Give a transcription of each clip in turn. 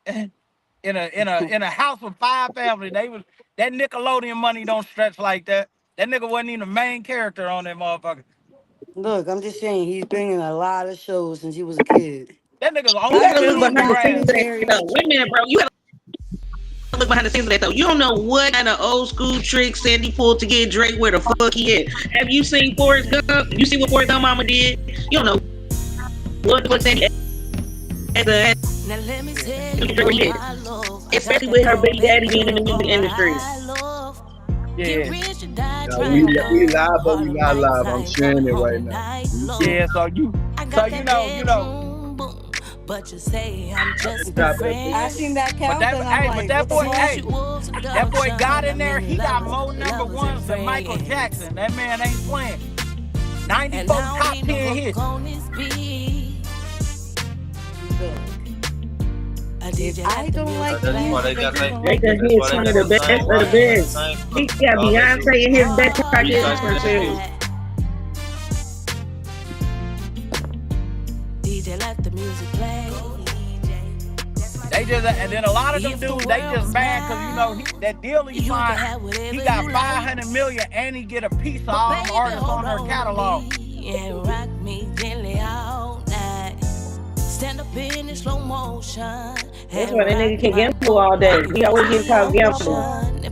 in a house with 5 families. That Nickelodeon money don't stretch like that. That nigga wasn't even the main character on that motherfucker. Look, I'm just saying he's been in a lot of shows since he was a kid. That nigga's You only I've gotta look seen been on him behind the back in scenes the of that series. though. Wait a minute, bro. You gotta look behind the scenes of that though. You don't know what kind of old school tricks Sandy pulled to get Drake where the fuck he at. Have you seen Forrest Gump? You see what Forrest Gump mama did? You don't know what Sandy as a Now let me tell you what I love. especially with her baby daddy being in the music industry. Yeah. Get rich or die No, trying. we live, but we not live. I'm sharing it right now. Yeah, so you know. But you say I'm just Stop a it. friend. I seen that count But and I'm like, that what boy, the hey, fuck? that boy got in there. He got more number ones than Michael Jackson. That man ain't playing. 94 top 10 hits. I don't like That's why they got music. they. Drake is one of the best of the best. He got Beyonce in his best project too. DJ let the music play. They just, and then a lot of them dudes, they just mad because you know that deal he signed, he got 500 million and he get a piece of all them artists on their catalog. And rock me gently all night. Stand up in the slow motion. That's why that nigga can gamble all day. He always getting called gambling.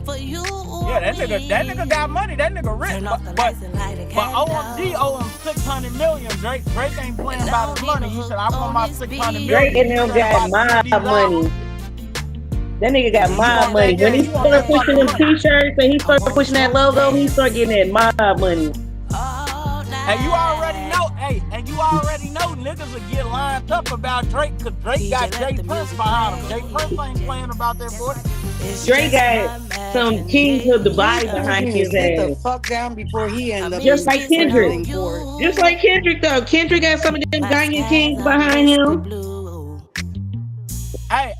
Yeah, that nigga got money. That nigga rich. But OMG owe him 600 million. Drake ain't playing about his money. He said, I want my 600 million. Drake and them got my money. That nigga got my money. When he started pushing them t-shirts and he started pushing that logo, he started getting that my money. And you already know niggas will get lined up about Drake because Drake got Jay Prince behind him. Jay Prince ain't playing about that boy. Drake got some kings of Dubai behind his Sit the ass. fuck down before he ends up Just like Kendrick. Just like Kendrick though. Kendrick got some of them Ghanaian kings behind him. Hey,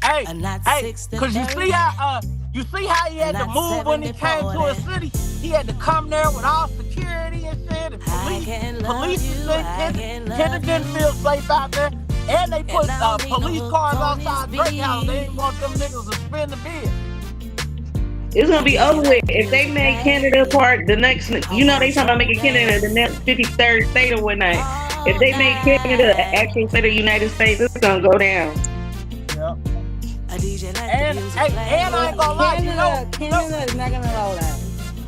cause you see how he had to move when he came to a city. He had to come there with all security and shit, and police and Kendrick didn't feel safe out there. And they put police cars outside Drake house. They didn't want them niggas to spin the bid. It's gonna be over with if they make Canada part the next. You know they talking about making Canada the next 53rd state or whatnot. If they make Canada an actual state of the United States, it's gonna go down. Yep. And I ain't gonna lie, Canada is not gonna allow that.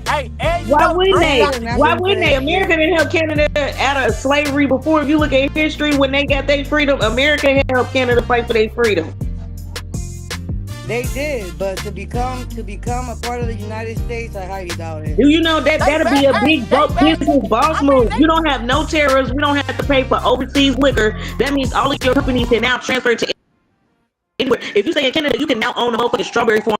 Hey, and Why wouldn't they? Drake- Why wouldn't they? America didn't help Canada out of slavery before. If you look at history, when they got their freedom, America helped Canada fight for their freedom. They did, but to become a part of the United States, I highly doubt it. Do you know that that'll be a big business boss move? You don't have no tariffs. We don't have to pay for overseas liquor. That means all of your companies can now transfer to anywhere. If you stay in Canada, you can now own a motherfucking strawberry farm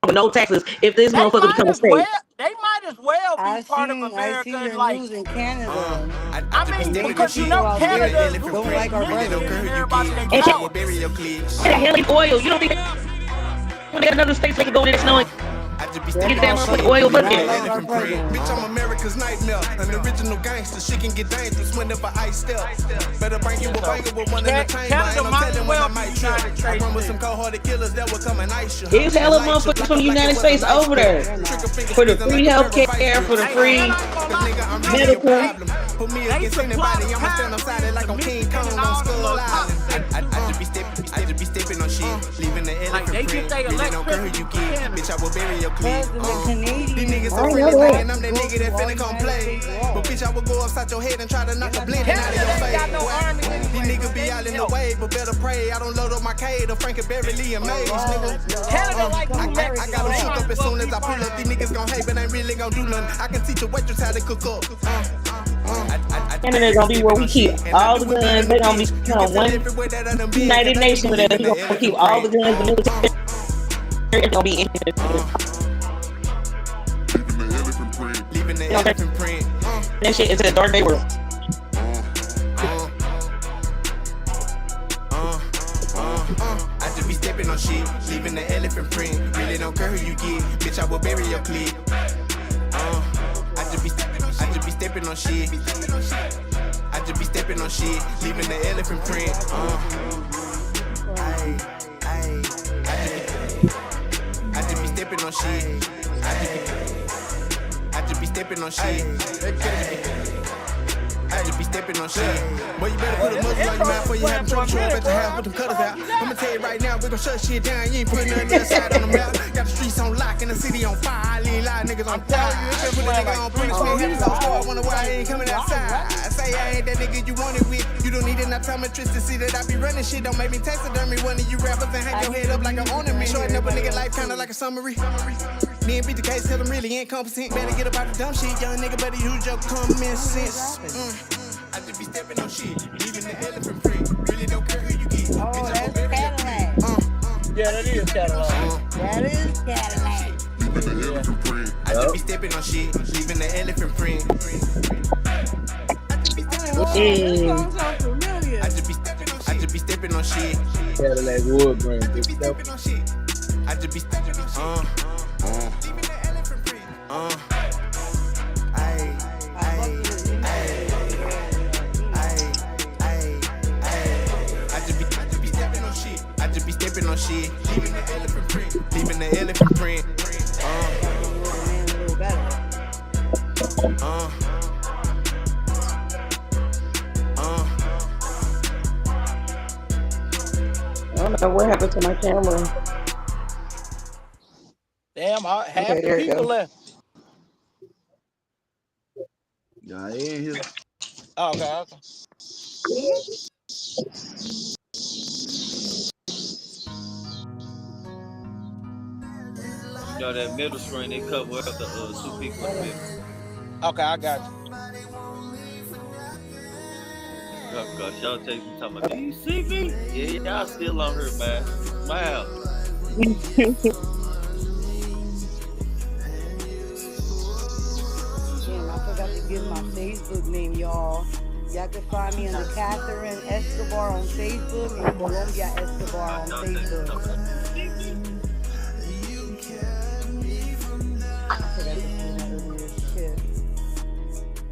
with no taxes. If this motherfucker become a state, they might as well be part of America. I see the news in Canada. I mean, because you know Canada don't like our president. and hell is oil. You don't think when they got another state they can go in there snowing? Get that motherfucking oil bucket. Bitch, I'm America's nightmare. An original gangster, she can get dangerous whenever I step. Better bring you a banger with one in the chamber. Ain't no telling when I might trip. I run with some cold-hearted killers that will come and ice you. There's hella motherfuckers from the United States over there for the free healthcare, for the free medical. Put me against anybody, I'ma stand outside it like I'm King Kong on Skull Island. I just be stepping on shit, leaving the elephant print. Really don't care who you get, bitch, I will bury your clip. These niggas so really lying, I'm that nigga that finna come play. But bitch, I will go upside your head and try to knock a blending out of your face. These niggas be out in the way, but better pray. I don't load up my K to Frankie Beverly Lee and Maze, nigga. I got them shook up as soon as I pull up. These niggas gon' hate, but ain't really gon' do nothing. I can teach a waitress how to cook up. Canada gonna be where we keep all the guns. They gonna be one United Nations with us. We gonna keep all the guns. The military is gonna be in here. Leaving the elephant print. That shit is a dark day world. I just be stepping on shit, leaving the elephant print. Really don't care who you get, bitch, I will bury your clip. I just be stepping on shit. I just be stepping on shit, leaving the elephant print. Ayy, ayy. on shit. I just be stepping on shit. I just be stepping on shit. Boy, you better put a muzzle on your mouth before you have trouble show up at the house with them cutters out. I'ma tell you right now, we gon' shut shit down. You ain't putting nothing inside on the map. Got the streets on lock and the city on fire. I lean lie, niggas on fire. Put a nigga on punishment, hit the store. I wonder why I ain't coming outside. Say I ain't that nigga you wanted with. You don't need an optometrist to see that I be running shit. Don't make me taxidermy one of you rappers and hang your head up like an ornament. Shorting up a nigga life kinda like a summary. Me and beat the case, tell them really incompetent. Better get about the dumb shit, young nigga. Better use your common sense. I just be stepping on shit, leaving the elephant print. Really don't care who you get. Oh, that's Cadillac. Yeah, that is Cadillac. That is Cadillac. I just be stepping on shit, leaving the elephant print. I just be stepping on shit. Cadillac wood grain. I just be stepping on shit. I just be stepping on shit. Leaving the elephant print. I just be stepping on shit, leaving the elephant print, leaving the elephant print. I don't know what happened to my camera. Damn, half Okay, the there you people go. left. Y'all in here. Oh, okay. You know that middle screen, they cover up the two people in the middle. Okay, I got you. Cause y'all take me talking about, do you see me? Yeah, y'all still on her, man. Smile. Damn, I forgot to give my Facebook name, y'all. Y'all can find me under Catherine Escobar on Facebook and Colombia Escobar on Facebook. I forgot to do that earlier. Shit.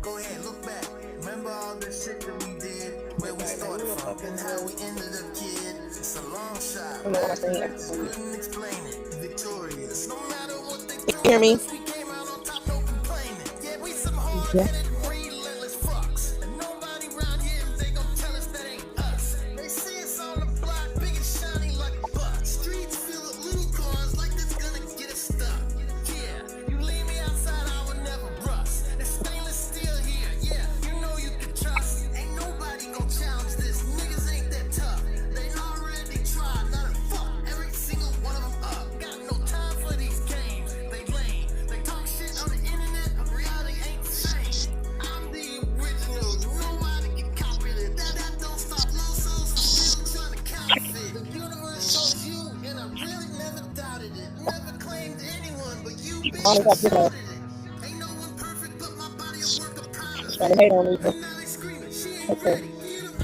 Go ahead, look back. Remember all the shit that we did, where we started from and how we ended up, kid. It's a long shot. Couldn't explain it. Victorious. No matter what they do, Hear me? we came out on top, no complaining. Yeah, we some hard-headed, relentless fucks. And nobody around here, they gon' tell us that ain't us. They see us on the block, big and shiny like a buck. Streets filled with little cars like this gonna get us stuck. Yeah, you leave me outside, I would never rust. There's stainless steel here, yeah, you know you can trust. Ain't nobody gon' challenge this, niggas ain't that tough. They already tried, not a fuck, every single one of them up. Got no time for these games, they lame. They talk shit on the internet, but reality ain't the same. I'm the original, nobody can copy it. That don't stop low souls from still trying to counterfeit. The universe shows you, and I really never doubted it. Never claimed anyone, but you bitch started it. Ain't no one perfect, but my body of work of promise. Trying to hate on me. Now they screaming, she ain't ready. Get 'em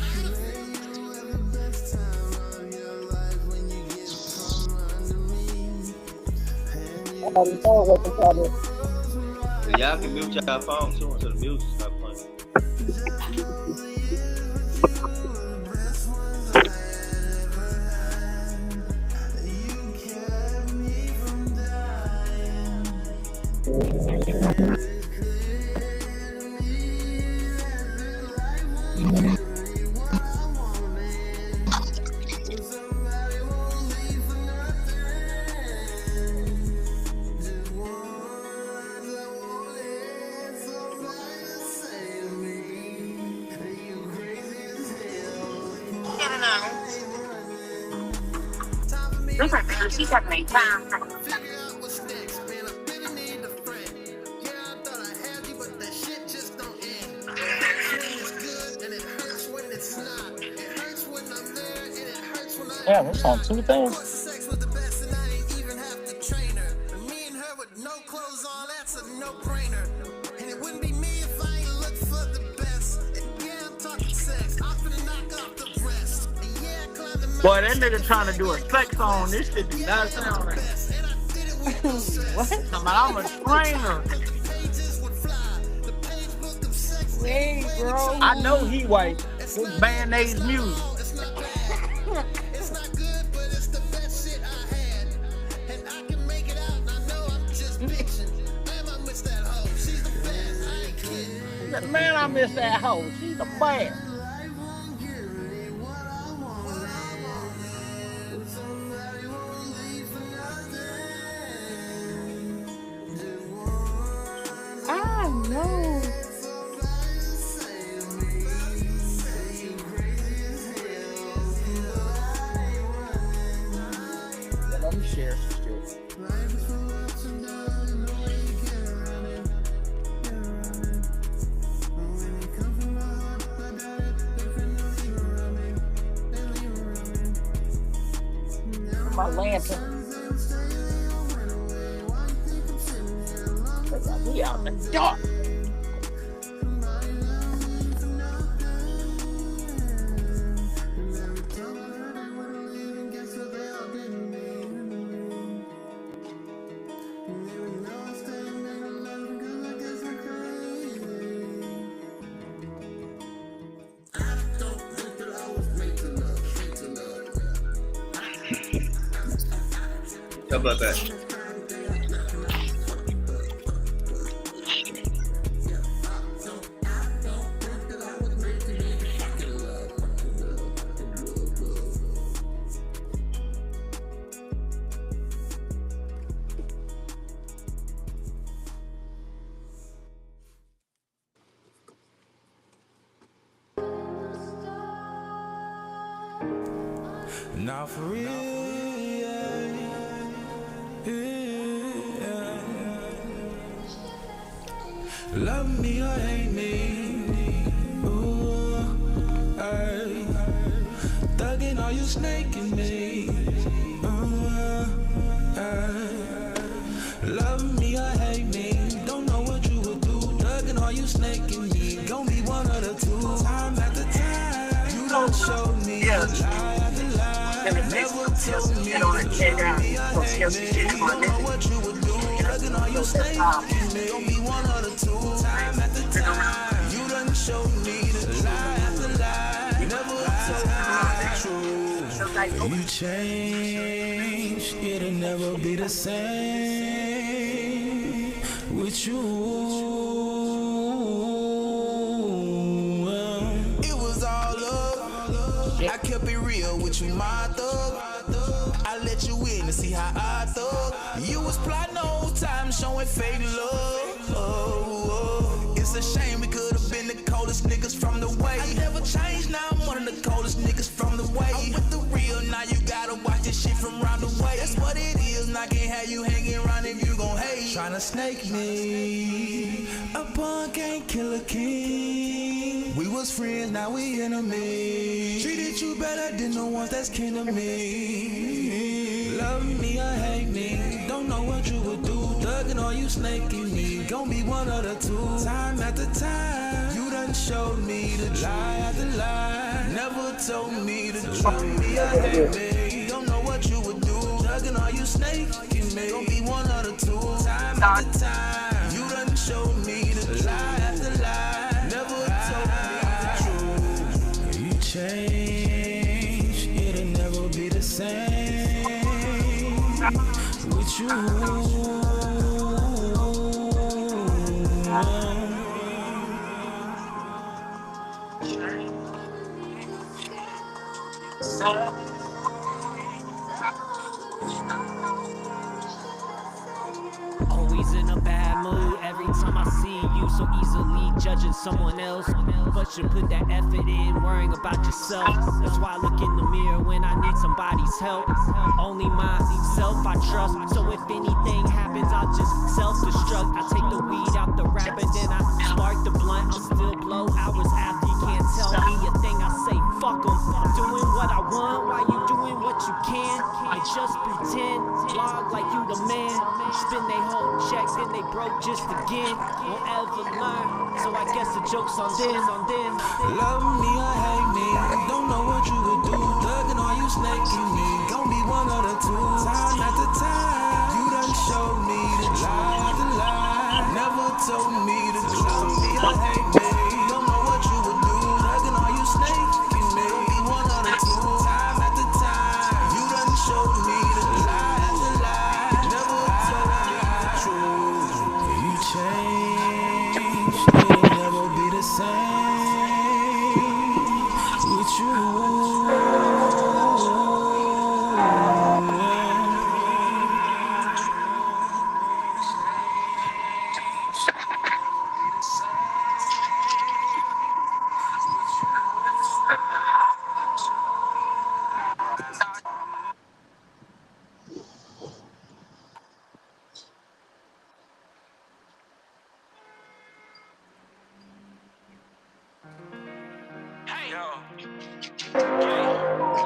out of it. And y'all can mute y'all phone too until the music stop playing. Looks like she's having a time. Figure out what's next, man. I really need a friend. Yeah, I thought I had you, but that shit just don't end. It hurts when it's good, and it hurts when it's not. It hurts when I'm there, and it hurts when I Yeah, that's on two things. sex was the best, and I didn't even have to train her. And me and her with no clothes on, that's a no-brainer. And it wouldn't be me if I ain't looked for the best. And yeah, I'm talking sex. I'm finna knock off the rest. And yeah, I climbed the Boy, that nigga trying to do a sex on this shit do not sound right. What? I'm a trainer. Wait, bro. I know he white. His Band-Aid's music. It's not good, but it's the best shit I had. And I can make it out, and I know Man, I miss that hoe. She's the best. I know. Let me share some shit. My lantern. We out in the dark. How about that? Now for real, yeah, yeah. Love me or hate me, ooh, ay. Thugging, are you snaking me? Ay. Love me or hate me, don't know what you would do. Thugging, are you snaking me? Gon' be one of the two. Time after time, you don't show me a lie. Never told me to love me, I hate me. You don't know what you would do. Thugging all you snakes, don't be one of the two. Time after time, you done showed me the lie after lie. Never told me the truth. You change, it'll never be the same with you. It was all love. I kept it real with you, my thug. I let you in to see how I thug. You was plotting the whole time, showing fake love. It's a shame we could have been the coldest niggas from the way. I never changed, now I'm one of the coldest niggas from the way. I'm with the real, now you gotta watch this shit from round the way. That's what it is, and I can't have you hanging around if you gon' hate. Tryna snake me, a punk ain't kill a king. We was friends, now we enemies. Treated you better than the ones that's kin to me. Love me or hate me, don't know what you would do. Thugging or you snaking me, gon' be one of the two. Time after time, you done showed me the lie after lie. Never told me the truth. Love me or hate me, don't know what you would do. Thugging or you snaking me, gon' be one of the two. Time after time, you done showed me the lie after lie. Never told me the truth. You change, it'll never be the same with you. Always in a bad mood every time I see you, so easily judging someone else. But you put that effort in, worrying about yourself. That's why I look in the mirror when I need somebody's help. Only myself I trust, so if anything happens, I'll just self-destruct. I take the weed out the wrapper, then I spark the blunt. I'm still blow hours after, you can't tell me a thing. I say fuck 'em, I'm doing what I want while you doing what you can. I just pretend, blog like you the man. Spend they whole check, then they broke just again. Won't ever learn, so I guess the joke's on them. Love me or hate me, don't know what you would do. Thugging or you snaking me, gon' be one of the two. Time after time, you done showed me the lie after lie. Never told me the truth. Love me or hate me, don't know what you would do. Thugging or you snaking me, gon' be one of the two. Time after time, you done showed me the lie after lie. Never told me the truth. You change, it'll never be the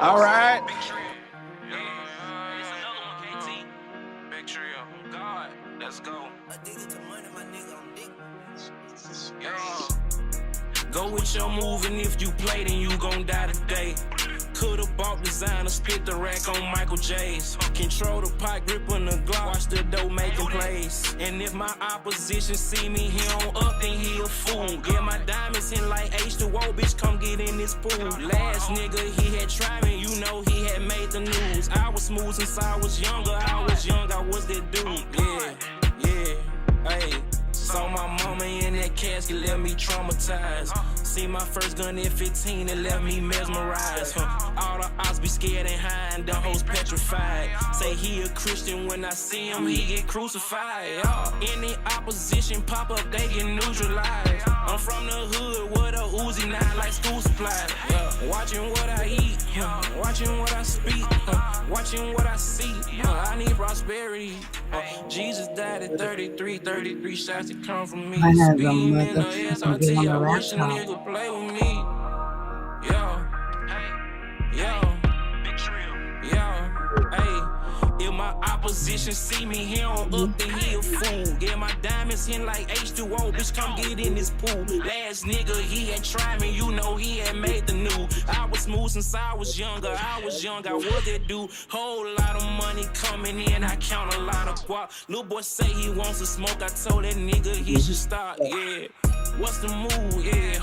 All right. Big Trio, God, let's go. Go with your move, and if you play, then you gon' die today. Could've bought designer, spit the rack on Michael J's. Control the pot, grip on the Glock, watch the dough making plays. And if my opposition see me, he on up, then he a fool. Get my diamonds in like H2O, bitch, come get in this pool. Last nigga, he had tried me, you know he had made the news. I was smooth since I was younger, I was that dude. Yeah, hey. Saw my mama in that casket, left me traumatized. See my first gun at 15, it left me mesmerized. All the odds be scared and high, and the hoes petrified. Say he a Christian, when I see him, he get crucified. Any opposition pop up, they get neutralized. I'm from the hood with a Uzi 9 like school supplies. Watching what I eat, watching what I speak, watching what I see. I need prosperity. Jesus died at 33 shots to come from me. Speeding in the SRT, I wish a nigga play with me. If my opposition see me, he on up, then he a fool. Get my diamonds in like H2O, bitch, come get in this pool. Last nigga, he had tried me, you know he had made the news. I was smooth since I was younger, I was that dude. Whole lot of money coming in, I count a lot of guap. Little boy say he wants to smoke, I told that nigga he should stop, yeah. What's the move, yeah,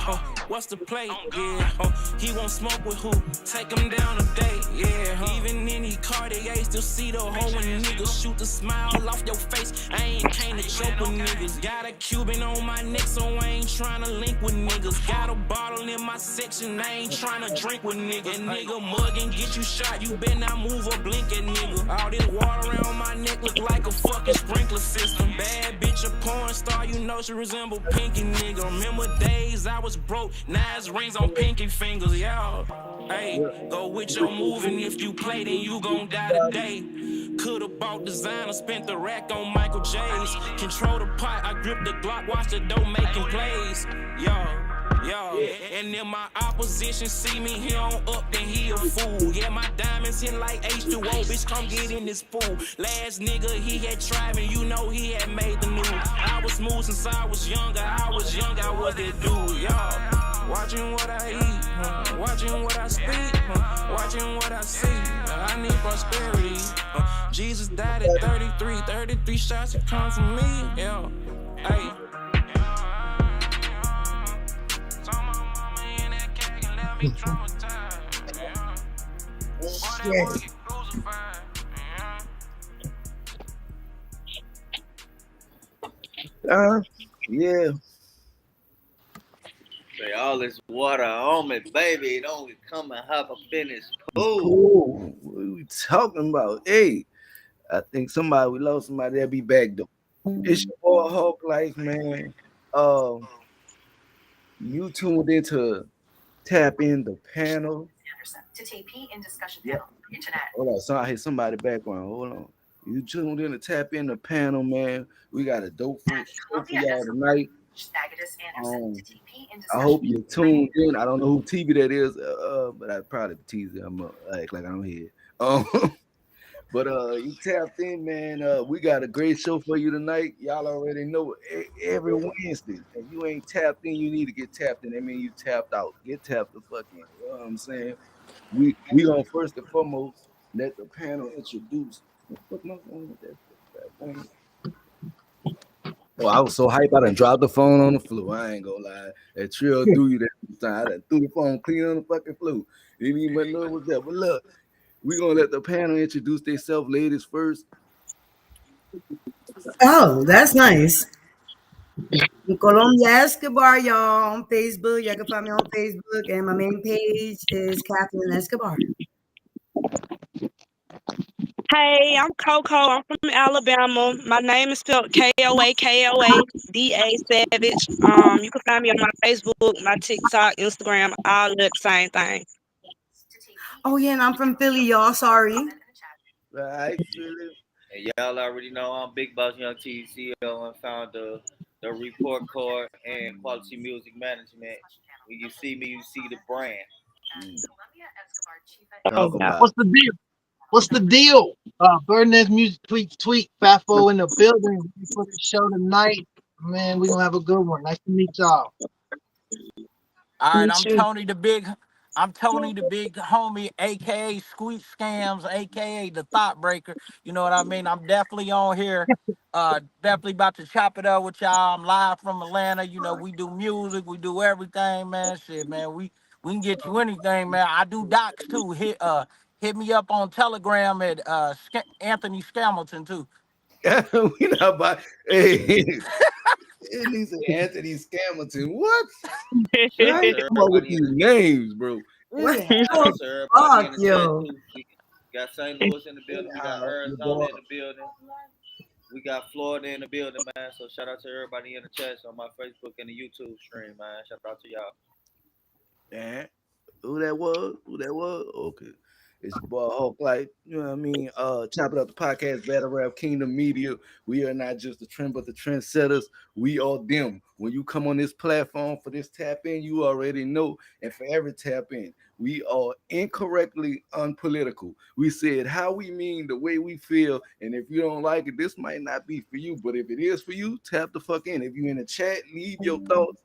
what's the play, yeah, he won't smoke with who, take him down today, yeah, even in the Cartier, still see the hole when niggas shoot the smile off your face. I ain't came to joke with niggas, got a Cuban on my neck, so I ain't tryna link with niggas, got a bottle in my section, I ain't tryna drink with niggas, nigga mug and get you shot, you better not move or blink at nigga, all this water around my neck look like a fucking sprinkler system, bad bitch a porn star, you know she resemble Pinky nigga. Remember days I was broke, nice rings on pinky fingers, y'all. Hey, go with your move, and if you play, then you gon' die today. Could've bought designer, spent the rack on Michael J's. Control the pot, I grip the Glock, watch the dough making plays. Yo, and if my opposition see me, he on up, then he a fool. Yeah, my diamonds in like H2O, bitch, come get in this pool. Last nigga, he had tried me, you know he had made the news. I was smooth since I was younger, I was that dude, y'all. Watching what I eat, watching what I speak, watching what I see. I need prosperity. Jesus died at 33 shots to come from me, yeah. Hey. Yeah. Say all this water on me, baby. It only come and hop up in this pool. Cool. What are we talking about? Hey, I think we lost somebody that'll be back though. It's your boy Hulk Life, man. You tuned into Tap In the Panel. To TP in discussion panel. Internet. Hold on, so I hear somebody background. Hold on. You tuned in to Tap In the Panel, man. We got a dope show for y'all tonight. I hope you tuned in. I don't know who TV that is, but I probably tease it. I'm act like I don't hear it. But you tapped in, man. We got a great show for you tonight. Y'all already know every Wednesday. If you ain't tapped in, you need to get tapped in. That means you tapped out. Get tapped the fuck in. You know what I'm saying? We gonna first and foremost let the panel introduce. Oh, I was so hyped I done dropped the phone on the floor. I ain't gonna lie. That Trill do you that time. I done threw the phone clean on the fucking floor. Didn't even know it was there. But look, we gonna let the panel introduce themselves, ladies first. Oh, that's nice. Colombia Escobar, y'all, on Facebook. Y'all can find me on Facebook, and my main page is Catherine Escobar. Hey, I'm Coco. I'm from Alabama. My name is spelled Koa Da Savage. You can find me on my Facebook, my TikTok, Instagram, all the same thing. Oh yeah, and I'm from Philly, y'all. Sorry. Right, Philly. And y'all already know I'm Big Boss Young T, CEO and founder the Report Card and Quality Music Management. When you see me, you see the brand. Oh, God. What's the deal? What's the deal? Birdnest Music tweet. Fafo in the building for the show tonight. Man, we're gonna have a good one. Nice to meet y'all. All right, I'm Tony the big homie, aka Squeak Scams, aka the Thought Breaker. You know what I mean? I'm definitely on here. Definitely about to chop it up with y'all. I'm live from Atlanta. You know, we do music, we do everything, man. Shit, man. We can get you anything, man. I do docs too. Hit me up on Telegram at Anthony Scamilton too. We not about He said Anthony Scamilton. What? I come up with these names, bro. What? Fuck, yo. We got St. Louis in the building. We got Arizona in the building. We got Florida in the building, man. So shout out to everybody in the chat on my Facebook and the YouTube stream, man. Shout out to y'all. Yeah. Who that was? Okay. It's your boy Hulk, like, you know what I mean? Chop It Up the podcast, Battle Rap Kingdom Media. We are not just the trend, but the trendsetters. We are them. When you come on this platform for this tap in, you already know. And for every tap in, we are incorrectly unpolitical. We said how we mean, the way we feel. And if you don't like it, this might not be for you. But if it is for you, tap the fuck in. If you in the chat, leave your thoughts.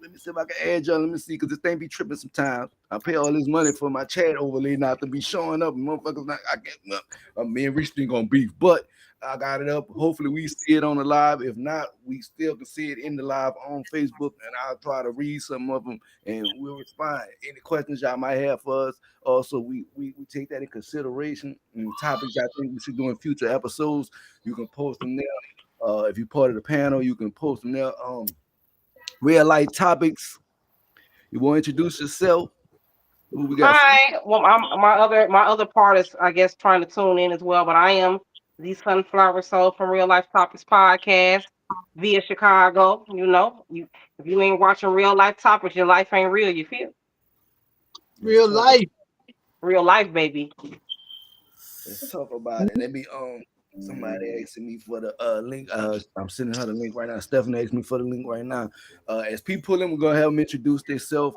Let me see if I can add y'all. Let me see, because this thing be tripping sometimes. I pay all this money for my chat overlay not to be showing up. Motherfuckers, me and Rich ain't gonna beef, but I got it up. Hopefully, we see it on the live. If not, we still can see it in the live on Facebook, and I'll try to read some of them and we'll respond. Any questions y'all might have for us. Also, we take that in consideration. And topics I think we should do in future episodes. You can post them there. If you're part of the panel, you can post them there. Real life topics. You want to introduce yourself? Who we got? Hi. Well, my other part is, I guess, trying to tune in as well. But I am the Sunflower Soul from Real Life Topics podcast via Chicago. You know, if you ain't watching Real Life Topics, your life ain't real. You feel? Real life, baby. Let's talk about it. Let me somebody asking me for the link. I'm sending her the link right now. Stephanie asked me for the link right now. As people in, we're gonna have them introduce themselves.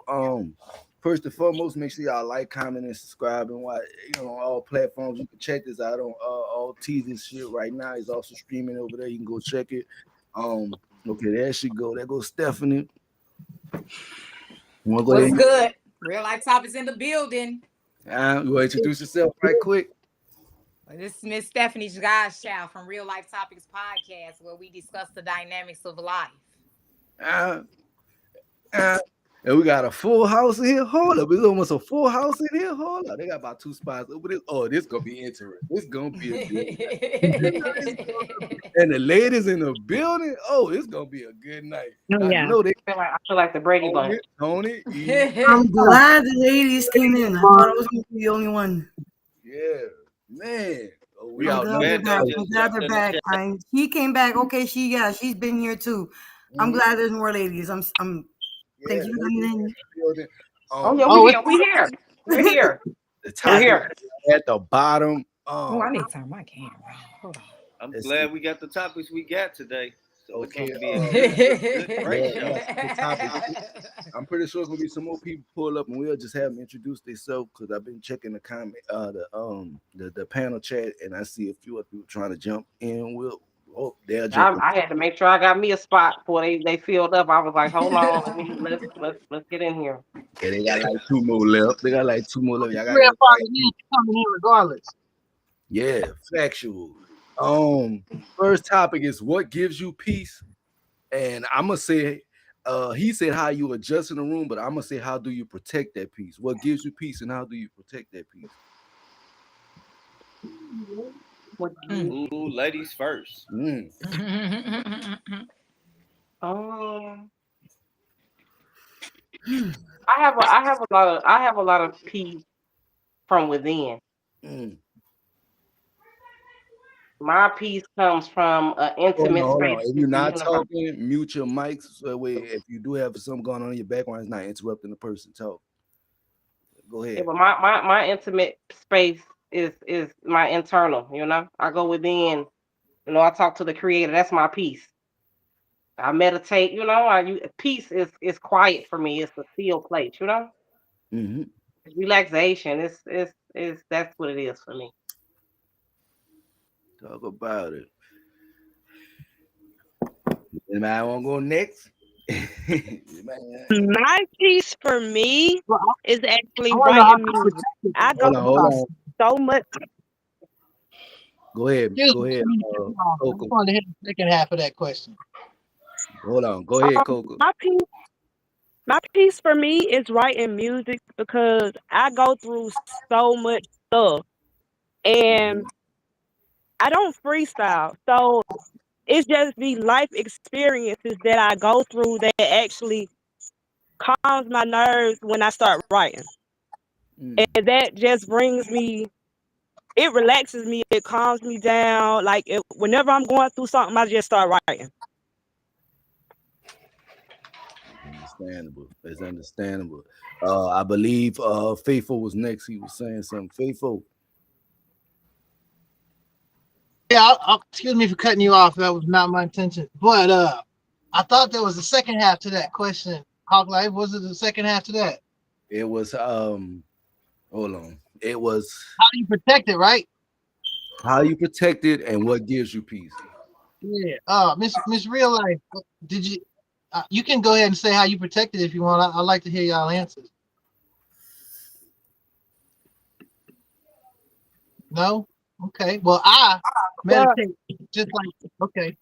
First and foremost, make sure y'all like, comment, and subscribe, and watch, on all platforms. You can check this out on all T's shit right now. It's also streaming over there. You can go check it. Okay, there she go. There goes Stephanie. What's good? Real Life Topics in the building. You want to introduce yourself right quick? This is Miss Stephanie Godchild from Real Life Topics podcast, where we discuss the dynamics of life. And we got a full house in here. Hold up, it's almost a full house in here. Hold up, they got about 2 spots over this. Oh, this gonna be interesting. This gonna be a good and the ladies in the building. Oh, it's gonna be a good night. Oh, yeah. I feel like the Brady Bunch. Tony. I'm glad the ladies came in. I thought I was gonna be the only one. Yeah, man. Oh, I'm glad they're back. She came back. Okay, she's been here too. I'm glad there's more ladies. Thank you for coming in. We here. We're here. We're here at the bottom. I need to turn my camera. Hold on. I'm glad we got the topics we got today. So it's going to be a great show. I'm pretty sure it's gonna be some more people pull up, and we'll just have them introduce themselves, because I've been checking the comment, the panel chat, and I see a few other people trying to jump in. They'll jump. I had to make sure I got me a spot before they filled up. I was like, hold on, let's get in here. Yeah, they got like 2 more left. Y'all got coming in regardless. Yeah, factual. First topic is what gives you peace, and I'm gonna say, he said how you adjust in the room, but I'm gonna say how do you protect that peace? What gives you peace, and how do you protect that peace? Ooh, ladies first. I have a lot of peace from within. My peace comes from an intimate space. If you're not talking, mute your mics. So that way, if you do have something going on in your background, it's not interrupting the person talk. Go ahead. Yeah, but my intimate space is my internal. I go within. I talk to the Creator. That's my peace. I meditate. Peace is quiet for me. It's a still place. Mm-hmm. relaxation. It's that's what it is for me. Talk about it. Anybody want to go next? My piece for me is actually I want to know how writing music. I go Hold on. so much. Go ahead. Excuse Go me, ahead, I Coco. just wanted to hit the second half of that question. Hold on. Go ahead, Coco. My piece for me is writing music because I go through so much stuff and I don't freestyle. So it's just the life experiences that I go through that actually calms my nerves when I start writing. And that just brings me, it relaxes me, it calms me down. Like whenever I'm going through something, I just start writing. Understandable. It's understandable. I believe Faithful was next. He was saying something. Faithful. Yeah, excuse me for cutting you off. That was not my intention. But I thought there was a second half to that question. Hawk Life, was it the second half to that? It was hold on. It was how do you protect it, right? How you protect it and what gives you peace. Yeah. Miss Real Life, did you you can go ahead and say how you protect it if you want. I'd like to hear y'all answers. No? Okay. Well, I meditate just like okay.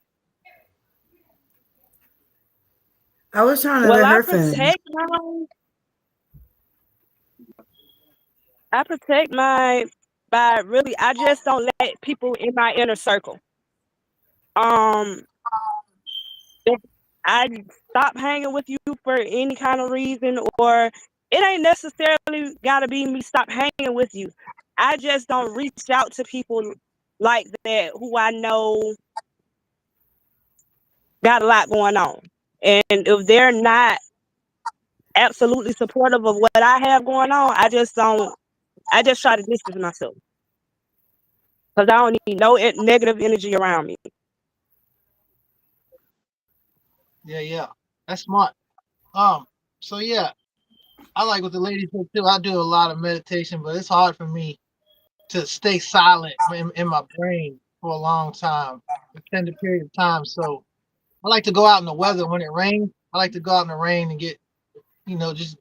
I was trying to let her finish. I protect my by really I just don't let people in my inner circle. If I stop hanging with you for any kind of reason, or it ain't necessarily gotta be me stop hanging with you. I just don't reach out to people like that who I know got a lot going on. And if they're not absolutely supportive of what I have going on, I just try to distance myself. Because I don't need no negative energy around me. Yeah. That's smart. So yeah, I like what the lady said too. I do a lot of meditation, but it's hard for me to stay silent in my brain for a long time, extended period of time. So I like to go out in the weather when it rains. I like to go out in the rain and get, just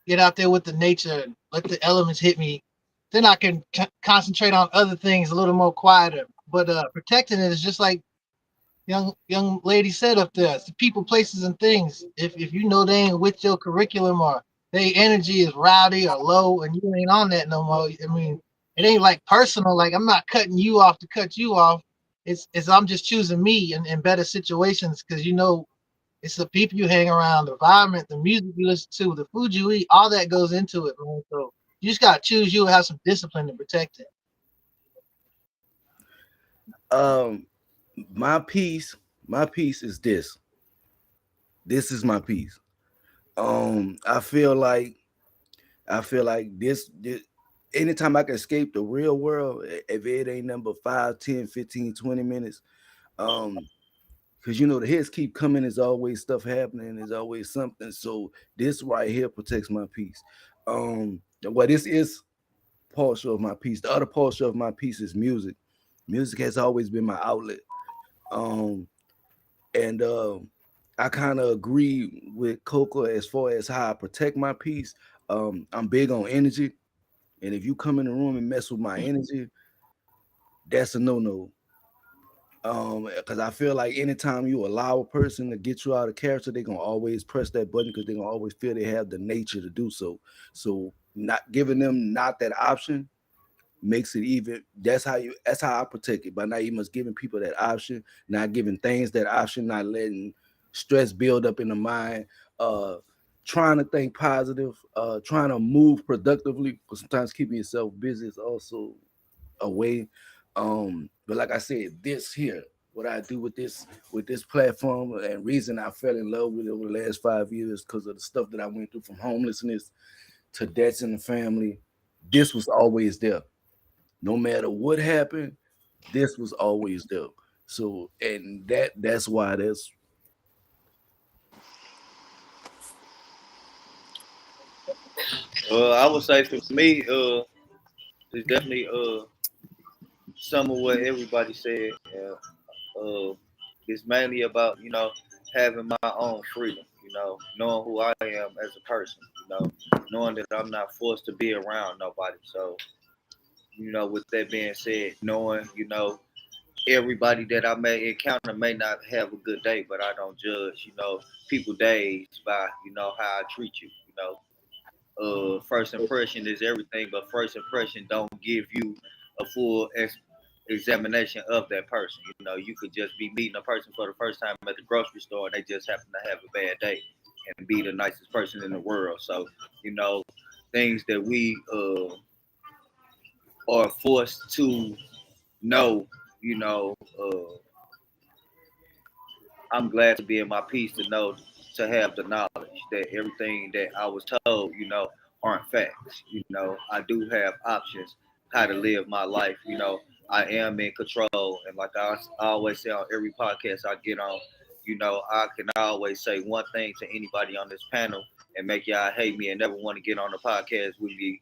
get out there with the nature and let the elements hit me. Then I can concentrate on other things a little more quieter. But protecting it is just like young lady said up there. It's the people, places, and things. If you know they ain't with your curriculum or their energy is rowdy or low and you ain't on that no more, I mean, it ain't like personal. Like I'm not cutting you off to cut you off. It's I'm just choosing me in better situations because it's the people you hang around, the environment, the music you listen to, the food you eat, all that goes into it, man. So you just gotta choose you and have some discipline to protect it. My piece is this. This is my piece. I feel like this anytime I can escape the real world, if it ain't number 5, 10, 15, 20 minutes, because the hits keep coming, there's always stuff happening, there's always something. So this right here protects my peace. Well, this is partial of my piece. The other partial of my piece is music. Music has always been my outlet. And I kind of agree with Coco as far as how I protect my peace. I'm big on energy. And if you come in the room and mess with my energy, that's a no-no. Because I feel like anytime you allow a person to get you out of character, they're gonna always press that button because they're gonna always feel they have the nature to do so. So not giving them not that option makes it even. That's how I protect it. By not even giving people that option, not giving things that option, not letting stress build up in the mind, trying to think positive, trying to move productively, because sometimes keeping yourself busy is also a way. But like I said, this here, what I do with this platform and reason I fell in love with it over the last 5 years because of the stuff that I went through, from homelessness to deaths in the family. This was always there. No matter what happened, this was always there. So, and that's why that's. I would say for me, it's definitely some of what everybody said. It's mainly about having my own freedom. Knowing who I am as a person. Knowing that I'm not forced to be around nobody. So with that being said, knowing everybody that I may encounter may not have a good day, but I don't judge people days by how I treat you. First impression is everything, but first impression don't give you a full examination of that person. You could just be meeting a person for the first time at the grocery store and they just happen to have a bad day and be the nicest person in the world. So, things that we are forced to know, I'm glad to be in my peace to have the knowledge that everything that I was told, aren't facts. I do have options how to live my life. I am in control. And like I always say on every podcast I get on, I can always say one thing to anybody on this panel and make y'all hate me and never want to get on the podcast with me.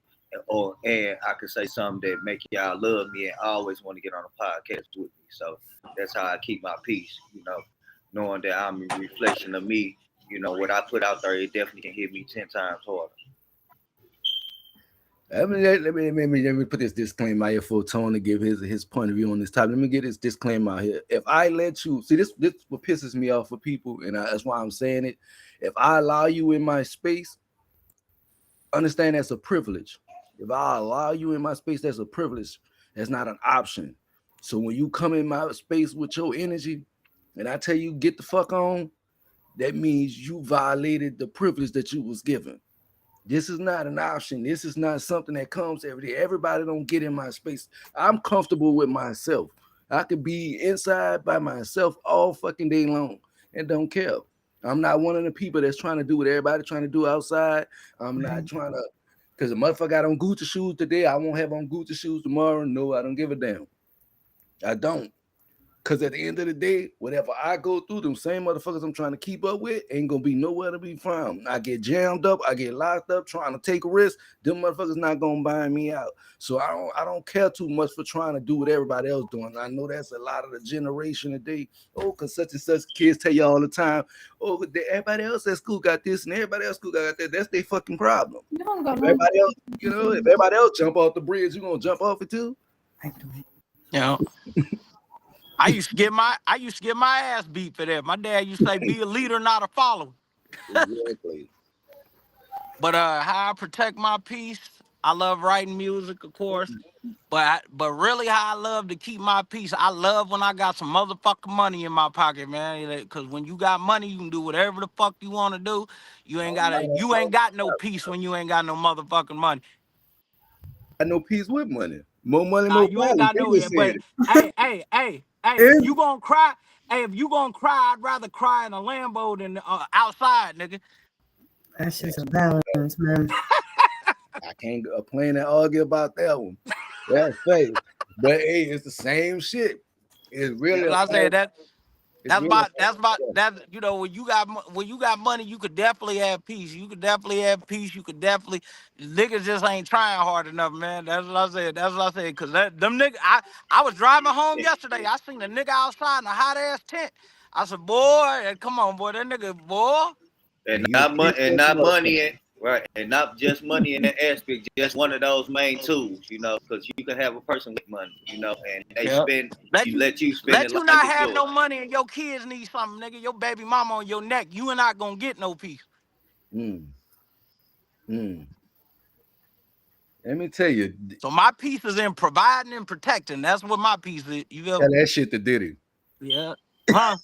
And I can say something that make y'all love me and always want to get on the podcast with me. So that's how I keep my peace, knowing that I'm a reflection of me. What I put out there, it definitely can hit me 10 times harder. Let me put this disclaimer out here for Tone to give his point of view on this topic. Let me get this disclaimer out here. If I let you see this what pisses me off for people, and that's why I'm saying it. If I allow you in my space, understand that's a privilege. If I allow you in my space, that's a privilege. That's not an option. So when you come in my space with your energy, and I tell you get the fuck on, that means you violated the privilege that you was given. This is not an option. This is not something that comes every day. Everybody don't get in my space. I'm comfortable with myself. I could be inside by myself all fucking day long and don't care. I'm not one of the people that's trying to do what everybody trying to do outside. I'm not trying to, because the motherfucker got on Gucci shoes today, I won't have on Gucci shoes tomorrow. No, I don't give a damn. I don't. Because at the end of the day, whatever I go through, them same motherfuckers I'm trying to keep up with ain't going to be nowhere to be found. I get jammed up. I get locked up trying to take a risk. Them motherfuckers not going to buy me out. So I don't care too much for trying to do what everybody else doing. I know that's a lot of the generation today. Oh, because such and such kids tell you all the time, oh, everybody else at school got this and everybody else at school got that. That's their fucking problem. If everybody else, if everybody else jump off the bridge, you going to jump off it too? Yeah. I used to get my ass beat for that. My dad used to say, "Be a leader, not a follower." Exactly. But how I protect my peace, I love writing music, of course. But really, how I love to keep my peace, I love when I got some motherfucking money in my pocket, man. Because when you got money, you can do whatever the fuck you want to do. You ain't got no peace when you ain't got no motherfucking money. I no peace with money. More money, more you ain't got no. But hey. If you gonna cry, if you gonna cry, I'd rather cry in a Lambo than outside, nigga. That's just a balance, man. I can't complain and argue about that one. That's fake. But hey, it's the same shit. It's really. I said that. That's about. When you got money, you could definitely have peace. You could definitely niggas just ain't trying hard enough, man. That's what I said. Cause them niggas, I was driving home yesterday. I seen a nigga outside in a hot ass tent. I said, boy, come on, boy, that nigga, boy. And not money, right? And not just money in that aspect, just one of those main tools, because you can have a person with money, and they let you spend. Let you not have no money and your kids need something, nigga. Your baby mama on your neck, you and not gonna get no peace. Let me tell you. So my peace is in providing and protecting. That's what my peace is. You go. Tell that shit to Diddy. Yeah. Huh?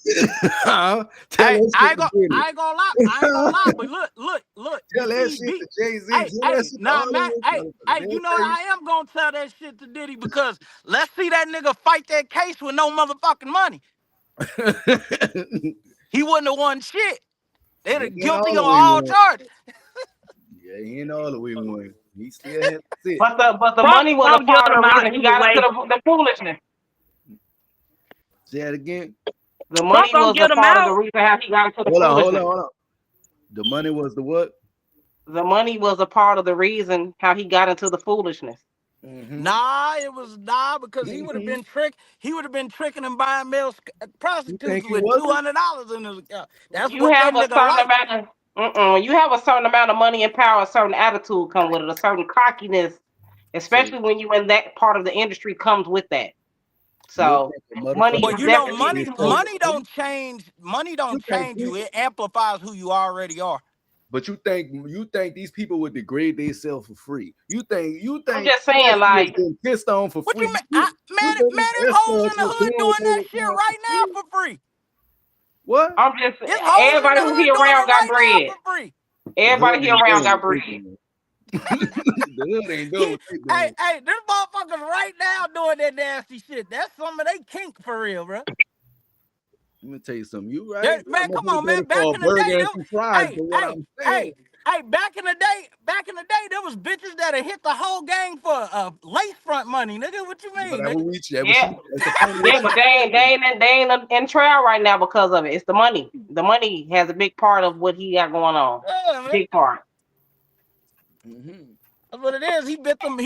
I ain't gonna lie, but look. Tell that shit to Jay-Z. You know I am gonna tell that shit to Diddy because let's see that nigga fight that case with no motherfucking money. He wouldn't have won shit. They'd have guilty on all charges. Yeah, he ain't all the way won. He still had to sit. But the money was a part of the reason he got into the foolishness. Say that again. The money was a part of the reason how he got into the foolishness. Hold on. The money was the what? The money was a part of the reason how he got into the foolishness. Nah, it was because he would have been tricked. He would have been tricking and buying male prostitutes with $200 in his account. That's You what have that a nigga certain like. amount of you have a certain amount of money and power, a certain attitude come with it, a certain cockiness, especially when you in that part of the industry comes with that. So money But is you know, definitely money don't change. Money don't change you. It amplifies who you already are. But you think these people would degrade themselves for free? You think I'm just saying, like, getting pissed on for What free? you mean? Man, there's hoes in the hood doing that shit right now for free. What? I'm just It's hoes everybody in the who hood here doing around it got right bread. now for free. Everybody here around got bread. The hood ain't doing what they doing. Hey, this motherfuckers right now doing that nasty shit. That's some of they kink for real, bro. Let me tell you something. You right, Man, come on, man. Back in the day, back in the day, there was bitches that hit the whole gang for lace front money, nigga. What you mean? Yeah, but they ain't in trial right now because of it. It's the money. The money has a big part of what he got going on. Big part. That's what it is. He bit them.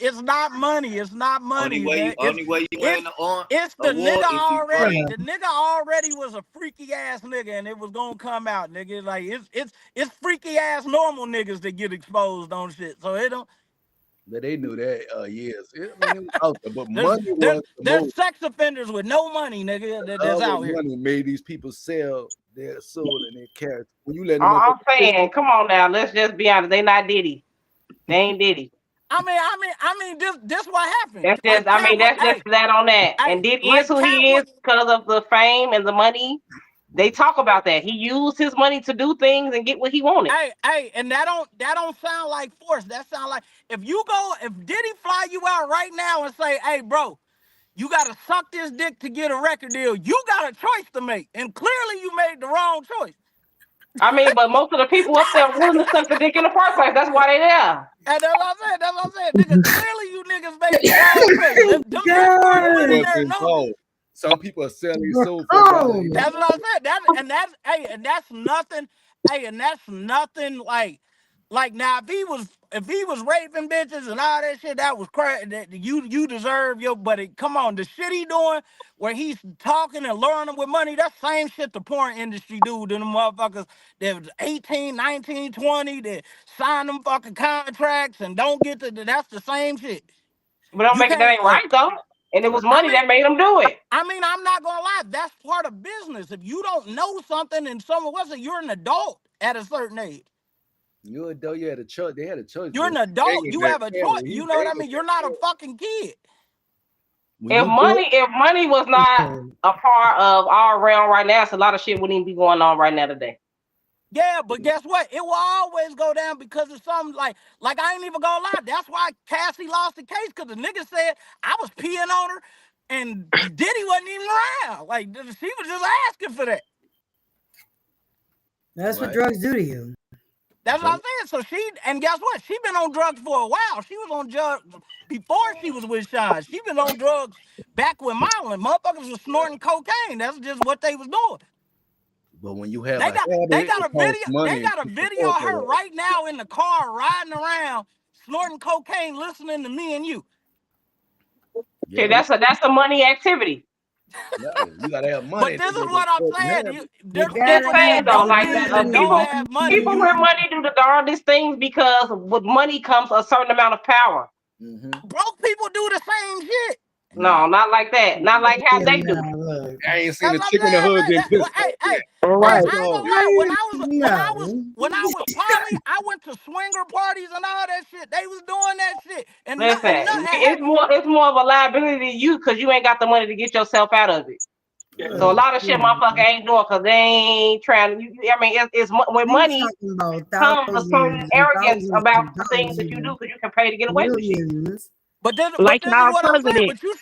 It's not money. It's not money. Only way you win the It's the award nigga if you already. pray. The nigga already was a freaky ass nigga, and it was gonna come out, nigga. Like it's freaky ass normal niggas that get exposed on shit. So it don't. But they knew that years. It was out there, but money was there's sex offenders with no money, nigga. That's out here. Money made these people sell their soul and their character. When you let them I'm saying, come on now, let's just be honest. They not Diddy. They ain't Diddy. I mean, this what happened. That's just, that's just that on that. And Diddy is who he is because of the fame and the money. They talk about that. He used his money to do things and get what he wanted. Hey, and that don't sound like force. That sound like if Diddy fly you out right now and say, hey, bro, you gotta suck this dick to get a record deal, you got a choice to make. And clearly you made the wrong choice. But most of the people up there willing to suck the dick in the first place. That's why they there. And that's what I'm saying. Nigga, clearly you niggas made the wrong choice. Some people are selling soul for That's what I'm saying. That's nothing. Hey, and that's nothing like now if he was raping bitches and all that shit, that was crazy. That you deserve but come on, the shit he doing where he's talking and luring them with money, that same shit the porn industry do to them motherfuckers that was 18, 19, 20 that sign them fucking contracts and don't get that's the same shit. But don't make it that ain't right though. And it was money that made them do it. I mean, I'm not gonna lie, that's part of business. If you don't know something and someone wasn't, you're an adult at a certain age. You're an adult, you had a choice. They had a choice. You're an adult, you have a choice. You know what I mean? You're not a fucking kid. If money was not a part of our realm right now, so a lot of shit wouldn't even be going on right now today. Yeah, but guess what? It will always go down because of something like I ain't even gonna lie. That's why Cassie lost the case, because the nigga said I was peeing on her and Diddy wasn't even around. Like, she was just asking for that. That's what drugs do to you. That's what I'm saying. And guess what? She been on drugs for a while. She was on drugs before she was with Sean. She been on drugs back with Marlon. Motherfuckers was snorting cocaine. That's just what they was doing. But when you have they got a video of her right now in the car riding around snorting cocaine, listening to me and you. Okay, that's a money activity. No, you gotta have money. But this is what I'm saying. Just saying though, like people with money do the darndest things because with money comes a certain amount of power. Broke people do the same shit. No, not like that. Not like how they do. I ain't seen a chick in the hood get pissed. Hey, right. When I was poly, I went to swinger parties and all that shit. They was doing that shit. And listen, it's more of a liability to you because you ain't got the money to get yourself out of it. So a lot of shit motherfucker ain't doing because they ain't trying to. It's when money comes a certain arrogance about the things that you do because you can pay to get away with shit. But this is what I'm saying. But you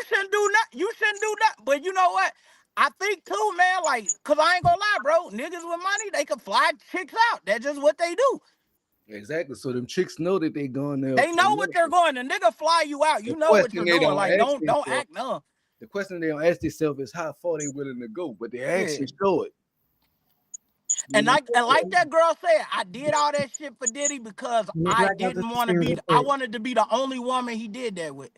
shouldn't do nothing. You shouldn't do nothing. But you know what? I think too, man. Like, cause I ain't gonna lie, bro. Niggas with money, they can fly chicks out. That's just what they do. Exactly. So them chicks know that they going there. They know what they're going. The nigga fly you out. You know what you're doing. Like, don't act dumb. The question they don't ask themselves is how far they willing to go, but they actually show it. And like that girl said, I did all that shit for Diddy because I didn't want to be. I wanted to be the only woman he did that with.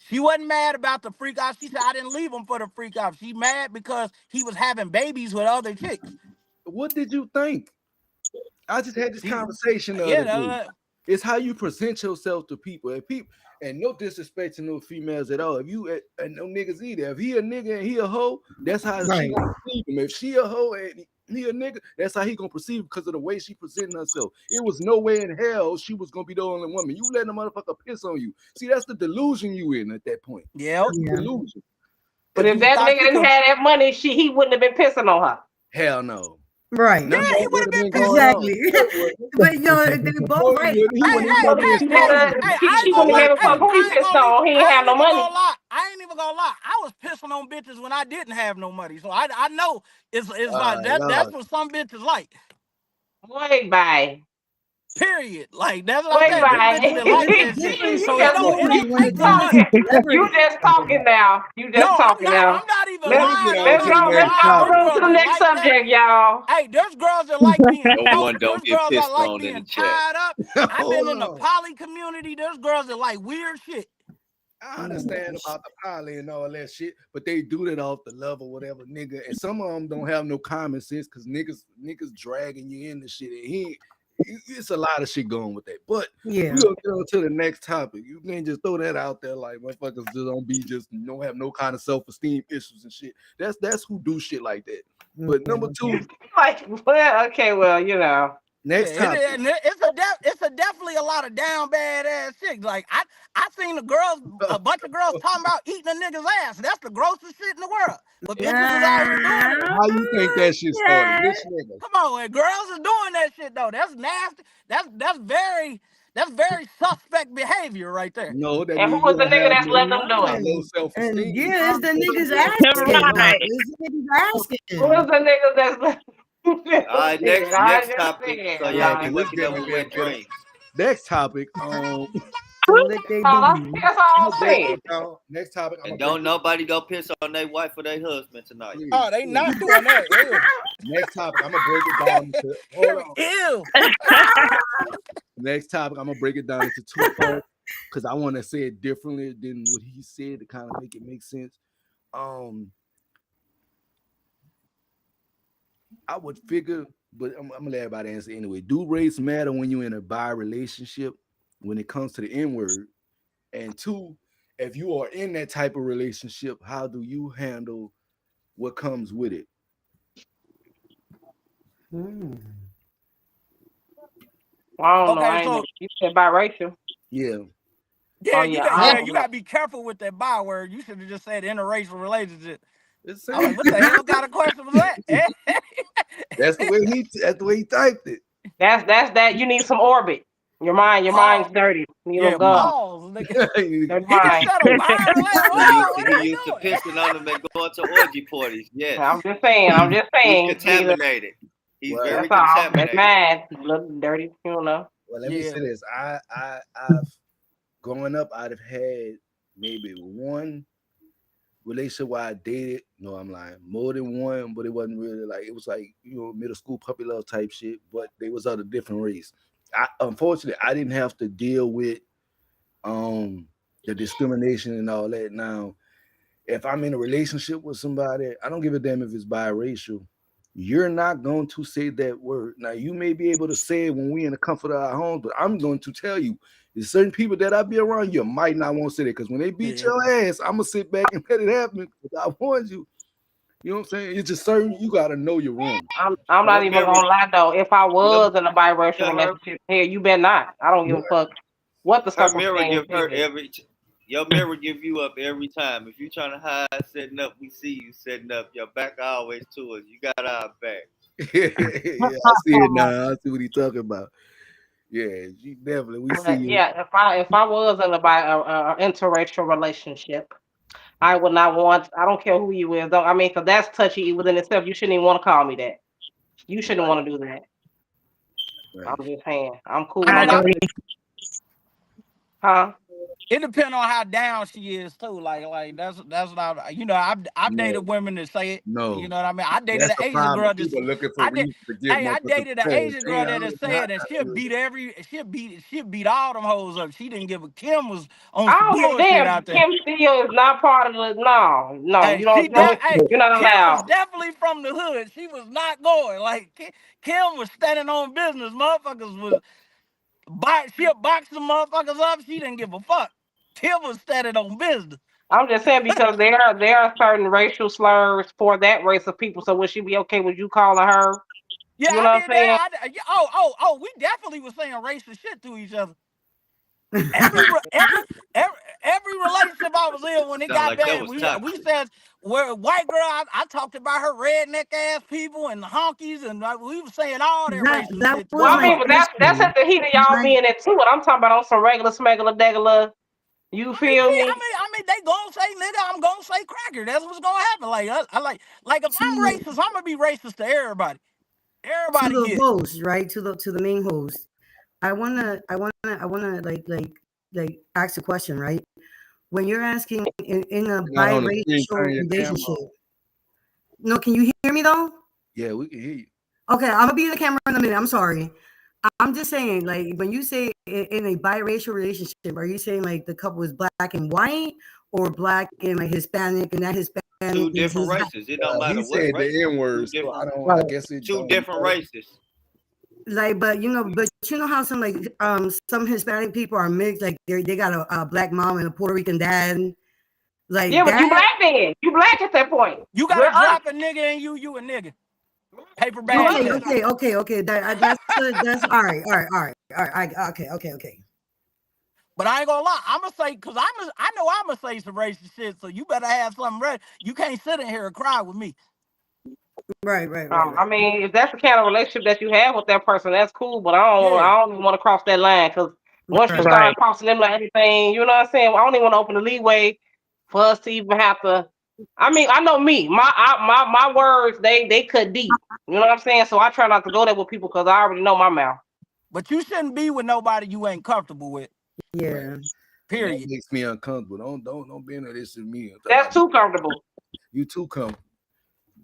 She wasn't mad about the freak off. She said I didn't leave him for the freak off. She mad because he was having babies with other chicks. What did you think? I just had this conversation the other day. It's how you present yourself to people. And no disrespect to no females at all. If you and no niggas either. If he a nigga and he a hoe, that's how she gonna perceive him. If she a hoe and he a nigga, that's how he gonna perceive because of the way she presenting herself. It was no way in hell she was gonna be the only woman. You letting a motherfucker piss on you. See, that's the delusion you in at that point. Yeah, delusion. But if that nigga didn't have that money, he wouldn't have been pissing on her. Hell no. Right. Yeah, he would have been exactly. But you know, they both right. She wouldn't have given a fuck who he pissed on. He didn't have no money. I ain't even gonna lie. I was pissing on bitches when I didn't have no money. So I know it's like that. That's what some bitches like. Wait, bye. Period. Like that's what I'm saying. So you just talking now. You just talking now. I'm not even lying. Let's go to the next subject, y'all. Hey, there's girls that like being no one don't get pissed on in the chat. Tied up. I've been in the poly community. There's girls that like weird shit. I understand about the poly and all that shit, but they do that off the love or whatever, nigga. And some of them don't have no common sense because niggas dragging you in the shit. And it's a lot of shit going with that. But we're gonna go to the next topic. You can't just throw that out there like motherfuckers don't have no kind of self-esteem issues and shit. That's who do shit like that. But number two, next topic. It's definitely a lot of down bad ass shit. Like I seen a bunch of girls talking about eating a nigga's ass. That's the grossest shit in the world. But bitches is out here doing it. How you think that shit started? This nigga. Come on, man. Girls is doing that shit though. That's nasty. That's very suspect behavior right there. No, that and who was the nigga that's letting them do it? Low self-esteem. It's the niggas asking. It's the niggas asking. Who was the nigga that's letting? All right, next topic. So y'all be looking at what we're drinking. Next topic. That's all I'm saying. Next topic. And don't nobody go piss on their wife or their husband tonight. Oh, they not doing that. Next topic. I'm gonna break it down. Hold on. Next topic. I'm gonna break it down into two parts because I want to say it differently than what he said to kind of make it make sense. I would figure, but I'm gonna let everybody answer anyway. Do race matter when you're in a bi relationship when it comes to the N-word? And two, if you are in that type of relationship, how do you handle what comes with it? I don't know. You said biracial. Yeah. Yeah, you gotta be careful with that bi word. You should have just said interracial relationship. I was like, what the hell kind of question was that? That's the way he typed it. That's that. You need some orbit. Your mind's dirty. You need balls, nigga. He used to pissing on them and going to orgy parties. Yes. I'm just saying. He's contaminated. He's very contaminated. That's mad. Look dirty, you know. Well, let me say this. I've growing up, I'd have had maybe one relationship where I dated. No, I'm lying. More than one, but it wasn't really like it was like middle school puppy love type shit. But they was of a different race. Unfortunately, I didn't have to deal with the discrimination and all that. Now, if I'm in a relationship with somebody, I don't give a damn if it's biracial. You're not going to say that word. Now, you may be able to say it when we're in the comfort of our homes, but I'm going to tell you, there's certain people that I be around, you might not want to say that because when they beat your ass, I'm going to sit back and let it happen because I warned you. You know what I'm saying? It's just certain, you got to know your room. I'm not even going to lie, though. If I was in a biracial relationship, here, you better not. I don't give a fuck what the circumstance is. Your mirror give you up every time. If you trying to hide setting up, we see you setting up. Your back always to us. You got our back. Yeah, I see it now. I see what he's talking about. Yeah, you definitely. We see you. Yeah, if I was in a interracial relationship, I would not want. I don't care who you is. Because that's touchy within itself. You shouldn't even want to call me that. You shouldn't want to do that. Right. I'm just saying. I'm cool. Huh? It depends on how down she is too. Like that's not I've dated women that say it. No. You know what I mean? I dated That's an the Asian problem. girl People looking for I did. reasons to give Hey, I motherfuckers dated an pass. Asian girl Damn, that say it, and she'll beat all them hoes up. She didn't give a Kim was on I some don't give a bullshit damn. out there. Kim Steele is not part of the. No, Hey, you don't. hey, You're not Kim was allowed. definitely from the hood. She was not going. Like Kim was standing on business. Motherfuckers was she'll box the motherfuckers up. She didn't give a fuck. Kim was standing on business. I'm just saying because there are certain racial slurs for that race of people. So would she be okay with you calling her? Yeah, You know I what I'm did saying? that. We definitely was saying racist shit to each other. Every relationship I was in, when it got bad, we said, where white girl, I talked about her redneck ass people and the honkies, and we were saying all that racial shit. Well, I mean, but that's at the heat of y'all being into it. I'm talking about on some regular smegular degular. You feel me? I mean, they gonna say nigga, I'm gonna say cracker. That's what's gonna happen. Like I like if I'm racist, I'm gonna be racist to everybody. Everybody to the gets host, right? To the main host. I wanna like ask a question, right? When you're asking in a Not on the screen, biracial turn your camera relationship. on. No, can you hear me though? Yeah, we can hear you. Okay, I'm gonna be in the camera in a minute. I'm sorry. I'm just saying, like, when you say in a biracial relationship, are you saying like the couple is black and white, or black and like Hispanic, and that Hispanic Two different races. It don't matter He what said race. the N word, so I guess it Two different races. Like, but you know how some like some Hispanic people are mixed, like they got a black mom and a Puerto Rican dad. Like Yeah, but that, you black then. You black at that point. You gotta drop a nigga and you a nigga. Paper bag. Okay. That's all right. Okay. But I ain't gonna lie, I'ma say, cause I know I'ma say some racist shit, so you better have something ready. You can't sit in here and cry with me. Right. I mean, if that's the kind of relationship that you have with that person, that's cool. But I don't even want to cross that line, because once you start crossing them like anything, you know what I'm saying? I don't even want to open the leeway for us to even have to. I mean, I know me, my words they cut deep. You know what I'm saying? So I try not to go there with people because I already know my mouth. But you shouldn't be with nobody you ain't comfortable with. Yeah. Period. That makes me uncomfortable. Don't be in this with me. That's too comfortable. You too comfortable.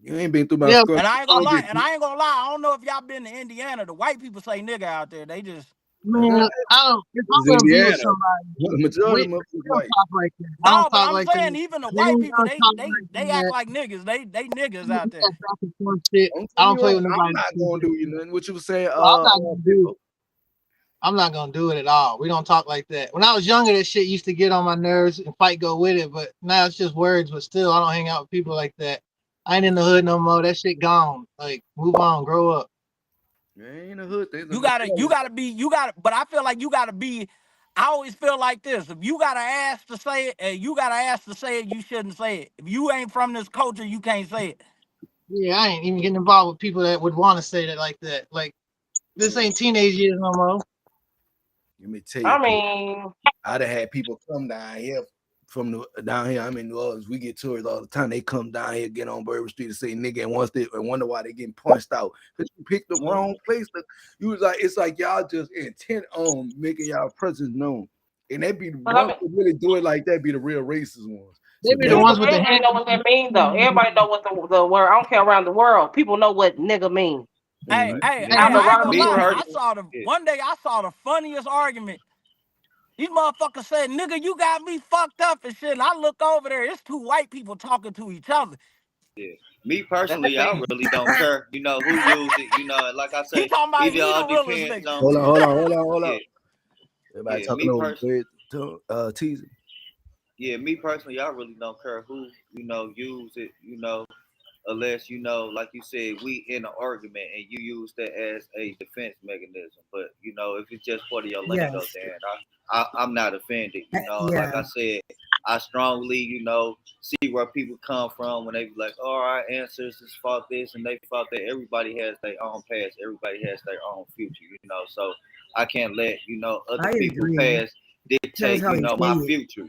You ain't been through my And I ain't gonna lie. I don't know if y'all been to Indiana. The white people say nigga out there. They just Man, I don't. If I'm gonna be with somebody, the majority of we motherfuckers don't white. talk like that. I no, don't but talk I'm like saying that. even the They white don't people, talk they act like niggas. They niggas out there. Shit. I don't play with I'm nobody. not gonna do you nothing. What you was saying? I'm not gonna do it at all. We don't talk like that. When I was younger, that shit used to get on my nerves and fight go with it. But now it's just words. But still, I don't hang out with people like that. I ain't in the hood no more. That shit gone. Like, move on, grow up. Ain't a hood. You gotta, but I feel like you gotta be. I always feel like this: if you gotta ask to say it, and you gotta ask to say it, you shouldn't say it. If you ain't from this culture, you can't say it. Yeah, I ain't even getting involved with people that would want to say that like that. Like, this ain't teenage years no more. Let me tell you. I mean, I'd have had people come down here from down here. I'm in New Orleans. We get tourists all the time. They come down here, get on Bourbon Street, and say nigga, and once they wonder why they getting punched out because you picked the wrong place. You was like, it's like y'all just intent on making y'all presence known, and they be the ones that really do it like that. Be the real racist ones. They be the ones with the everybody know what that means though. Everybody know what the word. I don't care around the world. People know what nigga mean. Hey, I ain't gonna lie. One day I saw the funniest argument. These motherfuckers said, nigga, you got me fucked up and shit. And I look over there, it's two white people talking to each other. Yeah. Me personally, I really don't care. You know who use it. You know, like I say, it all depends on. Hold on. Everybody Yeah, talking over teasing. Yeah, me personally, I really don't care who use it. Unless like you said, we in an argument and you use that as a defense mechanism. But if it's just part of your lingo, then I'm not offended. Like I said, I strongly see where people come from when they be like, "Oh, our ancestors fought this and they fought that." Everybody has their own past. Everybody has their own future. So I can't let other people's past dictate my future.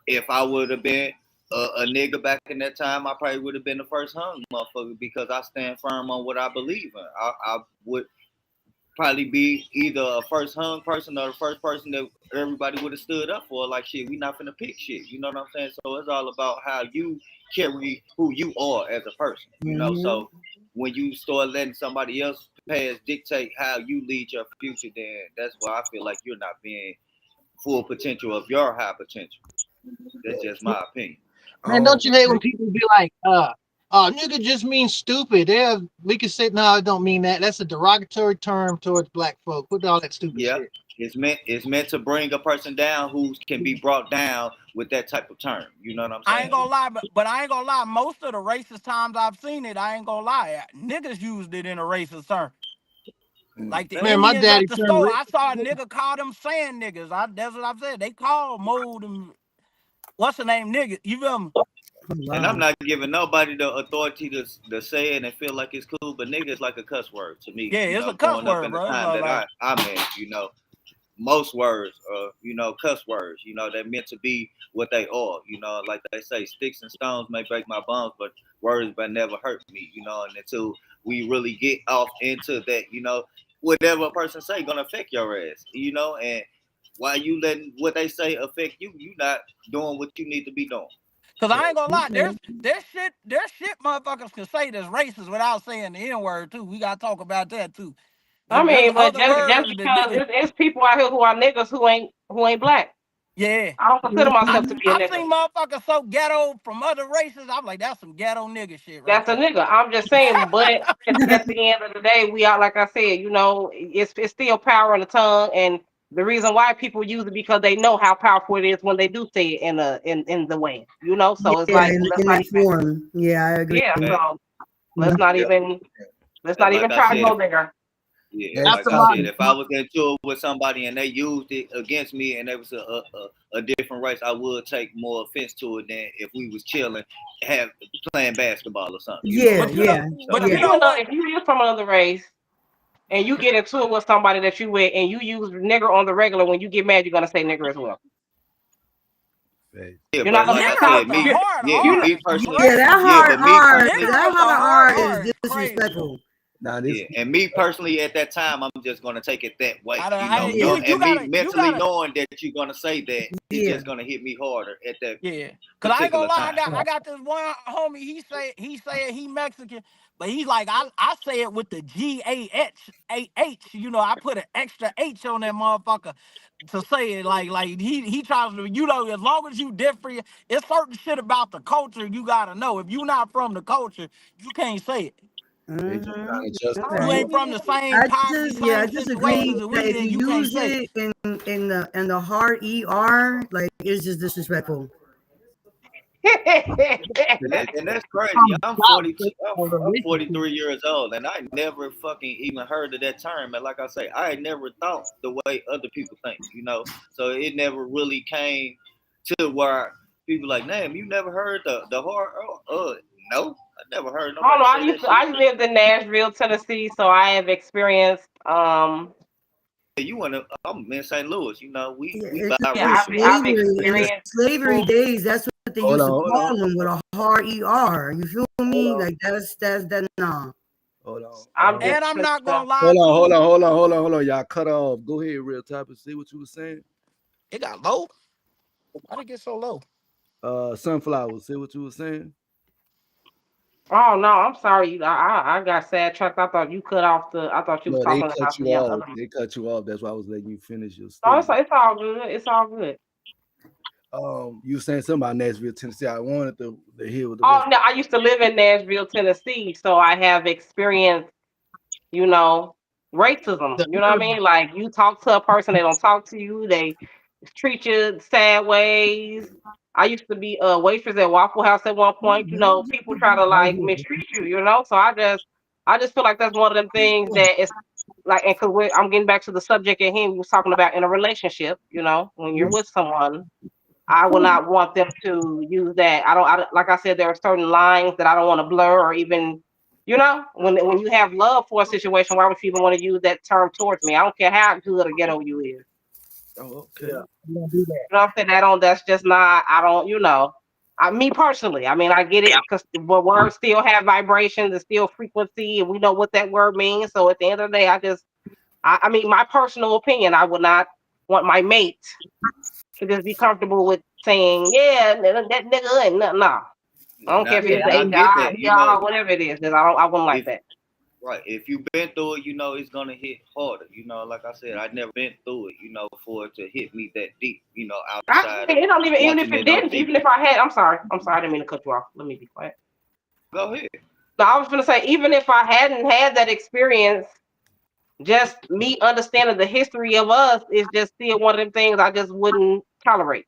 If I would have been a nigga back in that time, I probably would have been the first hung motherfucker because I stand firm on what I believe in. I would probably be either a first hung person or the first person that everybody would have stood up for. Like shit, we not finna pick shit. You know what I'm saying? So it's all about how you carry who you are as a person. You know, so when you start letting somebody else past dictate how you lead your future, then that's why I feel like you're not being full potential of your high potential. That's just my opinion. Man, don't you hate when people be like, nigga just means stupid. Yeah, we can say no, it don't mean that. That's a derogatory term towards black folk. Put all that stupid shit. It's meant to bring a person down who can be brought down with that type of term. You know what I'm saying? I ain't gonna lie, but I ain't gonna lie. Most of the racist times I've seen it, I ain't gonna lie. Niggas used it in a racist term. Like the Man, my Indians daddy at the turned store, racist. I saw a nigga call them sand niggas. That's what I said. They call mold and what's the name nigga? You feel me? And I'm not giving nobody the authority to say it and feel like it's cool, but nigga is like a cuss word to me. Yeah, it's a cuss word, bro. The time that I'm in, you know, most words are, you know, cuss words, you know, they're meant to be what they are, you know, like they say, sticks and stones may break my bones, but words may never hurt me, you know, and until we really get off into that, you know, whatever a person say gonna affect your ass, you know, and while you letting what they say affect you, you not doing what you need to be doing. Cause I ain't gonna lie, there's shit motherfuckers can say that's racist without saying the N-word too. We gotta talk about that too. I mean, but just words because it's people out here who are niggas who ain't black. Yeah. I don't consider myself to be a I've nigga. seen motherfuckers so ghetto from other races. I'm like, that's some ghetto nigga shit right That's a nigga. I'm just saying, but at the end of the day, we are, like I said, you know, it's still power in the tongue, and the reason why people use it because they know how powerful it is when they do say it in the way, you know. So it's like in that form. Yeah, I agree. Yeah, so let's not even try to go there. Yeah, like I said, if I was into it with somebody and they used it against me and there was a different race, I would take more offense to it than if we was chilling, playing basketball or something. Yeah. But if you're from another race and you get into it with somebody that you with and you use nigger on the regular, when you get mad, you're gonna say nigger as well. Yeah, you're not gonna like I said, me personally. That hard is disrespectful. And me personally, at that time, I'm just gonna take it that way. Me mentally knowing that you're gonna say that, it's just gonna hit me harder at that. Yeah, cause I ain't gonna lie, I got this one homie. He said he Mexican, but he's like I say it with the GAH. You know, I put an extra H on that motherfucker to say it like he tries to, you know, as long as you different, it's certain shit about the culture you gotta know. If you not from the culture, you can't say it. You ain't from the same I just agree that if you use it in the hard ER, like it's just disrespectful. And that's crazy. I'm 43 years old, and I never fucking even heard of that term. And like I say, I never thought the way other people think, you know. So it never really came to where people like, damn, you never heard the hard? No. I never heard nobody. I lived in Nashville, Tennessee, so I have experienced. You want to? I'm in St. Louis. You know, we slavery days. That's what they used to call them, with a hard ER. You feel me? Like that's nah. Hold on. I'm not gonna lie. Hold on. Y'all cut off. Go ahead, real topic. See what you were saying. It got low. Why did it get so low? Sunflower. See what you were saying. Oh no, I'm sorry. I got sad tracked. I thought you cut off I thought you was talking about the other. They cut you off. That's why I was letting you finish your story. Oh, it's all good. It's all good. You were saying something about Nashville, Tennessee. I wanted to hear what. No, I used to live in Nashville, Tennessee, so I have experienced, you know, racism. You know what I mean? Like you talk to a person, they don't talk to you. They treat you sad ways. I used to be a waitress at Waffle House at one point. You know, people try to like mistreat you. You know, so I just feel like that's one of them things that is like, and because I'm getting back to the subject at hand, we was talking about in a relationship. You know, when you're with someone, I will not want them to use that. I don't like I said, there are certain lines that I don't want to blur or even, you know, when you have love for a situation, why would you even want to use that term towards me? I don't care how good or ghetto you is. Oh, okay. Yeah. You know what I'm saying? That's just not, I don't, you know, me personally, I mean, I get it because the words still have vibrations and still frequency, and we know what that word means. So at the end of the day, I mean, my personal opinion, I would not want my mate to just be comfortable with saying, yeah, that nigga ain't nothing. Nah. I don't care if it's I get that. whatever it is. I wouldn't like that. Right. If you've been through it, it's gonna hit harder. Like I said, I've never been through it, for it to hit me that deep, outside. It don't even if it didn't, even if I had, I'm sorry, I didn't mean to cut you off. Let me be quiet. Go ahead. No, I was gonna say, even if I hadn't had that experience, just me understanding the history of us is just still one of them things I just wouldn't tolerate.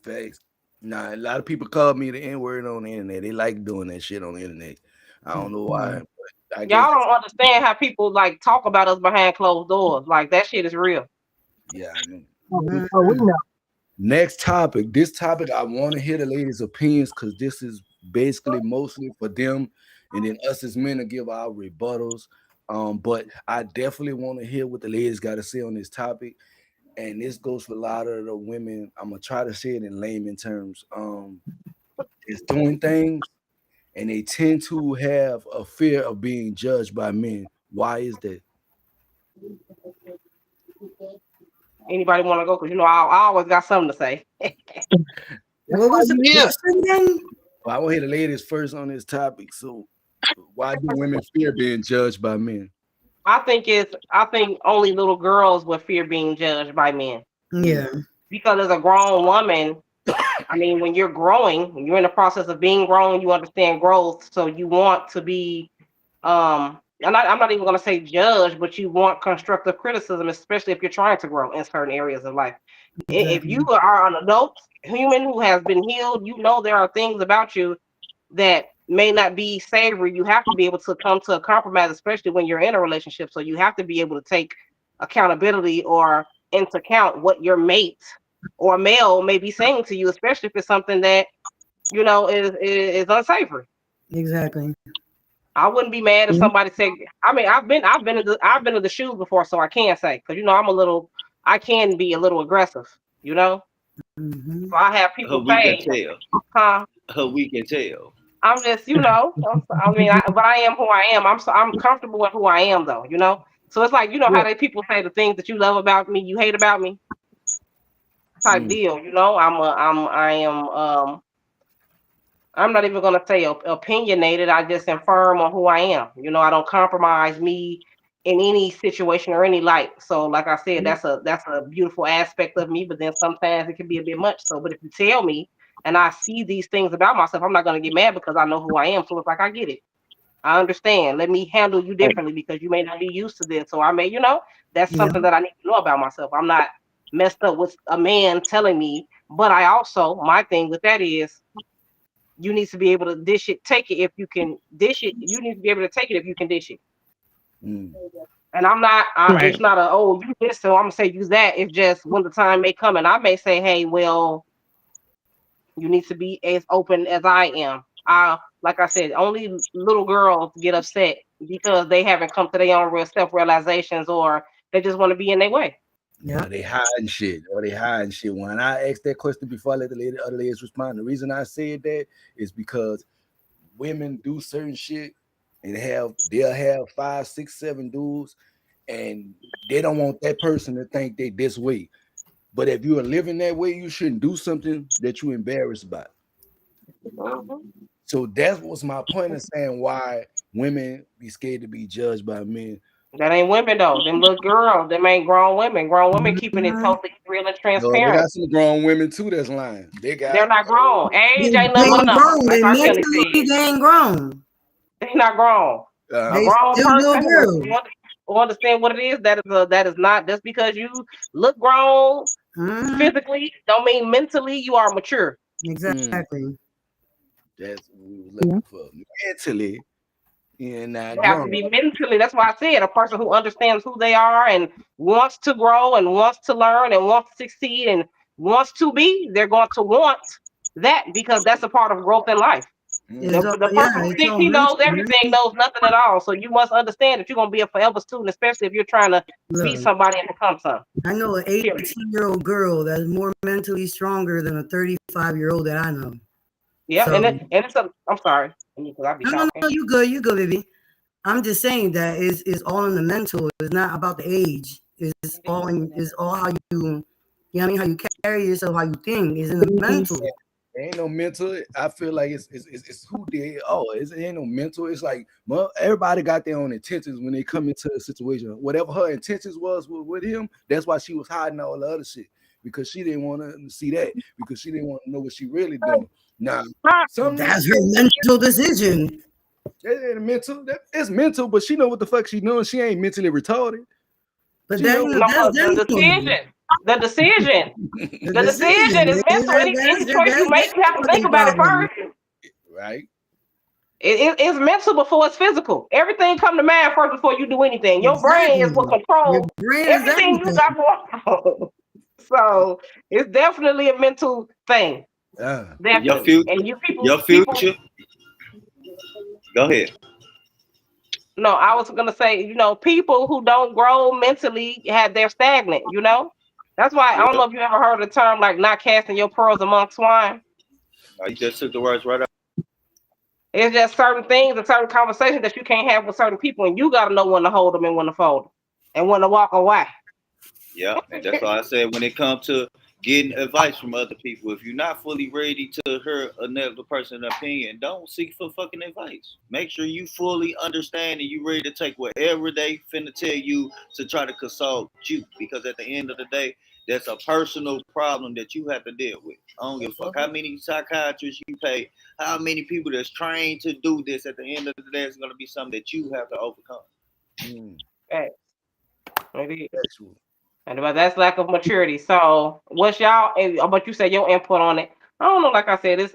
Thanks. Nah, a lot of people call me the N-word on the internet. They like doing that shit on the internet. I don't know why. But I guess Y'all don't understand how people like talk about us behind closed doors. Like that shit is real. Yeah, I know. We know. Next topic. This topic, I want to hear the ladies' opinions because this is basically mostly for them, and then us as men to give our rebuttals. But I definitely want to hear what the ladies got to say on this topic. And this goes for a lot of the women. I'm gonna try to say it in layman terms. It's doing things, and they tend to have a fear of being judged by men. Why is that? Anybody want to go? Because I always got something to say. What was the question again? Well, I want to hear the ladies first on this topic. So, why do women fear being judged by men? I think only little girls would fear being judged by men. Yeah. Because as a grown woman, I mean, when you're growing, when you're in the process of being grown, you understand growth. So you want to be, I'm not even going to say judged, but you want constructive criticism, especially if you're trying to grow in certain areas of life. Exactly. If you are an adult human who has been healed, there are things about you that may not be savory. You have to be able to come to a compromise, especially when you're in a relationship. So you have to be able to take accountability or into account what your mate or male may be saying to you, especially if it's something that is unsavory. Exactly. I wouldn't be mad if somebody said. I mean, I've been in the shoes before, so I can't say because I can be a little aggressive. Mm-hmm. So I have people say, We can tell. I'm just, but I am who I am. I'm comfortable with who I am, though. So it's like, how they people say the things that you love about me, you hate about me, type deal. I'm not even gonna say opinionated. I just am firm on who I am. I don't compromise me in any situation or any light. So, like I said, that's a beautiful aspect of me. But then sometimes it can be a bit much. So, but if you tell me, and I see these things about myself, I'm not going to get mad because I know who I am. So it's like, I get it. I understand. Let me handle you differently because you may not be used to this. So I may, that's something that I need to know about myself. I'm not messed up with a man telling me, but my thing with that is you need to be able to dish it, take it. If you can dish it, you need to be able to take it if you can dish it. And I'm not, it's not you this, so I'm going to say use that. It's just when the time may come and I may say, hey, well, you need to be as open as I am. Like I said, only little girls get upset because they haven't come to their own real self-realizations or they just want to be in their way. Yeah, they hiding shit. When I asked that question before I let the other ladies respond, the reason I said that is because women do certain shit and they'll have 5, 6, 7 dudes, and they don't want that person to think they this way. But if you are living that way, you shouldn't do something that you're embarrassed by. So that was my point of saying why women be scared to be judged by men. That ain't women though. Them little girls, them ain't grown women. Grown women keeping it totally real and transparent. No, they got some grown women too that's lying. They're not grown. Age ain't nothing but they ain't grown. They're not grown. A grown person will understand what it is. That is not just because you look grown physically don't mean mentally you are mature. Exactly. That's what we were looking for. Mentally. You have to be mentally. That's why I said a person who understands who they are and wants to grow and wants to learn and wants to succeed and wants to be, they're going to want that because that's a part of growth in life. The person who thinks he knows everything knows nothing at all. So you must understand that you're going to be a forever student, especially if you're trying to be somebody and become something. I know an 18-year-old girl that's more mentally stronger than a 35-year-old that I know. Yeah, so, and it's I'm sorry. No, you good, baby. I'm just saying that is all in the mental. It's not about the age. It's all how you know what I mean, how you carry yourself, how you think is in the mental. There ain't no mental. I feel like it's who they are. It ain't no mental. It's like everybody got their own intentions when they come into a situation. Whatever her intentions was with him, that's why she was hiding all the other shit, because she didn't want to see that, because she didn't want to know what she really doing. Now, that's her mental decision. It ain't mental. It's mental, but she know what the fuck she doing. She ain't mentally retarded. But the decision is mental. Any choice you make, you have to think about it first. Right. It's mental before it's physical. Everything come to mind first before you do anything. Your brain is what controls everything you got going on. So it's definitely a mental thing. Your future. Go ahead. No, I was gonna say, people who don't grow mentally they're stagnant. That's why I don't know if you ever heard the term like not casting your pearls among swine. You just took the words right out. It's just certain things and certain conversations that you can't have with certain people, and you gotta know when to hold them and when to fold them, and when to walk away. Yeah, and that's why I said when it comes to getting advice from other people, if you're not fully ready to hear another person's opinion, don't seek for fucking advice. Make sure you fully understand and you ready to take whatever they finna tell you to try to consult you, because at the end of the day, that's a personal problem that you have to deal with. I don't give a fuck how many psychiatrists you pay, how many people that's trained to do this. At the end of the day, it's gonna be something that you have to overcome. Okay. Maybe. And that's lack of maturity. So what's y'all? But you said your input on it. I don't know. Like I said, it's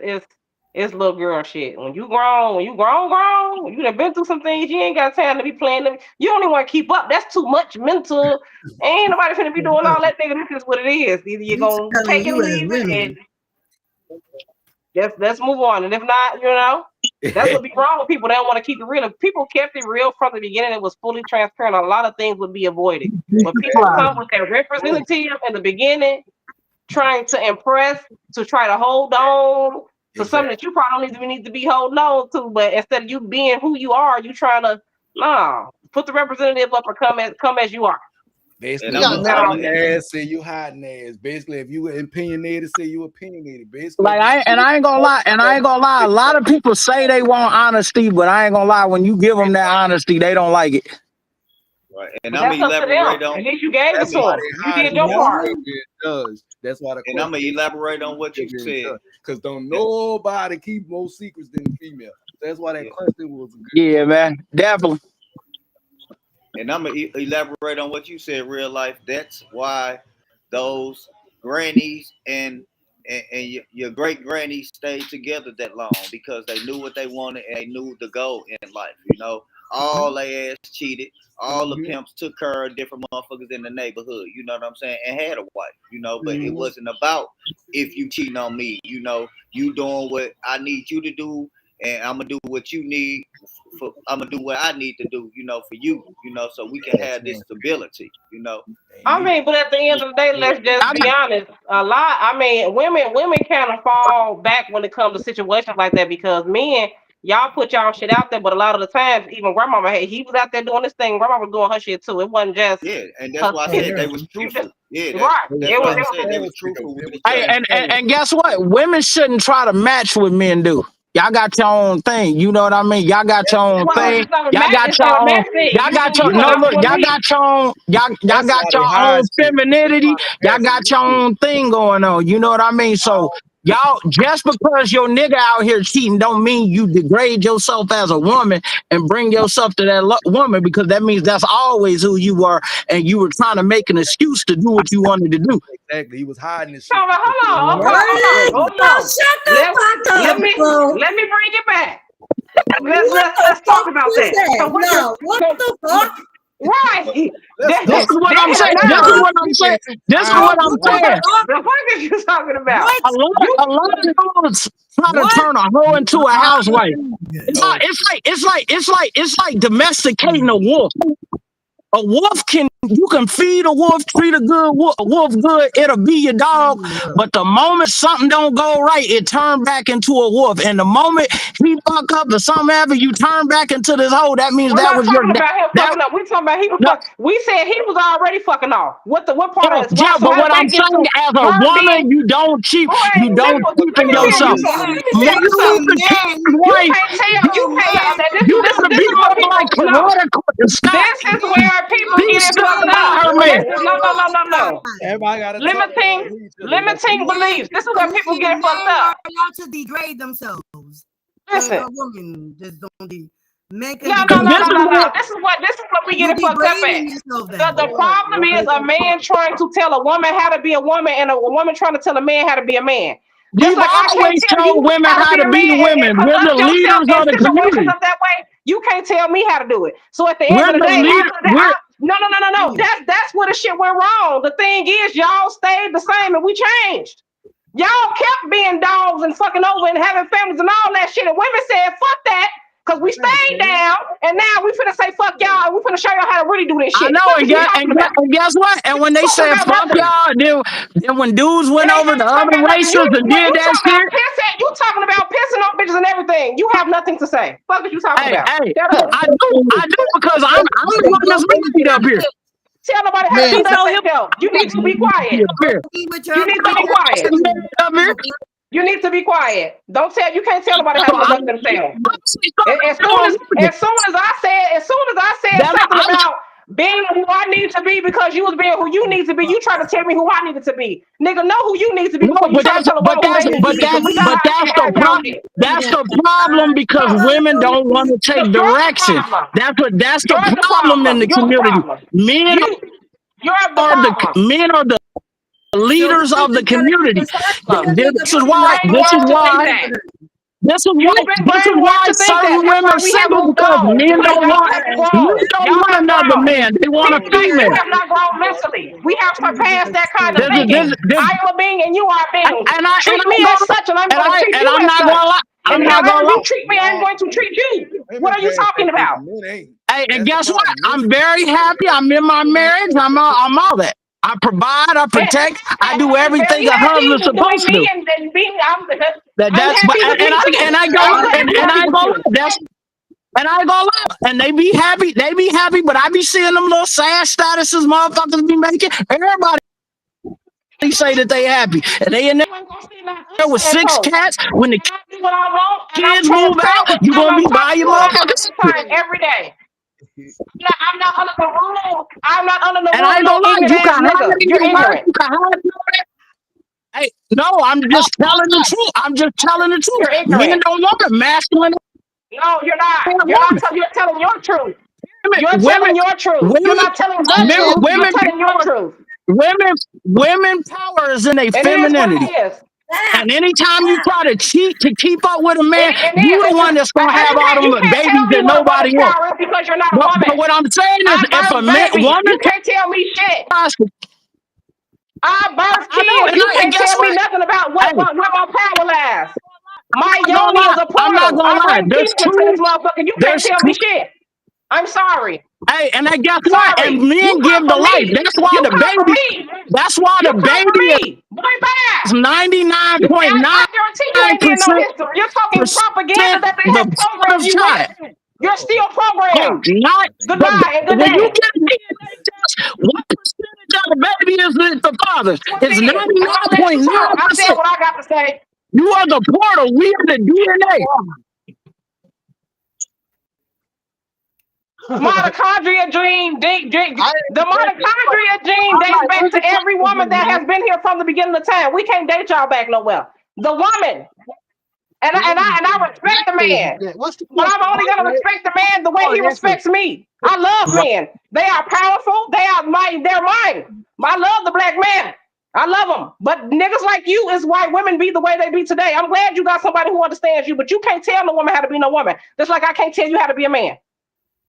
little girl shit. When you grown, you done been through some things. You ain't got time to be playing them. You don't even want to keep up. That's too much mental. Ain't nobody finna be doing all that. Nigga, this is what it is. Either you're gonna take it or leave it. Let's move on. And if not, that's what be wrong with people. They don't want to keep it real. If people kept it real from the beginning, it was fully transparent, a lot of things would be avoided. But people come with their representative in the beginning, trying to impress, to try to hold on to something that you probably don't even need to be holding on to. But instead of you being who you are, you trying to put the representative up or come as you are. Basically, you hiding ass, say you hiding ass. Basically, if you were opinionated, say you opinionated. Basically, I ain't gonna lie. A lot of people say they want honesty, but I ain't gonna lie. When you give them that honesty, they don't like it. Right, and I'm gonna elaborate on. At least you gave it to them. You did your part. That's why. And I'm gonna elaborate on what you said, because don't nobody keep more secrets than the female. That's why that question was. Yeah, man, definitely. And I'm gonna elaborate on what you said, real life. That's why those grannies and your great grannies stayed together that long, because they knew what they wanted and they knew the goal in life. All they ass cheated. All the pimps took care of different motherfuckers in the neighborhood. You know what I'm saying? And had a wife. But it wasn't about if you cheating on me. You doing what I need you to do, and I'm gonna do what you need. I'm gonna do what I need to do, for you, so we can have this stability, I mean, but at the end of the day, let's just be honest. Women kind of fall back when it comes to situations like that, because men, y'all put y'all shit out there, but a lot of the times, even grandmama, he was out there doing this thing. Grandma was doing her shit too. It wasn't just and that's why I said they was truthful. That's why I said they was truthful with each other. And guess what? Women shouldn't try to match what men do. Y'all got your own thing. You know what I mean? Y'all got your own thing. Y'all got your own. Y'all got your Y'all got your own. Y'all got your own femininity. Y'all got your own thing going on. You know what I mean? So y'all, just because your nigga out here cheating, don't mean you degrade yourself as a woman and bring yourself to that woman, because that means that's always who you were, and you were trying to make an excuse to do what you wanted to do. Exactly. He was hiding his shit. Hold on. Let me bring it back. Let's talk about that. So what the fuck? Right. This is what I'm saying. This is what I'm saying. The fuck are you talking about? A lot of dudes try to turn a hoe into a housewife. It's like domesticating a wolf. A wolf you can feed a wolf, treat a wolf good, it'll be your dog. But the moment something don't go right, it turn back into a wolf. And the moment he fuck up or something happen, you turn back into this hole. That means We're that not was your talking about him fucking up. We're talking about he was fuck. We said he was already fucking off. What part of his yeah, but what I'm saying, as a woman, you don't cheat. You don't cheat in yourself. You can't tell. This is where people get it fucked up. No. Everybody got Limiting beliefs. This is where people get it fucked up. Allowed to degrade themselves. Listen. A woman just don't be. No. This is what we get it fucked up at. The problem is a man trying to tell a woman how to be a woman and a woman trying to tell a man how to be a man. We've always told women how to be women. We're the leaders of the community. That way, you can't tell me how to do it. So at the end of the day, no. That's where the shit went wrong. The thing is, y'all stayed the same and we changed. Y'all kept being dogs and fucking over and having families and all that shit. And women said, fuck that. Because we stayed down, and now we finna say fuck y'all, and we finna show y'all how to really do this shit. I know, and guess what? And when they said fuck y'all, then when dudes went over to other races and did that shit. You talking about pissing on bitches and everything. You have nothing to say. Fuck what you talking about. Hey, I do because I'm the one that's married up here. Tell nobody how to do that. You need to be quiet. You need to be quiet. You need to be quiet. You can't tell nobody how to conduct themselves. As soon as I said something about being who I need to be because you was being who you need to be, you try to tell me who I needed to be. Nigga, know who you need to be. That's the problem because women don't want to take direction. That's the problem in the community. Men are the leaders of the community. This is why certain women are single because men don't want another man. They want a female. We have not grown mentally. We have surpassed that kind of thinking. I am a being and you are a being. Treat me as such and I'm going to treat you as such. And however you treat me, I'm going to treat you. What are you talking about? Hey, and guess what? I'm very happy. I'm in my marriage. I'm all that. I provide, I protect, I do everything a husband's supposed to do. And they be happy, but I be seeing them little sad statuses motherfuckers be making. Everybody say that they happy. And they in there with 6 cats. When the kids move out, you gonna be by your motherfuckers every day. I'm not under the rule. I'm not under the rule. And I ain't gonna lie, you can hide it. Hey, no, I'm just telling the truth. I'm just telling the truth. Men don't want the masculine. No, you're not. You're telling your truth. You're telling your truth. You're not telling the truth. You're telling your truth. Women power is in a femininity. And anytime you try to cheat to keep up with a man, you the one that's gonna have all them babies that nobody wants. Because you're not a woman. But what I'm saying is, if a woman, you can't tell me shit. I birth kids. You can't tell me nothing about what my power lies. My yoni is a portal. I'm not gonna lie. There's two. You can't tell me shit. I'm sorry. Hey, and I guess what? And men give the life. That's why the baby. That's why the baby is 99.9%. You're talking propaganda that they have programmed you with. You're still programmed. Goodbye and good day. When you get a DNA test, what percentage of the baby is the father? It's 99.9%. I said what I got to say. You are the portal. We are the DNA. Mitochondria gene, the mitochondria gene dates back to every woman that has been here from the beginning of time. We can't date y'all back nowhere. The woman, and I respect the man, but I'm only gonna respect the man the way he respects me. I love men. They are powerful. They're mine. I love the black man. I love them. But niggas like you is why women be the way they be today. I'm glad you got somebody who understands you, but you can't tell no woman how to be no woman. Just like I can't tell you how to be a man.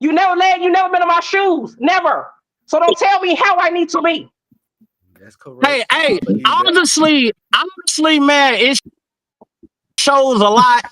You never been in my shoes. Never. So don't tell me how I need to be. That's correct. Hey, honestly, man, it shows a lot.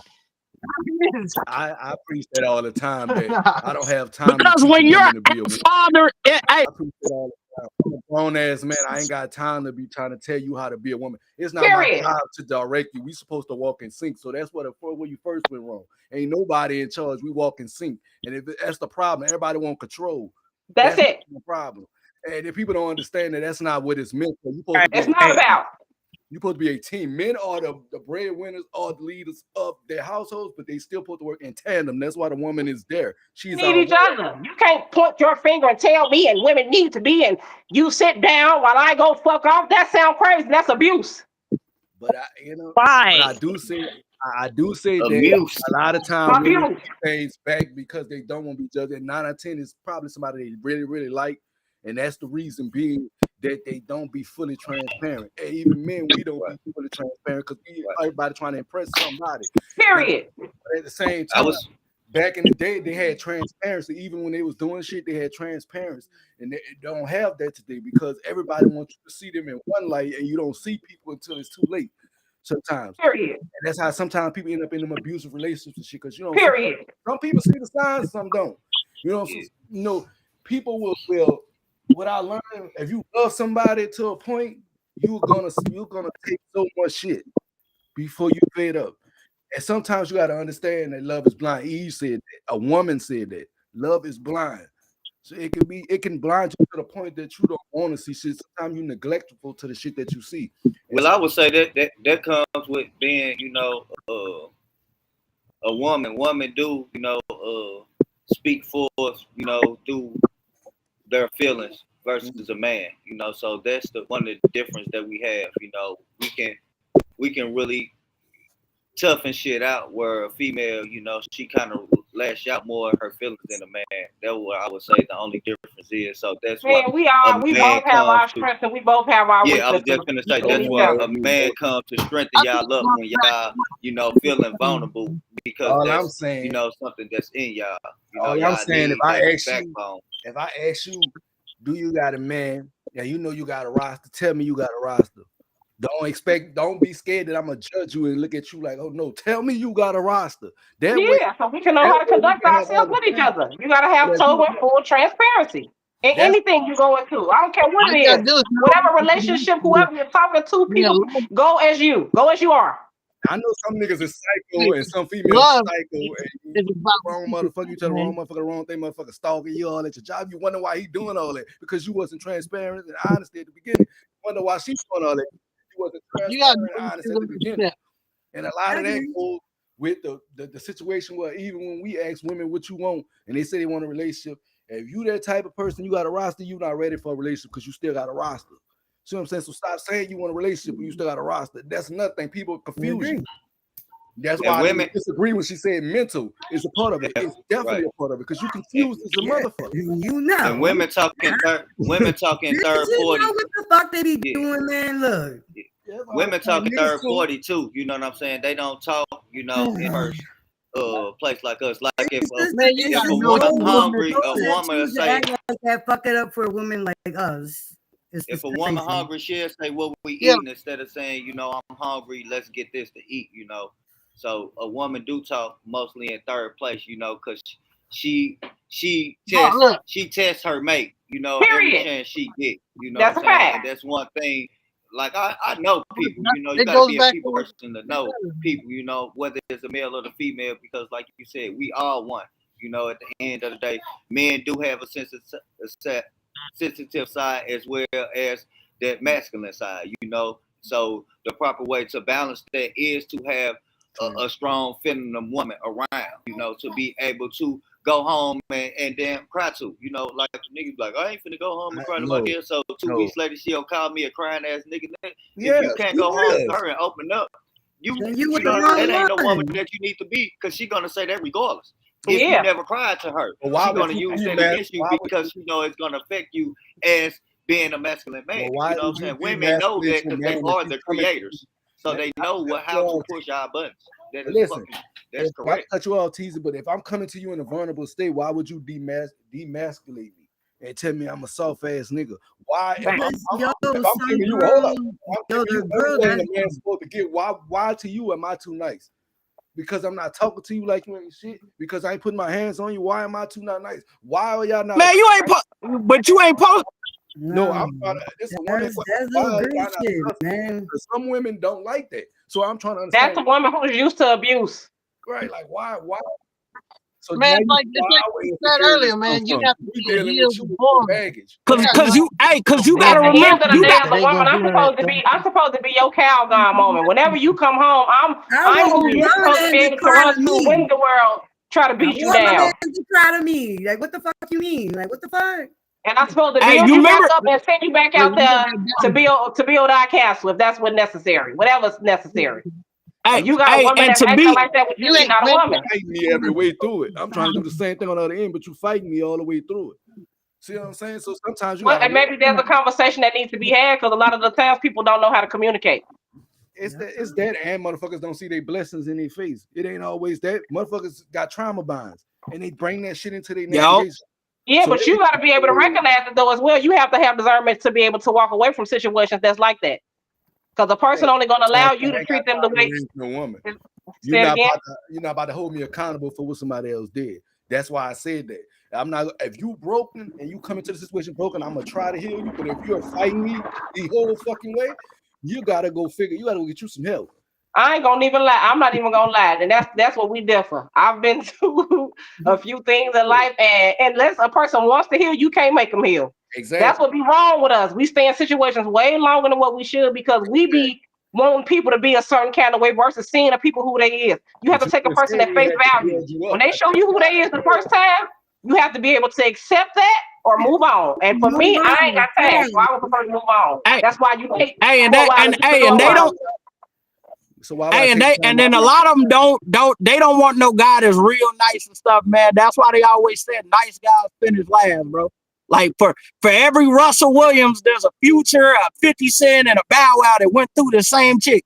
I preach that all the time. That I don't have time because to when you're to be a father, hey, I preach that all the time. I'm a grown ass man. I ain't got time to be trying to tell you how to be a woman. It's not my job to direct you. We supposed to walk in sync. So that's where you first went wrong. Ain't nobody in charge. We walk in sync, and if that's the problem, everybody want control. That's it. The problem. And if people don't understand that, that's not what it's meant for. It's not about. You're supposed to be a team. Men are the breadwinners, are the leaders of their households, but they still put to work in tandem. That's why the woman is there. She's need each other. You can't point your finger and tell me and women need to be, and you sit down while I go fuck off. That sounds crazy. That's abuse. But I do say that a lot of times women keep things back because they don't want to be judged. And 9 out of 10 is probably somebody they really, really like. And that's the reason being that they don't be fully transparent. And even men, we don't be fully transparent because everybody trying to impress somebody. Period. But at the same time, back in the day, they had transparency. Even when they was doing shit, they had transparency. And they don't have that today because everybody wants you to see them in one light and you don't see people until it's too late sometimes. Period. And that's how sometimes people end up in them abusive relationships and shit. Because Period. Some people see the signs, some don't. People will what I learned, if you love somebody to a point, you're gonna take so much shit before you fade up. And sometimes you gotta understand that love is blind. Eve said that, a woman said that love is blind. So it can blind you to the point that you don't want to see shit. Sometimes you're neglectful to the shit that you see. Well, I would say that comes with being, a woman. Women do, speak for us, through their feelings versus a man, so that's one of the difference that we have. We can really toughen shit out where a female, she kind of lash out more her feelings than a man. That's what I would say the only difference is. So that's why we both have our strengths and we both have our weaknesses. I was just gonna say that's why a man comes to strengthen y'all up when y'all, feeling vulnerable because all that's, I'm saying, something that's in y'all. All I'm saying, if I ask you, do you got a man? Yeah, you got a roster. Tell me you got a roster. Don't be scared that I'm gonna judge you and look at you like, oh no, tell me you got a roster. So we can know how to conduct ourselves with each other. You gotta have total and full transparency in anything you go into. I don't care what it is. Whatever relationship, whoever you're talking to, people go as you are. I know some niggas is psycho and some females are psycho. And you wrong motherfucker, you tell the wrong motherfucker, the wrong thing, motherfucker stalking you all at your job. You wonder why he doing all that because you wasn't transparent and honest at the beginning. You wonder why she's doing all that. You wasn't transparent and honest at the beginning. And a lot of that goes with the situation where even when we ask women what you want and they say they want a relationship, if you that type of person, you got a roster, you're not ready for a relationship because you still got a roster. See what I'm saying? So stop saying you want a relationship, but you still got a roster. That's another thing. People confuse you. That's why women disagree when she said mental is a part of it. It's definitely a part of it because you confused as a motherfucker. And women talking third What 40. the fuck they be doing, man? Look. Women talking third 40 too. You know what I'm saying? They don't talk, in her place like us. Like if a woman hungry, a woman will say that fuck it up for a woman like us. If a woman hungry, she'll say what we eating instead of saying, I'm hungry, let's get this to eat, So a woman do talk mostly in third place, because she tests her mate, every chance she get, That's a fact. And that's one thing. Like I know people, you gotta be a people person to know people, whether it's a male or the female, because like you said, we all one. At the end of the day, men do have a sensitive side as well as that masculine side, So the proper way to balance that is to have a strong feminine woman around, to be able to go home and damn cry to, like niggas like, I ain't finna go home and cry to my kid. So 2 weeks later, she'll call me a crying ass nigga. If you can't go home to her and open up, that ain't no woman that you need to be, because she's gonna say that regardless. If you never cried to her, she's gonna use that against you because she know it's gonna affect you as being a masculine man. You know what I'm saying? Women know that because they are the creators. So they know how to push our buttons. That's correct. I cut you off, teaser, but if I'm coming to you in a vulnerable state, why would you demasculate me and tell me I'm a soft ass nigga? Why? If I'm giving you, hold up. I'm giving you everything a man's supposed to get. Why to you am I too nice? Because I'm not talking to you like you ain't shit. Because I ain't putting my hands on you. Why am I too not nice? Why are y'all not? Man, you ain't but you ain't post. No, I'm trying to. This That's little girl shit, man. Some women don't like that. So I'm trying to understand. That's a woman who's used to abuse. Right, like why? So man, like you said earlier, man, you have to be healed before baggage. Cause you gotta At the remember, end of the day, as a woman, I'm supposed to be your Calgon moment. Whenever you come home, I'm who you're supposed to be able to run to win the world, try to beat you down. You cry to me, like what the fuck you mean? Like what the fuck? And I'm supposed to build you back up and send you back out there to build our castle if that's what's necessary, whatever's necessary. Hey, you got a woman that's acting like that with you ain't not a woman. Fighting me every way through it. I'm trying to do the same thing on the other end, but you fighting me all the way through it. See what I'm saying? So sometimes you. And maybe there's a conversation that needs to be had because a lot of the times people don't know how to communicate. It's that, and motherfuckers don't see their blessings in their face. It ain't always that. Motherfuckers got trauma bonds, and they bring that shit into their navigation. Yeah, but you got to be able to recognize it though as well. You have to have discernment to be able to walk away from situations that's like that. Because the person only going to allow you to treat them the way. No woman. You're not about to hold me accountable for what somebody else did. That's why I said that. I'm not. If you broken and you come into the situation broken, I'm gonna try to heal you. But if you're fighting me the whole fucking way, you gotta go figure. You gotta go get you some help. I ain't gonna even lie. I'm not even gonna lie, and that's what we differ. I've been through a few things in life, and unless a person wants to heal, you can't make them heal. Exactly. That's what be wrong with us. We stay in situations way longer than what we should because we be wanting people to be a certain kind of way versus seeing the people who they is. You have to take a person at face value. When they show you who they is the first time, you have to be able to accept that or move on. And for me, I ain't got time, so I would prefer to move on. That's why you take. And they don't. So why and then a lot of them don't want no guy that's real nice and stuff, man. That's why they always said nice guys finish last, bro. Like for every Russell Williams, there's a Future, a 50 Cent, and a Bow Wow that went through the same chick.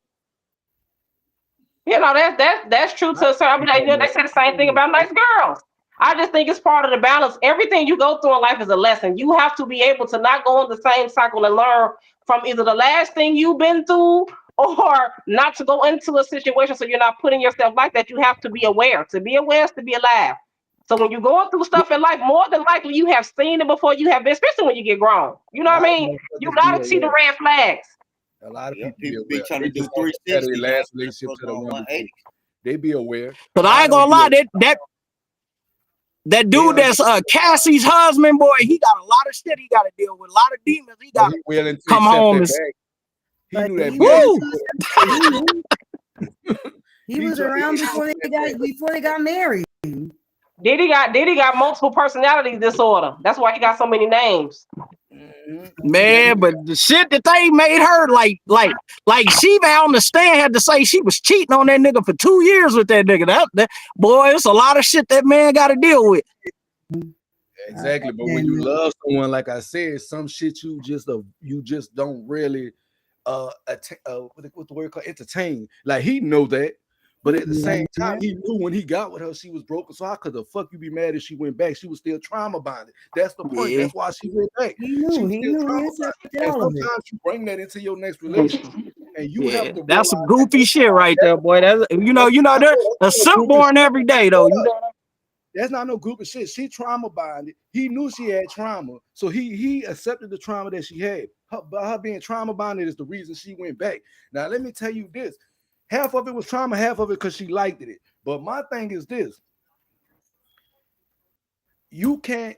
You know, that's true to a certain. They say the same thing about nice girls. I just think it's part of the balance. Everything you go through in life is a lesson. You have to be able to not go in the same cycle and learn from either the last thing you've been through or not to go into a situation so you're not putting yourself like that. You have to be aware. To be aware is to be alive. So when you're going through stuff in life, more than likely you have seen it before you have been, especially when you get grown. You know what I mean? You gotta see the red flags. A lot of people be trying to do 360. Last relationship to the 180. They be aware. But I ain't gonna lie, that dude that's Cassie's husband, boy, he got a lot of shit he got to deal with, a lot of demons. He got to come home and. He knew that. He was around before they got married. Diddy got multiple personality disorder. That's why he got so many names. Man, but the shit that they made her like Sheba on the stand had to say she was cheating on that nigga for 2 years with that nigga. That boy, it's a lot of shit that man got to deal with. Exactly, but when you love someone, like I said, some shit you just don't really what the word called entertain. Like he know that. But at the same time, he knew when he got with her, she was broken. So how could the fuck you be mad if she went back? She was still trauma bonded. That's the point. Yeah. That's why she went back. He knew. Sometimes you bring that into your next relationship, and you have to. That's some goofy shit right there, boy. That's you know, there's a simp born every day, though. You know. That's not no goofy shit. She trauma bonded. He knew she had trauma, so he accepted the trauma that she had. Her being trauma bonded is the reason she went back. Now let me tell you this. Half of it was trauma, half of it because she liked it. But my thing is this. You can't,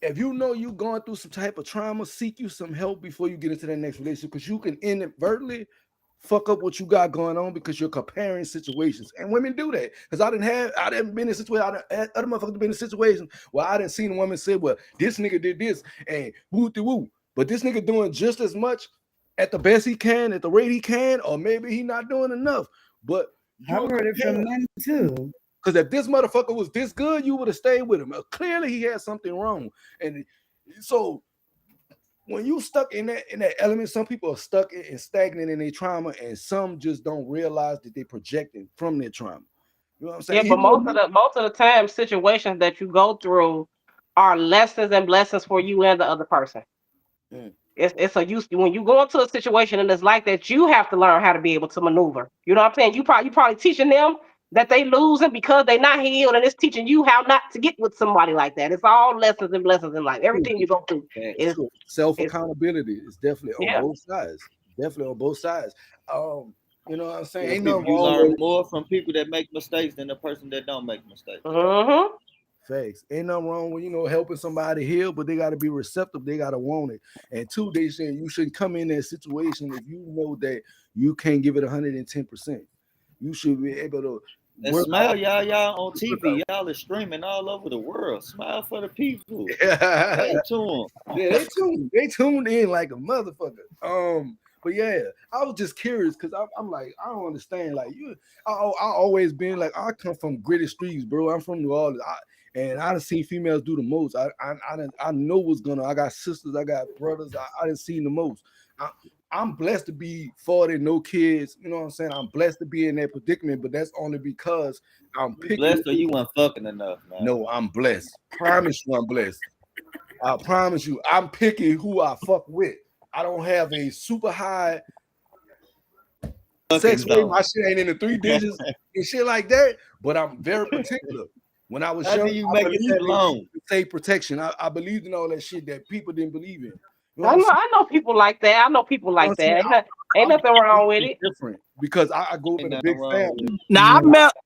if you know you're going through some type of trauma, seek you some help before you get into that next relationship because you can inadvertently fuck up what you got going on because you're comparing situations. And women do that. Because I didn't been in a situation, other motherfuckers been in situations where I didn't see a woman say, well, this nigga did this and woo-de-woo. But this nigga doing just as much at the best he can, at the rate he can, or maybe he not doing enough. But I've heard it from men too. Because if this motherfucker was this good, you would have stayed with him. Clearly, he had something wrong. And so when you stuck in that element, some people are stuck and stagnant in their trauma, and some just don't realize that they're projecting from their trauma. You know what I'm saying? Yeah, but most of the time, situations that you go through are lessons and blessings for you and the other person. It's a use when you go into a situation and it's like that, you have to learn how to be able to maneuver. You know what I'm saying? You probably teaching them that they losing because they not healed, and it's teaching you how not to get with somebody like that. It's all lessons and blessings in life. Everything you go through is self accountability. It's definitely Yeah. on both sides. Definitely on both sides. You know what I'm saying? Yeah, Ain't no you wrong learn with more from people that make mistakes than the person that don't make mistakes. facts. Ain't nothing wrong with helping somebody heal, but they got to be receptive. They got to want it. And two, they say you shouldn't come in that situation if you know that you can't give it 110%. You should be able to. And smile, y'all on TV. Y'all are streaming all over the world. Smile for the people. Yeah, to them. Yeah, they tuned in like a motherfucker. But yeah, I was just curious because I'm like, I don't understand. Like I always been like, I come from gritty streets, bro. I'm from New Orleans, and I done seen females do the most. I know what's gonna. I got sisters, I got brothers. I done seen the most. I'm blessed to be 40, no kids. You know what I'm saying? I'm blessed to be in that predicament, but that's only because I'm picking. Blessed or you weren't fucking enough, man. No, I'm blessed. Promise you, I'm blessed. I promise you, I'm picking who I fuck with. I don't have a super high sex rate. My shit ain't in the 3 digits and shit like that. But I'm very particular. When I was young, you make it that long? Say protection. I believed in all that shit that people didn't believe in. You know I know people like that. I know people like that. Ain't nothing wrong with it. Different because I grew up in a big family. Now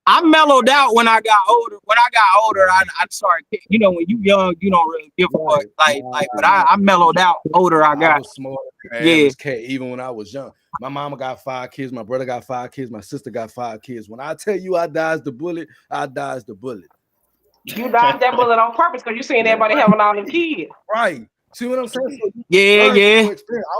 I mellowed out when I got older. When I got older, I started. When you young, you don't really give a fuck. Like, but I mellowed out older. I was smart. Yeah. Even when I was young, my mama got 5 kids. My brother got 5 kids. My sister got 5 kids. When I tell you I dodged the bullet, I dodged the bullet. You dodged that bullet on purpose because you seen everybody having all them kids. Right. See what I'm saying? So yeah. I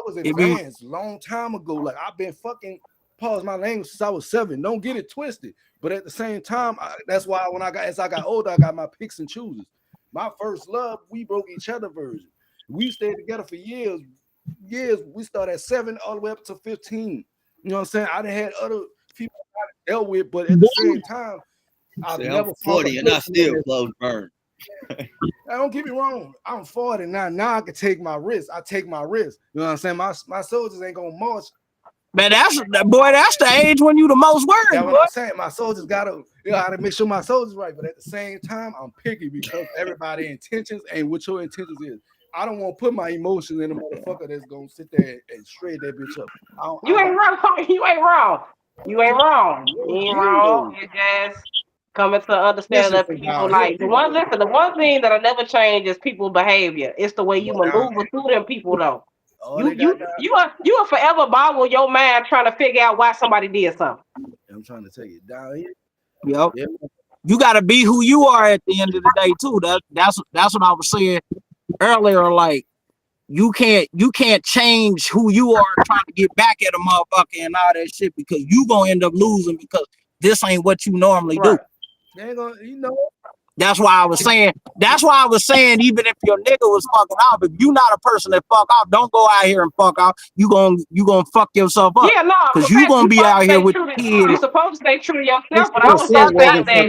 was advanced long time ago. Like I've been fucking pause my language since I was 7. Don't get it twisted. But at the same time, that's why as I got older, I got my picks and chooses. My first love, we broke each other version. We stayed together for years. We started at 7 all the way up to 15. You know what I'm saying? I done had other people I dealt with, but at the same time, I've never 40 and I still close burn. Don't get me wrong. I'm 40 now. Now I can take my risk. I take my risk. You know what I'm saying? My soldiers ain't gonna march. Man, that's the age when you the most worried. That's what I'm saying. My soldiers gotta make sure my soldiers right. But at the same time, I'm picky because everybody's intentions ain't what your intentions is. I don't want to put my emotions in a motherfucker that's gonna sit there and shred that bitch up. You ain't wrong. You ain't wrong. You ain't wrong. You just coming to understand that people like the one thing that'll never change is people's behavior. It's the way you maneuver through them people though. You will forever boggle your mind trying to figure out why somebody did something. I'm trying to take it down here. Yep. You gotta be who you are at the end of the day too. That's what I was saying earlier. Like you can't change who you are trying to get back at a motherfucker and all that shit because you gonna end up losing because this ain't what you normally do. They ain't gonna, That's why I was saying, even if your nigga was fucking off, if you not a person that fuck off, don't go out here and fuck off. You gonna fuck yourself up. Yeah, no, because you gonna be out here with kids. You're supposed to stay true to yourself, but I was just saying that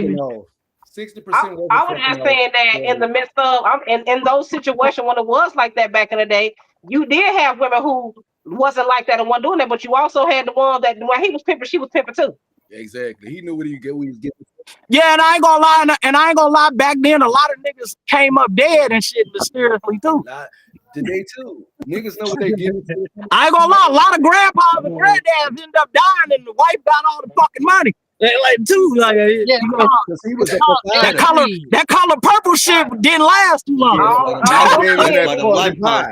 60%. I was just saying that in the midst of in those situations when it was like that back in the day, you did have women who wasn't like that and wasn't doing that, but you also had the one that when he was pimping, she was pimping too. Exactly. He knew what he was getting. Yeah, and I ain't gonna lie. Back then, a lot of niggas came up dead and shit mysteriously too. Today too, niggas know what they get. I ain't gonna lie. A lot of grandpas and granddads end up dying, and the wife got all the fucking money. Like too, like that color purple shit didn't last too long.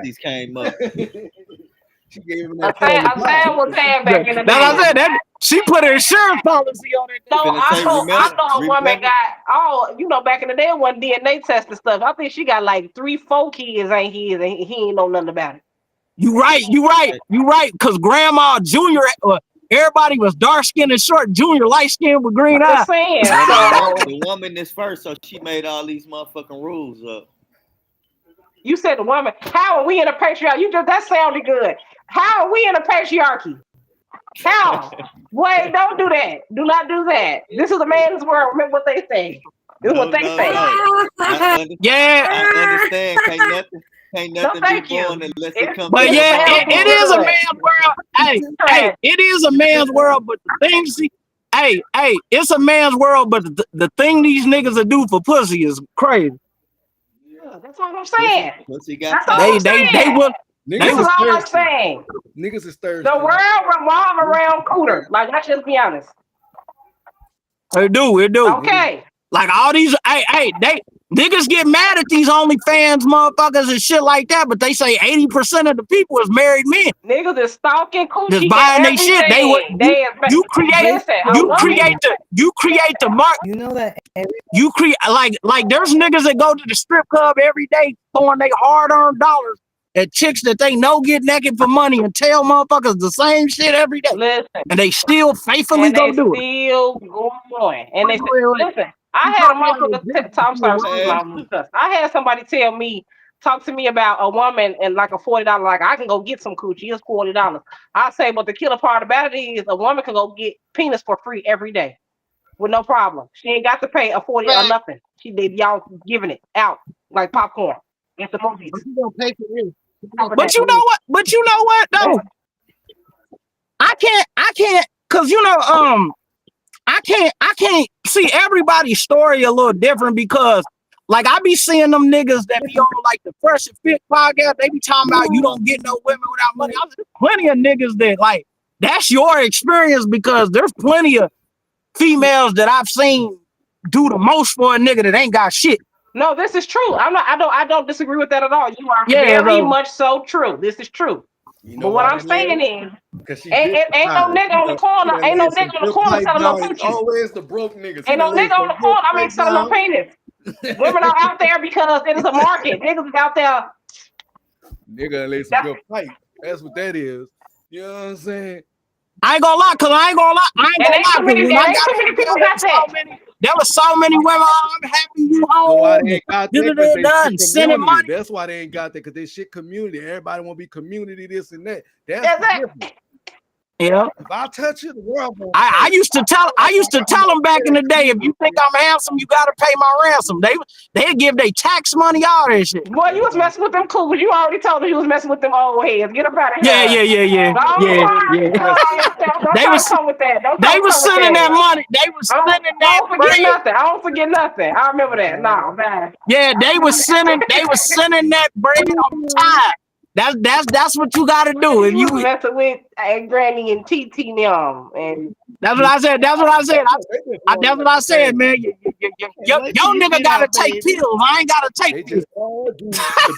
These came up. She gave him that. I'm saying was had back in the day. That's what I said. That she put her insurance policy on it. No, I know a woman got back in the day it wasn't DNA test and stuff. I think she got like 3-4 kids ain't his, and he ain't know nothing about it. You right. Cause Grandma Junior, everybody was dark skinned and short. Junior light skinned with green eyes. The woman is first, so she made all these motherfucking rules up. You said the woman. How are we in a patriarchy? That sounded good. How are we in a patriarchy? How? Wait, don't do that. Do not do that. This is a man's world. Remember what they say. This is what they say. I understand. Can't nothing be born unless it comes. But it is a man's world. Hey, it is a man's world. But the thing, it's a man's world, but the thing these niggas will do for pussy is crazy. That's what I'm saying. Pussy got That's all I'm saying. They will. This is all I'm saying. Niggas is thirsty. The world revolves around cooter. Like, let's just be honest. It do. Okay. Like all these, they niggas get mad at these OnlyFans motherfuckers and shit like that, but they say 80% of the people is married men. Niggas is stalking coochie. Just buying they shit. You create the mark. You know that you create like there's niggas that go to the strip club every day throwing their hard-earned dollars at chicks that they know get naked for money and tell motherfuckers the same shit every day. Listen, and they still faithfully go do it. Still going. And they say, listen, I had a motherfucker. I had somebody talk to me about a woman and like a $40. Like, I can go get some coochie. It's $40. I say, but the killer part about it is a woman can go get penis for free every day with no problem. She ain't got to pay a $40 or nothing. She did y'all giving it out like popcorn. It's the movies. You gonna pay for this. But you know what though? I can't cause I can't see everybody's story a little different because like I be seeing them niggas that be on like the Fresh and Fit podcast, they be talking about you don't get no women without money. There's plenty of niggas that like that's your experience because there's plenty of females that I've seen do the most for a nigga that ain't got shit. No, this is true. I don't disagree with that at all. You are very much so true. This is true. You know but what I'm saying is, ain't no nigga on the corner. Ain't no nigga on the corner selling no coochie. Always the broke niggas. Ain't no nigga on the corner. I mean, selling no penis. Women are out there because it is a market. Niggas is out there. Nigga, lay some good pipe. That's what that is. You know what I'm saying? I ain't gonna lie, cause I ain't gonna lie. There was so many women. I'm happy you home. Sending money. That's why they ain't got that, cause they shit community. Everybody want to be community, this and that. That's yeah. If I touch it, the world. I used to tell them back in the day, if you think I'm handsome, you gotta pay my ransom. They give their tax money, all that shit. Boy, you was messing with them cool. You already told them you was messing with them old heads. Get up out of here. Yeah. They was sending that money. They was sending that. I don't forget nothing. I remember that. No, man. Yeah, they was sending that bread on time. That's what you gotta do. If you messing with Granny and TT now, and that's what I said. That's what I said, man. Your nigga gotta take pills. I ain't gotta take pills. To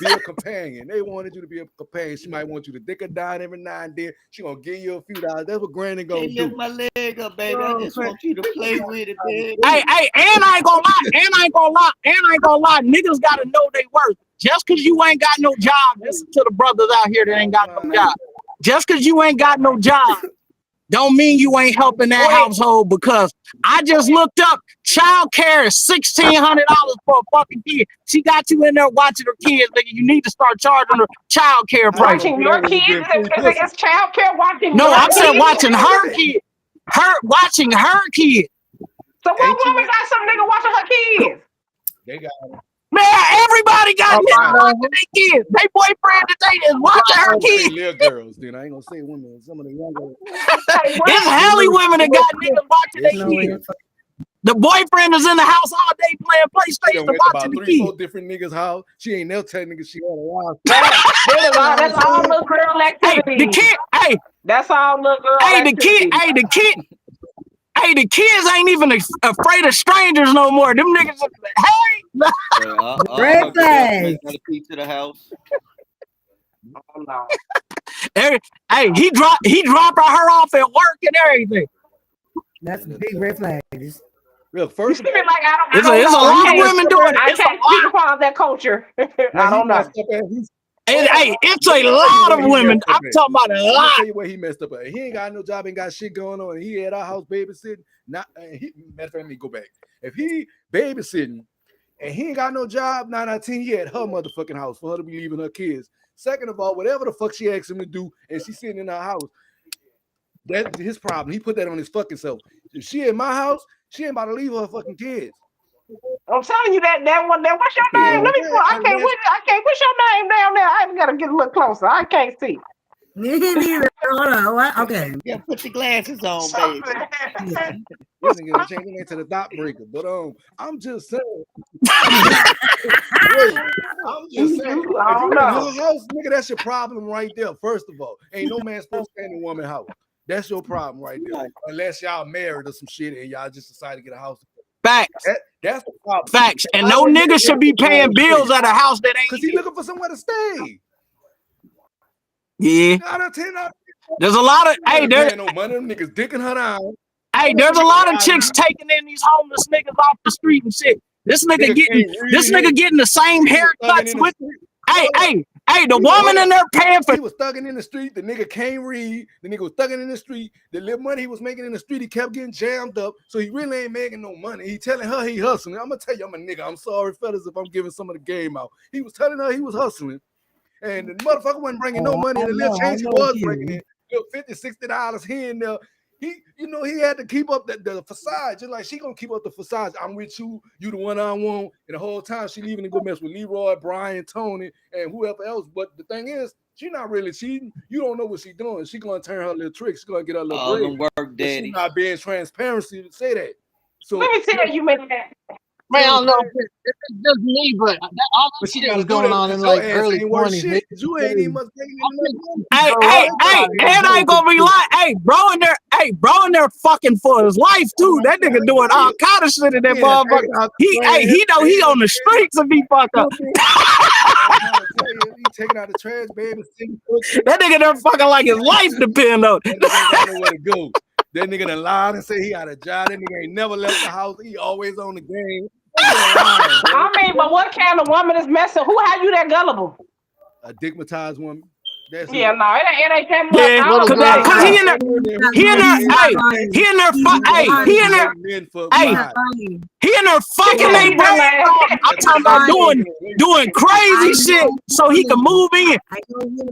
be a companion. They wanted you to be a companion. She might want you to dick her down every now and then. She gonna give you a few dollars. That's what Granny gonna do. Lift my leg up, baby. I just want you to play with it, baby. Hey, and I ain't gonna lie. Niggas gotta know they worth. Just cause you ain't got no job, listen to the brothers out here that ain't got no job. Just cause you ain't got no job, don't mean you ain't helping that household. Because I just looked up, child care is $1,600 for a fucking kid. She got you in there watching her kids, nigga. You need to start charging her child care price. Watching your kids? It's child care watching. No, I said watching her kid. Watching her kid. So what woman got some nigga watching her kids? They got it. Man, everybody got niggas watching their kids. They boyfriend today is watching her kids. Little girls, dude. I ain't gonna say women. Some of the younger. It's hella women that got niggas watching their kids. The boyfriend is in the house all day playing PlayStation to watching the kids. 3-4 different niggas' house. She ain't never tell niggas she had a wild. That's all little girl activity. That's all little girl activity. The kids ain't even afraid of strangers no more. Them niggas are red flag. To the house. Oh, no. He dropped her off at work and everything. That's a big red flag. Look, first of all, there's a lot of women doing it. I can't speak upon that culture. I don't know. It's a lot of women. I'm talking about a lot. I'll tell you where he messed up at. He ain't got no job, ain't got shit going on. And he at our house babysitting. Matter of fact, let me go back. If he babysitting and he ain't got no job, 9 out of 10, he at her motherfucking house for her to be leaving her kids. Second of all, whatever the fuck she asked him to do, and she's sitting in her house, that's his problem. He put that on his fucking self. If she in my house, she ain't about to leave her fucking kids. I'm telling you that one. What's your name? Let me. I can't. What's your name down there? I gotta get a little closer. I can't see. Me neither. Hold on. What? Okay. Yeah, put your glasses on, baby. This nigga gonna change it to the dot breaker. But I'm just saying. Wait, I'm just saying. If you in her house, nigga, that's your problem right there. First of all, ain't no man supposed to stay in a woman's house. That's your problem right there. Unless y'all married or some shit and y'all just decide to get a house. Facts. That's the problem. Facts. And no nigga should be paying bills at a house that ain't. Cause he looking for somewhere to stay. Yeah. There's a lot of no money. Them niggas dicking her down. Hey, there's a lot of chicks taking in these homeless niggas off the street and shit. This nigga getting the same haircuts with. Hey, the woman in there paying for. He was thugging in the street. The nigga can't read. The nigga was thugging in the street. The little money he was making in the street, he kept getting jammed up. So he really ain't making no money. He telling her he hustling. I'm gonna tell you, I'm a nigga. I'm sorry, fellas, if I'm giving some of the game out. He was telling her he was hustling, and the motherfucker wasn't bringing no money. The little change he was bringing in, little $50, $60 here and there. He had to keep up the facade, just like she gonna keep up the facade. I'm with you, you the one I want, and the whole time she leaving to go mess with Leroy, Brian, Tony, and whoever else. But the thing is, she not really cheating. You don't know what she doing. She gonna turn her little tricks. She gonna get her little break. Work, daddy. She not being transparency to say that. So let me tell you, man. Man, I don't know. It's just me, but all that shit was going on in like early 20s. You ain't even much. Hey, and I ain't gonna be lying. Hey, bro in there fucking for his life too. That nigga doing all kind of shit in that motherfucker. He know he on the streets and be fucked up. He taking out the trash, baby. That nigga there fucking like his life depend on it. That nigga know where to go. That nigga done lied and say he had a job. That nigga ain't never left the house. He always on the game. I mean, but what kind of woman is messing? Who had you that gullible? A digmatized woman. That's no, it ain't that much. Yeah, cause he in there, fucking they brain. I'm talking about doing crazy shit so he can move in.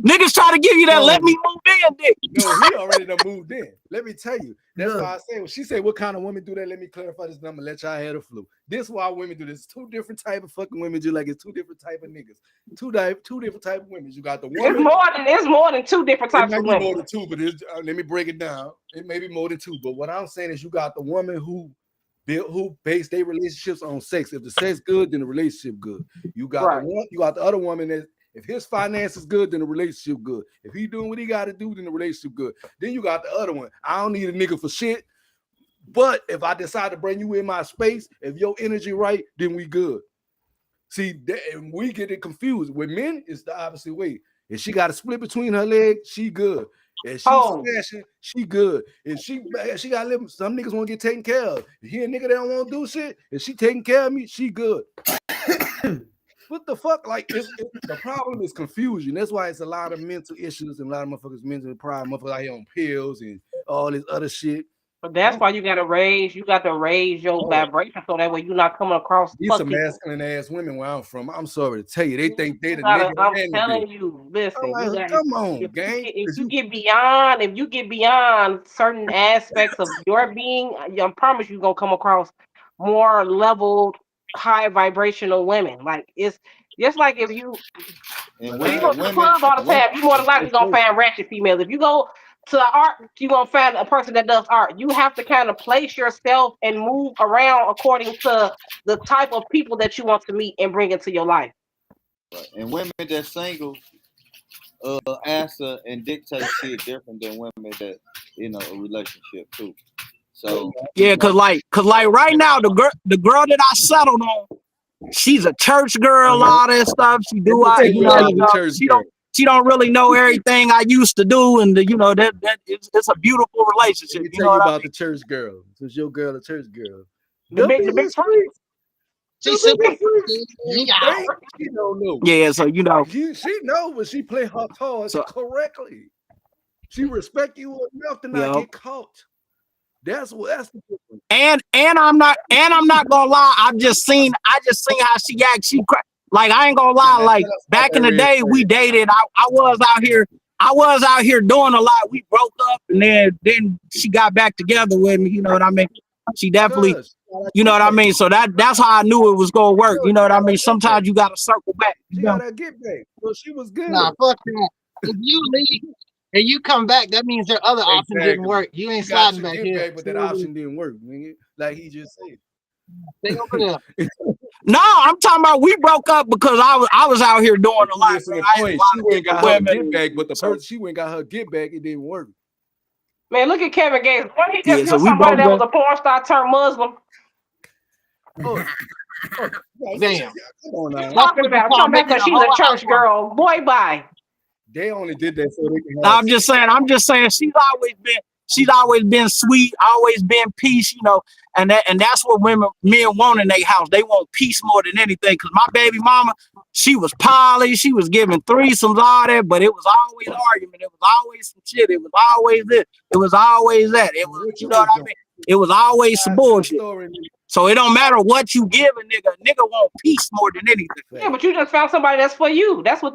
Niggas try to give you that let me move in dick. No, he already done moved in. Let me tell you. That's why I say when she said what kind of women do that. Let me clarify this number. Let y'all have the flu. This is why women do this. Two different type of fucking women. Just like it's two different type of niggas. Two different type of women. You got the woman. It's more than two different types of women. More than two, but let me break it down. It may be more than two, but what I'm saying is you got the woman who base their relationships on sex. If the sex good, then the relationship good. You got you got the other woman that if his finance is good, then the relationship good. If he doing what he got to do, then the relationship good. Then you got the other one. I don't need a nigga for shit. But if I decide to bring you in my space, if your energy right, then we good. See, we get it confused. With men, it's the opposite way. If she got a split between her legs, she good. If she's smashing, she good. If she got living, some niggas want to get taken care of. If he a nigga that don't want to do shit, if she taking care of me, she good. What the fuck? Like, the problem is confusion. That's why it's a lot of mental issues and a lot of motherfuckers mental problem. Motherfuckers out here on pills and all this other shit. But that's why you got to raise your vibration so that way you're not coming across. These some masculine ass women where I'm from. I'm sorry to tell you, they think they the nigga. I'm telling you, listen. Come on, gang. If you get beyond certain aspects of your being, I promise you're gonna come across more leveled, high vibrational women. Like it's just like if you go to the club all the time, you more than likely gonna find ratchet females. If you go to the art, you're gonna find a person that does art. You have to kind of place yourself and move around according to the type of people that you want to meet and bring into your life. And women that's single answer and dictate shit different than women that a relationship too. So yeah, cause like right now the girl that I settled on, she's a church girl, all that stuff. She do she don't really know everything I used to do, and it's a beautiful relationship. Let me tell you about the church girl. Since your girl a church girl, the big streets. You think she don't know? Yeah, so she know, but she play her cards correctly. She respect you enough to not get caught. That's the difference. And I'm not gonna lie. I just seen how she acts. Like I ain't gonna lie, like back in the day we dated. I was out here doing a lot. We broke up and then she got back together with me, you know what I mean? She definitely, you know what I mean? So that's how I knew it was gonna work. You know what I mean? Sometimes you gotta circle back. You gotta get back. Well, she was good. Nah, fuck that. If you leave, and you come back, that means their other option didn't work. You ain't You got sliding your back get here. back, but that option didn't work, nigga. Like he just said. Stay over there. No, I'm talking about we broke up because I was out here doing a lot. Listen, Bro. the I had a point, lot she of went different got her women. get back, but the So, person she went got her get back, it didn't work. Man, look at Kevin Gates. What he yeah, just so knew we somebody broke that was up. a porn star turned Muslim. Oh, Damn. come on now. Talking about come back because she's a church girl. Boy, bye. They only did that so they can No, have I'm just saying she's always been sweet, always been peace, you know, and that's what men want in their house. They want peace more than anything. Cause my baby mama, she was poly, she was giving threesomes, all that, but it was always argument. It was always some shit. It was always this. It was always that. It was, you know what I mean? It was always some bullshit. So it don't matter what you give a nigga. A nigga want peace more than anything. Yeah, but you just found somebody that's for you. That's all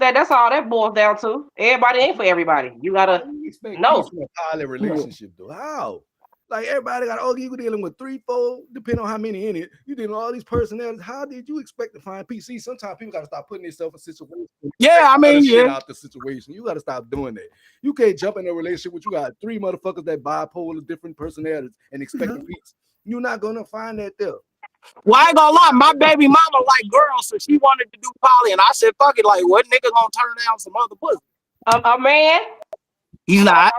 that boils down to. Everybody ain't for everybody. You gotta know. peace in a poly relationship though. How? Like everybody got you dealing with 3, 4, depending on how many in it. You dealing with all these personalities. How did you expect to find peace? See, sometimes people gotta stop putting themselves in situations. Yeah, I mean, shit yeah. out the situation. You gotta stop doing that. You can't jump in a relationship with you got 3 motherfuckers that bipolar, different personalities, and expect peace. You're not gonna find that there. Well, I ain't gonna lie, my baby mama like girls, so she wanted to do poly, and I said, fuck it, like, what nigga gonna turn down some other pussy? A man? He's not.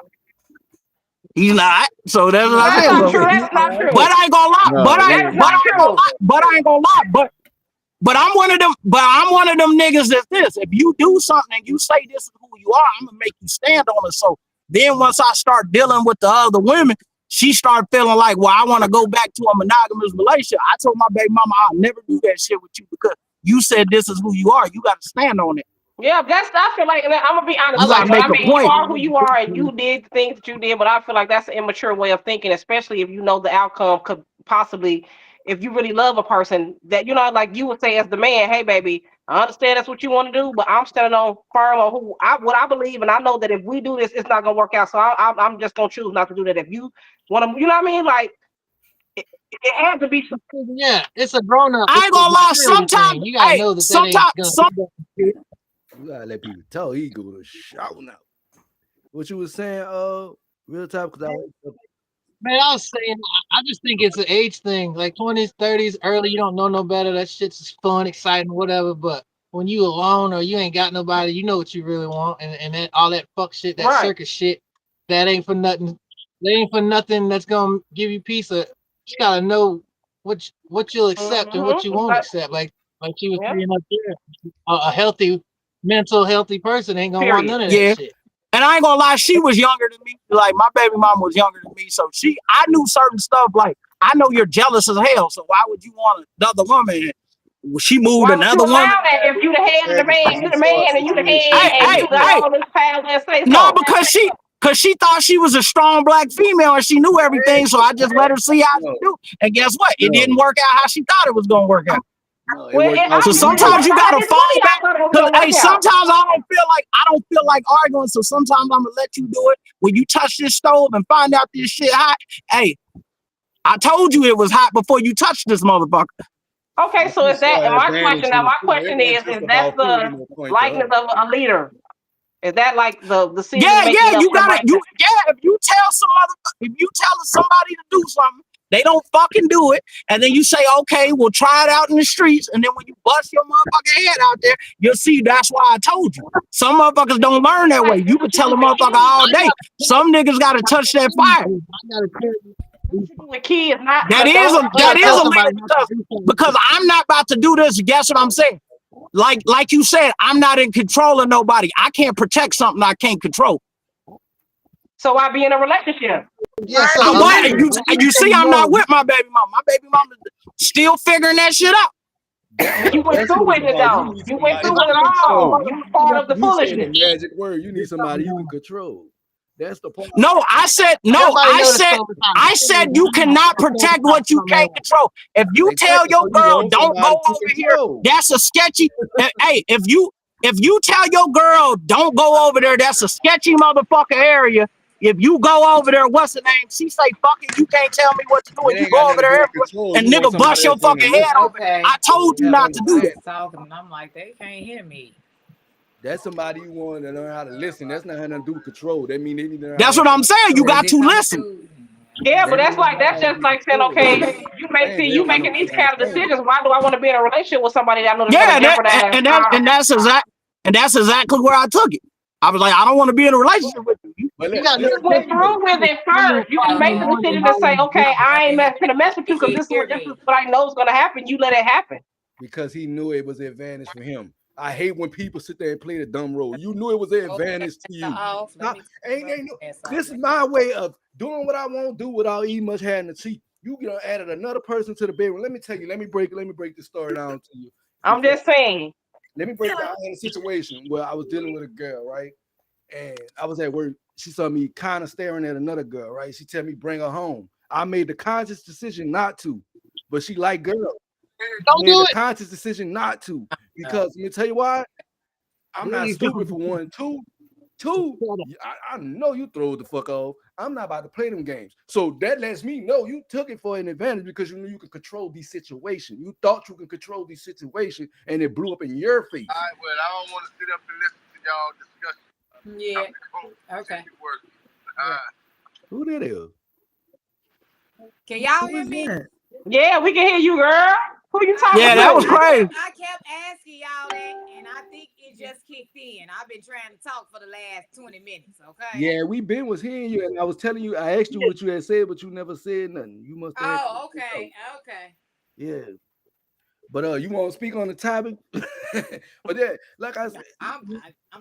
He's not. So that's what I said. That's not true. That's not true. But I ain't gonna lie. No, but I ain't gonna lie. But I'm one of them. But I'm one of them niggas that's this. If you do something and you say this is who you are, I'm gonna make you stand on it. So then once I start dealing with the other women, she started feeling like, well, I want to go back to a monogamous relationship. I told my baby mama, I'll never do that shit with you because you said this is who you are. You got to stand on it. Yeah, I feel like, I'm gonna be honest. You gotta make a you point. are who you are, and you did the things that you did. But I feel like that's an immature way of thinking, especially if you know the outcome could possibly, if you really love a person, that like you would say as the man, hey baby, I understand that's what you want to do, but I'm standing on firm on what I believe, and I know that if we do this, it's not gonna work out. So I'm just gonna choose not to do that. If you want to, you know what I mean, like. It had to be. Yeah, it's a grown up. I ain't gonna lie. Sometimes you gotta know that sometimes. You gotta let people tell ego to shout now. What you was saying, real time, because Man, I was saying, I just think it's an age thing. Like 20s, 30s, early, you don't know no better. That shit's fun, exciting, whatever. But when you alone or you ain't got nobody, you know what you really want, and that all that fuck shit, that circus shit, that ain't for nothing. That ain't for nothing. That's gonna give you peace. You gotta know what you'll accept and what you won't accept. Like she was saying up there, a healthy, healthy person ain't gonna want none of that shit. And I ain't gonna lie, she was younger than me. Like my baby mama was younger than me, so I knew certain stuff. Like I know you're jealous as hell, so why would you want another woman? She moved another woman. If you the head of the man, you the man, and you the head, and you got all this power and say so. No, because she thought she was a strong black female and she knew everything, so I just let her see how she do. And guess what? It didn't work out how she thought it was gonna work out. So sometimes you gotta fall back. Hey, sometimes I don't feel like arguing. So sometimes I'm gonna let you do it. When you touch this stove and find out this shit hot, hey, I told you it was hot before you touched this motherfucker. Okay, so is that my question? Now my question is that the likeness of a leader? Is that like the decision? Yeah, you gotta if you tell somebody to do something, they don't fucking do it, and then you say, okay, we'll try it out in the streets, and then when you bust your motherfucking head out there, you'll see that's why I told you. Some motherfuckers don't learn that way. You can tell a motherfucker all day. Some niggas gotta touch that fire. The key is not that is a leader because I'm not about to do this. Guess what I'm saying? Like you said, I'm not in control of nobody. I can't protect something I can't control. So why be in a relationship? Yeah, you see, I'm not with my baby mama. My baby mama's still figuring that shit out. You went through with it though. You went through with it all. You were part of the foolishness. Magic word. You need somebody you can control. That's the point. No, I said you cannot protect what you can't control. If you tell your girl don't go over here, that's a sketchy. Hey, if you tell your girl don't go over there, that's a sketchy motherfucker area. If you go over there, what's the name? She say, fuck it, you can't tell me what to do. And you go over there and nigga bust your fucking head open. I told you not to do that. Talking, and I'm like, they can't hear me. That's somebody you want to learn how to listen. That's not nothing to do with control. That mean they need to learn That's how what to I'm saying. You got to listen. Yeah, but that's just like saying, okay, you making these kind of decisions. Why do I want to be in a relationship with somebody that I know that's Yeah, going to jeopardize? that's exactly where I took it. I was like, I don't want to be in a relationship with you. You went through with it first. You didn't make the decision to say, okay, I ain't gonna mess with you because this is what I know is gonna happen. You let it happen. Because he knew it was an advantage for him. I hate when people sit there and play the dumb role. You knew it was an advantage to you. This is my way of doing what I want to do without eating much having to cheat. You added another person to the bedroom. Let me tell you. Let me break the story down to you. I'm just saying. Let me break down a situation where I was dealing with a girl, right? And I was at work. She saw me kind of staring at another girl, right? She told me bring her home. I made the conscious decision not to, but she liked girls. Don't do it. Conscious decision not to, because let me tell you why. I'm not stupid for one. Two. I know you throw the fuck off. I'm not about to play them games. So that lets me know you took it for an advantage because you knew you could control these situations. You thought you could control these situations, and it blew up in your face. All right, well, I don't want to sit up and listen to y'all discuss. Yeah. Okay. Who that is? Can y'all hear me? Yeah, we can hear you, girl. Who you talking to? Yeah, that was crazy. I kept asking y'all that, and I think it just kicked in. I've been trying to talk for the last 20 minutes, okay? Yeah, was hearing you, and I was telling you, I asked you what you had said, but you never said nothing. You must have. Oh, okay. Yeah. But you want to speak on the topic? But yeah, like I said, I'm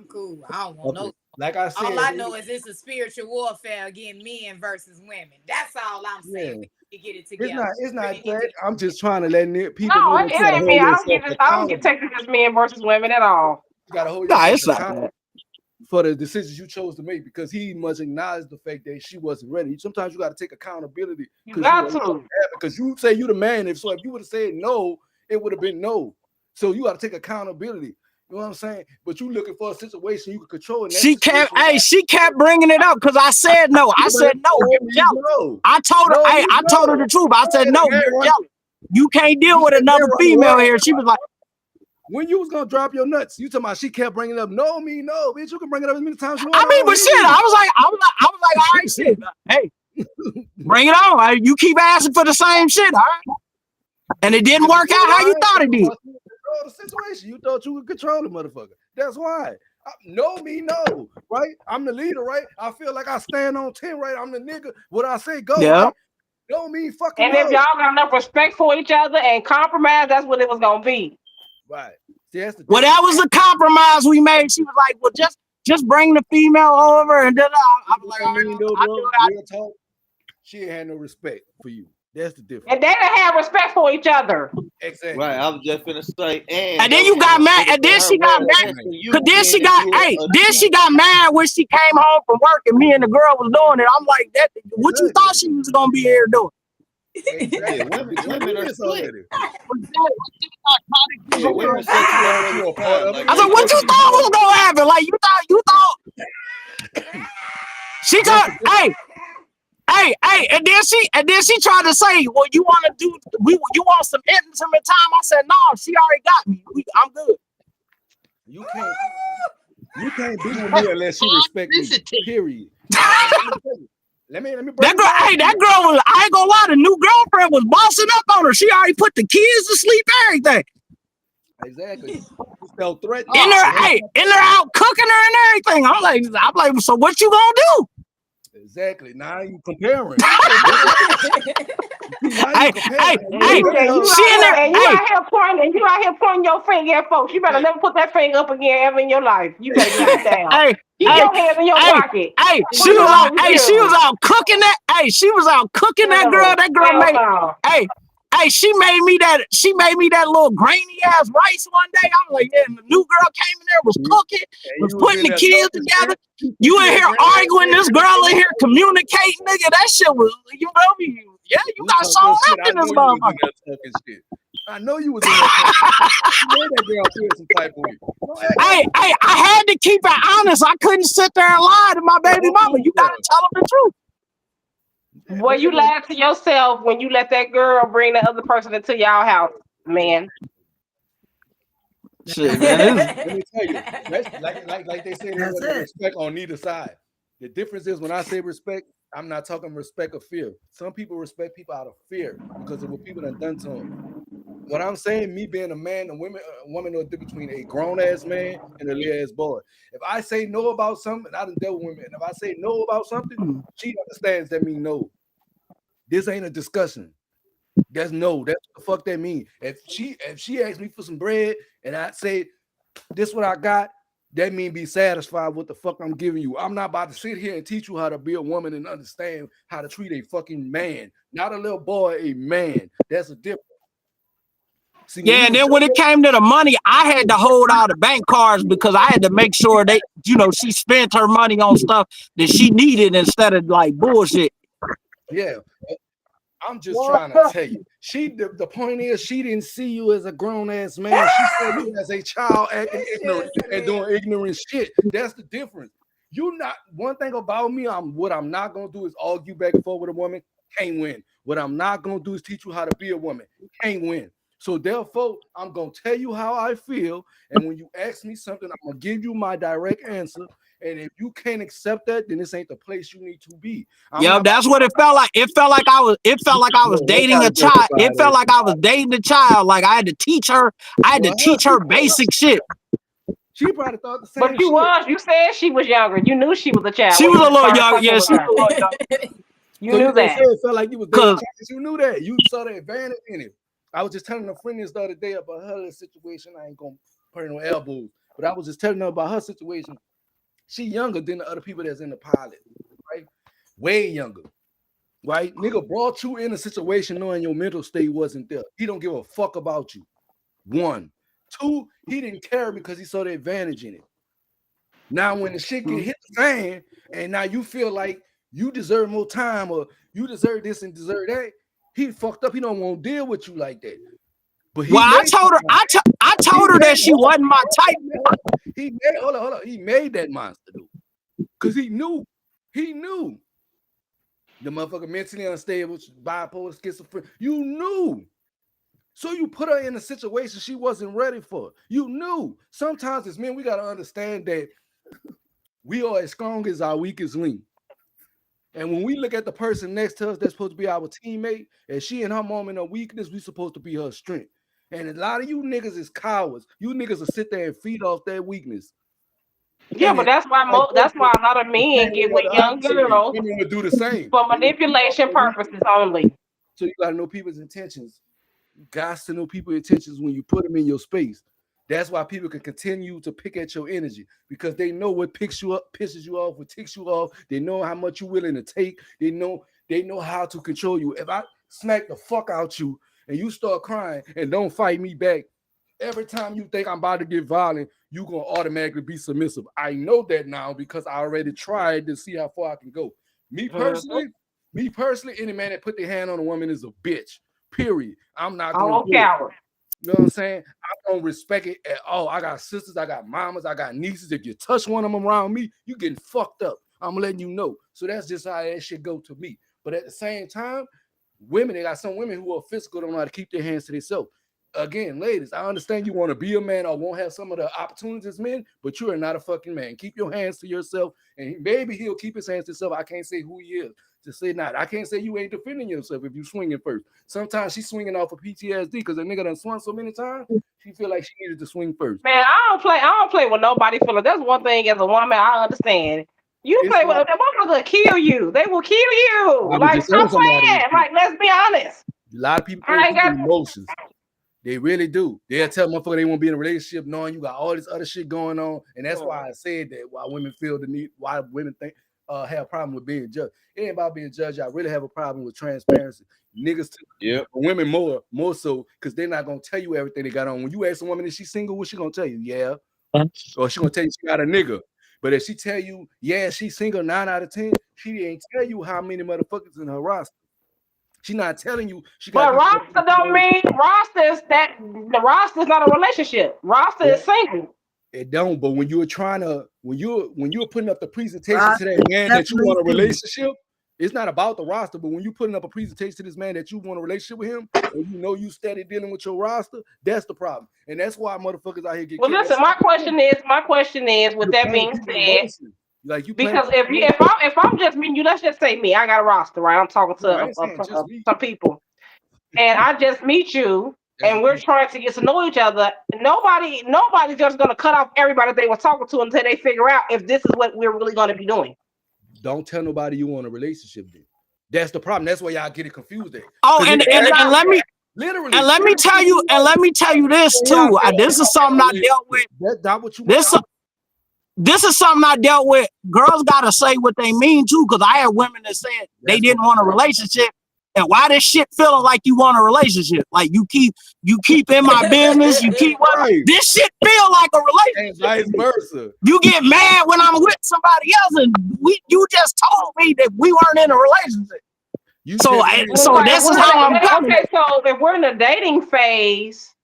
cool. I don't want no. Like I said, all I know is it's a spiritual warfare against men versus women. That's all I'm saying. Yeah. To get it together. It's not that. I'm just trying to let people No, know. it ain't me. I don't get taken as men versus women at all. You gotta hold it's not accountable for the decisions you chose to make, because he must acknowledge the fact that she wasn't ready. Sometimes you got to take accountability. You got to. Because you say you the man. If you would have said no, it would have been no. So you got to take accountability. You know what I'm saying? But you looking for a situation you can control. She kept bringing it up because I said no. I said no. You're jealous. I told her, I told her the truth. I said no. You're jealous. You can't deal with another female here. She was like, when you was gonna drop your nuts, you talking about she kept bringing it up. No, bitch, you can bring it up as many times you want. I mean, but shit, I was like, all right, shit. Hey, bring it on. You keep asking for the same shit, all right? And it didn't work out how you thought it did. The situation. You thought you could control the motherfucker. That's why. No, right? I'm the leader, right? I feel like I stand on 10, right? I'm the nigga. What I say, go. Yeah. Right? Don't mean fucking. And if y'all got enough respect for each other and compromise, that's what it was gonna be. Right. See, that's the well, that was the compromise we made. She was like, well, just bring the female over, and then I was like, real talk. She ain't had no respect for you. That's the difference. And they didn't have respect for each other. Exactly. Right. I was just finna say, and then you got mad, and then she got mad. Cause then she got mad when she came home from work and me and the girl was doing it. I'm like, that what you thought she was gonna be here doing? Exactly. Women are split. I said, what you thought was gonna happen? Like you thought. She thought, Hey, and then she tried to say, well, you want some intimate time? I said, no, she already got me. I'm good. You can't be with me unless she respect me. Period. Let me that girl was, I ain't gonna lie, the new girlfriend was bossing up on her. She already put the kids to sleep, everything. Exactly. Felt threatened. In there out cooking her and everything. I'm like, so what you gonna do? Exactly. Now you comparing. You out here pointing your finger at folks. You better never put that finger up again ever in your life. You better get it down. Keep your hands in your pocket. She was out cooking that. She was out cooking that girl. That girl made. She made me that little grainy ass rice one day. I'm like, yeah, and the new girl came in there, was cooking, was putting the kids together. You in here arguing, this girl in here communicating, nigga. That shit was, you know me. Yeah, you got so up in this motherfucker. I know you was in there. You made that girl feel some type of way. I had to keep it honest. I couldn't sit there and lie to my baby mama. You gotta tell them the truth. Well, you lied to yourself when you let that girl bring the other person into y'all house, man. Shit, man. Let me tell you, that's like they say, there's respect on neither side. The difference is when I say respect, I'm not talking respect or fear. Some people respect people out of fear because of what people have done to them. What I'm saying, me being a man, a woman know the difference between a grown ass man and a little ass boy. If I say no about something, I done dealt with women. If I say no about something, she understands that mean no. This ain't a discussion. That's no. That's what the fuck that mean. If she asks me for some bread and I say this what I got, that mean be satisfied with the fuck I'm giving you. I'm not about to sit here and teach you how to be a woman and understand how to treat a fucking man, not a little boy, a man. That's a difference. See, yeah, and then when it came to the money, I had to hold all the bank cards because I had to make sure that, she spent her money on stuff that she needed instead of like bullshit. Yeah, I'm just trying to tell you. The point is, she didn't see you as a grown ass man. She saw you as a child acting ignorant and doing ignorant shit. That's the difference. One thing about me, what I'm not gonna do is argue back and forth with a woman. Can't win. What I'm not gonna do is teach you how to be a woman. Can't win. So therefore, I'm gonna tell you how I feel, and when you ask me something, I'm gonna give you my direct answer. And if you can't accept that, then this ain't the place you need to be. That's what it felt like. It felt like I was dating a child. It felt like I was dating a child. Like I had to teach her. I had to teach her basic shit. She probably thought the same. But you said she was younger. You knew she was a child. She was a little young. Yeah, she was a little young. You knew that. It felt like you was dating. You knew that. You saw the advantage in it. I was just telling a friend this the other day about her situation. I ain't gonna put her no elbows, but I was just telling her about her situation. She younger than the other people that's in the pilot, right? Way younger, right? Nigga brought you in a situation knowing your mental state wasn't there. He don't give a fuck about you. 1. 2, he didn't care because he saw the advantage in it. Now when the shit get hit the fan and now you feel like you deserve more time or you deserve this and deserve that, he fucked up. He don't want to deal with you like that. But I told her that she wasn't my type. Hold on. He made that monster dude. Because he knew. The motherfucker mentally unstable, bipolar, schizophrenic. You knew. So you put her in a situation she wasn't ready for. You knew. Sometimes as men, we got to understand that we are as strong as our weakest link. And when we look at the person next to us that's supposed to be our teammate, and she in her moment of weakness, we supposed to be her strength. And a lot of you niggas is cowards. You niggas will sit there and feed off that weakness. Yeah, but that's why a lot of men get with young girls. Women would do the same for manipulation purposes only. So you gotta know people's intentions. You got to know people's intentions when you put them in your space. That's why people can continue to pick at your energy because they know what picks you up, pisses you off, what ticks you off. They know how much you're willing to take. They know how to control you. If I smack the fuck out you and you start crying and don't fight me back, every time you think I'm about to get violent, you're going to automatically be submissive. I know that now because I already tried to see how far I can go. Me personally, any man that put their hand on a woman is a bitch, period. I'm not going to do it. You know what I'm saying? I don't respect it at all. I got sisters, I got mamas, I got nieces. If you touch one of them around me, you getting fucked up. I'm letting you know. So that's just how that shit go to me. But at the same time, they got some women who are physical, don't know how to keep their hands to themselves. Again, ladies, I understand you want to be a man or won't have some of the opportunities as men, but you are not a fucking man. Keep your hands to yourself, and maybe he'll keep his hands to himself. I can't say who he is. Just say not. I can't say you ain't defending yourself if you swinging first. Sometimes she's swinging off of PTSD because the nigga done swung so many times. She feel like she needed to swing first. Man, I don't play with nobody feeling. That's one thing as a woman I understand. You play with them, I'm gonna kill you. They will kill you. Like stop playing. Like let's be honest. A lot of people got emotions. They really do. They'll tell motherfucker they won't be in a relationship knowing you got all this other shit going on, and that's why I said that. Why women feel the need. Why women think. Have a problem with being judged. It ain't about being judged. I really have a problem with transparency. Niggas too. Yeah. Women more so because they're not gonna tell you everything they got on. When you ask a woman if she's single, what she gonna tell you? Yeah. Or she gonna tell you she got a nigga. But if she tell you, yeah, she's single 9 out of 10, she ain't tell you how many motherfuckers in her roster. She not telling you she got. But roster don't mean rosters that the roster's not a relationship. Roster is single. It don't, but when you're putting up the presentation to that man that you want a relationship, It's not about the roster, but when you putting up a presentation to this man that you want a relationship with him, and you know you steady dealing with your roster, that's the problem. And that's why motherfuckers out here get Well, killed. listen, my question is, with that being said, like you because if I'm just meeting you, let's just say me, I got a roster, right? I'm talking to some people, and I just meet you, and we're trying to get to know each other. Nobody's just gonna cut off everybody they were talking to until they figure out if this is what we're really gonna be doing. Don't tell nobody you want a relationship then. That's the problem. That's why y'all get it confused. Oh, and let me literally and let me tell you this too. This is something I dealt with. That's not what you This is something I dealt with. Girls gotta say what they mean too, because I had women that said they didn't want a relationship. And why this shit feeling like you want a relationship? Like you keep in my business. You keep this shit feel like a relationship. And vice versa. You get mad when I'm with somebody else, and you just told me that we weren't in a relationship. So this is how I'm coming. Okay, so if we're in the dating phase,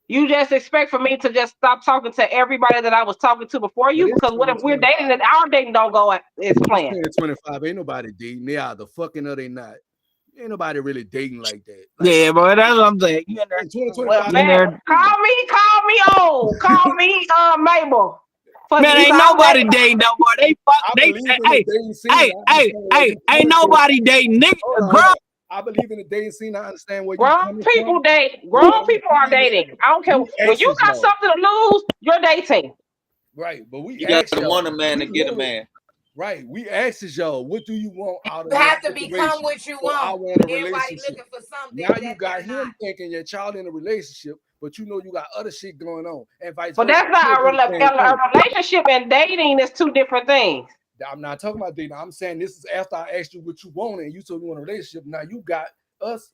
you just expect for me to just stop talking to everybody that I was talking to before you? Because what if we're dating and our dating don't go as planned? 25, ain't nobody dating. They either fucking or they not. Ain't nobody really dating like that. Yeah, but that's what I'm saying. You in there? 2025. Man, call me old. Call me Mabel. Man, ain't nobody dating no more. They ain't nobody dating nigga. Girl. I believe in the dating scene. I understand where grown people date. Grown people are dating. I don't care. When you got something to lose, you're dating. Right, but you got to want a man to get a man. Right, we asked y'all, what do you want out of You have to become what you want. I want a Everybody relationship. looking for something. Now you got him thinking your child in a relationship, but you know you got other shit going on, and vice versa. But that's not a relationship and dating is two different things. I'm not talking about dating. I'm saying this is after I asked you what you want, and you told me you want a relationship. Now you got us.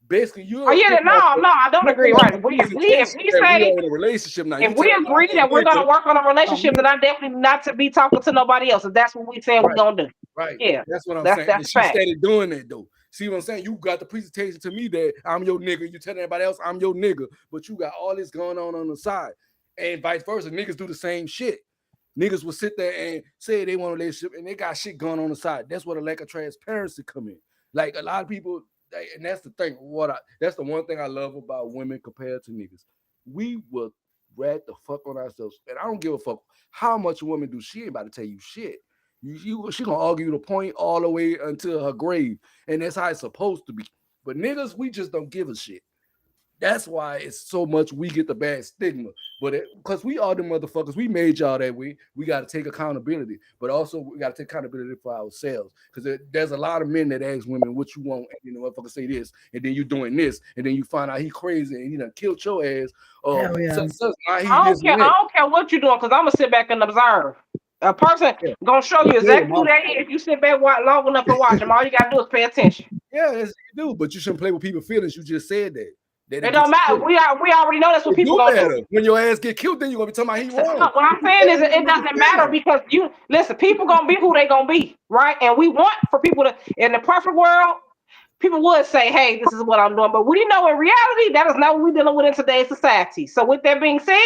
Basically, you. Oh yeah, no, I don't agree. Right? If we say in a relationship now, if we agree that we're gonna work on a relationship, then I definitely not to be talking to nobody else. If that's what we saying we're gonna do. Right. Yeah. That's what I'm saying. That's she fact. started doing that though. See what I'm saying? You got the presentation to me that I'm your nigga. You telling everybody else I'm your nigga, but you got all this going on the side, and vice versa. Niggas do the same shit. Niggas will sit there and say they want a relationship, and they got shit going on the side. That's where the lack of transparency come in. Like a lot of people. And that's the thing. That's the one thing I love about women compared to niggas. We will rat the fuck on ourselves, and I don't give a fuck how much a woman do. She ain't about to tell you shit. She gonna argue the point all the way until her grave, and that's how it's supposed to be. But niggas, we just don't give a shit. That's why it's so much we get the bad stigma. But because we are the motherfuckers, we made y'all that way. We got to take accountability, but also we got to take accountability for ourselves. Because there's a lot of men that ask women what you want, and the motherfucker say this, and then you doing this, and then you find out he crazy and he done killed your ass. I don't care what you're doing, because I'm gonna sit back and observe. A person gonna show you exactly who they is if you sit back long enough to watch them. All you gotta do is pay attention. Yeah, that's what you do, but you shouldn't play with people's feelings. You just said that. It don't matter. We already know that's what people gonna do. When your ass get killed, then you're gonna be talking about he won. What I'm saying is it doesn't matter, because you listen, people gonna be who they gonna be, right? And we want for people to, in the perfect world, people would say, hey, this is what I'm doing. But we know in reality, that is not what we're dealing with in today's society. So with that being said,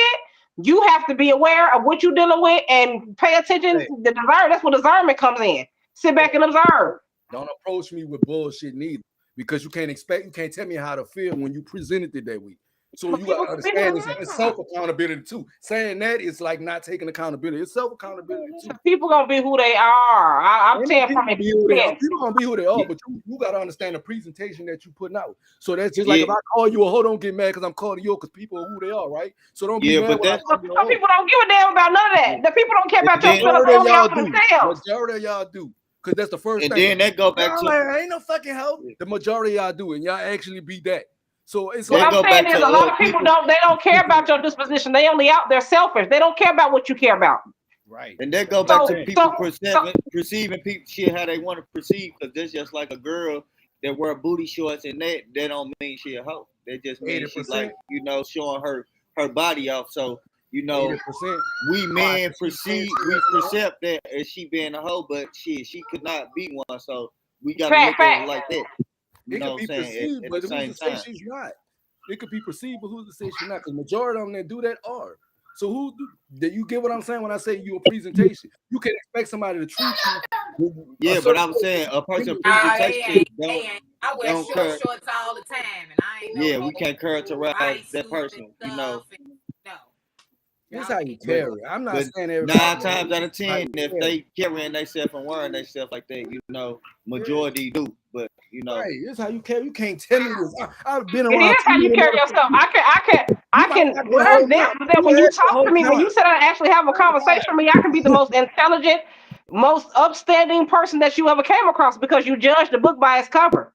you have to be aware of what you're dealing with and pay attention to the desire. That's where discernment comes in. Sit back and observe. Don't approach me with bullshit neither. Because you can't tell me how to feel when you presented it that way. So you gotta understand it's self-accountability too. Saying that is like not taking accountability. It's self-accountability too. People gonna be who they are. I'm saying from experience. People gonna be who they are, but you gotta understand the presentation that you putting out. So that's just like if I call you a hoe, don't get mad because I'm calling you because people are who they are, right? So don't be mad. Some people don't give a damn about none of that. The people don't care about your feelings. Majority of y'all do. Because that's the first and thing. And then that go back to ain't no fucking help. The majority of y'all do, and y'all actually be that. So it's what I'm saying is a lot of people don't care about your disposition. They only out there selfish. They don't care about what you care about. Right. And that go back to people perceiving people shit how they want to perceive, because that's just like a girl that wear booty shorts, and that don't mean she a hoe. That just means she's like, showing her body off. So we men perceive that as she being a hoe, but she could not be one. So we gotta look at it like that. It could be perceived, but who's to say she's not? It could be perceived, but who's to say she's not? Because majority of them that do that are. So do you get what I'm saying when I say you a presentation? You can expect somebody to treat you. Yeah, but I'm saying a person presentation don't care. Shorts all the time, and I ain't. Yeah, we can't characterize that person. You know. This how you carry. I'm not saying 9 times out of 10, if they carrying themselves and wearing themselves like that, you know, majority do. But you know, right, this how you carry. You can't tell me this. I've been It around. is how you carry yourself. I can. When you talk to me, when you sit down and actually have a conversation with me, I can be the most intelligent, most upstanding person that you ever came across because you judge the book by its cover.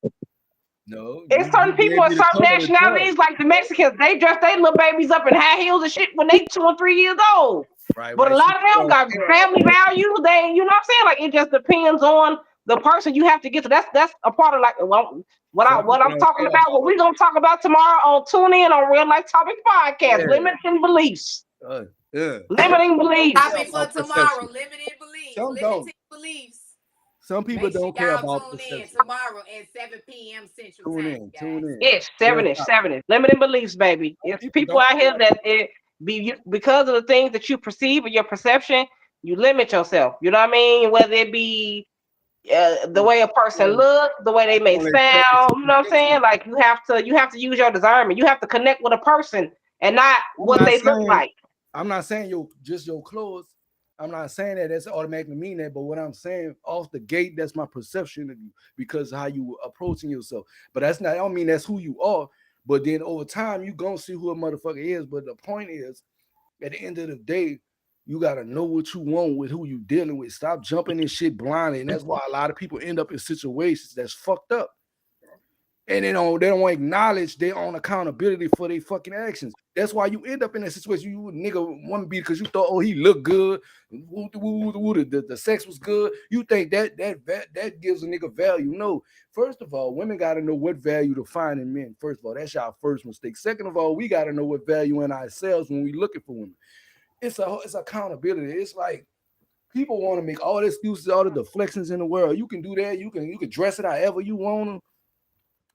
No, it's certain people in certain nationalities, like the Mexicans, they dress their little babies up in high heels and shit when they 2 or 3 years old. Right, but a lot of them got family value. They, you know what I'm saying? Like it just depends on the person you have to get to. That's a part of like what I'm talking about. What we're gonna talk about tomorrow on Tune In on Real Life Topics Podcast. Limiting beliefs. Limiting beliefs. Topic for tomorrow. Limited beliefs. Limiting beliefs. Some people don't care about tune in tomorrow at 7 p.m. Central Time. Tune in. It's 7-ish. Limiting beliefs, baby. It's people out here that because of the things that you perceive or your perception, you limit yourself. You know what I mean? Whether it be the way a person looks, the way they may sound. You know what I'm saying? Like you have to use your discernment. You have to connect with a person and not what they look like. I'm not saying just your clothes. I'm not saying that that's automatically mean that, but what I'm saying off the gate, that's my perception of you because of how you approaching yourself. But I don't mean that's who you are. But then over time, you gonna see who a motherfucker is. But the point is, at the end of the day, you gotta know what you want with who you dealing with. Stop jumping in shit blindly, and that's why a lot of people end up in situations that's fucked up. And they don't acknowledge their own accountability for their fucking actions. That's why you end up in that situation. You nigga want to be because you thought, oh, he looked good, the sex was good. You think that gives a nigga value? No. First of all, women got to know what value to find in men. First of all, that's our first mistake. Second of all, we got to know what value in ourselves when we looking for women. It's accountability. It's like people want to make all the excuses, all the deflections in the world. You can do that. You can dress it however you want to.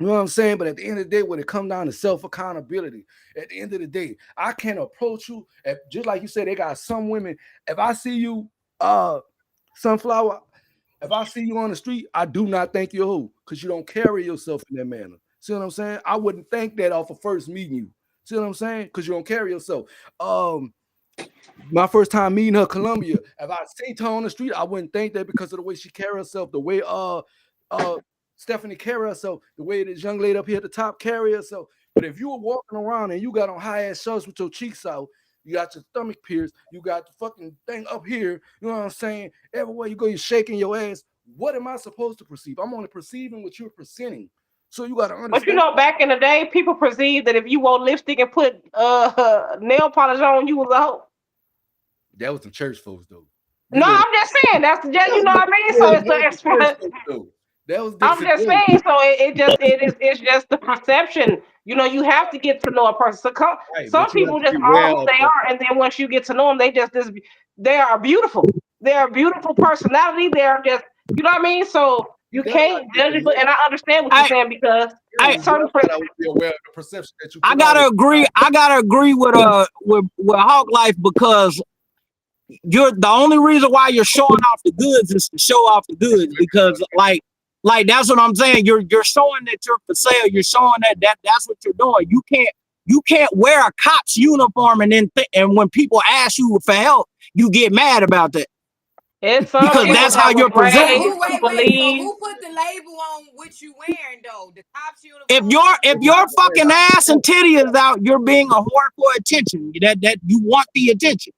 You know what I'm saying? But at the end of the day, when it comes down to self-accountability, at the end of the day, I can approach you just like you said, they got some women. If I see you, Sunflower, if I see you on the street, I do not think you're who, because you don't carry yourself in that manner. See what I'm saying? I wouldn't think that off of first meeting you. See what I'm saying? Because you don't carry yourself. My first time meeting her, Columbia, if I see her on the street, I wouldn't think that because of the way she carry herself, the way Stephanie carry herself, the way this young lady up here at the top carry herself. But if you were walking around and you got on high ass shorts with your cheeks out, you got your stomach pierced, you got the fucking thing up here, you know what I'm saying? Everywhere you go, you're shaking your ass. What am I supposed to perceive? I'm only perceiving what you're presenting. So you got to understand. But you know, back in the day, people perceived that if you wore lipstick and put nail polish on, you was a hoe. That was some church folks, though. No, I'm just saying that's you know what I mean. So it's I'm just saying, so it's just the perception. You know, you have to get to know a person. So some people just are who they are, and then once you get to know them, they are beautiful. They are beautiful personality. They are just, you know what I mean. So you can't judge it, and I understand what you're saying because certain perception that you. I gotta agree with Hawk Life because you're the only reason why you're showing off the goods is to show off the goods because like that's what I'm saying. You're showing that you're for sale. You're showing that's what you're doing. You can't wear a cop's uniform and when people ask you for help, you get mad about that. Because that's how you're presenting. So who put the label on what you wearing though? The cop's uniform. If your fucking ass and titty is out, you're being a whore for attention. That you want the attention.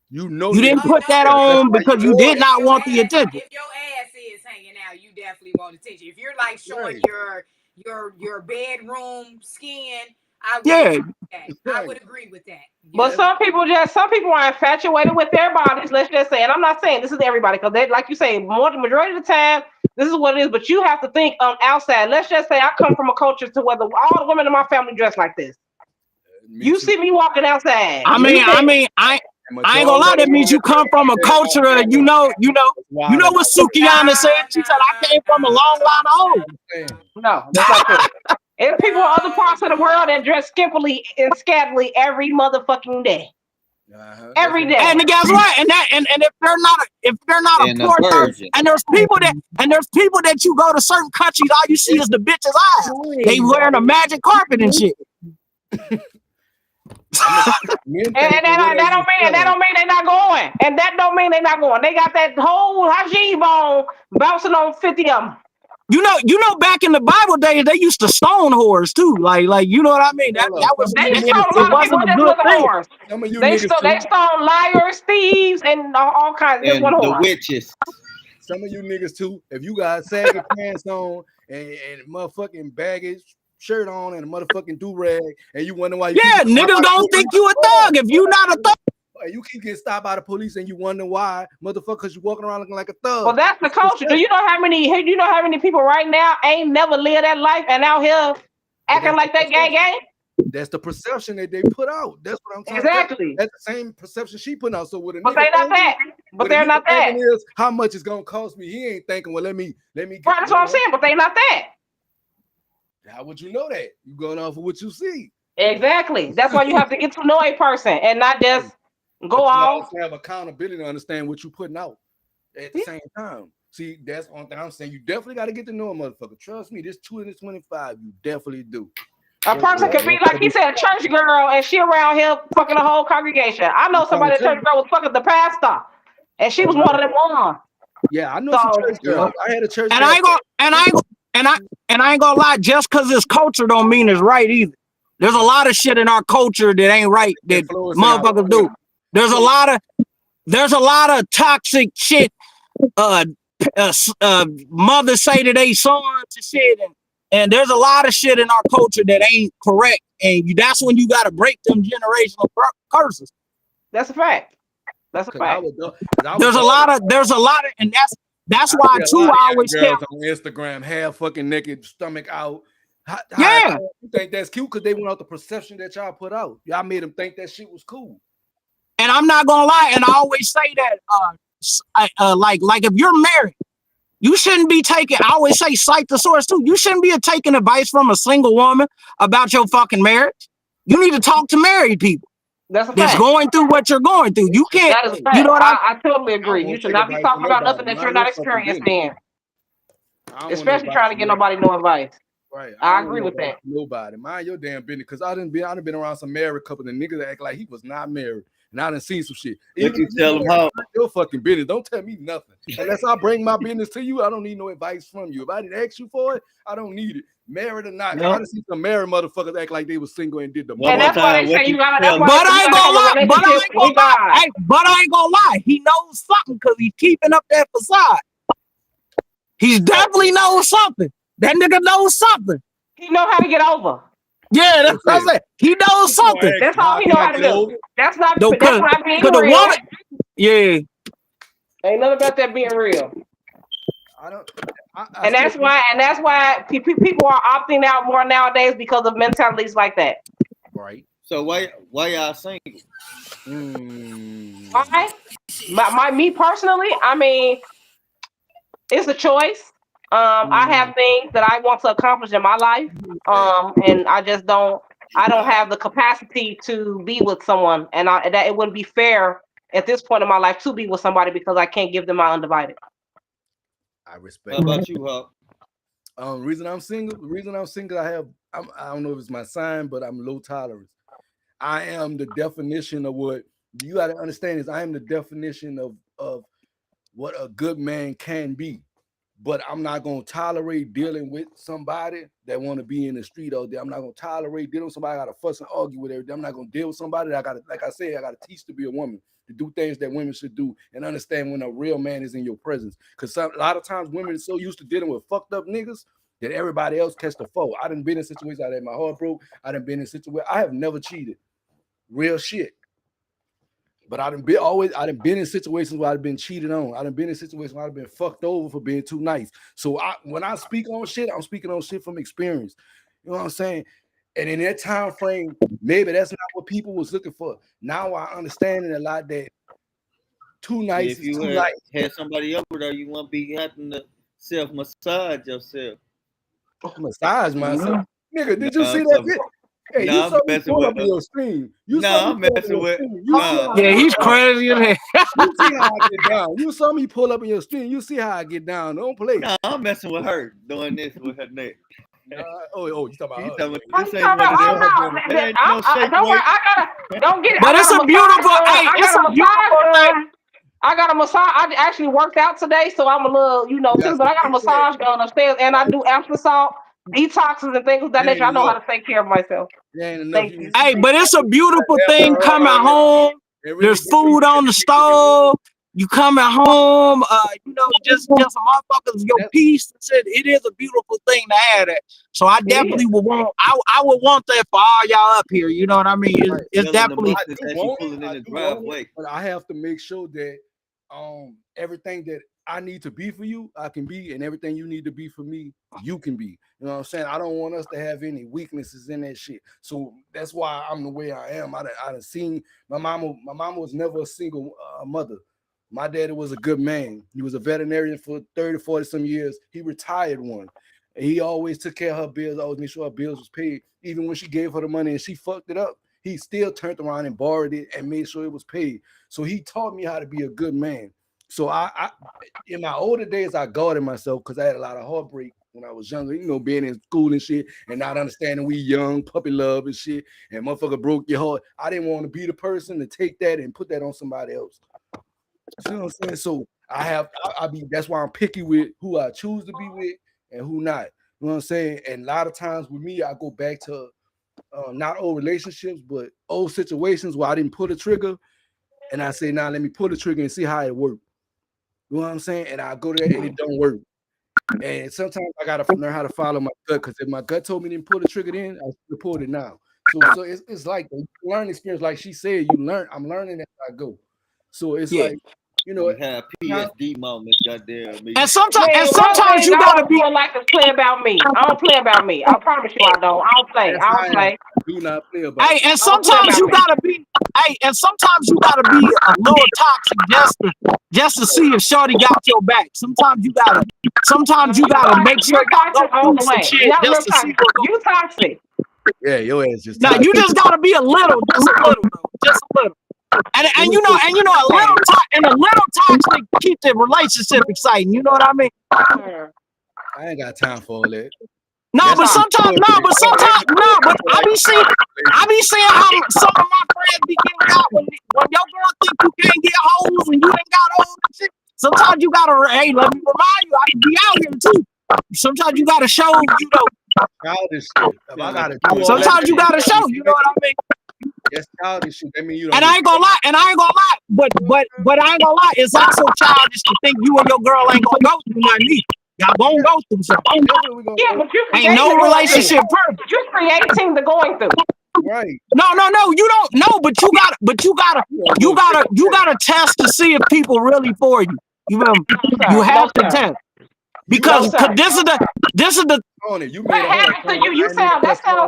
You know you didn't put that on because you did not want the attention. If your ass is hanging out, you definitely want attention. If you're like showing your bedroom skin, I would agree with that. But some people are infatuated with their bodies. Let's just say, and I'm not saying this is everybody, because they, like you say, majority of the time, this is what it is. But you have to think outside. Let's just say I come from a culture to where all the women in my family dress like this. You see me walking outside. I ain't gonna lie. That means you come from a culture. You know what Sukiyana said. She said, "I came from a long line of hoes." No, that's not true. There's people in other parts of the world that dress skimpily and scantily every motherfucking day. Every day. And guess what? And if they're not a poor third, and there's people that you go to certain countries, all you see is the bitches' eyes. They wearing a magic carpet and shit. And that don't mean they're not going. And that don't mean they're not going. They got that whole hajib bone bouncing on 50 of them. You know, back in the Bible days, they used to stone whores too. Like you know what I mean? That was they wasn't a good thing. They stone liars, thieves, and all kinds of the witches. Some of you niggas too. If you got sagging pants on and motherfucking baggage shirt on and a motherfucking do-rag, and you wonder why niggas don't think you a thug if you not a thug. You keep getting stopped by the police and you wonder why, motherfuckers, you walking around looking like a thug. Well, that's the culture. Do you know how many people right now ain't never lived that life and out here acting like they gang? That's the perception that they put out. That's what I'm saying. Exactly. That's the same perception she put out. So with a but they not that. But they're not that. Is how much it's gonna cost me? He ain't thinking. Well, let me. Right, that's what I'm saying. But they not that. How would you know that? You going off of what you see. Exactly. That's why you have to get to know a person and not just go off. Have accountability to understand what you're putting out at the same time. See, that's one thing I'm saying. You definitely got to get to know a motherfucker. Trust me, this 2025, you definitely do. A person could be like he said, a church girl, and she around here fucking the whole congregation. I know somebody at church girl was fucking the pastor, and she was one of them one. Yeah, I know some church girl. I had a church and girl. I ain't gonna lie, just because it's culture don't mean it's right either. There's a lot of shit in our culture that ain't right that motherfuckers do. There's a lot of toxic shit. Mothers say to their sons and shit, and there's a lot of shit in our culture that ain't correct, and that's when you got to break them generational curses. That's a fact. That's a fact. There's a lot of, and that's why too. I always girls on Instagram, half fucking naked, stomach out. You think that's cute because they went out the perception that y'all put out. Y'all made them think that shit was cool. And I'm not gonna lie, and I always say that, like if you're married, you shouldn't be taking. I always say, cite the source too. You shouldn't be taking advice from a single woman about your fucking marriage. You need to talk to married people. That's going through what you're going through. You can't. That is you know what I totally agree. You should not be talking about nothing that you're not experienced in, especially trying to get nobody no advice. Right, I agree with that. Nobody mind your damn business, because I done been around some married couple and niggas that act like he was not married. And I done seen some shit. You tell them how your fucking business. Don't tell me nothing. Unless I bring my business to you, I don't need no advice from you. If I didn't ask you for it, I don't need it. Married or not. I done seen some married motherfuckers act like they was single and did the and that's why they say you gotta. But I ain't gonna lie. But I ain't gonna lie. He knows something because he's keeping up that facade. He definitely knows something. That nigga knows something. He know how to get over. Yeah, that's what I'm saying. He knows something. That's all he know how to do. That's not being real. Woman, yeah. Ain't nothing about that being real. And that's why people are opting out more nowadays because of mentalities like that. Right. So why y'all single? Why? Me personally, I mean, it's a choice. I have things that I want to accomplish in my life, and I don't have the capacity to be with someone, and that it wouldn't be fair at this point in my life to be with somebody because I can't give them my undivided. I respect. How about you, Huck? The reason I'm single, I don't know if it's my sign, but I'm low tolerance. I am the definition of what you got to understand is I am the definition of what a good man can be. But I'm not gonna tolerate dealing with somebody that want to be in the street all day. I'm not gonna tolerate dealing with somebody I gotta fuss and argue with every day. I'm not gonna deal with somebody that I gotta, like I said, I gotta teach to be a woman, to do things that women should do, and understand when a real man is in your presence. Because a lot of times women are so used to dealing with fucked up niggas that everybody else catch the foe. I done been in situations I had my heart broke. I done been in situations I have never cheated. Real shit. But I done been in situations where I've been cheated on. I done been in situations where I've been fucked over for being too nice. So when I speak on shit, I'm speaking on shit from experience. You know what I'm saying? And in that time frame, maybe that's not what people was looking for. Now I understand it a lot that too nice. If you had somebody over there, you won't be having to self-massage yourself. Massage myself. Nigga, did you see that shit? Hey, you saw me pull up in your stream. You saw me pull up in your stream. You see how Yeah, he's crazy in here. You see how I get down. You saw me pull up in your stream. You see how I get down. Don't play. Nah, I'm messing with her, doing this with her neck. You talking about her? Don't worry, don't get it. But it's a beautiful, thing. I got a massage. I actually worked out today, so I'm a little, but I got a massage gun upstairs, and I do Epsom salt, detoxes, and things of that nature. I know how to take care of myself. Thank you. Hey, but it's a beautiful thing coming home. There's food on the stove. You coming home, just some motherfuckers, your peace. It is a beautiful thing to have that. So I definitely would want. I would want that for all y'all up here. You know what I mean? It's definitely. But I have to make sure that everything that I need to be for you, I can be, and everything you need to be for me, you can be. You know what I'm saying? I don't want us to have any weaknesses in that shit. So that's why I'm the way I am. I done seen my mama. My mama was never a single mother. My daddy was a good man. He was a veterinarian for 30, 40 some years. He retired one. And he always took care of her bills, always made sure her bills was paid. Even when she gave her the money and she fucked it up, he still turned around and borrowed it and made sure it was paid. So he taught me how to be a good man. So I in my older days, I guarded myself because I had a lot of heartbreak when I was younger, being in school and shit and not understanding we young, puppy love and shit, and motherfucker broke your heart. I didn't want to be the person to take that and put that on somebody else. You know what I'm saying? So that's why I'm picky with who I choose to be with and who not. You know what I'm saying? And a lot of times with me, I go back to not old relationships, but old situations where I didn't pull the trigger. And I say, let me pull the trigger and see how it works. You know what I'm saying? And I go there and it don't work. And sometimes I gotta learn how to follow my gut, because if my gut told me to pull the trigger then, I should pull it now. So it's like a learning experience, like she said, you learn. I'm learning as I go. So it's like, have PSD moments, goddamn. And sometimes you gotta be like to play about me. I don't play about me. I promise you, I don't. I don't play. Do not play about. Hey, and sometimes you gotta be. Hey, and sometimes you gotta be a little toxic just to see if Shorty got your back. Sometimes you gotta make sure y'all go through some shit just to see. You toxic. Yeah, your ass just. Now you just gotta be a little, just a little. And a little toxic keep the relationship exciting. You know what I mean? I ain't got time for all that. But I be seeing how some of my friends be getting out when your girl think you can't get hoes and you ain't got hoes and shit. Sometimes you gotta, hey, let me remind you, I can be out here too. Sometimes you gotta show, childish shit. Sometimes you gotta show, you know what I mean? That's childish shit. I mean, you don't. And I ain't gonna lie, but I ain't gonna lie, it's also childish to think you and your girl ain't gonna go through nothing either. Y'all gonna go through something. Yeah, but you ain't no relationship perfect. You're creating the going through. Right. No, you don't know, but you gotta test to see if people really for you. You have to test. Because this is the what happened to you? You sound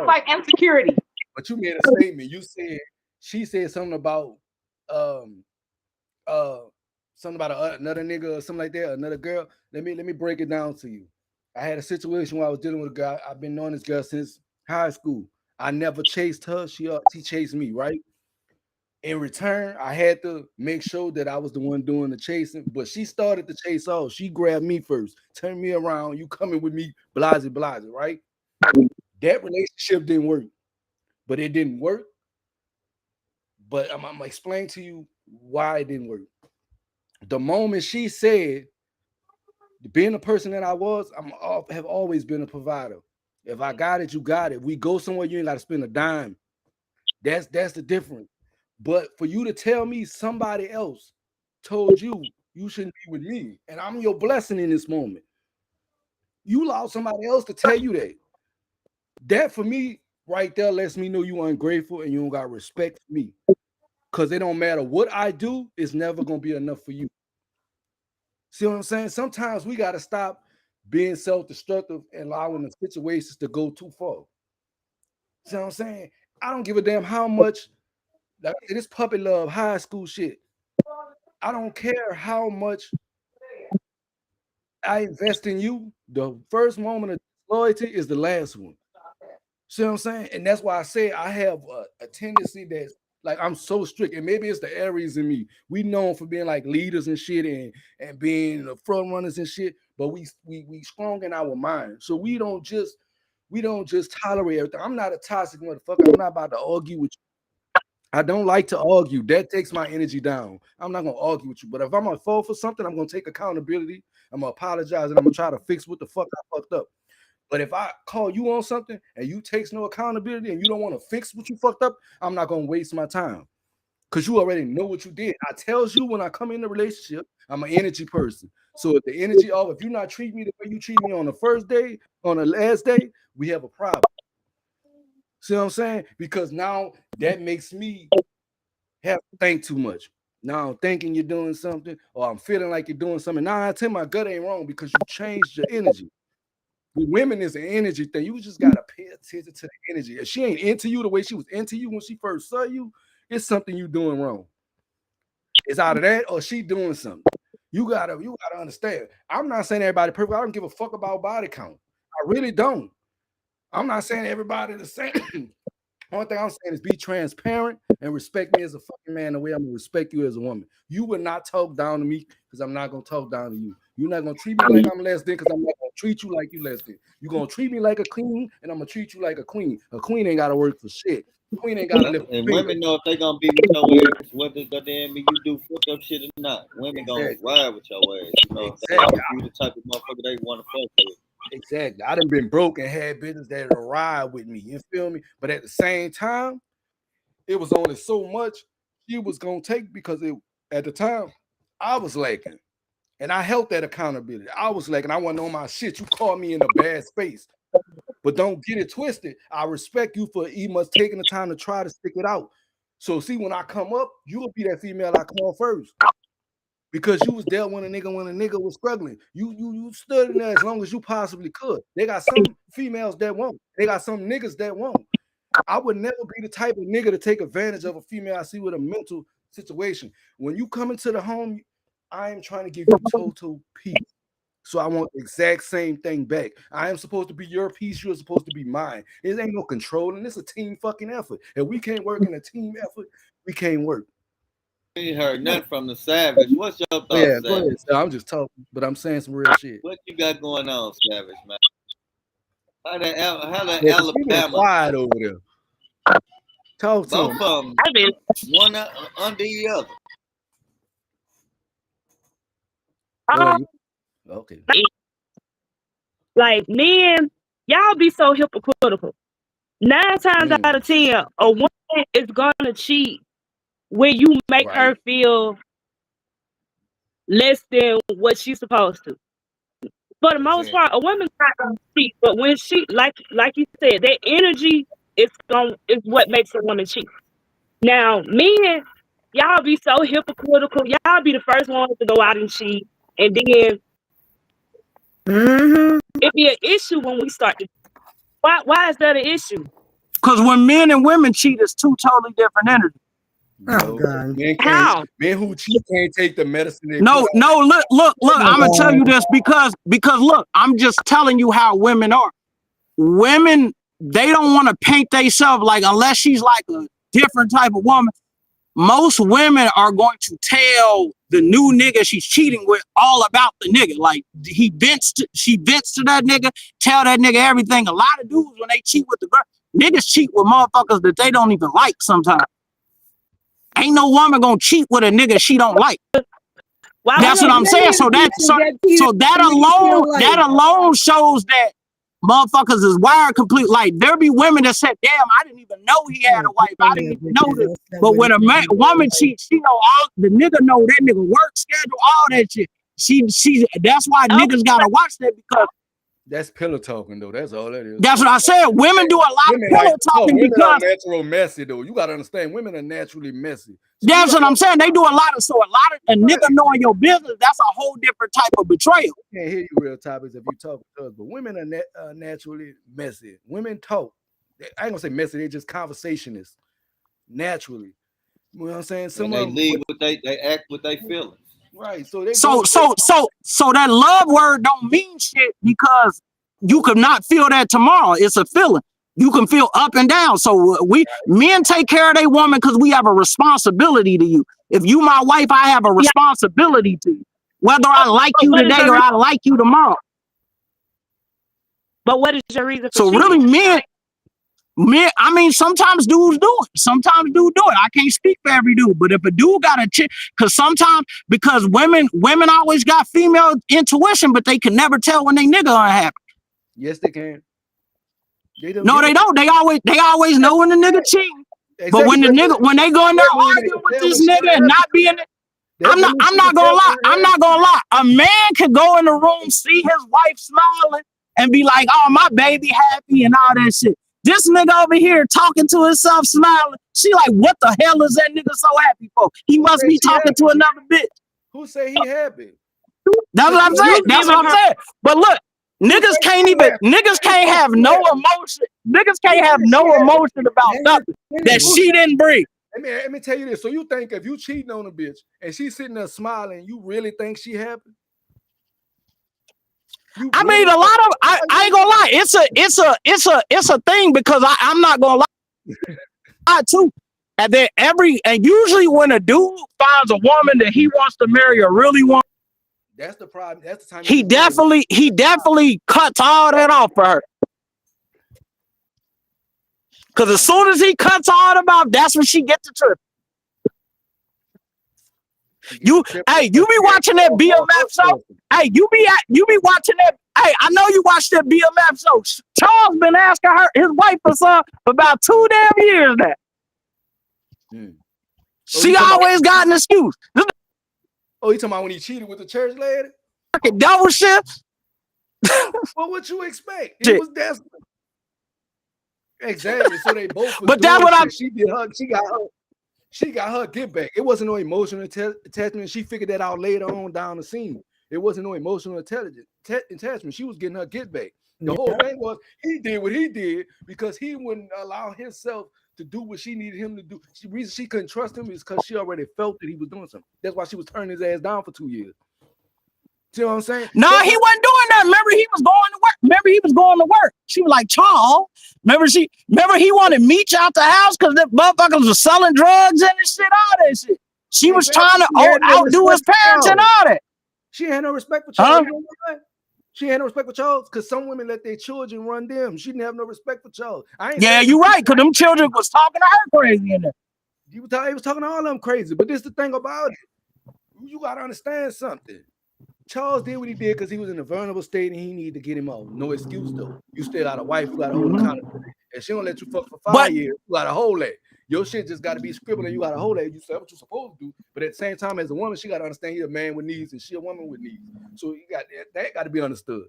like insecurity. But you made a statement. You said she said something about another nigga or something like that, another girl. Let me break it down to you. I had a situation where I was dealing with a guy. I've been knowing this girl since high school. I never chased her. She chased me, right? In return, I had to make sure that I was the one doing the chasing, but she started to chase off. She grabbed me first, turned me around. You coming with me, blase, right? That relationship didn't work, but it didn't work. But I'm gonna explain to you why it didn't work. The moment she said, being the person that I was, have always been a provider. If I got it, you got it. We go somewhere, you ain't got to spend a dime. That's the difference. But for you to tell me somebody else told you shouldn't be with me, and I'm your blessing in this moment, you allow somebody else to tell you that. That for me right there lets me know you ungrateful and you don't got respect for me. Because it don't matter what I do, it's never going to be enough for you. See what I'm saying? Sometimes we got to stop being self-destructive and allowing the situations to go too far. See what I'm saying? I don't give a damn how much, like this puppy love, high school shit. I don't care how much I invest in you. The first moment of loyalty is the last one. See what I'm saying? And that's why I say I have a tendency that's like I'm so strict, and maybe it's the Aries in me. We known for being like leaders and shit, and being the front runners and shit. But we strong in our mind, so we don't just tolerate everything. I'm not a toxic motherfucker. I'm not about to argue with you. I don't like to argue. That takes my energy down. I'm not gonna argue with you. But if I'm gonna fall for something, I'm gonna take accountability. I'm gonna apologize, and I'm gonna try to fix what the fuck I fucked up. But if I call you on something and you takes no accountability and you don't want to fix what you fucked up, I'm not gonna waste my time. Cause you already know what you did. I tells you when I come in the relationship, I'm an energy person. So if the energy off, if you're not treating me the way you treat me on the first day, on the last day, we have a problem. See what I'm saying? Because now that makes me have to think too much. Now I'm thinking you're doing something, or I'm feeling like you're doing something. Now I tell my gut ain't wrong because you changed your energy. With women, is an energy thing. You just gotta pay attention to the energy. If she ain't into you the way she was into you when she first saw you, it's something you doing wrong. It's out of that, or she doing something. You gotta understand. I'm not saying everybody perfect. I don't give a fuck about body count. I really don't. I'm not saying everybody the same. Only thing I'm saying is be transparent and respect me as a fucking man the way I'm gonna respect you as a woman. You would not talk down to me because I'm not gonna talk down to you. You're not gonna treat me like I'm less than because I'm not gonna treat you like you less than. You're gonna treat me like a queen, and I'm gonna treat you like a queen. A queen ain't gotta work for shit. A queen ain't gotta live. And women know if they gonna be with your ass, whether goddamn you do fuck up shit or not. Women gonna ride with your ass. You know, if you the type of motherfucker they want to fuck with. Exactly. I done been broke and had business that ride with me. You feel me? But at the same time, it was only so much she was gonna take because at the time I was lacking. And I held that accountability. I was lacking. I wasn't on my shit. You caught me in a bad space. But don't get it twisted. I respect you for even us taking the time to try to stick it out. So see, when I come up, you'll be that female I call first. Because you was there when a nigga was struggling. You stood in there as long as you possibly could. They got some females that won't. They got some niggas that won't. I would never be the type of nigga to take advantage of a female I see with a mental situation. When you come into the home, I am trying to give you total peace. So I want the exact same thing back. I am supposed to be your piece. You're supposed to be mine. It ain't no controlling. It's a team fucking effort. If we can't work in a team effort, we can't work. I ain't heard nothing from the Savage. What's your thoughts? Yeah, go ahead. So I'm just talking, but I'm saying some real shit. What you got going on, Savage, man? How the Alabama quiet over there? Talk to both him. of them, one under the other. Okay. Like men, y'all be so hypocritical. 9 times out of 10, a woman is gonna cheat when you make her feel less than what she's supposed to. For the most part, a woman's not gonna cheat, but when she, like you said, that energy is what makes a woman cheat. Now, men, y'all be so hypocritical. Y'all be the first ones to go out and cheat, and then it'd be an issue when we start to. Why is that an issue? Because when men and women cheat, it's two totally different energies. Oh God! Men who cheat can't take the medicine. No. Look. I'm gonna tell you this because look, I'm just telling you how women are. Women, they don't want to paint themselves like, unless she's like a different type of woman. Most women are going to tell the new nigga she's cheating with all about the nigga. Like she vents to that nigga, tell that nigga everything. A lot of dudes, when they cheat with the girl, niggas cheat with motherfuckers that they don't even like sometimes. Ain't no woman gonna cheat with a nigga she don't like. That's what I'm saying. So that alone shows that motherfuckers is wired complete. Like there be women that said, "Damn, I didn't even know he had a wife. I didn't even know this." But when a woman cheats, she know all the nigga know that nigga work schedule, all that shit. She that's why niggas gotta watch that, because that's pillow talking though. That's all that is. That's what I said. Women do a lot of pillow talking women because are natural messy though. You gotta understand, women are naturally messy. So that's what I'm saying. They do a lot of a nigga knowing your business. That's a whole different type of betrayal. I can't hear you real topics if you talk to us, but women are naturally messy. Women talk. I ain't gonna say messy. They just conversationists naturally. You know what I'm saying? Some they lead what they act what they feeling. Right. So that love word don't mean shit because you could not feel that tomorrow. It's a feeling. You can feel up and down. So men take care of their woman because we have a responsibility to you. If you my wife, I have a responsibility to you. Whether I like you today or I like you tomorrow. But what is your reason for So really, men, I mean, sometimes dudes do it. Sometimes dudes do it. I can't speak for every dude, but if a dude got a chick, because women always got female intuition, but they can never tell when they nigga unhappy. Yes, they can. No, they don't. They always know when the nigga cheating. But when they go in there arguing with this nigga and not being it, I'm not gonna lie. A man can go in the room, see his wife smiling, and be like, "Oh, my baby happy," and all that shit. This nigga over here talking to himself, smiling. She like, "What the hell is that nigga so happy for? He must be talking to another bitch." Who say he happy? That's what I'm saying. That's what I'm saying. But look, niggas can't have no emotion. Niggas can't have no emotion about nothing that she didn't bring. Let me tell you this. So you think if you cheating on a bitch and she's sitting there smiling, you really think she happy? I mean, a lot of I ain't gonna lie. It's a thing because I'm not gonna lie too. And then usually when a dude finds a woman that he wants to marry or really wants, that's the problem. That's the time he definitely cuts all that off for her. Because as soon as he cuts all them off, that's when she gets the trip. You be watching that BMF show. Hey, you be watching that. Hey, I know you watch that BMF show. Charles been asking his wife for some for about 2 damn years now. She always got an excuse. Oh, you talking about when he cheated with the church lady? Fucking double shift. Well, what you expect? He was desperate. Exactly. So they both. But that's what I'm. She got her get back. It wasn't no emotional attachment. She figured that out later on down the scene. It wasn't no emotional attachment. She was getting her get back. The whole thing was he did what he did because he wouldn't allow himself to do what she needed him to do. The reason she couldn't trust him is because she already felt that he was doing something. That's why she was turning his ass down for 2 years. See what I'm saying? No, he wasn't doing that. Remember, he was going to work. She was like, Charles. Remember, he wanted to meet you out the house because the motherfuckers were selling drugs and shit, all that shit. She was trying to outdo his parents and all that. She had no respect for Charles. She had no respect for Charles because some women let their children run them. She didn't have no respect for Charles. Yeah, you're right, because them children was talking to her crazy in there. He was talking to all of them crazy. But this is the thing about it. You got to understand something. Charles did what he did because he was in a vulnerable state and he needed to get him out. No excuse, though. You still got a wife, you got to hold accountability. And she don't let you fuck for 5 years. You got to hold that. Your shit just got to be scribbled and you got to hold that. You say what you're supposed to do. But at the same time, as a woman, she got to understand you're a man with needs and she a woman with needs. So you got that got to be understood.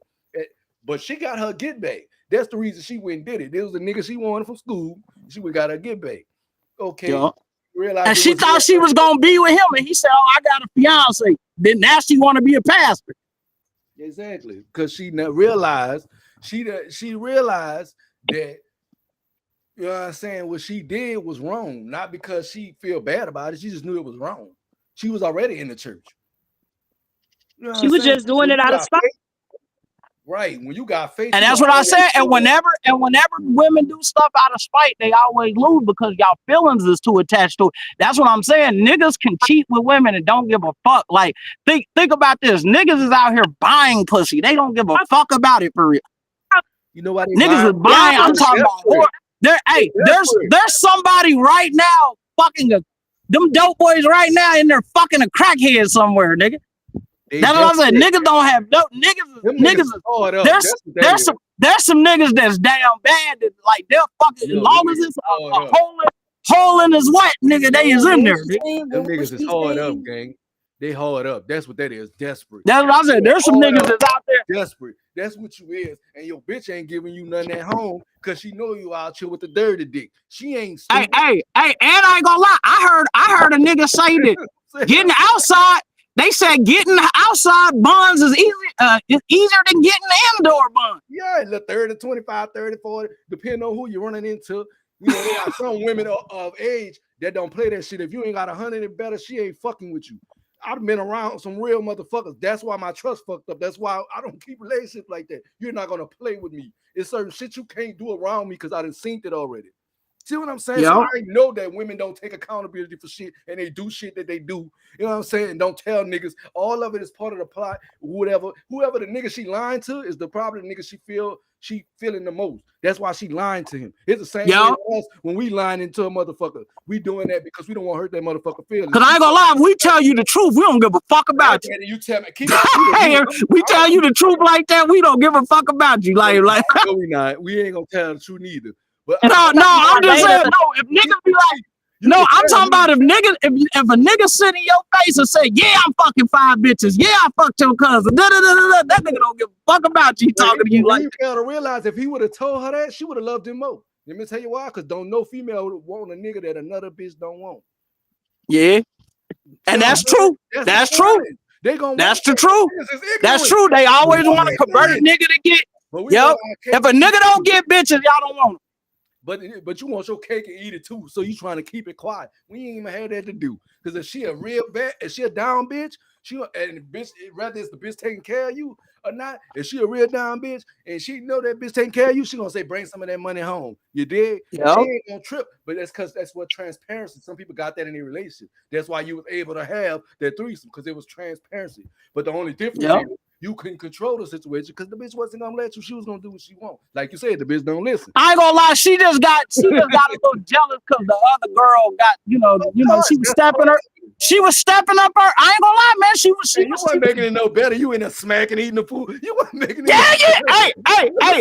But she got her get back. That's the reason she went and did it. This was the nigga she wanted from school. She would got her get back. Okay. Yeah. And she thought she was going to be with him. And he said, oh, I got a fiance. Then now she want to be a pastor. Exactly. Because she realized, she realized that, you know what I'm saying, what she did was wrong. Not because she feel bad about it. She just knew it was wrong. She was already in the church. You know she was just doing it out of spite. Right. When you got faith. And that's what I said. And whenever women do stuff out of spite, they always lose because y'all feelings is too attached to it. That's what I'm saying. Niggas can cheat with women and don't give a fuck. Like, think about this. Niggas is out here buying pussy. They don't give a fuck about it for real. You know what? Niggas is buying. I'm talking about. There's somebody right now fucking them dope boys right now in there fucking a crackhead somewhere, nigga. That's what I'm saying. Niggas don't have dope. Niggas is hard up. There's some niggas that's down bad that like they're fucking as long as it's a hole in his what, nigga, they is in there. Them niggas is hard up, gang. They hard up. That's what that is. Desperate. That's what I'm saying. There's some niggas that's out there. Desperate. That's what you is. And your bitch ain't giving you nothing at home because she know you out here with the dirty dick. She ain't stupid. Hey, and I ain't gonna lie. I heard a nigga say that getting outside. They said getting outside buns is easier than getting indoor buns. Yeah, the 30, 25, 30, 40, depending on who you're running into. You know, there are some women of age that don't play that shit. If you ain't got 100 and better, she ain't fucking with you. I've been around some real motherfuckers. That's why my trust fucked up. That's why I don't keep relationships like that. You're not gonna play with me. It's certain shit you can't do around me because I done seen it already. See what I'm saying? So I know that women don't take accountability for shit and they do shit that they do. You know what I'm saying? And don't tell niggas. All of it is part of the plot. Whoever the nigga she lying to is the probably the nigga she feeling the most. That's why she lying to him. It's the same way as us when we lying into a motherfucker. We doing that because we don't want to hurt that motherfucker feelings. Cause I ain't gonna lie, if we tell you the truth, we don't give a fuck about you. You tell me, we tell you the truth like that, we don't give a fuck about you. Like no, we not. We ain't gonna tell the truth neither. But no, I'm just saying, no, if niggas be like, no, I'm talking about if a nigga sit in your face and say, yeah, I'm fucking 5 bitches, yeah, I fucked your cousin, that nigga don't give a fuck about you talking to you like that. Fail to realize if he would have told her that, she would have loved him more. Let me tell you why, because don't no female want a nigga that another bitch don't want. Yeah, and that's true. That's true. That's the truth. That's true. They always want to convert a nigga to get. Yep. If a nigga don't get bitches, y'all don't want them. But you want your cake and eat it too, so you trying to keep it quiet. We ain't even had that to do. Because if she a real bad, if she a down bitch, rather it's the bitch taking care of you or not. If she a real down bitch and she know that bitch taking care of you, she gonna say bring some of that money home. You dig? Yep. She ain't gonna trip. But that's because that's what transparency. Some people got that in their relationship. That's why you was able to have that threesome because it was transparency. But the only difference is you couldn't control the situation because the bitch wasn't gonna let you. She was gonna do what she want. Like you said, the bitch don't listen. I ain't gonna lie, she just got a little jealous because the other girl got, she was stepping up her. I ain't gonna lie, man. She wasn't making it no better. You in there smacking, eating the food. You wasn't making it. Hey,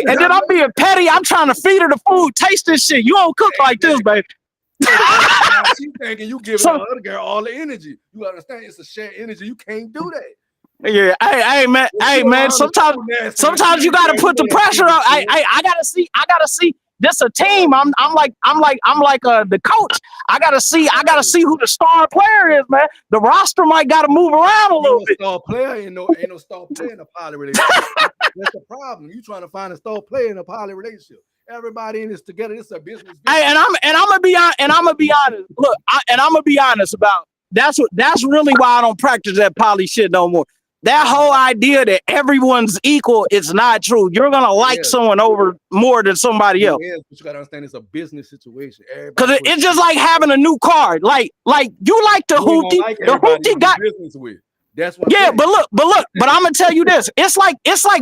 and then I'm being petty. I'm trying to feed her the food. Taste this shit. You don't cook like this, baby. She's thinking you giving the other girl all the energy. You understand? It's a shared energy. You can't do that. Yeah, hey man. Sometimes you gotta put the pressure up. I gotta see. This a team. I'm like the coach. I gotta see who the star player is, man. The roster might gotta move around a little bit. Star player ain't no star player in a poly relationship. That's the problem. You trying to find a star player in a poly relationship. Everybody in this together. This is a business. Hey, and I'm gonna be honest. Look, I'm gonna be honest about that's really why I don't practice that poly shit no more. That whole idea that everyone's equal is not true. You're gonna like someone over more than somebody else. Yeah, but you gotta understand it's a business situation. Because it's just like having a new car. Like you like the hoopty. The hoopty got business with. That's what. Yeah, but I'm gonna tell you this. It's like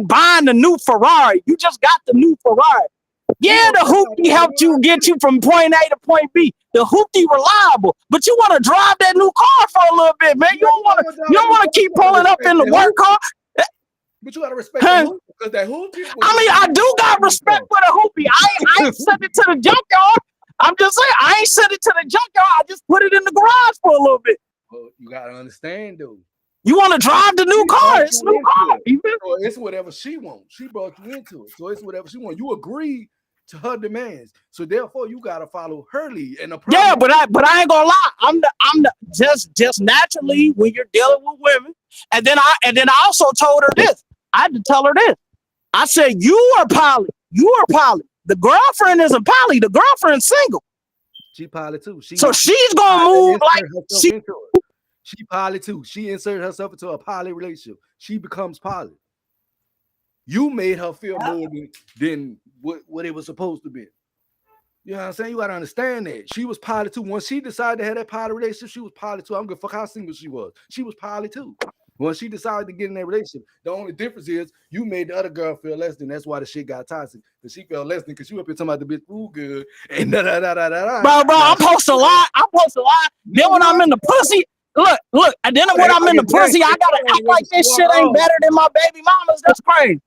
buying the new Ferrari. You just got the new Ferrari. Yeah, the hoopty helped you get you from point A to point B. The hoopty reliable, but you want to drive that new car for a little bit, man. You don't want to keep pulling up in the work car. But you gotta respect the hoopty because that hoopty. I mean, I do got respect for the hoopty. I ain't sent it to the junkyard. I'm just saying, I ain't sent it to the junkyard. I just put it in the garage for a little bit. Well, you gotta understand, though. You want to drive the new car? It's new car. So it's whatever she wants. She brought you into it, so it's whatever she wants. You agree to her demands, so therefore you gotta follow her lead. And yeah, but I ain't gonna lie. I'm the just naturally when you're dealing with women, and then I also told her this. I had to tell her this. I said, you are poly. You are poly. The girlfriend isn't poly. The girlfriend's single. She poly too. So she's gonna move like she poly too. She inserted herself into a poly relationship. She becomes poly. You made her feel more than what it was supposed to be. You know what I'm saying? You gotta understand that. She was poly too. Once she decided to have that poly relationship, she was poly too. I don't give a fuck how single she was. She was poly too. When she decided to get in that relationship, the only difference is you made the other girl feel less than. That's why the shit got toxic. Because she felt less than because you up here talking about the bitch food good and Bro, I'm supposed to lie. Then when I'm in the pussy, look, and then when I'm in the pussy, I gotta act like this shit ain't better than my baby mama's. That's crazy.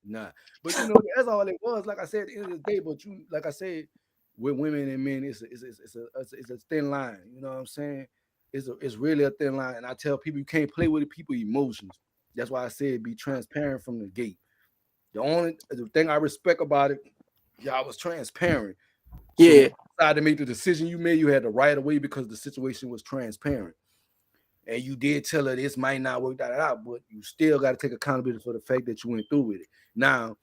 Nah, but that's all it was. Like I said, at the end of the day, but you, like I said, with women and men, it's a thin line. You know what I'm saying? It's really a thin line. And I tell people you can't play with people's emotions. That's why I said be transparent from the gate. The thing I respect about it, y'all was transparent. So you decided to make the decision you made. You had the right of way because the situation was transparent. And you did tell her this might not work out, but you still got to take accountability for the fact that you went through with it. Now,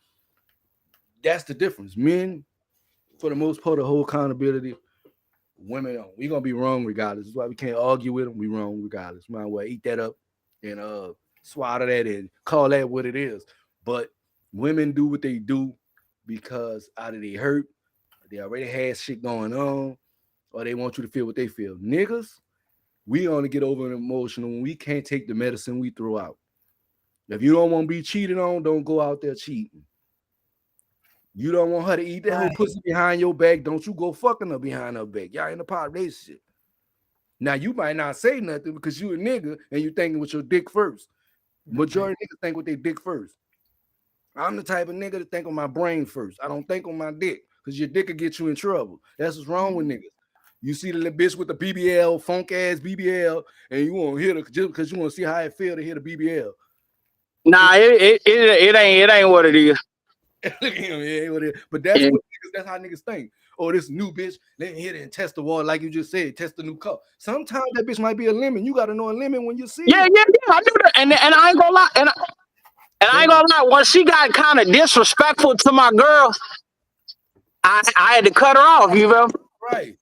that's the difference. Men, for the most part, the whole accountability. women, we gonna be wrong regardless. That's why we can't argue with them. We wrong regardless. Might well eat that up and swallow that and call that what it is. But women do what they do because either they hurt, they already had shit going on, or they want you to feel what they feel. Niggas, we only get over an emotional when we can't take the medicine we throw out. If you don't want to be cheated on, don't go out there cheating. You don't want her to eat that whole pussy behind your back. Don't you go fucking her behind her back. Y'all in a part relationship. Now, you might not say nothing because you a nigga and you thinking with your dick first. Majority of niggas think with their dick first. I'm the type of nigga to think on my brain first. I don't think on my dick because your dick will get you in trouble. That's what's wrong with niggas. You see the little bitch with the BBL, funk ass BBL, and you want to hit her just because you want to see how it feel to hit a BBL. Nah, it ain't what it is. Look at him, yeah, what it is. But that's what niggas, that's how niggas think. Oh, this new bitch, let me hit it and test the water, like you just said, test the new cup. Sometimes that bitch might be a lemon. You gotta know a lemon when you see it. Yeah, I do that. And I ain't gonna lie, and I ain't gonna lie, when she got kind of disrespectful to my girl, I had to cut her off, you know? Right.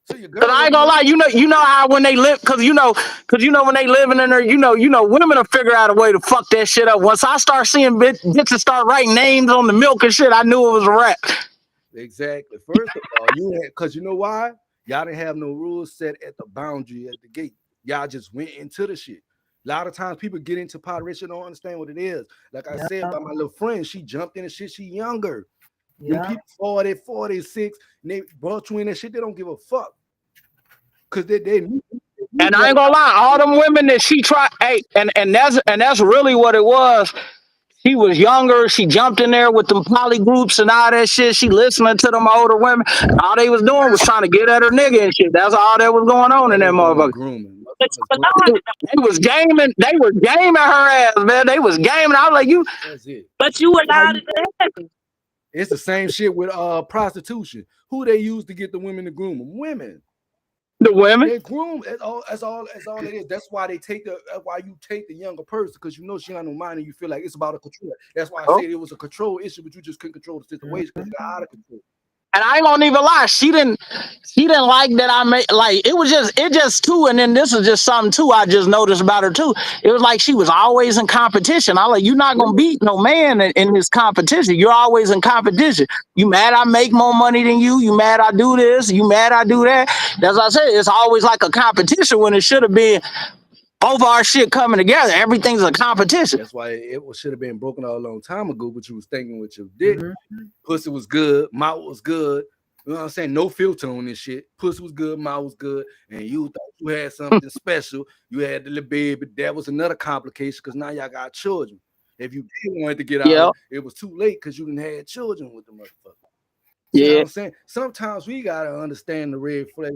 So your girl, but I ain't gonna lie, you know how when they live, cause you know when they living in there, you know, women will figure out a way to fuck that shit up. Once I start seeing bitches start writing names on the milk and shit, I knew it was a wrap. Exactly. First of all, because you know why? Y'all didn't have no rules set at the boundary at the gate. Y'all just went into the shit. A lot of times people get into pottery, don't understand what it is. Like I said about my little friend, she jumped in the shit, she younger. When people 40, 46, and they brought you in that shit, they don't give a fuck. Cause they and I ain't gonna lie, all them women that she tried, hey, and that's really what it was. She was younger, she jumped in there with them poly groups and all that shit. She listening to them older women. All they was doing was trying to get at her nigga and shit. That's all that was going on in that motherfucker. Grooming. They was gaming her ass, man. They was gaming. I was like, you. That's it. But you allowed it to happen. It's the same shit with prostitution. Who they use to get the women to groom them? Women. The women. They groom. That's all it is. That's why you take the younger person, because you know she got no mind and you feel like it's about a control. That's why I said it was a control issue, but you just couldn't control the situation because it got out of control. And I ain't gonna even lie, she didn't like that I made, like, it just too, and then this is just something too I just noticed about her too. It was like she was always in competition. I like, you're not gonna beat no man in this competition. You're always in competition. You mad I make more money than you? You mad I do this? You mad I do that? That's what I said. It's always like a competition when it should have been both our shit coming together. Everything's a competition. That's why it should have been broken out a long time ago, but you was thinking with your dick. Pussy was good, mouth was good. You know what I'm saying? No filter on this shit. Pussy was good, mouth was good, and you thought you had something special. You had the little baby. That was another complication because now y'all got children. If you did want to get out, it was too late because you didn't have children with the motherfucker. You know what I'm saying? Sometimes we gotta understand the red flag.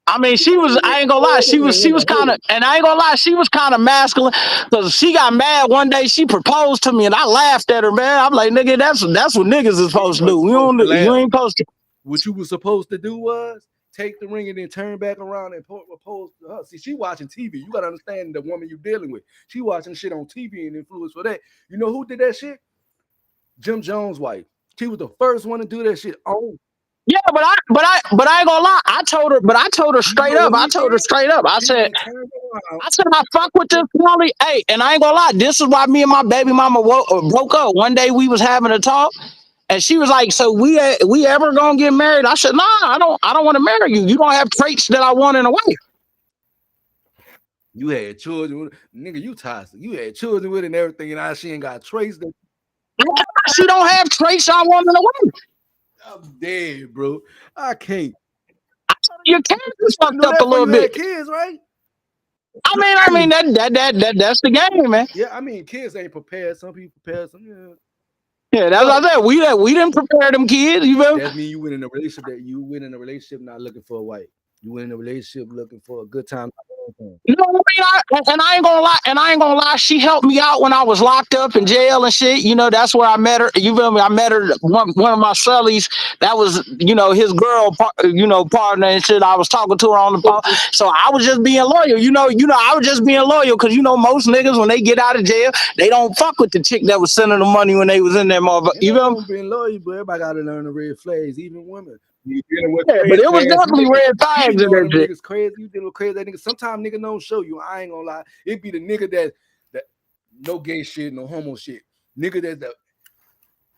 I mean, I ain't gonna lie, she was kind of, and I ain't gonna lie, she was kind of masculine because she got mad one day. She proposed to me and I laughed at her, man. I'm like, nigga, that's what niggas is supposed to do. You ain't supposed to. What you was supposed to do was take the ring and then turn back around and propose to her. See, she watching TV. You gotta understand the woman you're dealing with. She watching shit on TV and influence for that. You know who did that shit? Jim Jones' wife. She was the first one to do that shit. Oh. Yeah, but I ain't gonna lie. I told her straight up. I said, I fuck with this Polly. Hey, and I ain't gonna lie. This is why me and my baby mama broke up. One day we was having a talk, and she was like, "So we ever gonna get married?" I said, "Nah, I don't want to marry you. You don't have traits that I want in a wife." You had children with, nigga. You toxic. You had children with and everything, and now she ain't got traits. She don't have traits I want in a wife. I'm dead, bro. I can't. Your kids is fucked up a little bit. Kids, right? I mean that's the game, man. Yeah, I mean kids ain't prepared. Some people prepared. Some yeah, that's what I said. We didn't prepare them kids. You know. That means you went in a relationship not looking for a wife. You went in a relationship looking for a good time. You know what I mean? And I ain't gonna lie. She helped me out when I was locked up in jail and shit. You know, that's where I met her. You feel me? I met her one of my cellies. That was, you know, his girl, partner and shit. I was talking to her on the phone. So I was just being loyal. You know, I was just being loyal because, you know, most niggas when they get out of jail, they don't fuck with the chick that was sending them money when they was in there, motherfucker. You feel me? Being loyal, but everybody gotta learn the red flags, even women. You dealing with Yeah, but it was crazy-ass definitely niggas. red You flags be in knowing that them shit. niggas crazy. You dealing with crazy that niggas. Sometimes niggas don't show you. I ain't gonna lie. It be the nigga that no gay shit, no homo shit. Nigga that's the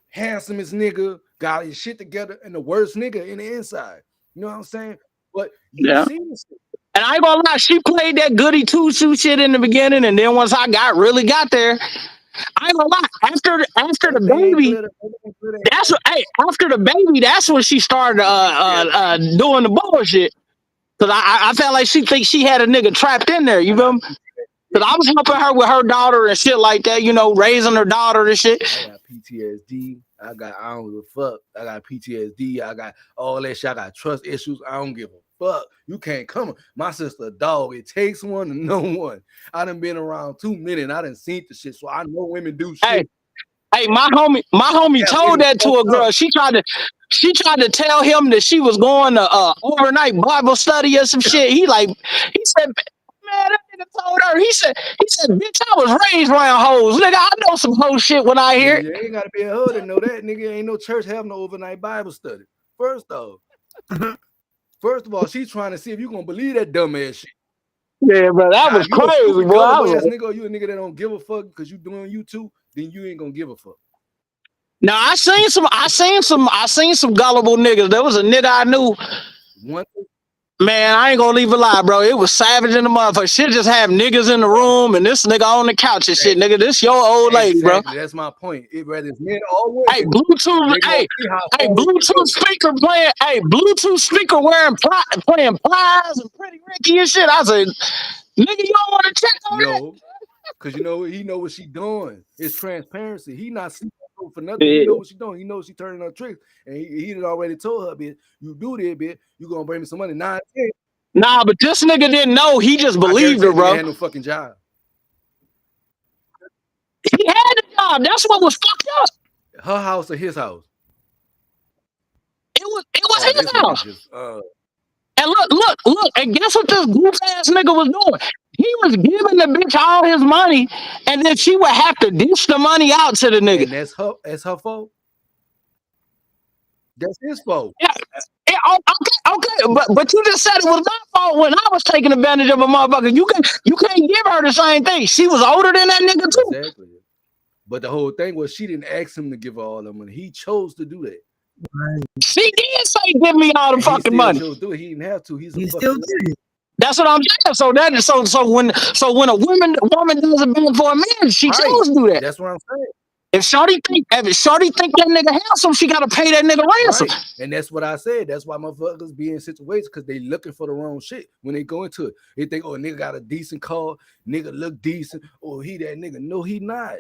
handsomest nigga, got his shit together, and the worst nigga in the inside. You know what I'm saying? But you Yeah. see this shit. And I ain't gonna lie, she played that goody two shoe shit in the beginning, and then once I really got there, I ain't gonna lie. After the Everything ain't baby, glitter. Everything glitter ain't that's what. Hey, after the baby, that's when she started doing the bullshit. Cause I felt like she thinks she had a nigga trapped in there. You feel me? Cause I was helping her with her daughter and shit like that. You know, raising her daughter and shit. I got PTSD. I don't give a fuck. I got PTSD. I got all that shit. I got trust issues. I don't give a fuck. You can't come. My sister a dog. It takes one to know one. I done been around too many and I done seen the shit. So I know women do shit. Hey, my homie told that to a girl. She tried to tell him that she was going to overnight Bible study or some shit. He said, man, that nigga told her. He said, bitch, I was raised around hoes. Nigga, I know some hoe shit when I hear it. You ain't gotta be a hoe to know that. Nigga, ain't no church having no overnight Bible study. First of all, she's trying to see if you gonna believe that dumb ass shit. Yeah, bro, that was You a crazy, stupid, boy. gullible ass nigga, or you a nigga that don't give a fuck because you doing you too, then you ain't gonna give a fuck. Now I seen some gullible niggas. There was a nigga I knew. Man, I ain't gonna leave a lie, bro. It was savage in the motherfucker. Shit just have niggas in the room and this nigga on the couch and shit. Nigga, this your old lady, bro. That's my point. It whether it's men or women. Hey, Bluetooth speaker playing. Hey, Bluetooth speaker playing Plies and Pretty Ricky and shit. I said, nigga, you don't want to check on No, because you know he know what she doing. It's transparency. He not sleeping for nothing. He know what she doing. He knows she turning her tricks, and he had already told her, bitch, you do this, bitch, you gonna bring me some money. Nah, but this nigga didn't know. He just believed her, bro. He had no fucking job. He had a job. That's what was fucked up. Her house or his house? It was his house. Just, And look, and guess what this goof ass nigga was doing? He was giving the bitch all his money, and then she would have to dish the money out to the nigga. And that's her fault. That's his fault. Yeah, okay, but you just said it was my fault when I was taking advantage of a motherfucker. You can't give her the same thing. She was older than that nigga too. Exactly. But the whole thing was she didn't ask him to give her all the money. He chose to do that. She did say, "Give me all the fucking money." Chose to do it. He didn't have to. He's You still did. That's what I'm saying. So when a woman does a bid for a man, she chose to do that. That's what I'm saying. If Shorty think that nigga handsome, she gotta pay that nigga ransom. Right. And that's what I said. That's why motherfuckers be in situations because they looking for the wrong shit when they go into it. They think, oh, nigga got a decent car, nigga look decent, or he that nigga. No, he not.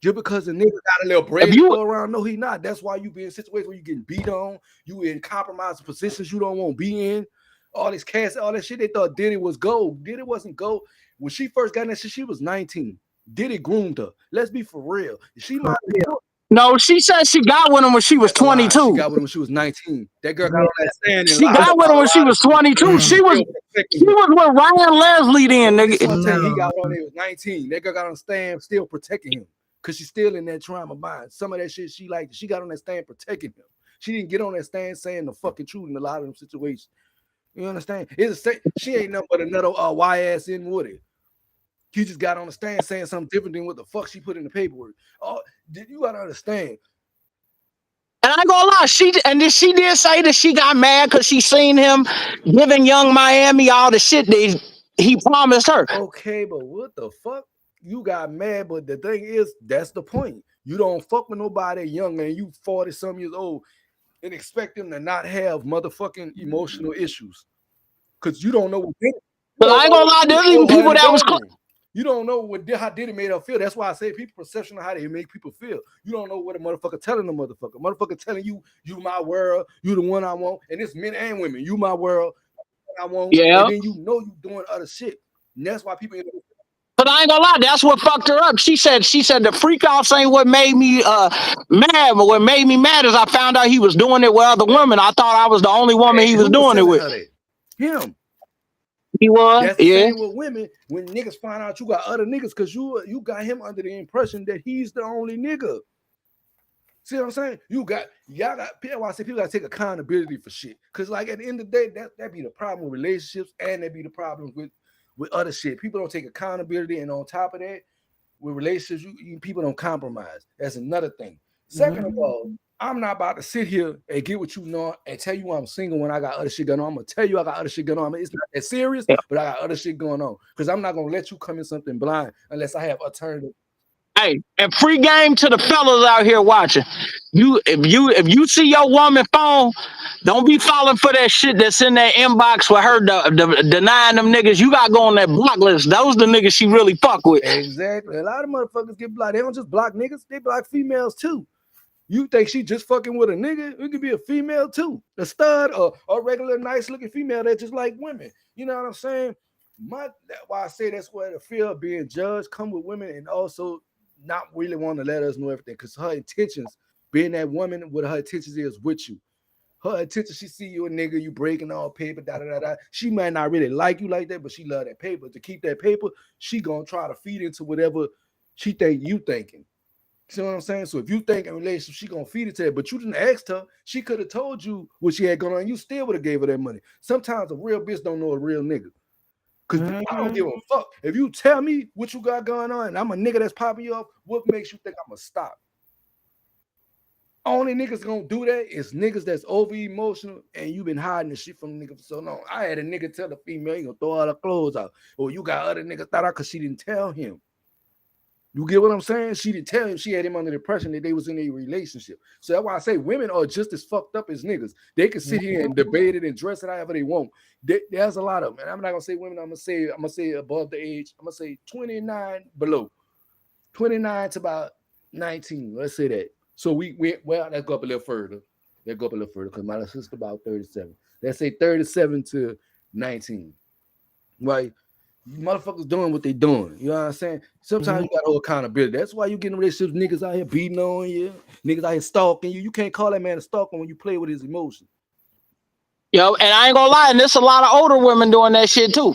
Just because a nigga got a little bread to go around, no, he not. That's why you be in situations where you getting beat on, you in compromised positions you don't want to be in. All this cash, all that shit, they thought Diddy was gold. Diddy wasn't gold. When she first got in that shit, she was 19. Diddy groomed her. Let's be for real. She might be. No, she said she got with him when she was 22. She got with him when she was 19. That girl got on that stand. She got with him when she was 22. She was with Ryan Leslie then, nigga. He got on there was 19. That girl got on the stand still protecting him. Because she's still in that trauma mind. Some of that shit she got on that stand protecting him. She didn't get on that stand saying the fucking truth in a lot of them situations. You understand? She ain't nothing but another Y-ass in with it. He just got on the stand saying something different than what the fuck she put in the paperwork. Oh, you gotta understand. And I ain't gonna lie, she did say that she got mad because she seen him giving Young Miami all the shit that he promised her. Okay, but what the fuck? You got mad, but the thing is, that's the point. You don't fuck with nobody young and you 40-some years old and expect them to not have motherfucking emotional issues. Because you don't know what did it. But I ain't gonna lie, there's even people that was close. You don't know how Diddy made her feel. That's why I say people perception of how they make people feel. You don't know what a motherfucker telling the motherfucker. Motherfucker telling you, you my world, you the one I want. And it's men and women. You my world, I want. Yeah. And then you know you doing other shit. And that's why people. But I ain't gonna lie, that's what fucked her up. She said the freak offs ain't what made me mad, but what made me mad is I found out he was doing it with other women. I thought I was the only woman he was doing it with. Him. He was. That's the same with women. When niggas find out you got other niggas, because you got him under the impression that he's the only nigga. See what I'm saying? Y'all got people. I say people got to take accountability for shit. Cause like at the end of the day, that be the problem with relationships, and that be the problem with other shit. People don't take accountability, and on top of that, with relationships, people don't compromise. That's another thing. Second of all, I'm not about to sit here and get what you know and tell you I'm single when I got other shit going on. I'm gonna tell you I got other shit going on. I mean, it's not that serious, but I got other shit going on. Because I'm not gonna let you come in something blind unless I have alternative. Hey, and free game to the fellas out here watching. If you see your woman phone, don't be falling for that shit that's in that inbox with her denying them niggas. You got to go on that block list. Those the niggas she really fuck with. Exactly. A lot of motherfuckers get blocked. They don't just block niggas, they block females too. You think she just fucking with a nigga? It could be a female too. A stud or a regular nice looking female that just like women. You know what I'm saying? That's why I say that's where the fear of being judged come with women, and also not really want to let us know everything, because her intentions, being that woman, what her intentions is with you. Her intention, she see you a nigga, you breaking all paper, da. She might not really like you like that, but she love that paper. To keep that paper, she gonna try to feed into whatever she think you thinking. See what I'm saying? So if you think in relationship, she gonna feed it to her, but you didn't ask her. She could have told you what she had going on. You still would have gave her that money. Sometimes a real bitch don't know a real nigga. Because I don't give a fuck. If you tell me what you got going on and I'm a nigga that's popping you up, what makes you think I'm gonna stop? Only niggas gonna do that is niggas that's over emotional and you been hiding the shit from niggas for so long. I had a nigga tell the female, you gonna throw all her clothes out. Or you got other niggas thought out because she didn't tell him. You get what I'm saying? She didn't tell him. She had him under the impression that they was in a relationship. So that's why I say women are just as fucked up as niggas. They can sit here and debate it and dress it however they want. There's a lot of them. And I'm not gonna say women. I'm gonna say above the age. I'm gonna say 29 below, 29 to about 19. Let's say that. So let's go up a little further. Let's go up a little further because my sister about 37. Let's say 37 to 19. Right. You motherfuckers doing what they doing. You know what I'm saying? Sometimes you got to hold accountability. That's why you get in relationships, niggas out here beating on you, niggas out here stalking you. You can't call that man a stalker when you play with his emotions. Yo, and I ain't gonna lie, and there's a lot of older women doing that shit too.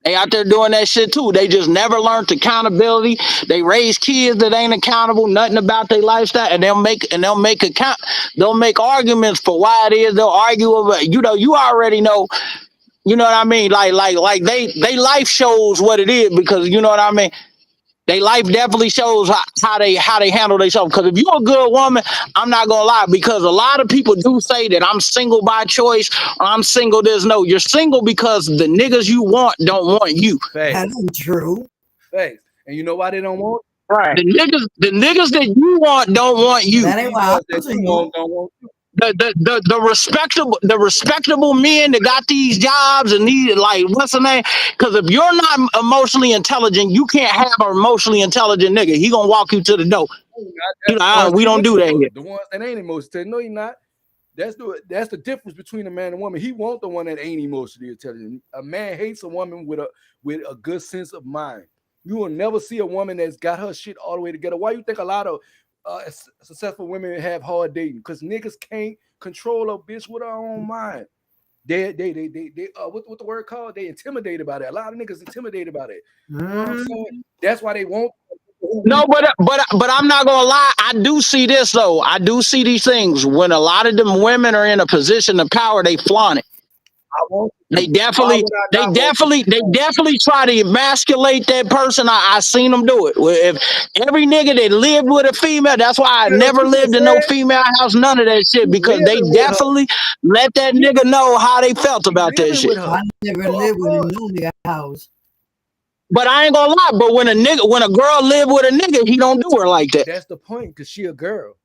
They out there doing that shit too. They just never learned accountability. They raise kids that ain't accountable, nothing about their lifestyle, and they'll make arguments for why it is. They'll argue over, you already know. You know what I mean? Like they life shows what it is, because you know what I mean? They life definitely shows how they handle themselves. Because if you're a good woman, I'm not gonna lie, because a lot of people do say that I'm single by choice or I'm single. No, you're single because the niggas you want don't want you. That's true. Facts. And you know why they don't want? Right. The niggas that you want don't want you. That ain't why That you want don't want you. The respectable men that got these jobs and need, like, what's the name? Because if you're not emotionally intelligent, you can't have an emotionally intelligent nigga. He gonna walk you to the door. We don't do that here. The ones that ain't emotionally, no, you're not. That's the difference between a man and woman. He wants the one that ain't emotionally intelligent. A man hates a woman with a good sense of mind. You will never see a woman that's got her shit all the way together. Why you think a lot of successful women have hard dating? Because niggas can't control a bitch with her own mind. They what the word called? They intimidated by that. A lot of niggas intimidated by that. You know what I'm saying? That's why they won't. No, but I'm not gonna lie. I do see this though. I do see these things when a lot of them women are in a position of power. They flaunt it. They definitely try to emasculate that person. I seen them do it. If every nigga that lived with a female, that's why I never lived in no female house, none of that shit, because they definitely let that nigga know how they felt about that shit. I never lived with a nigga house. But I ain't gonna lie, but when a girl live with a nigga, he don't do her like that. That's the point, because she a girl.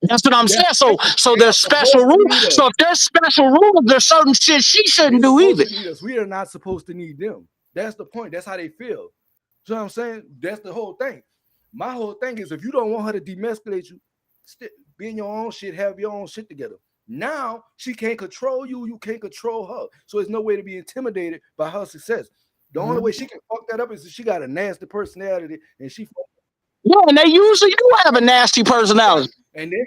That's what I'm saying. So there's special rules. So if there's special rules, there's certain shit she shouldn't do either. We are not supposed to need them. That's the point. That's how they feel. You know what I'm saying? That's the whole thing. My whole thing is, if you don't want her to demasculate you, be in your own shit, have your own shit together. Now she can't control you. You can't control her. So there's no way to be intimidated by her success. The only way she can fuck that up is if she got a nasty personality and she. Yeah, and they usually do have a nasty personality. And then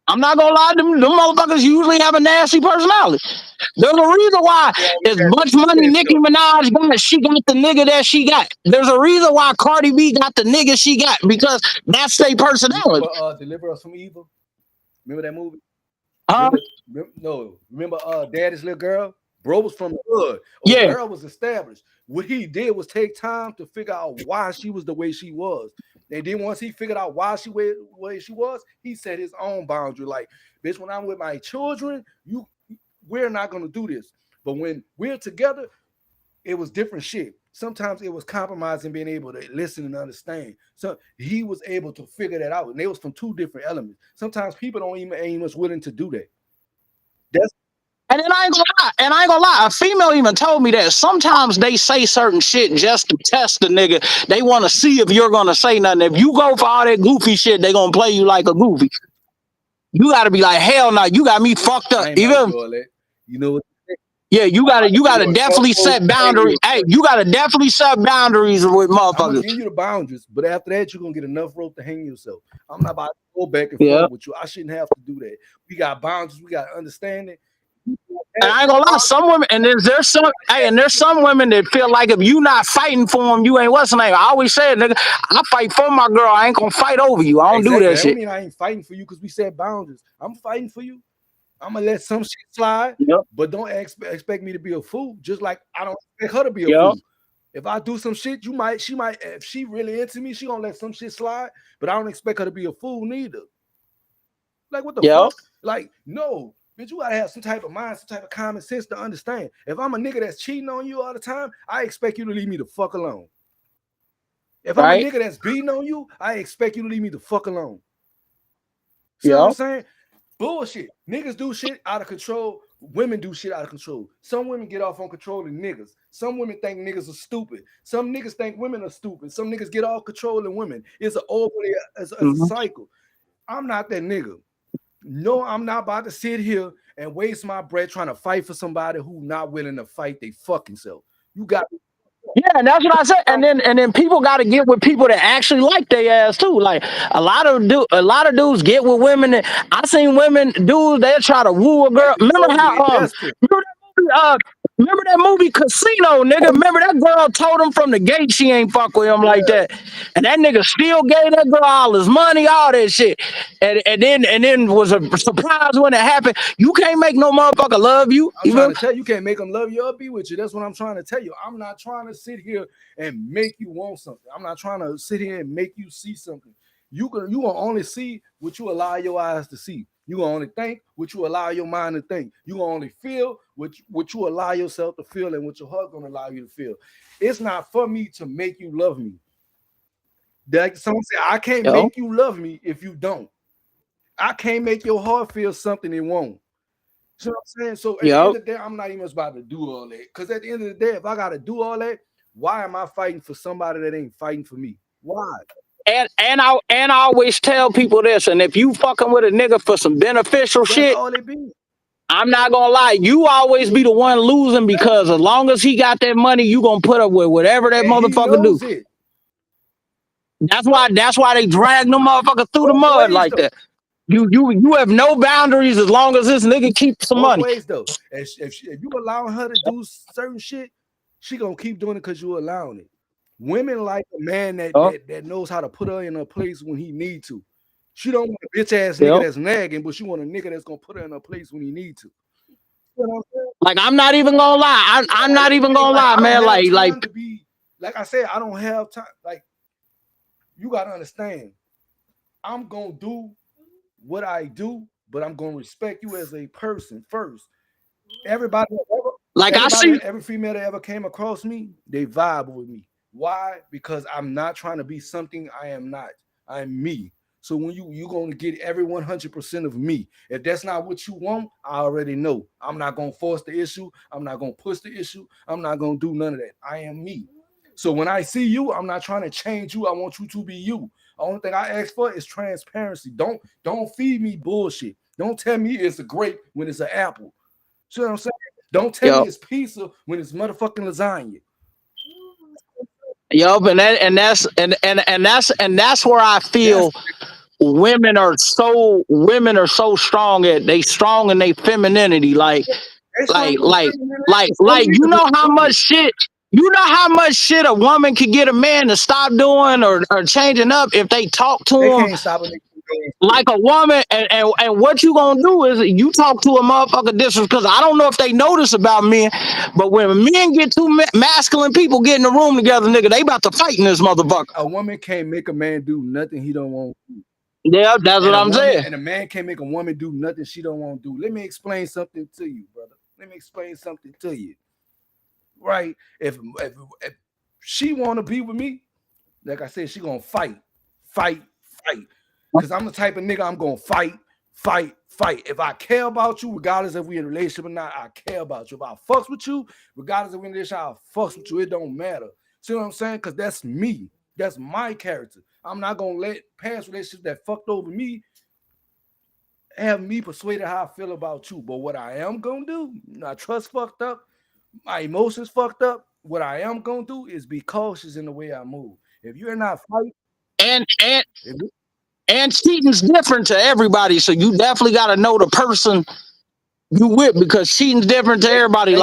I'm not gonna lie, them motherfuckers usually have a nasty personality. There's a reason why as much money Nicki Minaj got, she got the nigga that she got. There's a reason why Cardi B got the nigga she got, because that's their personality. Remember, Deliver Us from Evil? Remember that movie? Remember Daddy's Little Girl? Bro was from the hood. The girl was established. What he did was take time to figure out why she was the way she was. And then once he figured out why she was the way she was, he set his own boundary. Like, bitch, when I'm with my children, we're not gonna do this. But when we're together, it was different shit. Sometimes it was compromising, being able to listen and understand. So he was able to figure that out. And they was from two different elements. Sometimes people ain't much willing to do that. And then I ain't gonna lie. A female even told me that sometimes they say certain shit just to test the nigga. They want to see if you're gonna say nothing. If you go for all that goofy shit, they gonna play you like a goofy. You gotta be like, hell no, you got me fucked up. You know what? Yeah, you gotta definitely set boundaries. Hey, you gotta definitely set boundaries with motherfuckers. I'm gonna give you the boundaries, but after that, you're gonna get enough rope to hang yourself. I'm not about to go back and forth with you. I shouldn't have to do that. We got boundaries, we got understanding. And I ain't gonna lie, some women, and there's some women that feel like if you not fighting for them, you ain't what's the name. I always say, nigga, I fight for my girl. I ain't gonna fight over you. I don't do that shit. I mean, I ain't fighting for you because we set boundaries. I'm fighting for you. I'm gonna let some shit slide, but don't expect me to be a fool. Just like I don't expect her to be a fool. If I do some shit, she might, if she really into me, she gonna let some shit slide. But I don't expect her to be a fool neither. Like what the fuck? Like no. Bitch, you gotta have some type of mind, some type of common sense to understand. If I'm a nigga that's cheating on you all the time, I expect you to leave me the fuck alone. If I'm a nigga that's beating on you, I expect you to leave me the fuck alone. See what I'm saying? Bullshit. Niggas do shit out of control. Women do shit out of control. Some women get off on controlling niggas. Some women think niggas are stupid. Some niggas think women are stupid. Some niggas get off controlling women. It's a cycle. I'm not that nigga. No, I'm not about to sit here and waste my breath trying to fight for somebody who not willing to fight they fucking self. You got and that's what I said. And then people got to get with people that actually like their ass too. Like a lot of dudes get with women. I seen dudes they try to woo a girl. Remember that movie Casino, nigga? Remember that girl told him from the gate she ain't fuck with him like that, and that nigga still gave that girl all his money, all that shit, and then was a surprise when it happened. You can't make no motherfucker love you. I'm trying to tell you, can't make them love you or be with you. That's what I'm trying to tell you. I'm not trying to sit here and make you want something. I'm not trying to sit here and make you see something. You will only see what you allow your eyes to see. You gonna only think what you allow your mind to think. You gonna only feel what you allow yourself to feel and what your heart gonna allow you to feel. It's not for me to make you love me. Like someone said, I can't make you love me if you don't. I can't make your heart feel something it won't. So I'm saying, so at the end of the day, I'm not even about to do all that. Because at the end of the day, if I gotta do all that, why am I fighting for somebody that ain't fighting for me? Why? And I always tell people this, and if you fucking with a nigga for some beneficial shit, I'm not gonna lie, you always be the one losing because as long as he got that money, you gonna put up with whatever that motherfucker do. That's why they drag them motherfuckers through the mud like that. You have no boundaries as long as this nigga keeps some money. Ways though, if you allowing her to do certain shit, she gonna keep doing it because you allowing it. Women like a man that knows how to put her in a place when he need to. She don't want a bitch ass nigga that's nagging, but she want a nigga that's gonna put her in a place when he need to. You know what I'm saying? Like I'm not even gonna lie. I'm not even gonna lie, man. Like I said, I don't have time. Like you gotta understand, I'm gonna do what I do, but I'm gonna respect you as a person first. Every female that ever came across me, they vibe with me. Why? Because I'm not trying to be something I am not. I'm me. So when you're gonna get every 100% of me. If that's not what you want, I already know. I'm not gonna force the issue. I'm not gonna push the issue. I'm not gonna do none of that. I am me. So when I see you, I'm not trying to change you. I want you to be you. The only thing I ask for is transparency. Don't feed me bullshit. Don't tell me it's a grape when it's an apple. See what I'm saying? Don't tell me it's pizza when it's motherfucking lasagna. Yup, and that's where I feel women are so strong at they strong in their femininity. Like you know how much shit. You know how much shit a woman could get a man to stop doing or changing up if they talk to They him can't stop it. like a woman, and what you gonna do is you talk to a motherfucker different, because I don't know if they know this about men, but when men get two masculine people get in the room together, nigga, they about to fight in this motherfucker. A woman can't make a man do nothing he don't want to do. Yeah, that's what I'm saying. And a man can't make a woman do nothing she don't want to do. Let me explain something to you, brother. Let me explain something to you. Right? If she want to be with me, like I said, she gonna fight. Because I'm the type of nigga I'm gonna fight. If I care about you, regardless if we in a relationship or not, I care about you. If I fucks with you, regardless if we in a relationship, I fucks with you. It don't matter. See what I'm saying? Because that's me. That's my character. I'm not gonna let past relationships that fucked over me have me persuaded how I feel about you. But what I am gonna do, my trust fucked up, my emotions fucked up. What I am gonna do is be cautious in the way I move. If you're not fighting, and cheating's different to everybody, so you definitely got to know the person you with, because cheating's different to everybody.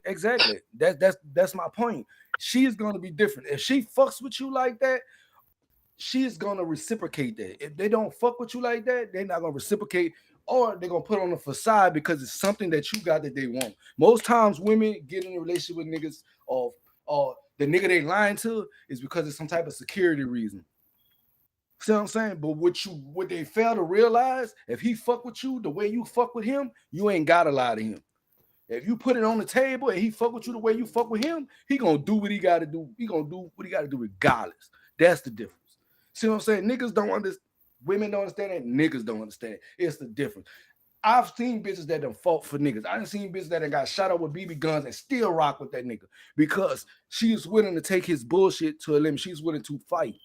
Exactly. That's my point. She's gonna be different. If she fucks with you like that, she's gonna reciprocate that. If they don't fuck with you like that, they're not gonna reciprocate, or they're gonna put on the facade because it's something that you got that they want. Most times women get in a relationship with niggas or the nigga they lying to is because it's some type of security reason. See what I'm saying? But what they fail to realize, if he fuck with you the way you fuck with him, you ain't gotta lie to him. If you put it on the table and he fuck with you the way you fuck with him, he gonna do what he gotta do. He gonna do what he gotta do regardless. That's the difference. See what I'm saying? Niggas don't understand. Women don't understand that. Niggas don't understand. It's the difference. I've seen bitches that done fought for niggas. I done seen bitches that done got shot up with BB guns and still rock with that nigga because she is willing to take his bullshit to a limit. She's willing to fight.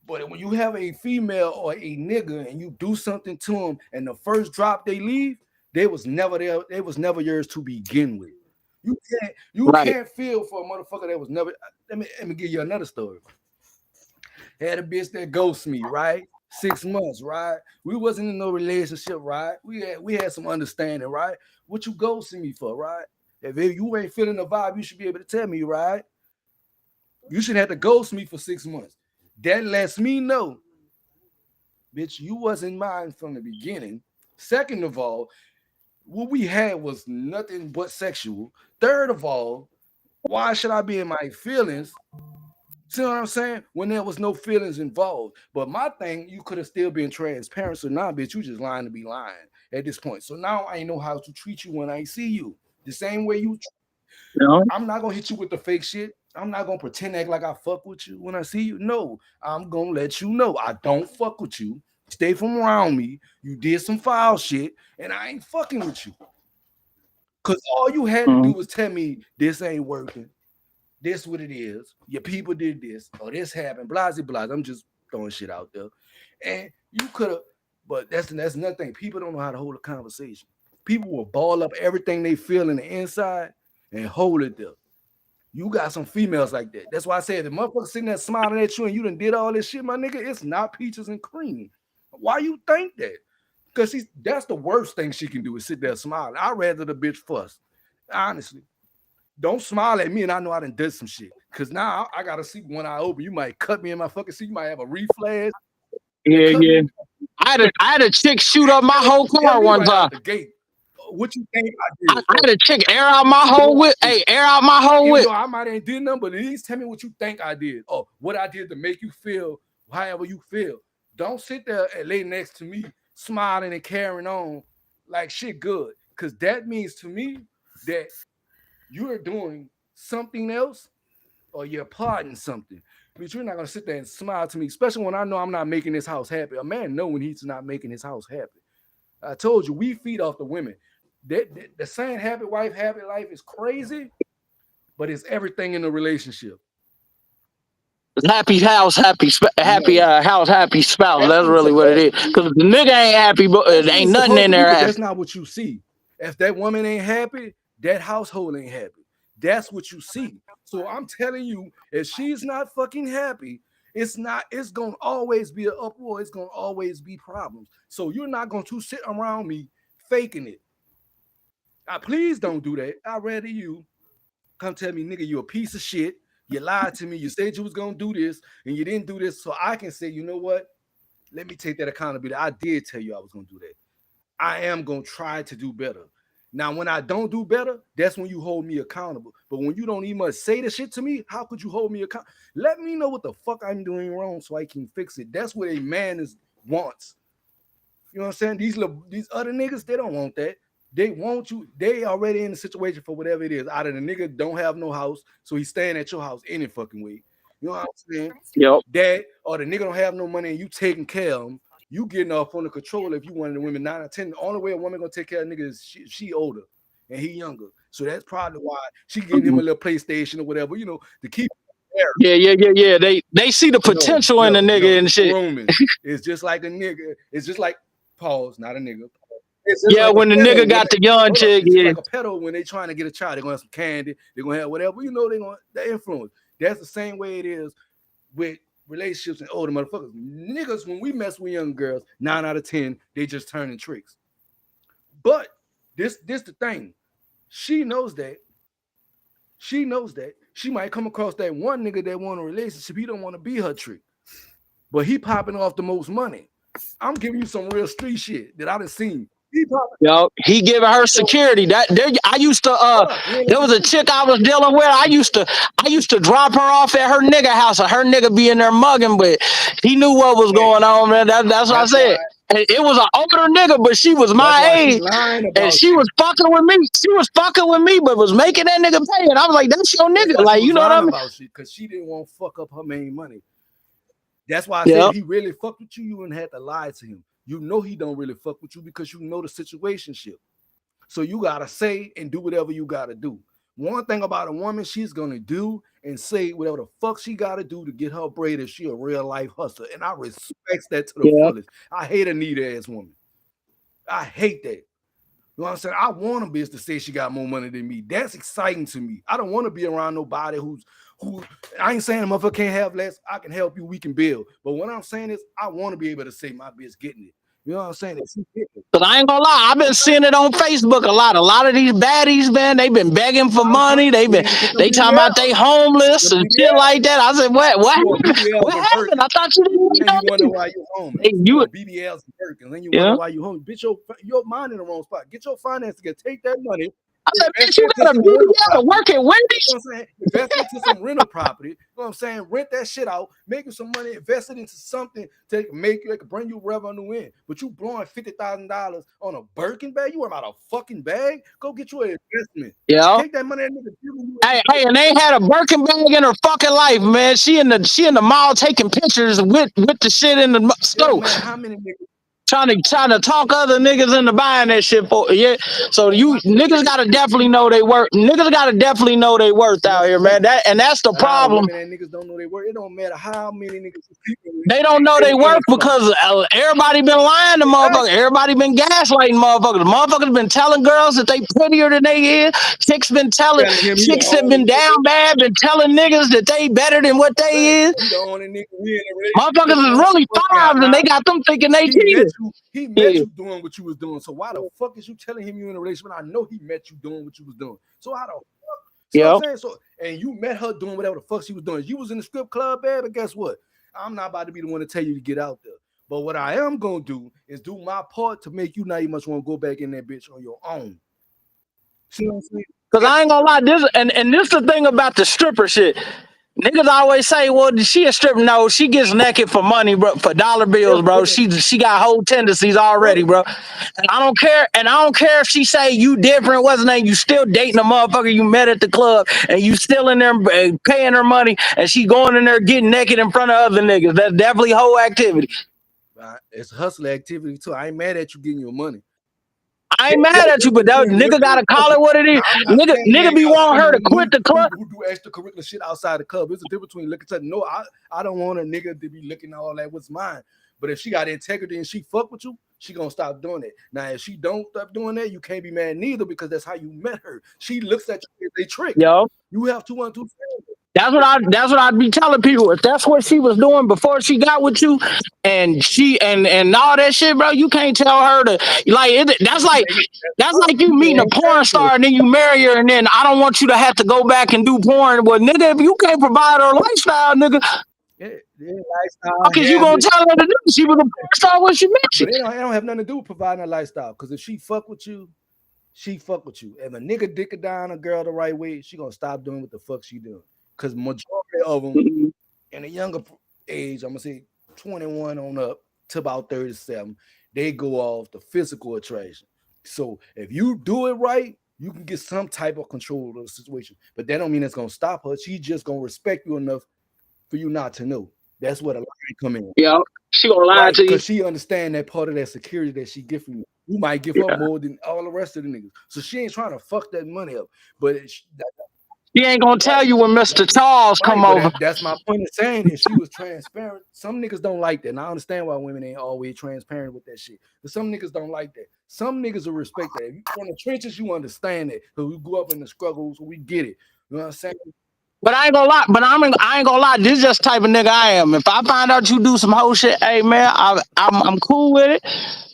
But when you have a female or a nigga and you do something to them and the first drop they leave, they was never there. They was never yours to begin with. You can't feel for a motherfucker that was never. Let me give you another story. Had a bitch that ghosted me, right? 6 months, right? We wasn't in no relationship, right? We had some understanding, right? What you ghosting me for, right? If you ain't feeling the vibe, you should be able to tell me, right? You shouldn't have to ghost me for 6 months. That lets me know, bitch, you wasn't mine from the beginning. Second of all, what we had was nothing but sexual. Third of all, why should I be in my feelings? See what I'm saying? When there was no feelings involved. But my thing, you could have still been transparent. So now, bitch, you just lying to be lying at this point. So now I know how to treat you when I see you. The same way you. I'm not gonna hit you with the fake shit. I'm not gonna pretend act like I fuck with you when I see you. No, I'm gonna let you know I don't fuck with you. Stay from around me. You did some foul shit, and I ain't fucking with you. Cause all you had to do was tell me this ain't working. This what it is. Your people did this, or this happened. Blasey blase. I'm just throwing shit out there, and you could have. But that's another thing. People don't know how to hold a conversation. People will ball up everything they feel in the inside and hold it there. You got some females like that. That's why I said the motherfucker sitting there smiling at you and you done did all this shit, my nigga. It's not peaches and cream. Why you think that? Because that's the worst thing she can do is sit there smiling. I'd rather the bitch fuss. Honestly. Don't smile at me and I know I done did some shit. Because now I gotta see when I open. You might cut me in my fucking seat. You might have a reflex. Yeah. I had a chick shoot up my whole car one time. The gate. What you think I did? I had a chick air out my whole whip. Hey, air out my whole whip. I might ain't did nothing, but at least tell me what you think I did. Or what I did to make you feel however you feel. Don't sit there and lay next to me, smiling and carrying on like shit good. Because that means to me that you're doing something else or you're plotting something. But you're not going to sit there and smile to me, especially when I know I'm not making this house happy. A man know when he's not making his house happy. I told you, we feed off the women. The saying happy wife, happy life is crazy, but it's everything in the relationship. Happy house, happy house, happy spouse. That's really what it is. Because the nigga ain't happy, but it ain't nothing in there. That's not what you see. If that woman ain't happy, that household ain't happy. That's what you see. So I'm telling you, if she's not fucking happy, It's gonna always be an uproar. It's gonna always be problems. So you're not going to sit around me faking it. Please don't do that. I'd rather you come tell me, nigga, you a piece of shit. You lied to me. You said you was gonna do this, and you didn't do this. So I can say, you know what? Let me take that accountability. I did tell you I was gonna do that. I am gonna try to do better. Now, when I don't do better, that's when you hold me accountable. But when you don't even say the shit to me, how could you hold me accountable? Let me know what the fuck I'm doing wrong so I can fix it. That's what a man wants. You know what I'm saying? These other niggas, they don't want that. They want you. They already in the situation for whatever it is. Either the nigga don't have no house, so he's staying at your house any fucking way. You know what I'm saying? Yep. That, or the nigga don't have no money and you taking care of him. You getting off on the control if you one of the women 9 or 10. The only way a woman gonna take care of a nigga is she older and he younger. So that's probably why she getting him a little PlayStation or whatever, you know, to keep him. Yeah. They see the potential in the nigga and shit. Roman. It's just like a nigga. It's just like pause, not a nigga. Yeah, like when the nigga got the young chick, it's like a pedo when they trying to get a child. They're gonna have some candy. They're gonna have whatever. You know, the influence. That's the same way it is with relationships and older motherfuckers. Niggas, when we mess with young girls, 9 out of 10, they just turning tricks. But this the thing. She knows that. She knows that. She might come across that one nigga that want a relationship. He don't want to be her trick. But he popping off the most money. I'm giving you some real street shit that I done seen. Yo, he giving her security. I used to there was a chick I was dealing with. I used to drop her off at her nigga house, and her nigga be in there mugging, but he knew what was going on, man. That's what I said. And it was an older nigga, but she was my age, and she was fucking with me. She was fucking with me, but was making that nigga pay. And I was like, "That's your nigga." Like, you know what I mean? Because she didn't want to fuck up her main money. That's why I said he really fucked with you. You wouldn't have to lie to him. You know he don't really fuck with you because you know the situationship. So you gotta say and do whatever you gotta do. One thing about a woman, she's gonna do and say whatever the fuck she gotta do to get her bread if she a real life hustler. And I respect that to the fullest. I hate a neat ass woman. I hate that. You know what I'm saying? I want a bitch to say she got more money than me. That's exciting to me. I don't want to be around nobody who I ain't saying a motherfucker can't have less. I can help you. We can build. But what I'm saying is I want to be able to say my bitch getting it. You know what I'm saying? Cause I ain't gonna lie, I've been seeing it on Facebook a lot. A lot of these baddies, man, they been begging for money. They talking about they homeless and shit like that. I said, what happened? I thought you didn't know. You wonder why you homeless. You BBLs and then you wonder why you homeless. Bitch, your mind in the wrong spot. Get your finance together. Take that money. I said, bitch, you got a BBL work at Wendy's. You know what I'm saying? Invest into some rental property. You know what I'm saying? Rent that shit out, make you some money, invest it into something to make you, it could bring you revenue in. But you blowing $50,000 on a Birkin bag? You worry about a fucking bag? Go get you an investment. Yeah. Take that money and nigga give you. Hey, and they ain't had a Birkin bag in her fucking life, man. She in the mall taking pictures with the shit in the store. Man, how many niggas? Trying to talk other niggas into buying that shit for So you niggas gotta definitely know they worth. Niggas gotta definitely know they worth out here, man. That's the problem. Niggas don't know they worth. It don't matter how many niggas. They don't know they worth because everybody been lying to motherfuckers. Everybody been gaslighting motherfuckers. Motherfuckers been telling girls that they prettier than they is. Chicks have been down bad, been telling niggas that they better than what they is. Motherfuckers is really fives and they got them thinking they cheated. He met you doing what you was doing. So why the fuck is you telling him you in a relationship? I know he met you doing what you was doing. So how the fuck? So I'm saying, so and you met her doing whatever the fuck she was doing. You was in the strip club, babe, but guess what? I'm not about to be the one to tell you to get out there. But what I am gonna do is do my part to make you not even much want to go back in that bitch on your own. See what I'm saying? Cause I ain't gonna lie, this the thing about the stripper shit. Niggas always say, well, she a stripper. No, she gets naked for money, bro, for dollar bills, bro. She got whole tendencies already, bro. And I don't care if she say you different, what's the name? You still dating a motherfucker you met at the club and you still in there paying her money and she going in there getting naked in front of other niggas. That's definitely whole activity. It's hustle activity too. I ain't mad at you getting your money. I ain't mad at you, but that nigga gotta call it what it is. Nigga be wanting her to quit the club. Who do extracurricular shit outside the club? There's a difference between looking to no, I don't want a nigga to be looking at all that what's mine. But if she got integrity and she fuck with you, she gonna stop doing it. Now, if she don't stop doing that, you can't be mad neither because that's how you met her. She looks at you as a trick. Yo. You have 2 on 2 friends. That's what I'd be telling people. If that's what she was doing before she got with you, and she and all that shit, bro, you can't tell her to like it. That's like you meeting a porn star and then you marry her, and then I don't want you to have to go back and do porn. Well, nigga, if you can't provide her lifestyle, nigga, how can you gonna tell her to do? She was a porn star when she met you. But it don't have nothing to do with providing a lifestyle. Because if she fuck with you, she fuck with you. If a nigga dick it down a girl the right way, she gonna stop doing what the fuck she doing. Because majority of them in a younger age, I'm gonna say 21 on up to about 37, they go off the physical attraction. So if you do it right, you can get some type of control of the situation. But that don't mean it's gonna stop her. She just gonna respect you enough for you not to know. That's where the line come in. Yeah, she gonna lie to you because she understand that part of that security that she give you. You might give her more than all the rest of the niggas. So she ain't trying to fuck that money up. But she ain't gonna tell you when Mr. Charles come over. That's my point of saying that she was transparent. Some niggas don't like that. And I understand why women ain't always transparent with that shit. But some niggas don't like that. Some niggas will respect that. If you from the trenches, you understand that. Because we grew up in the struggles, so we get it. You know what I'm saying? But I ain't gonna lie. I ain't gonna lie. This is just the type of nigga I am. If I find out you do some whole shit, hey man, I'm cool with it.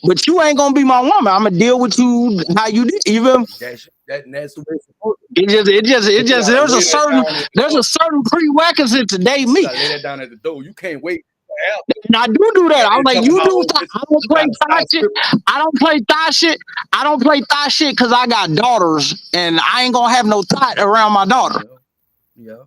But you ain't gonna be my woman. I'm gonna deal with you how you did. Even that's the way it's supposed to be. It just there's a certain prerequisite to date me. You gotta lay that down at the door. You can't wait. And I do that. I'm like, you do. I don't play thigh shit. I don't play thigh shit. I don't play thigh shit because I got daughters, and I ain't gonna have no thought around my daughter. Yeah.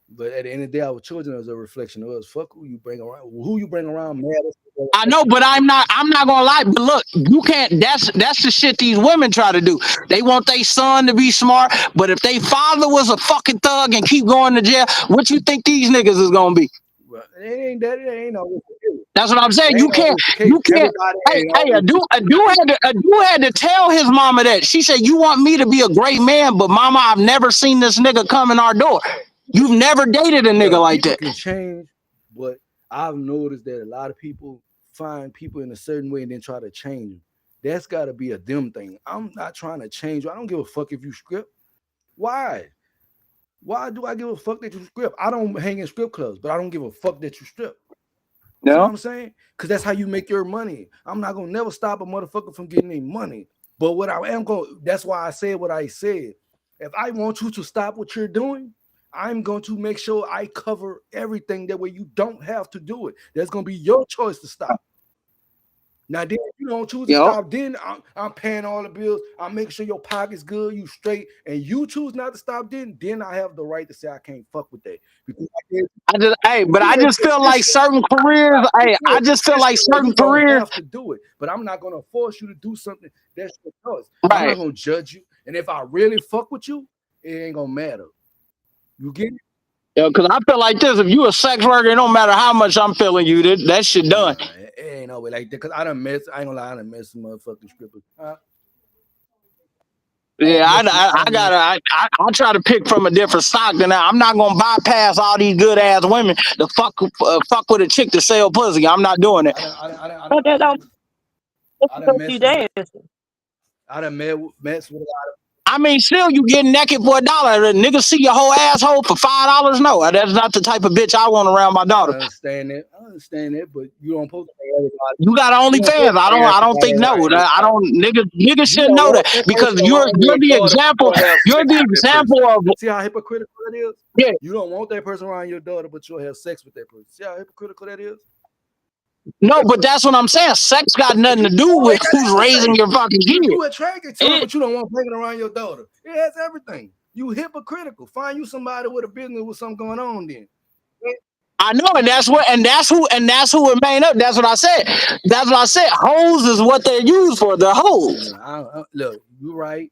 But at the end of the day, our children is a reflection of us. Fuck who you bring around. Who you bring around matters. I know, but I'm not gonna lie. But look, you can't. That's the shit these women try to do. They want their son to be smart, but if their father was a fucking thug and keep going to jail, what you think these niggas is gonna be? Well, it ain't always. That's what I'm saying. You can't. Hey, a dude had to tell his mama that. She said, "You want me to be a great man, but mama, I've never seen this nigga come in our door. You've never dated a nigga like that." Can change, but I've noticed that a lot of people find people in a certain way and then try to change them. That's got to be a them thing. I'm not trying to change you. I don't give a fuck if you script. Why? Why do I give a fuck that you script? I don't hang in strip clubs, but I don't give a fuck that you strip. You know what I'm saying? Because that's how you make your money. I'm not gonna never stop a motherfucker from getting their money. But what I am going, that's why I said what I said. If I want you to stop what you're doing, I'm going to make sure I cover everything. That way you don't have to do it. That's gonna be your choice to stop. Now, then if you don't choose to stop, then I'm paying all the bills. I'm making sure your pocket's good, you straight, and you choose not to stop. Then I have the right to say I can't fuck with that. Because I just feel like certain careers. I just feel like certain careers have to do it. But I'm not gonna force you to do something that's your choice. Right. I'm not gonna judge you. And if I really fuck with you, it ain't gonna matter. You get it? Yeah, because I feel like this. If you a sex worker, it don't matter how much I'm feeling you. That shit done. It ain't no way like that. Because I ain't gonna lie, I done met some motherfucking strippers. Yeah, I try to pick from a different stock than that. I'm not gonna bypass all these good ass women to fuck with a chick to sell pussy. I'm not doing it. I done met with a lot of. I mean, still, you get naked for $1. A nigga see your whole asshole for $5. No, that's not the type of bitch I want around my daughter. I understand that, but you don't post to everybody. You got OnlyFans. I don't think no. I don't. Niggas should know that because you're the example. You're the example of. See how hypocritical that is? Yeah. You don't want that person around your daughter, but you'll have sex with that person. See how hypocritical that is? No, but that's what I'm saying. Sex got nothing to do with who's raising your fucking kid. You attracted to it, but you don't want bringing around your daughter. It has everything. You hypocritical. Find you somebody with a business with something going on then. I know, and that's who it made up. That's what I said. That's what I said. Hoes is what they're used for. They're hoes. Look, you're right.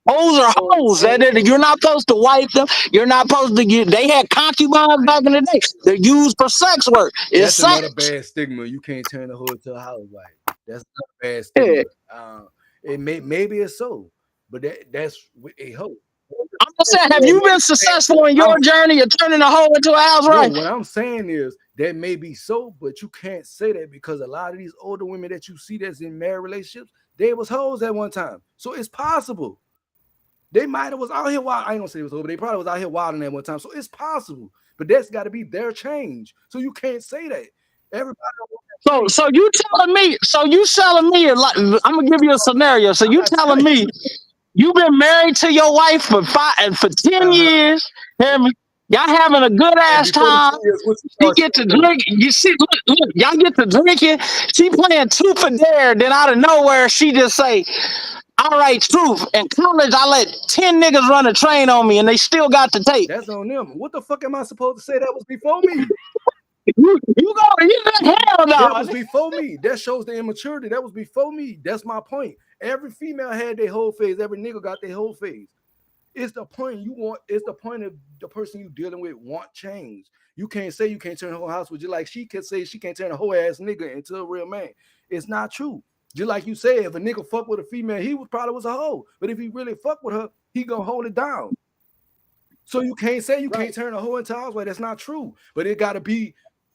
Hoes are hoes. You're not supposed to wife them. You're not supposed to get. They had concubines back in the day. They're used for sex work. It's That's sex. another bad stigma. You can't turn a hoe into a housewife. That's not a bad stigma. Yeah. Maybe it's so, but that's a hoe. I'm just saying, have you been successful in your journey of turning a hoe into a housewife? No, what I'm saying is that may be so, but you can't say that because a lot of these older women that you see that's in married relationships, they was hoes at one time. So it's possible. They might have was out here wild. I ain't gonna say it was over. They probably was out here wilding at one time. So it's possible, but that's got to be their change. So you can't say that. Everybody. So you telling me? So you telling me? Like, I'm gonna give you a scenario. So you telling me you've been married to your wife for 10 years? Hear me? Y'all having a good ass time. She get to drink. You see, look, y'all get to drinking. She playing truth or dare. Then out of nowhere, she just say, "All right, truth." In college, I let 10 niggas run a train on me, and they still got the tape. That's on them. What the fuck am I supposed to say? That was before me. You hell no. That was before me. That shows the immaturity. That was before me. That's my point. Every female had their whole phase. Every nigga got their whole phase. It's the point you want. It's the point of the person you dealing with want change. You can't say you can't turn the whole house with you. Like she can say she can't turn a whole ass nigga into a real man. It's not true. Just like you said, if a nigga fuck with a female, he probably was a hoe. But if he really fuck with her, he gonna hold it down. So you can't say you can't turn a hoe into a housewife. That's not true. But it gotta be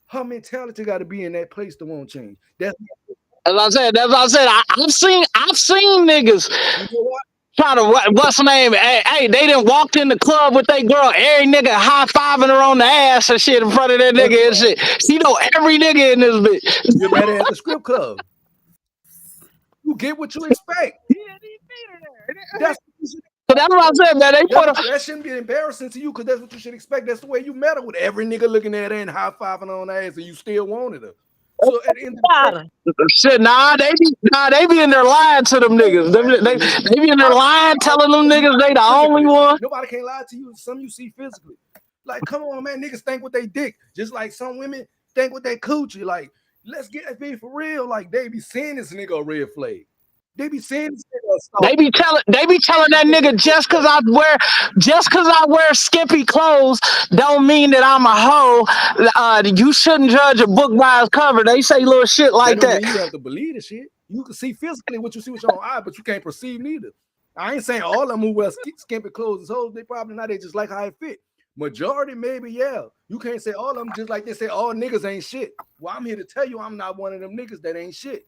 her mentality. Got to be in that place to won't change. That's what I said. I've seen niggas. Try to what's the name? Hey, they done walked in the club with their girl. Every nigga high-fiving her on the ass and shit in front of that nigga and shit. She know every nigga in this bitch. You met her at the strip club. You get what you expect. That's what I said, man. That shouldn't be embarrassing to you because that's what you should expect. That's the way you met her, with every nigga looking at her and high-fiving on the ass, and you still wanted her. So at the end of the day, shit, they be in there lying to them niggas. They be in there lying, telling them niggas they the only one. Nobody can lie to you. Some you see physically. Like, come on, man, niggas think with they dick. Just like some women think with their coochie. Like, let's get be for real. Like, they be seeing this nigga a red flag. They be saying they be telling that nigga just cause I wear skimpy clothes don't mean that I'm a hoe. You shouldn't judge a book by its cover. They say little shit like that. You have to believe the shit. You can see physically what you see with your own eye, but you can't perceive neither. I ain't saying all of them who wear skimpy clothes is hoes. They probably not. They just like how it fit. Majority, maybe, yeah. You can't say all of them just like they say all niggas ain't shit. Well, I'm here to tell you I'm not one of them niggas that ain't shit.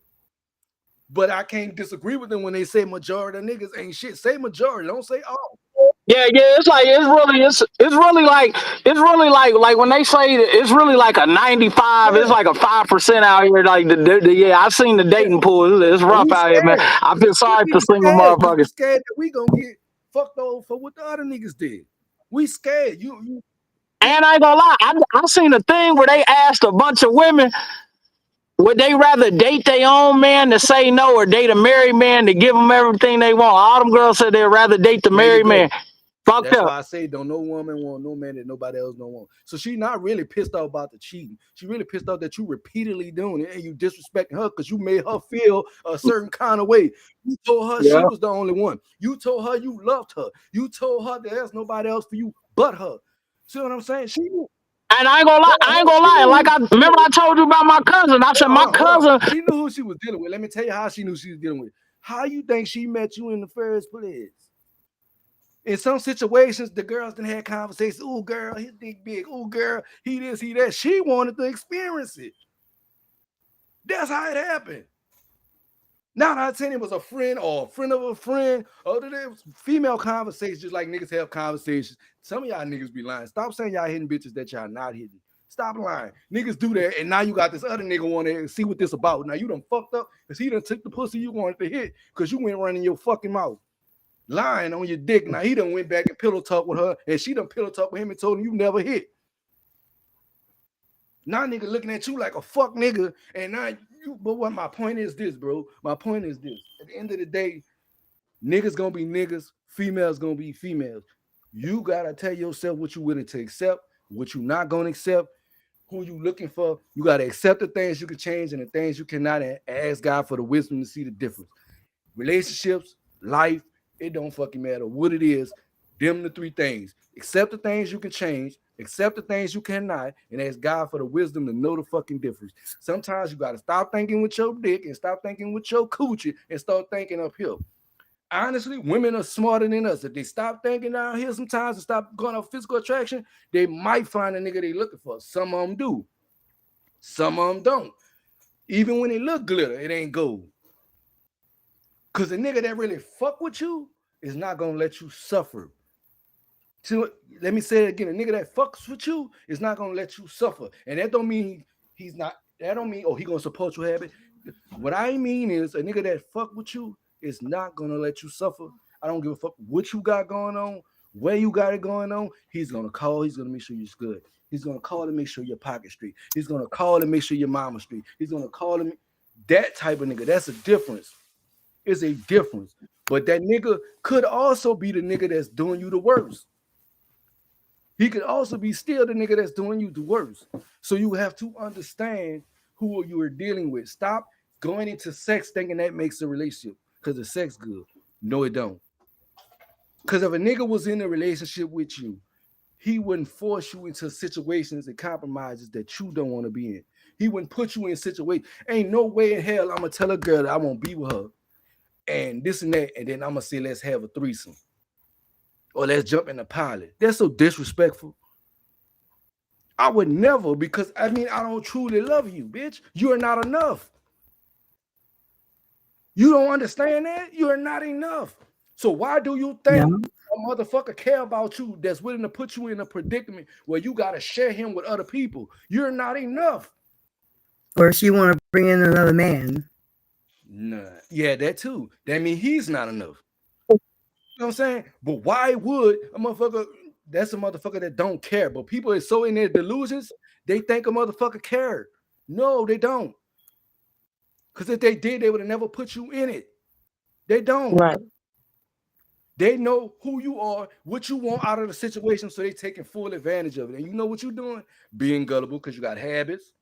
But I can't disagree with them when they say majority of niggas ain't shit. Say majority, don't say all. Yeah. It's really like when they say it's really like a 95. It's like a 5% out here. Like yeah, I've seen the dating pool. It's rough out here, man. I feel sorry for single motherfuckers. We scared that we gonna get fucked over for what the other niggas did. We scared. You. And I ain't gonna lie, I seen a thing where they asked a bunch of women, would they rather date their own man to say no or date a married man to give them everything they want? All them girls said they'd rather date the married man. Fucked That's up. why I say don't no woman want no man that nobody else don't want. So she not really pissed off about the cheating. She really pissed off that you repeatedly doing it and you disrespecting her because you made her feel a certain kind of way. You told her she was the only one. You told her you loved her. You told her there's nobody else for you but her. See what I'm saying? And I ain't gonna lie. Like I remember I told you about my cousin. I said my cousin. She knew who she was dealing with. Let me tell you how she knew she was dealing with. How you think she met you in the first place? In some situations, the girls done had conversations. Oh, girl, his dick big. Oh, girl, he this, he that. She wanted to experience it. That's how it happened. Now, not saying it was a friend or a friend of a friend. Other than female conversations, just like niggas have conversations. Some of y'all niggas be lying. Stop saying y'all hitting bitches that y'all not hitting. Stop lying. Niggas do that, and now you got this other nigga want to see what this about. Now you done fucked up because he done took the pussy you wanted to hit because you went running your fucking mouth. Lying on your dick. Now he done went back and pillow talk with her, and she done pillow talk with him and told him you never hit. Now nigga looking at you like a fuck nigga, and now you. But what my point is this, bro. My point is this. At the end of the day, niggas gonna be niggas, females gonna be females. You gotta tell yourself what you willing to accept, what you not gonna accept, who you looking for. You gotta accept the things you can change and the things you cannot, and ask God for the wisdom to see the difference. Relationships, life. It don't fucking matter what it is. Them the three things. Accept the things you can change, accept the things you cannot, and ask God for the wisdom to know the fucking difference. Sometimes you got to stop thinking with your dick and stop thinking with your coochie and start thinking up here. Honestly, women are smarter than us. If they stop thinking down here sometimes and stop going off physical attraction, they might find a nigga they looking for. Some of them do. Some of them don't. Even when they look glitter, it ain't gold. Because a nigga that really fuck with you, is not gonna let you suffer. So let me say it again: a nigga that fucks with you is not gonna let you suffer, and that don't mean he's not. That don't mean he gonna support your habit. What I mean is a nigga that fuck with you is not gonna let you suffer. I don't give a fuck what you got going on, where you got it going on. He's gonna call. He's gonna make sure you're good. He's gonna call and make sure your pocket straight. He's gonna call and make sure your mama straight. He's gonna call and that type of nigga. That's a difference. It's a difference. But that nigga could also be the nigga that's doing you the worst. He could also be still the nigga that's doing you the worst. So you have to understand who you are dealing with. Stop going into sex thinking that makes a relationship because the sex good. No, it don't. Because if a nigga was in a relationship with you, he wouldn't force you into situations and compromises that you don't want to be in. He wouldn't put you in situations. Ain't no way in hell I'm going to tell a girl that I won't be with her and this and that, and then I'm going to say, let's have a threesome. Or let's jump in the pilot. That's so disrespectful. I would never, because I don't truly love you, bitch. You are not enough. You don't understand that? You are not enough. So why do you think a motherfucker care about you that's willing to put you in a predicament where you got to share him with other people? You're not enough. Or she want to bring in another man. Nah. Yeah, that too. That means he's not enough. You know what I'm saying? But why would a motherfucker, that's a motherfucker that don't care. But people are so in their delusions, they think a motherfucker cared. No, they don't. Because if they did, they would have never put you in it. They don't. Right. They know who you are, what you want out of the situation, so they taking full advantage of it. And you know what you're doing? Being gullible because you got habits.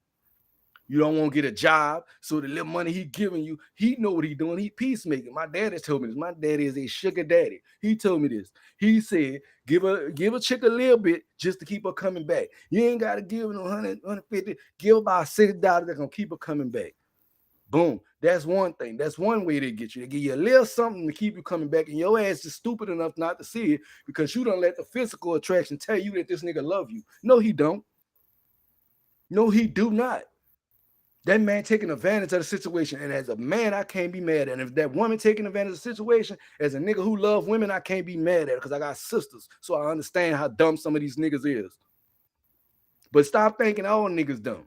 You don't want to get a job, so the little money he giving you, he know what he doing. He peacemaking. My dad has told me this. My daddy is a sugar daddy. He told me this. He said, give a chick a little bit just to keep her coming back. You ain't got to give no 100, 150. Give about $6 that's going to keep her coming back. Boom. That's one thing. That's one way they get you. They give you a little something to keep you coming back, and your ass is stupid enough not to see it because you don't let the physical attraction tell you that this nigga love you. No, he don't. No, he do not. That man taking advantage of the situation. And as a man, I can't be mad at it. And if that woman taking advantage of the situation, as a nigga who love women, I can't be mad at it because I got sisters. So I understand how dumb some of these niggas is. But stop thinking all niggas dumb.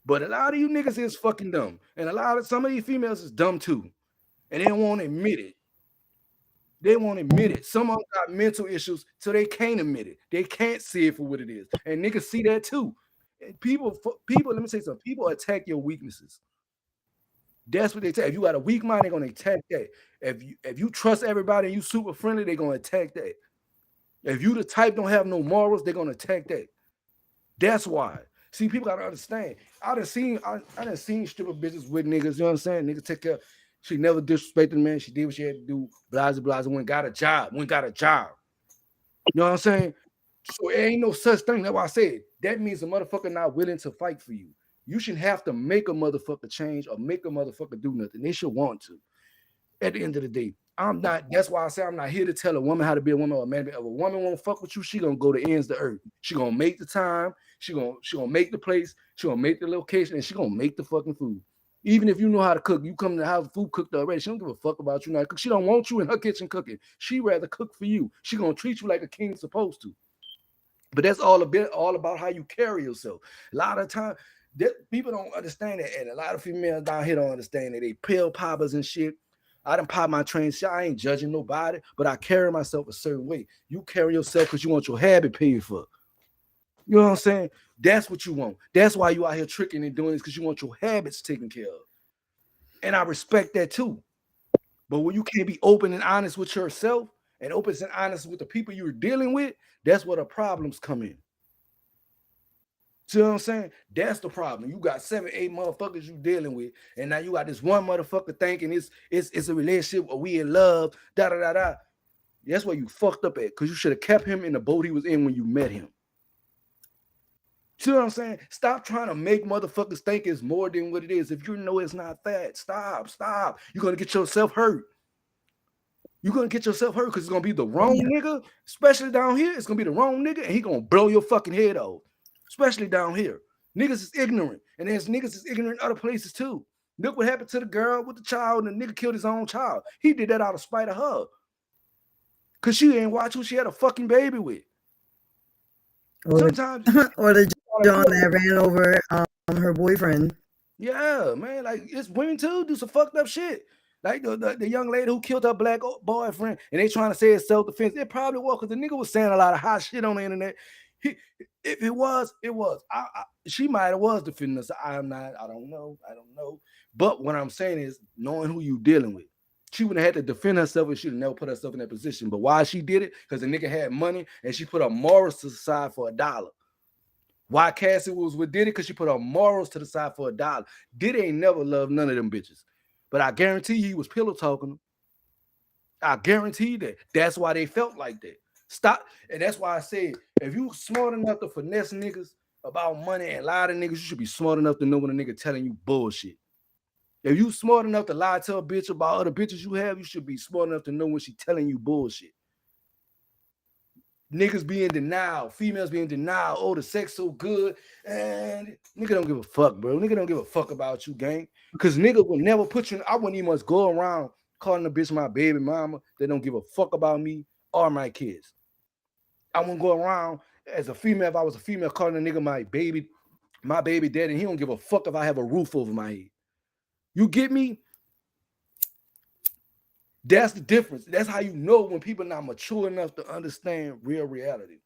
But a lot of you niggas is fucking dumb. And some of these females is dumb too. And they don't want to admit it. They won't admit it. Some of them got mental issues, so they can't admit it. They can't see it for what it is. And niggas see that too. People, let me say something. People attack your weaknesses. That's what they attack. If you got a weak mind, they're gonna attack that. If you trust everybody and you super friendly, they're gonna attack that. If you the type don't have no morals, they're gonna attack that. That's why. See, people gotta understand. I done seen stripper bitches with niggas. You know what I'm saying? Niggas take care. She never disrespected the man. She did what she had to do. Blah blah. Went got a job. You know what I'm saying? So it ain't no such thing. That's why I said that means a motherfucker not willing to fight for you. You shouldn't have to make a motherfucker change or make a motherfucker do nothing. They should want to. At the end of the day, I'm not. That's why I say I'm not here to tell a woman how to be a woman or a man. If a woman won't fuck with you, she gonna go to ends of the earth. She gonna make the time. She gonna make the place. She gonna make the location, and she gonna make the fucking food. Even if you know how to cook, you come to the house, food cooked already. She don't give a fuck about you not cook. She don't want you in her kitchen cooking. She rather cook for you. She gonna treat you like a king's supposed to. But that's all about how you carry yourself. A lot of time, people don't understand it, and a lot of females down here don't understand it. They pill poppers and shit. I done pop my train shit. I ain't judging nobody, but I carry myself a certain way. You carry yourself because you want your habit paid for. You know what I'm saying? That's what you want. That's why you out here tricking and doing this, because you want your habits taken care of. And I respect that too. But when you can't be open and honest with yourself and open and honest with the people you're dealing with, that's where the problems come in. See what I'm saying? That's the problem. You got 7, 8 motherfuckers you dealing with, and now you got this one motherfucker thinking it's a relationship or we in love, da-da-da-da. That's where you fucked up at, because you should have kept him in the boat he was in when you met him. See what I'm saying? Stop trying to make motherfuckers think it's more than what it is. If you know it's not that, stop. You're going to get yourself hurt. You're going to get yourself hurt because it's going to be the wrong nigga, especially down here. It's going to be the wrong nigga, and he going to blow your fucking head off, especially down here. Niggas is ignorant, and there's niggas is ignorant in other places too. Look what happened to the girl with the child, and the nigga killed his own child. He did that out of spite of her. Cause she ain't watch who she had a fucking baby with. Sometimes or the John that ran over her boyfriend. Yeah, man, like it's women too do some fucked up shit. Like the young lady who killed her black boyfriend, and they trying to say it's self-defense. It probably was because the nigga was saying a lot of hot shit on the internet. If it was, it was. She might have was defending us. I'm not. I don't know. But what I'm saying is knowing who you dealing with. She wouldn't have had to defend herself if she'd never put herself in that position. But why she did it? Because the nigga had money and she put her morals to the side for $1. Why Cassie was with Diddy? Because she put her morals to the side for $1. Diddy ain't never loved none of them bitches. But I guarantee he was pillow talking them. I guarantee that. That's why they felt like that. Stop. And that's why I said, if you smart enough to finesse niggas about money and lie to niggas, you should be smart enough to know when a nigga telling you bullshit. If you smart enough to lie to a bitch about other bitches you have, you should be smart enough to know when she telling you bullshit. Niggas be in denial, females be in denial. Oh, the sex so good, and nigga don't give a fuck, bro. Nigga don't give a fuck about you, gang. Cause nigga will never put you. I wouldn't even much go around calling a bitch my baby mama. They don't give a fuck about me or my kids. I wouldn't go around as a female. If I was a female, calling a nigga my baby daddy, and he don't give a fuck if I have a roof over my head. You get me? That's the difference. That's how you know when people not mature enough to understand real reality.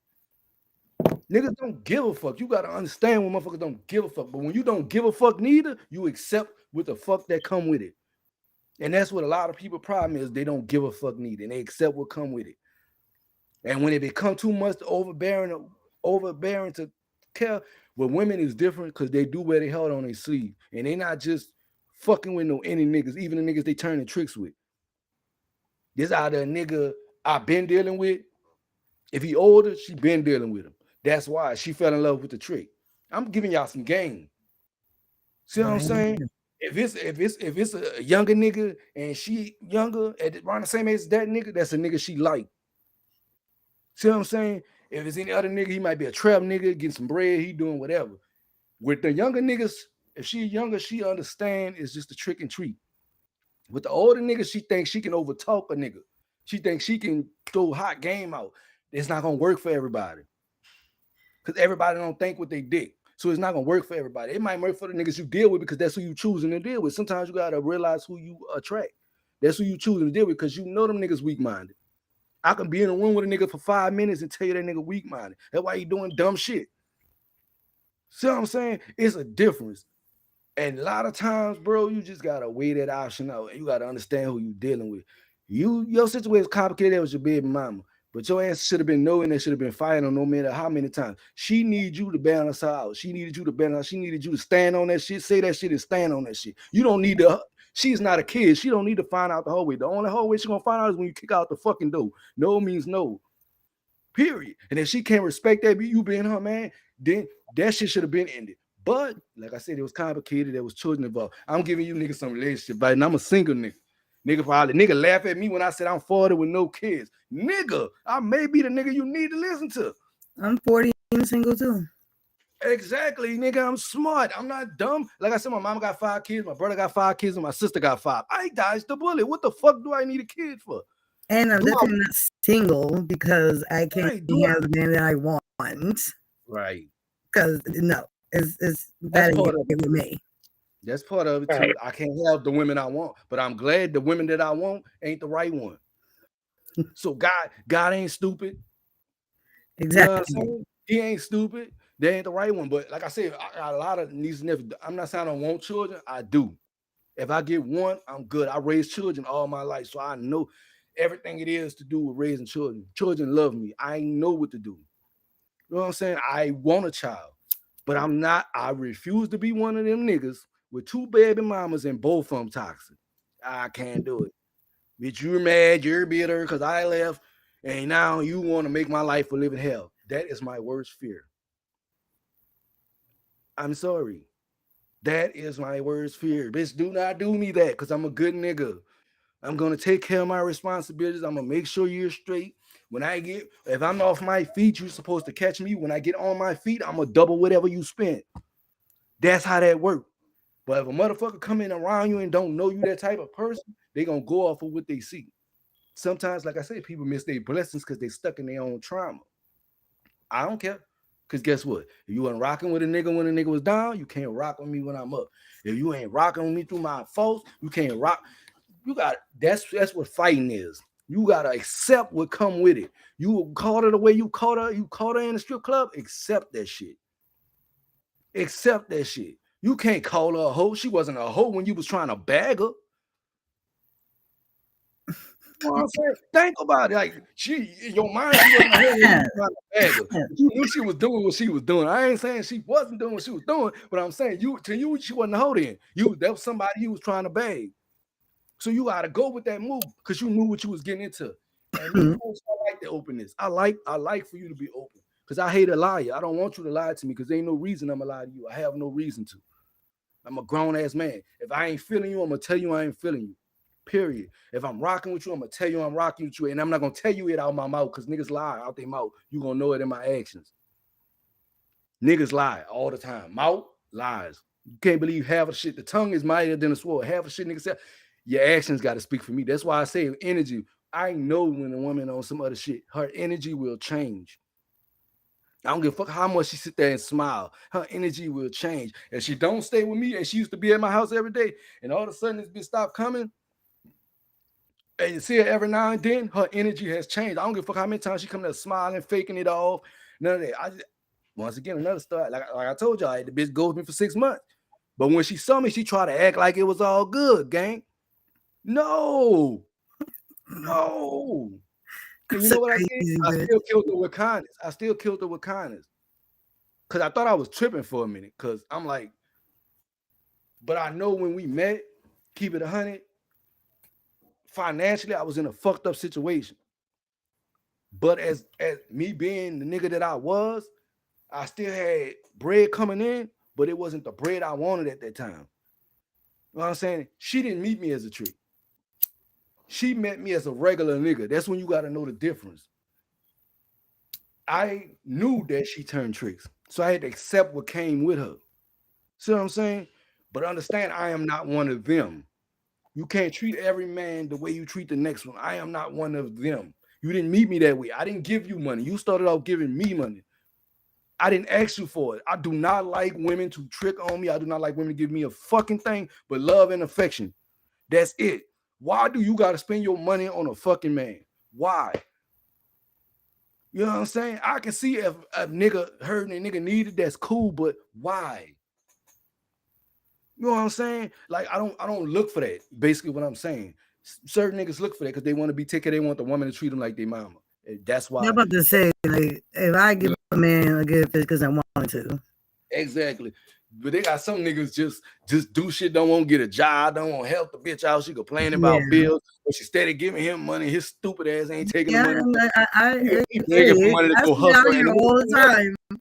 Niggas don't give a fuck. You gotta understand when motherfuckers don't give a fuck. But when you don't give a fuck neither, you accept what the fuck that come with it. And that's what a lot of people problem is. They don't give a fuck neither, and they accept what come with it. And when it become too much overbearing to care, with women is different because they do wear their heart on their sleeve. And they not just fucking with no any niggas, even the niggas they turning tricks with. This either a nigga I've been dealing with. If he older, she been dealing with him. That's why she fell in love with the trick. I'm giving y'all some game. See what I'm saying? If it's a younger nigga and she younger at around the same age as that nigga, that's a nigga she like. See what I'm saying? If it's any other nigga, he might be a trap nigga, getting some bread, he doing whatever. With the younger niggas, if she younger, she understand it's just a trick and treat. With the older niggas, she thinks she can overtalk a nigga. She thinks she can throw hot game out. It's not gonna work for everybody. Because everybody don't think what they dick. So it's not gonna work for everybody. It might work for the niggas you deal with because that's who you choosing to deal with. Sometimes you gotta realize who you attract. That's who you choosing to deal with because you know them niggas weak-minded. I can be in a room with a nigga for 5 minutes and tell you that nigga weak-minded. That's why he doing dumb shit. See what I'm saying? It's a difference. And a lot of times, bro, you just gotta weigh that option out. And you gotta understand who you dealing with. Your situation is complicated. That was your baby mama. But your answer should have been no, and that should have been fighting on no matter how many times. She needs you to balance her out. She needed you to balance. She needed you to stand on that shit, say that shit, and stand on that shit. You don't need to. She's not a kid. She don't need to find out the whole way. The only whole way she's gonna find out is when you kick out the fucking door. No means no. Period. And if she can't respect that, you being her man, then that shit should have been ended. But like I said, it was complicated. There was children involved. I'm giving you niggas some relationship advice, and I'm a single nigga. Nigga laugh at me when I said I'm 40 with no kids. Nigga, I may be the nigga you need to listen to. I'm 40 and single too. Exactly, nigga. I'm smart. I'm not dumb. Like I said, my mama got 5 kids, my brother got 5 kids, and my sister got 5. I dodged the bullet. What the fuck do I need a kid for? And I'm definitely not single because I can't have the man that I want. Right. Because no, it's that ain't with me. That's part of it too. I can't have the women I want, but I'm glad the women that I want ain't the right one. So God ain't stupid. Exactly. You know he ain't stupid. They ain't the right one. But like I said, I got a lot of nieces and nephews. I'm not saying I don't want children. I do. If I get one, I'm good. I raised children all my life, so I know everything it is to do with raising children. Children love me. I know what to do. You know what I'm saying? I want a child, but I'm not. I refuse to be one of them niggas with 2 baby mamas and both of them toxic. I can't do it. Bitch, you're mad, you're bitter because I left, and now you want to make my life a living hell. That is my worst fear. I'm sorry. That is my worst fear. Bitch, do not do me that because I'm a good nigga. I'm going to take care of my responsibilities. I'm going to make sure you're straight. If I'm off my feet, you're supposed to catch me. When I get on my feet, I'm going to double whatever you spent. That's how that works. But if a motherfucker come in around you and don't know you that type of person, they gonna go off of what they see. sometimes, like I say, people miss their blessings because they stuck in their own trauma. I don't care. Because guess what? If you weren't rocking with a nigga when a nigga was down, you can't rock with me when I'm up. If you ain't rocking with me through my faults, you can't rock. You got that's what fighting is. You gotta accept what come with it. You caught her the way you caught her in the strip club, accept that shit. Accept that shit. You can't call her a hoe. She wasn't a hoe when you was trying to bag her. You know what I'm saying? Think about it. Like in your mind, she wasn't a hoe when you was trying to bag her. You knew she was doing what she was doing. I ain't saying she wasn't doing what she was doing, but I'm saying to you, she wasn't a hoe then. That was somebody you was trying to bag. So you gotta go with that move because you knew what you was getting into. And I like the openness. I like for you to be open because I hate a liar. I don't want you to lie to me because there ain't no reason I'm gonna lie to you. I have no reason to. I'm a grown ass man. If I ain't feeling you, I'm gonna tell you I ain't feeling you. Period. If I'm rocking with you, I'm gonna tell you I'm rocking with you, and I'm not gonna tell you it out my mouth because niggas lie out their mouth. You gonna know it in my actions. Niggas lie all the time. Mouth lies. You can't believe half of the shit. The tongue is mightier than the sword. Half of shit niggas say. Your actions got to speak for me. That's why I say energy. I know when a woman on some other shit, her energy will change. I don't give a fuck how much she sit there and smile. Her energy will change. If she don't stay with me and she used to be at my house every day, and all of a sudden this bitch stopped coming, and you see her every now and then, her energy has changed. I don't give a fuck how many times she come there smiling, faking it off. None of that. Once again, another story. Like I told y'all, the bitch goes with me for 6 months. But when she saw me, she tried to act like it was all good, gang. No. And you know what I did? I still killed her with kindness. Because I thought I was tripping for a minute. Because I'm like, but I know when we met, keep it 100, financially, I was in a fucked up situation. But as me being the nigga that I was, I still had bread coming in, but it wasn't the bread I wanted at that time. You know what I'm saying? She didn't meet me as a trick. She met me as a regular nigga. That's when you got to know the difference. I knew that she turned tricks, so I had to accept what came with her. See what I'm saying? But understand, I am not one of them. You can't treat every man the way you treat the next one. I am not one of them. You didn't meet me that way. I didn't give you money. You started off giving me money. I didn't ask you for it. I do not like women to trick on me. I do not like women to give me a fucking thing but love and affection. That's it. Why do you got to spend your money on a fucking man? Why? You know what I'm saying? I can see if a nigga heard and a nigga needed, that's cool, but why? You know what I'm saying? Like, I don't look for that. Basically what I'm saying. Certain niggas look for that because they want to be taken. They want the woman to treat them like their mama. That's why. I'm about to say, like, if I give a man a good fish because I wanted to. Exactly. But they got some niggas just do shit, don't want to get a job, don't want to help the bitch out. She complaining about bills, but she steady giving him money. His stupid ass ain't taking the money. He begging for money to go hustle all the time.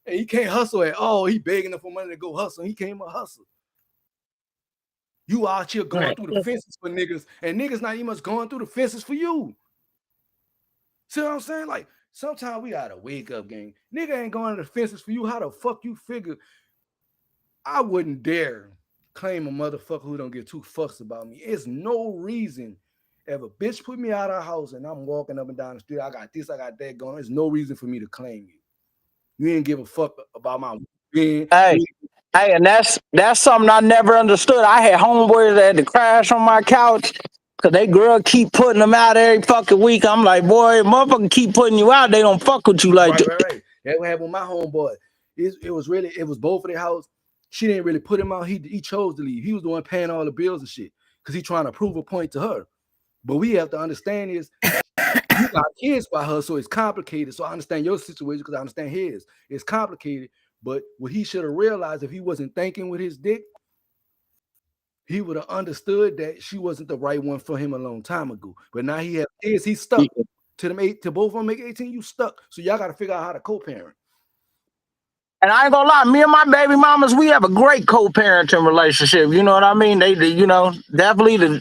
And he can't hustle at all. He begging for money to go hustle. He can't hustle. You out here going through the fences for niggas, and niggas not even much going through the fences for you. See what I'm saying? Like, sometimes we gotta wake up, gang. Nigga ain't going to the fences for you. How the fuck you figure? I wouldn't dare claim a motherfucker who don't give two fucks about me. It's no reason. If a bitch put me out of her house and I'm walking up and down the street, I got this, I got that going. There's no reason for me to claim you. You ain't give a fuck about my being. Hey, and that's something I never understood. I had homeboys that had to crash on my couch because they girl keep putting them out every fucking week. I'm like, boy, motherfucker keep putting you out. They don't fuck with you like that. Right. That what happened with my homeboy. It was both of their house. She didn't really put him out. He chose to leave. He was the one paying all the bills and shit because he trying to prove a point to her. But we have to understand is you got kids by her, so it's complicated. So I understand your situation because I understand his. It's complicated. But what he should have realized, if he wasn't thinking with his dick, he would have understood that she wasn't the right one for him a long time ago. But now he has kids. He's stuck. To both of them make 18, you stuck. So y'all got to figure out how to co-parent. And I ain't gonna lie, me and my baby mamas, we have a great co-parenting relationship. You know what I mean? They definitely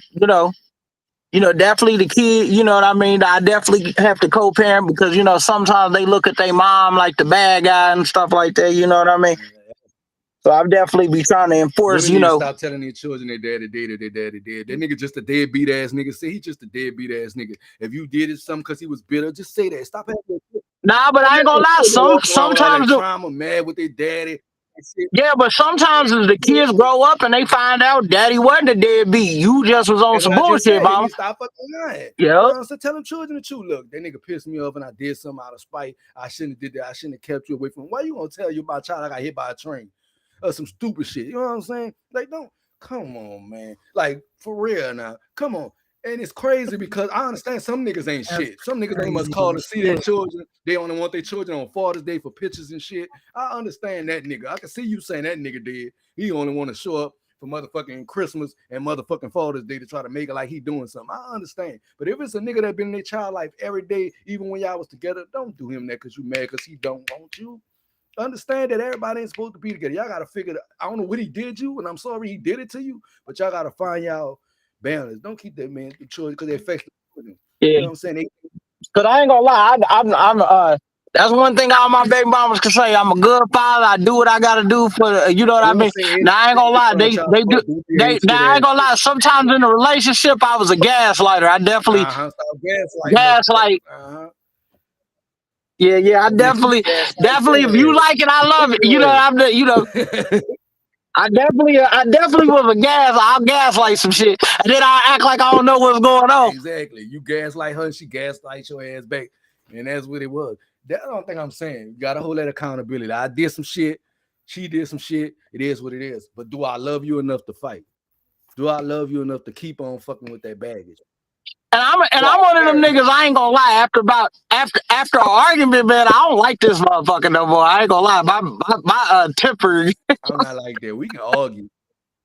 definitely the kid, you know what I mean? I definitely have to co-parent because, sometimes they look at their mom like the bad guy and stuff like that. You know what I mean? So I'll definitely be trying to enforce, Women you need to know. stop telling their children their daddy dead, their daddy dead. That nigga just a deadbeat ass nigga. Say he just a deadbeat ass nigga. If you did it something because he was bitter, just say that. Stop having that shit. Nah, but I ain't gonna lie. Sometimes trauma, mad with their daddy. Yeah, but sometimes as the kids grow up and they find out daddy wasn't a deadbeat, you just was on That's some what I just bullshit, said. They mama. need to stop fucking lying. Yeah. So tell them children the truth. Look, that nigga pissed me off and I did something out of spite. I shouldn't have did that. I shouldn't have kept you away from him. Why you gonna tell you about a child I got hit by a train? Or some stupid shit. You know what I'm saying? Like, don't come on, man. Like, for real now. Come on. And it's crazy because I understand some niggas ain't shit. Some niggas ain't must call to see their children. They only want their children on Father's Day for pictures and shit. I understand that nigga. I can see you saying that nigga did. He only want to show up for motherfucking Christmas and motherfucking Father's Day to try to make it like he doing something. I understand. But if it's a nigga that been in their child life every day, even when y'all was together, don't do him that because you mad because he don't want you. Understand that everybody ain't supposed to be together. Y'all got to figure it out. I don't know what he did you, and I'm sorry he did it to you, but y'all got to find y'all balance. Don't keep that man the children because they affect them. Yeah. You know what I'm saying? Cause I ain't gonna lie, I'm that's one thing all my baby mamas can say. I'm a good father. I do what I gotta do for the, you know what I mean. Now I ain't gonna lie, they do. Now I ain't gonna lie. Sometimes in a relationship, I was a gaslighter. I definitely gaslight. Yeah. I definitely. If you like it, I love it. You know, I definitely was a I'll gaslight some shit, and then I act like I don't know what's going on. Exactly. You gaslight her, she gaslight your ass back, and that's what it was. That's the only thing I'm saying. You gotta hold that accountability. I did some shit, she did some shit. It is what it is. But do I love you enough to fight? Do I love you enough to keep on fucking with that baggage? And I'm one of them niggas. I ain't gonna lie. After an argument, man, I don't like this motherfucker no more. I ain't gonna lie. My temper. I'm not like that. We can argue.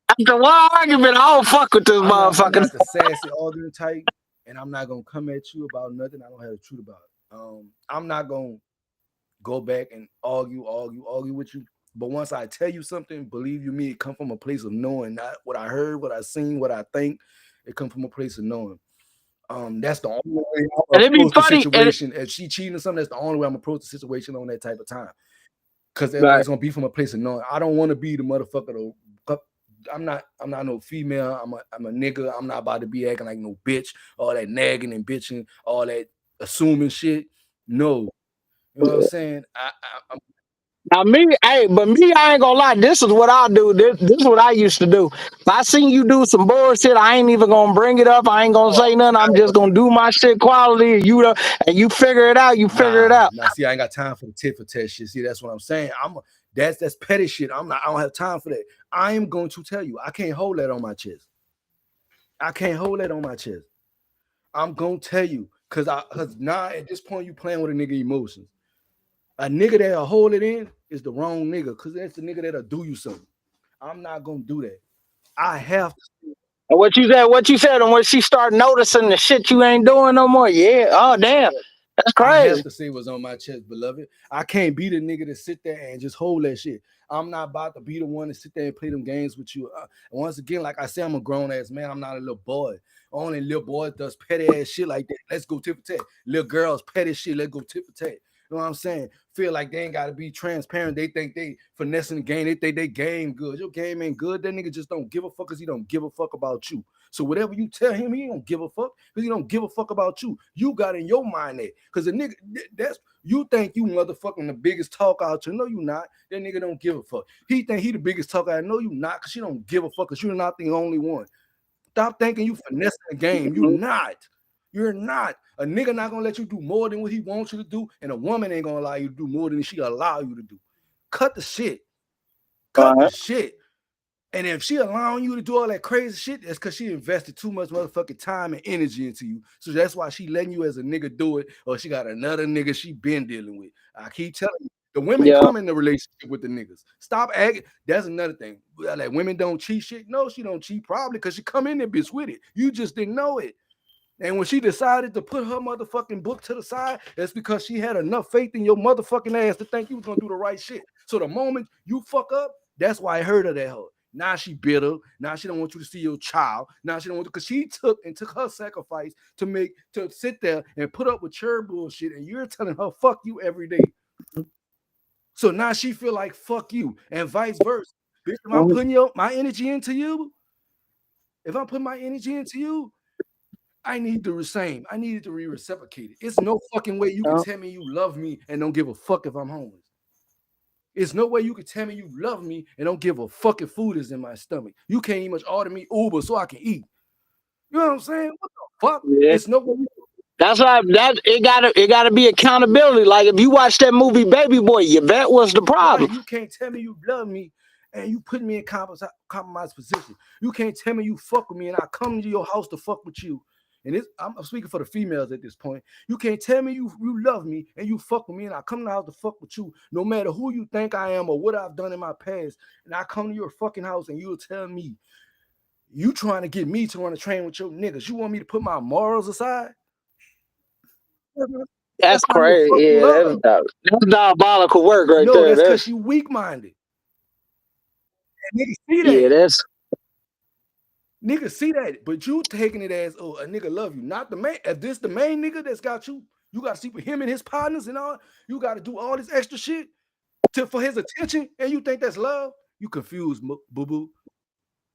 After one argument, I don't fuck with this motherfucker. I'm not the sassy arguing type, and I'm not gonna come at you about nothing I don't have the truth about. I'm not gonna go back and argue with you. But once I tell you something, believe you me, it come from a place of knowing, not what I heard, what I seen, what I think. It come from a place of knowing. That's the only way I'm gonna approach the situation. If she cheating or something, that's the only way I'm gonna approach the situation on that type of time. Because everybody's gonna be from a place of knowing. I don't want to be the motherfucker. I'm not no female. I'm a nigga. I'm not about to be acting like no bitch. All that nagging and bitching, all that assuming shit. No, you know what I'm saying? Now me, I ain't gonna lie. This is what I do. This is what I used to do. If I seen you do some bullshit, I ain't even gonna bring it up. I ain't gonna say nothing. I'm just gonna do my shit quality. And you figure it out. Figure it out. Now, see, I ain't got time for the tit for tat shit. See, that's what I'm saying. That's petty shit. I don't have time for that. I am going to tell you, I can't hold that on my chest. I'm gonna tell you, cause now at this point you playing with a nigga emotions. A nigga that'll hold it in is the wrong nigga, cause that's the nigga that'll do you something. I'm not gonna do that. I have to. And what you said, and when she start noticing the shit you ain't doing no more, yeah. Oh damn, that's crazy. I have to say what's on my chest, beloved. I can't be the nigga to sit there and just hold that shit. I'm not about to be the one to sit there and play them games with you. Once again, like I said, I'm a grown ass man. I'm not a little boy. Only little boy does petty ass shit like that. Let's go tit for tat. Little girls petty shit. Let's go tit for tat. You know what I'm saying? Feel like they ain't got to be transparent. They think they finessing the game. They think they game good. Your game ain't good. That nigga just don't give a fuck because he don't give a fuck about you. So whatever you tell him, he don't give a fuck because he don't give a fuck about you. You got in your mind that because the nigga, you think you motherfucking the biggest talk out there. No, you not. That nigga don't give a fuck. He think he the biggest talk out. No, you not, because you don't give a fuck because you're not the only one. Stop thinking you finessing the game. You're not. You're not. A nigga not gonna let you do more than what he wants you to do, and a woman ain't gonna allow you to do more than she allow you to do. Cut the shit. Cut the shit. And if she allowing you to do all that crazy shit, that's because she invested too much motherfucking time and energy into you. So that's why she letting you as a nigga do it, or she got another nigga she been dealing with. I keep telling you, the women come in the relationship with the niggas. Stop acting. That's another thing. Like women don't cheat shit. No, she don't cheat probably because she come in there bitch with it. You just didn't know it. And when she decided to put her motherfucking book to the side, that's because she had enough faith in your motherfucking ass to think you was gonna do the right shit. So the moment you fuck up, that's why I heard of that hoe. Now she bitter. Now she don't want you to see your child. Now she don't want to, because she took her sacrifice to sit there and put up with your bullshit, and you're telling her fuck you every day. So now she feel like fuck you, and vice versa. Bitch, if I'm putting my energy into you, if I'm putting my energy into you, I need the same. I need it to be reciprocated. It's no fucking way you can tell me you love me and don't give a fuck if I'm homeless. It's no way you can tell me you love me and don't give a fuck if food is in my stomach. You can't even order me Uber so I can eat. You know what I'm saying? What the fuck? Yeah. It's no way. That's why it gotta be accountability. Like if you watch that movie Baby Boy, Yvette was the problem. Right, you can't tell me you love me and you put me in compromised position. You can't tell me you fuck with me and I come to your house to fuck with you. And I'm speaking for the females at this point. You can't tell me you love me and you fuck with me and I come to the house to fuck with you, no matter who you think I am or what I've done in my past. And I come to your fucking house and you'll tell me you trying to get me to run a train with your niggas. You want me to put my morals aside? That's crazy. Yeah, that's diabolical work right there. No, that's because you weak-minded. Niggas see that. Yeah, that's. Niggas see that, but you taking it as, oh, a nigga love you. Not the main. If this the main nigga that's got you, you got to sleep with him and his partners and all. You got to do all this extra shit for his attention, and you think that's love? You confused, boo-boo.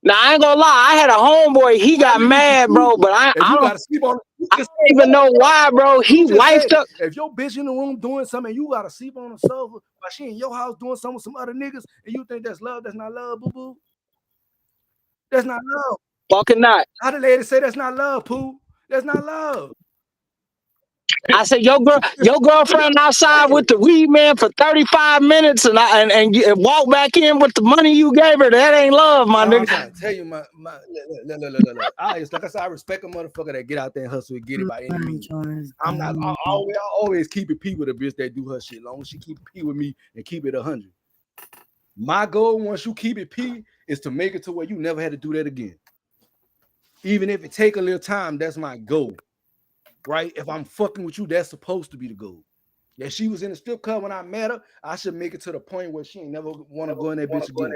Now, I ain't gonna lie. I had a homeboy. He got mad, bro, but I gotta sleep on. I don't even know why, bro. He wifed up. If your bitch in the room doing something, you gotta sleep on the sofa while she in your house doing something with some other niggas, and you think that's love? That's not love, boo-boo. That's not love. Fucking not. How the lady say that's not love, Pooh? That's not love. I said, your girlfriend outside with the weed man for 35 minutes and walk back in with the money you gave her. That ain't love, my nigga. I'm trying to tell you, look. Like I said, I respect a motherfucker that get out there and hustle and get it by any means. I always keep it P with a bitch that do her shit. Long as she keep it P with me and keep it 100. My goal, once you keep it P, is to make it to where you never had to do that again. Even if it take a little time, that's my goal. Right? If I'm fucking with you, that's supposed to be the goal. Yeah, she was in the strip club when I met her. I should make it to the point where she ain't never want to go in that bitch again.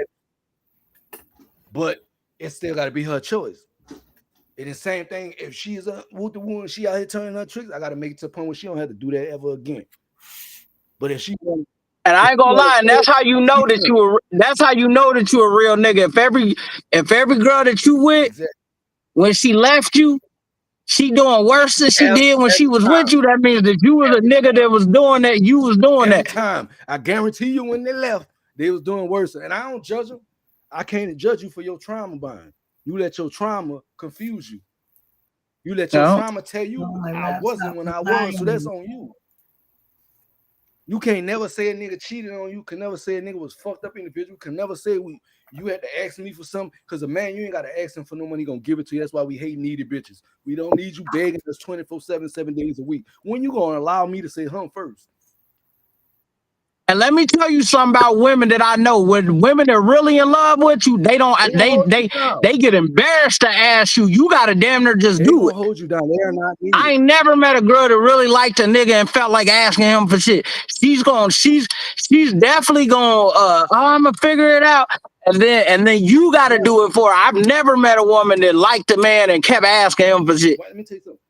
But it still got to be her choice. It is the same thing. If she's with the woman, she out here turning her tricks, I got to make it to the point where she don't have to do that ever again. But if she and I ain't gonna lie, and that's how you know that you a real nigga. If every girl that you with, when she left you, she doing worse than she did when she was with you, that means that you was a nigga that was doing that. You was doing that. Time. I guarantee you when they left, they was doing worse. And I don't judge them. I can't judge you for your trauma buying. You let your trauma confuse you. You let your trauma tell you I wasn't when I was, so that's on you. You can't never say a nigga cheated on you. Can never say a nigga was fucked up individual. Can never say you had to ask me for something. Because a man, you ain't got to ask him for no money. He gonna give it to you. That's why we hate needy bitches. We don't need you begging us 24/7, 7 days a week. When you gonna allow me to say first? And let me tell you something about women that I know. When women are really in love with you, they get embarrassed to ask you. You gotta damn near just do it. Hold you down. They are not needy. I ain't never met a girl that really liked a nigga and felt like asking him for shit. She's definitely gonna I'm gonna figure it out. And then you gotta do it for her. I've never met a woman that liked a man and kept asking him for shit. Let me tell you something.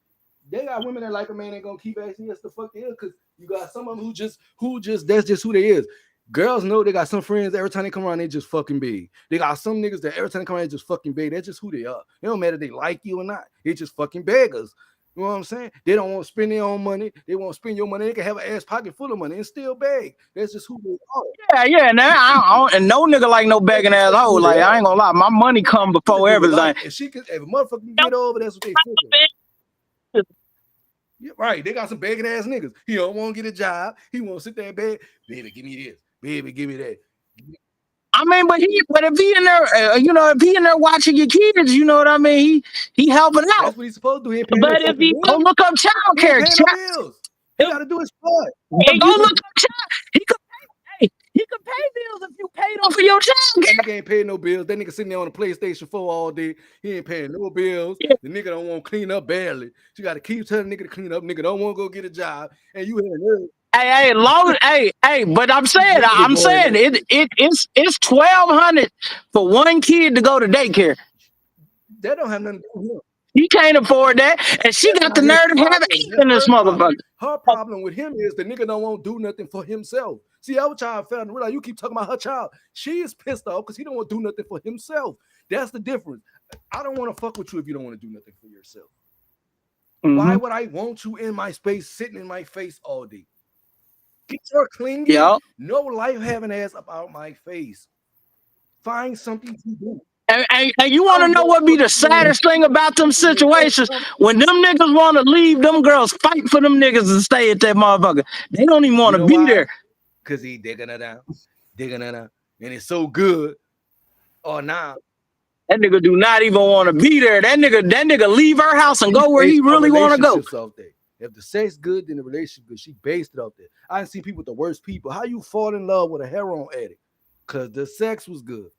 They got women that like a man and gonna keep asking us the fuck they is, because you got some of them who just that's just who they is. Girls know they got some friends every time they come around, they just fucking big. They got some niggas that every time they come around, they just fucking big. That's just who they are. It don't matter if they like you or not. They just fucking beggars. You know what I'm saying? They don't want to spend their own money. They won't spend your money. They can have an ass pocket full of money and still beg. That's just who they are. Yeah. Now and no nigga like no begging ass hoe. Like I ain't gonna lie, my money come before everything. If a motherfucker can get over, that's what they feel. Yeah, right. They got some begging ass niggas. He don't want to get a job. He won't sit there and beg. Baby, give me this. Baby, give me that. I mean, but if he in there, if he in there watching your kids, you know what I mean? He helping out. That's what he's supposed to do. But if he go look up child care, he got to do his part. Go look up child. He could pay bills if you paid him for your child care. That nigga ain't paying no bills. That nigga sitting there on the PlayStation 4 all day. He ain't paying no bills. Yeah. The nigga don't want to clean up barely. You got to keep telling the nigga to clean up. Nigga don't want to go get a job. And you but I'm saying it's $1,200 for one kid to go to daycare. That don't have nothing to do with him. He can't afford that, and she got the nerve to have 8 in this motherfucker. Her problem with him is the nigga don't want to do nothing for himself. See, I was trying to fail and realize you keep talking about her child. She is pissed off because he don't want to do nothing for himself. That's the difference. I don't want to fuck with you if you don't want to do nothing for yourself. Why would I want you in my space, sitting in my face all day? Get your clingy, no life having ass about my face. Find something to do. And you want to know what be the saddest thing about them situations? When them niggas want to leave, them girls fight for them niggas to stay at that motherfucker. They don't even want to be there. Because he digging her down, and it's so good. Oh, nah. That nigga do not even want to be there. That nigga leave her house and go where he really want to go. If the sex good, then the relationship good. She based it off there. I see people with the worst people. How you fall in love with a heroin addict? Because the sex was good.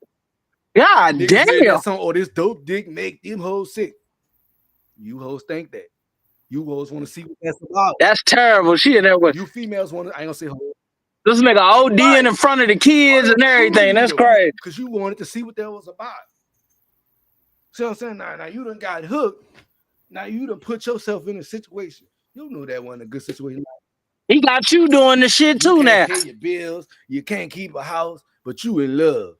God damn. Oh, this dope dick make them hoes sick. You hoes think that. You hoes want to see what that's about. That's terrible. She in there with you females want to, I ain't gonna say hoes. This nigga ODing in front of the kids and everything. That's crazy. Because you wanted to see what that was about. See what I'm saying? Now you done got hooked. Now you done put yourself in a situation. You knew that wasn't a good situation. He got you doing the shit too now. You can't pay your bills. You can't keep a house, but you in love.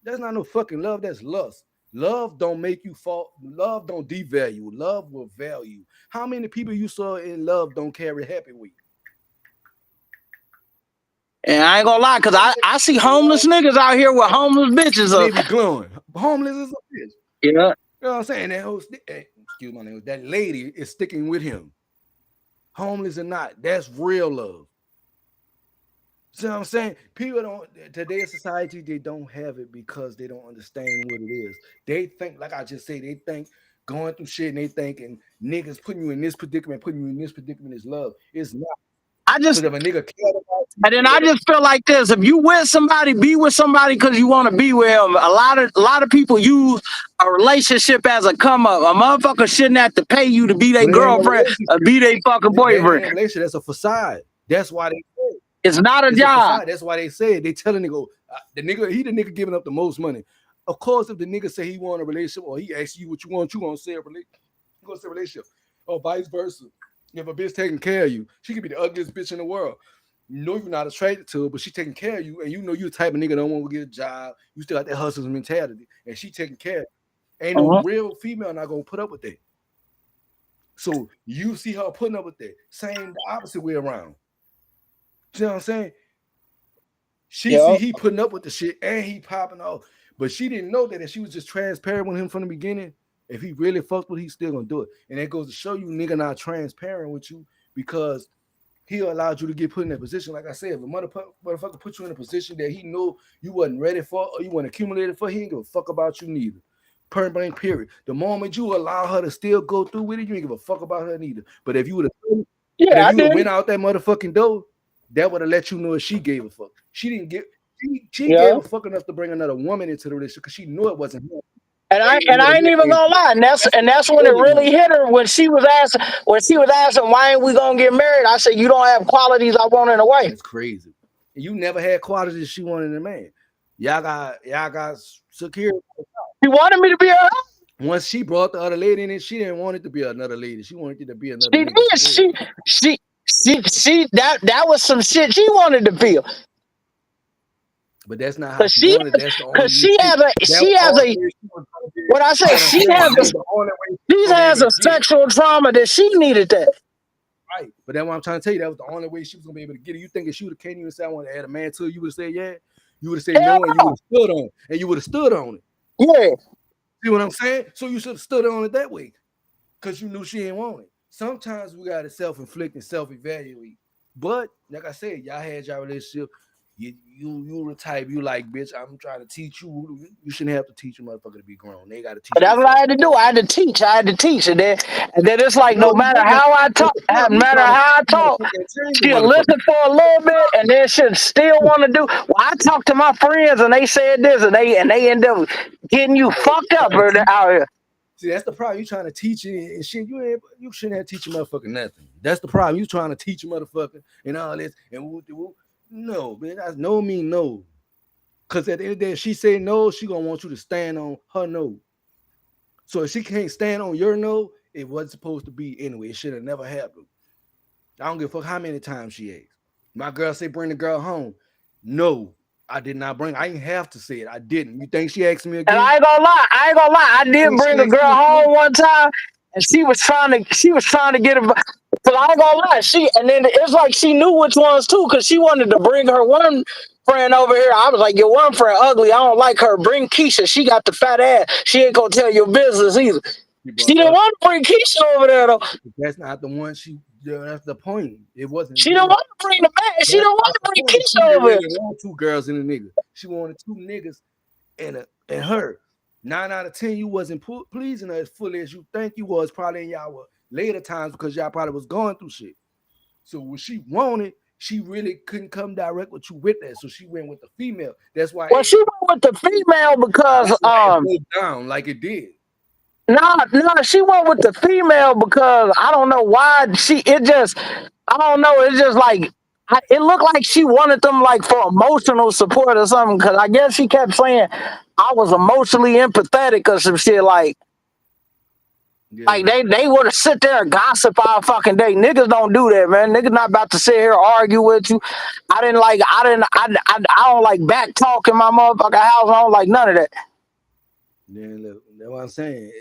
That's not no fucking love. That's lust. Love don't make you fall. Love don't devalue. Love will value. How many people you saw in love don't carry happy with you? And I ain't gonna lie, because I see homeless niggas out here with homeless bitches. They be glowing. Homeless is a bitch. Yeah. You know what I'm saying? Excuse my name. That lady is sticking with him. Homeless or not, that's real love. See what I'm saying? People don't, today's society, they don't have it because they don't understand what it is. They think, like I just said, they think going through shit and they thinking niggas putting you in this predicament, is love. It's not. I just, if a nigga cared about you, and then I just feel like this: if you with somebody, be with somebody because you want to be with them. A lot of people use a relationship as a come up. A motherfucker shouldn't have to pay you to be their girlfriend or be their fucking boyfriend. That's a facade. That's why they say it's not a job. That's why they say it. They tell the nigga, the nigga giving up the most money. Of course, if the nigga say he want a relationship or he asks you what you want, you gonna say a relationship. You gonna say a relationship, or vice versa. If a bitch taking care of you, she could be the ugliest bitch in the world. You know you're not attracted to her, but she taking care of you, and you know you the type of nigga that don't want to get a job. You still got that hustler's mentality, and she taking care of you. Ain't no real female not gonna put up with that. So you see her putting up with that. Same the opposite way around. You know what I'm saying? She see he putting up with the shit and he popping off. But she didn't know that if she was just transparent with him from the beginning, if he really fucked with, he's still gonna do it. And that goes to show you nigga not transparent with you because he allowed you to get put in that position. Like I said, if a motherfucker put you in a position that he knew you wasn't ready for or you weren't accumulated for, he ain't give a fuck about you neither. Point blank, period. The moment you allow her to still go through with it, you ain't give a fuck about her neither. But if you would have went out that motherfucking door, that would have let you know if she gave a fuck. She didn't give she gave a fuck enough to bring another woman into the relationship because she knew it wasn't her. And I ain't even gonna lie, and that's when it really hit her when she was asking why ain't we gonna get married? I said you don't have qualities I want in a wife. It's crazy. You never had qualities she wanted in a man. Y'all got security. She wanted me to be her. Once she brought the other lady in it, she didn't want it to be another lady. She wanted it to be another. She that was some shit she wanted to feel. But that's not how she wanted. That's the only. She has a sexual trauma that she needed that. Right, but that's what I'm trying to tell you. That was the only way she was gonna be able to get it. You think if she would have came to you and said, "I want to add a man to it," you would have said, "Yeah." You would have said no, and you would have stood on it. And you would have stood on it. Yeah. See what I'm saying? So you should have stood on it that way. Because you knew she didn't want it. Sometimes we gotta self-inflict and self-evaluate. But like I said, y'all had y'all relationship. You the type you like, bitch. I'm trying to teach you. You shouldn't have to teach a motherfucker to be grown. They gotta teach. But that's what I had to do. I had to teach. And then it's like no matter how I talk, she'll listen for a little bit, and then she'll still want to do. Well, I talked to my friends, and they said this, and they end up getting you fucked up out here. See, that's the problem. You trying to teach it and shit. You shouldn't have to teach a motherfucker nothing. That's the problem. You trying to teach a motherfucker and all this and woo. No, man, that's no mean no. Because at the end of the day, if she say no, she gonna want you to stand on her no. So if she can't stand on your no, it wasn't supposed to be anyway. It should have never happened. I don't give a fuck how many times she asked. My girl say bring the girl home. No, I did not bring. I didn't have to say it. I didn't. You think she asked me And again? I ain't gonna lie. I did bring a girl home one time, and she was trying to get it. But I ain't gonna lie. And then it's like she knew which ones too, because she wanted to bring her one friend over here. I was like, your one friend ugly. I don't like her. Bring Keisha. She got the fat ass. She ain't gonna tell your business either. She didn't want to bring Keisha over there though. That's not the one she. Yeah, that's the point. It wasn't. She don't want to bring the man. She don't want to bring Keisha over here. She didn't want 2 girls and a nigga. She wanted 2 niggas and her. 9 out of 10, you wasn't pleasing her as fully as you think you was probably in y'all later times because y'all probably was going through shit. So when she wanted, she really couldn't come direct with you with that. So she went with the female. That's why. Well, she went with the female because it broke down like it did. No, she went with the female because I don't know why I don't know. It's just like it looked like she wanted them like for emotional support or something. Because I guess she kept saying I was emotionally empathetic or some shit like. Yeah. Like they would have sit there and gossip all fucking day. Niggas don't do that, man. Niggas not about to sit here and argue with you. I don't like back talk in my motherfucking house. I don't like none of that. Yeah, look, that's what I'm saying.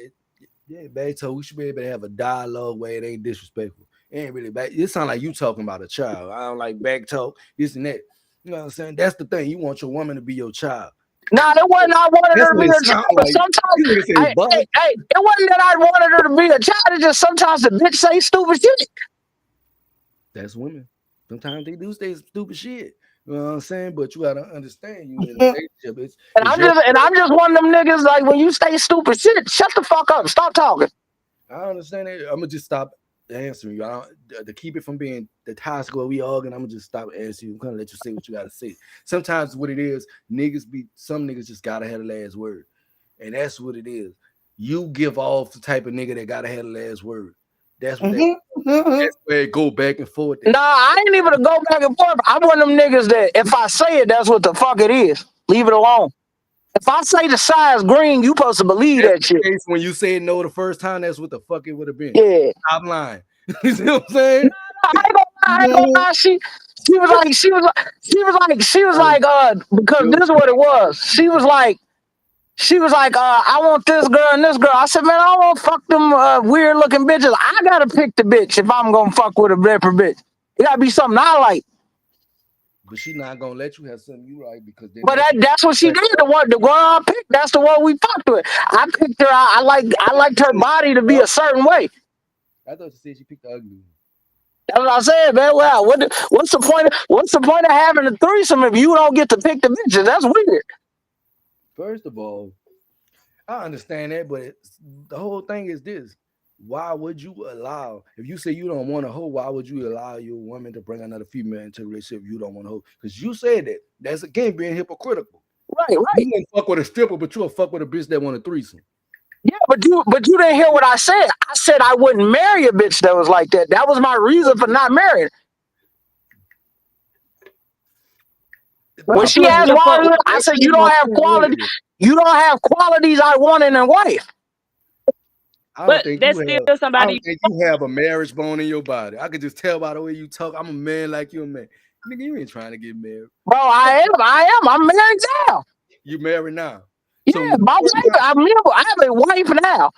So we should be able to have a dialogue where it ain't disrespectful. It ain't really back. It sound like you talking about a child. I don't like back talk, this and that. You know what I'm saying? That's the thing. You want your woman to be your child. Nah, that wasn't I wanted her to be a child. But sometimes, it wasn't that I wanted her to be a child. It's just sometimes the bitch say stupid shit. That's women. Sometimes they do say stupid shit. You know what I'm saying? But you gotta understand, you in a relationship. I'm just one of them niggas. Like when you say stupid shit, shut the fuck up. Stop talking. I understand it. I'm gonna just stop answering you. To keep it from being the toxic where we arguing, I'm gonna just stop answering you. I'm gonna let you say what you gotta say. Sometimes what it is, some niggas just gotta have the last word, and that's what it is. You give off the type of nigga that gotta have the last word. That's what that's where it go back and forth. Nah, I ain't even to go back and forth. I'm one of them niggas that if I say it, that's what the fuck it is. Leave it alone. If I say the size green, you supposed to believe that shit. When you say no the first time, that's what the fuck it would have been. Yeah. Stop lying. You see what I'm saying? I ain't gonna lie. She was like, because this is what it was. She was like, I want this girl and this girl. I said, man, I don't want to fuck them weird looking bitches. I gotta pick the bitch if I'm gonna fuck with a different bitch. It gotta be something I like. But she not gonna let you have something you like because. But that's what she did. The girl I picked, that's the one we fucked with. I picked her. I liked her body to be a certain way. I thought you said she picked the ugly one. That's what I said, man. Well, what's the point? What's the point of having a threesome if you don't get to pick the bitches? That's weird. First of all, I understand that, but the whole thing is this. Why would you allow, if you say you don't want a hoe, why would you allow your woman to bring another female into a relationship if you don't want a hoe? Because you said that. That's again being hypocritical. Right. You won't fuck with a stripper, but you'll fuck with a bitch that want a threesome. Yeah, but you didn't hear what I said. I said I wouldn't marry a bitch that was like that. That was my reason for not marrying. When she asked why, I said you don't have quality. You don't have qualities I want in a wife. I don't think you have a marriage bone in your body. I could just tell by the way you talk. I'm a man like you a man. Nigga, you ain't trying to get married. Bro, I am. I'm married now. You married now? Yeah, so my wife. I have a wife now.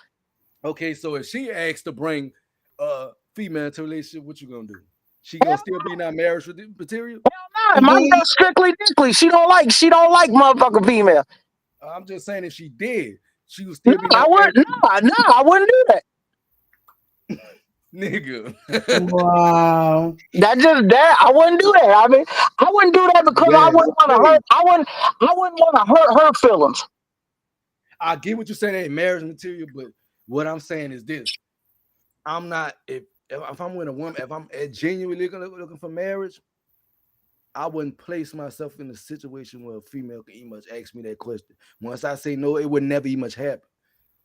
Okay, so if she asks to bring a female into a relationship, what you gonna do? She gonna still be not marriage material? Hell no, my girl's strictly dickly. She don't like motherfucking female. I'm just saying if she did, she would still be. I wouldn't do that. Nigga. Wow. I wouldn't do that. I mean, I wouldn't do that because I wouldn't want to hurt. I wouldn't want to hurt her feelings. I get what you're saying, ain't marriage material, but what I'm saying is this: I'm not if I'm with a woman, if I'm genuinely looking for marriage, I wouldn't place myself in a situation where a female can even much ask me that question. Once I say no, it would never even much happen.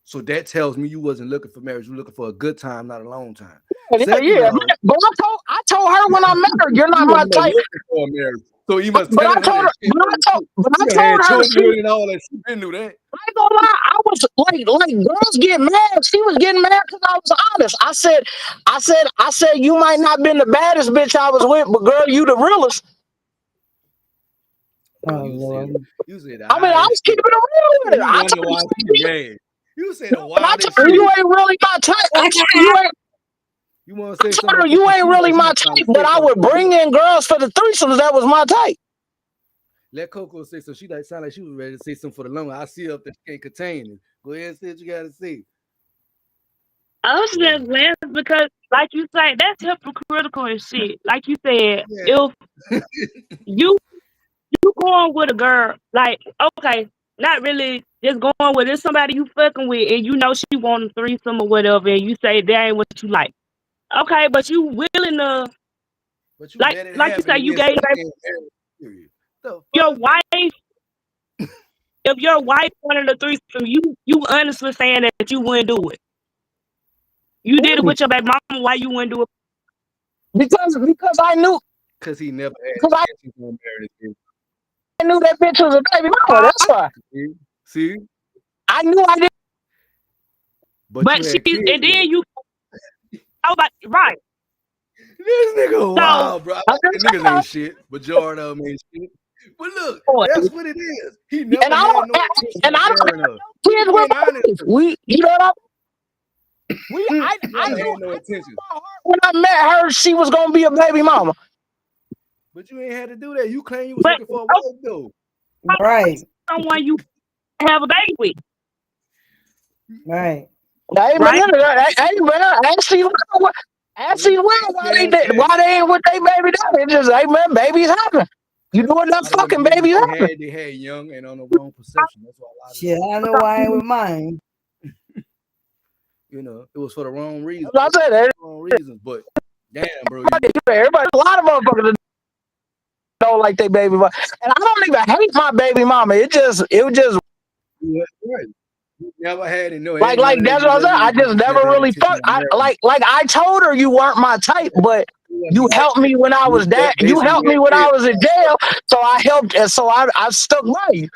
So that tells me you wasn't looking for marriage. You're looking for a good time, not a long time. Yeah. But I told her when I met her, you're not my type. For marriage. So you must. But I told her. But I told her. She all that. She didn't do that. I ain't gonna lie. I was like girls get mad. She was getting mad because I was honest. I said you might not been the baddest bitch I was with, but girl, you the realest. Oh Lord. You said I mean, I was keeping it real with it. You I wonder told why you, she mad. You said the I wildest told her shit. you ain't really my type. I told her you ain't. You want to say I told something? her you ain't really my type, but I would bring in girls for the threesomes. That was my type. Let Coco say so. She like sound like she was ready to say something for the long. I see her up there. She can't contain it. Go ahead and say what you gotta say. I was just laughing because, like you say, that's hypocritical and shit. Like you said, if you going with a girl, like, okay, not really just going with it's somebody you fucking with and you know she want a threesome or whatever, and you say that ain't what you like. Okay, but you willing to, But you like let it you happen say, and you then gave your wife. If your wife wanted a threesome, you honestly saying that you wouldn't do it. You did it with your baby mama. Why you wouldn't do it? Because I knew. Because he never had Because intentions on marrying this I knew that bitch was a baby mama. That's why. bitch. See? I knew I didn't. But you she had kids and with then her. you. Oh, but right. This nigga So, wild, bro. Niggas ain't shit. Majority of them ain't shit. But look, that's what it is. He never And I had don't. no intention And of I don't marrying have her. no kids with my wife. We, you know what I Never knew had no intention. when I met her, she was gonna be a baby mama. But you ain't had to do that. You claim you was But looking for a wife though. Right. someone you have a baby with. Right. Hey, Right. man, ask these women why they did, why they ain't with their baby daddy. It's just, hey man, babies happen. You know what that fucking babies happen. They had young and on the wrong perception. That's why a lot of Shit, I know why I ain't with mine. you know, it was for the wrong reasons. I said that. Wrong reasons, but damn, bro. Everybody, a lot of motherfuckers don't like their baby mama, and I don't even hate my baby mama. It was just right. You never had it. No, like that's what I'm saying. I just never really fucked. Like I told her you weren't my type, but you helped me when I was that. You helped me when I was in jail, so I helped, and so I stuck by you.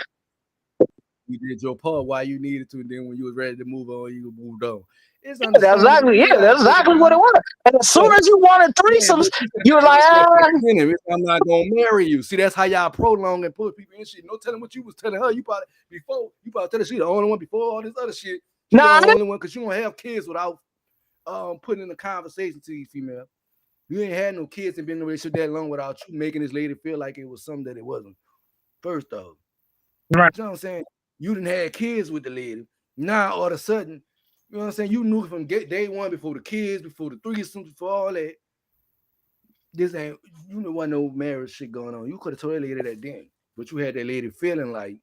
You did your part while you needed to, and then when you was ready to move on, you moved on. It's That's exactly, that's exactly what it was. And as soon as you wanted threesomes, you were like, I'm not gonna marry you. See, that's how y'all prolong and put people in shit. No telling what you was telling her. You probably tell her she the only one before all this other shit. She the only one because you don't have kids without putting in the conversation to you, female. You ain't had no kids and been in a relationship that long without you making this lady feel like it was something that it wasn't. First off, right? You know what I'm saying? You didn't have kids with the lady. Now all of a sudden, you know what I'm saying? You knew from day one, before the kids, before the threesomes, before all that. This ain't, you know, what no marriage shit going on. You could have told that lady that then, but you had that lady feeling like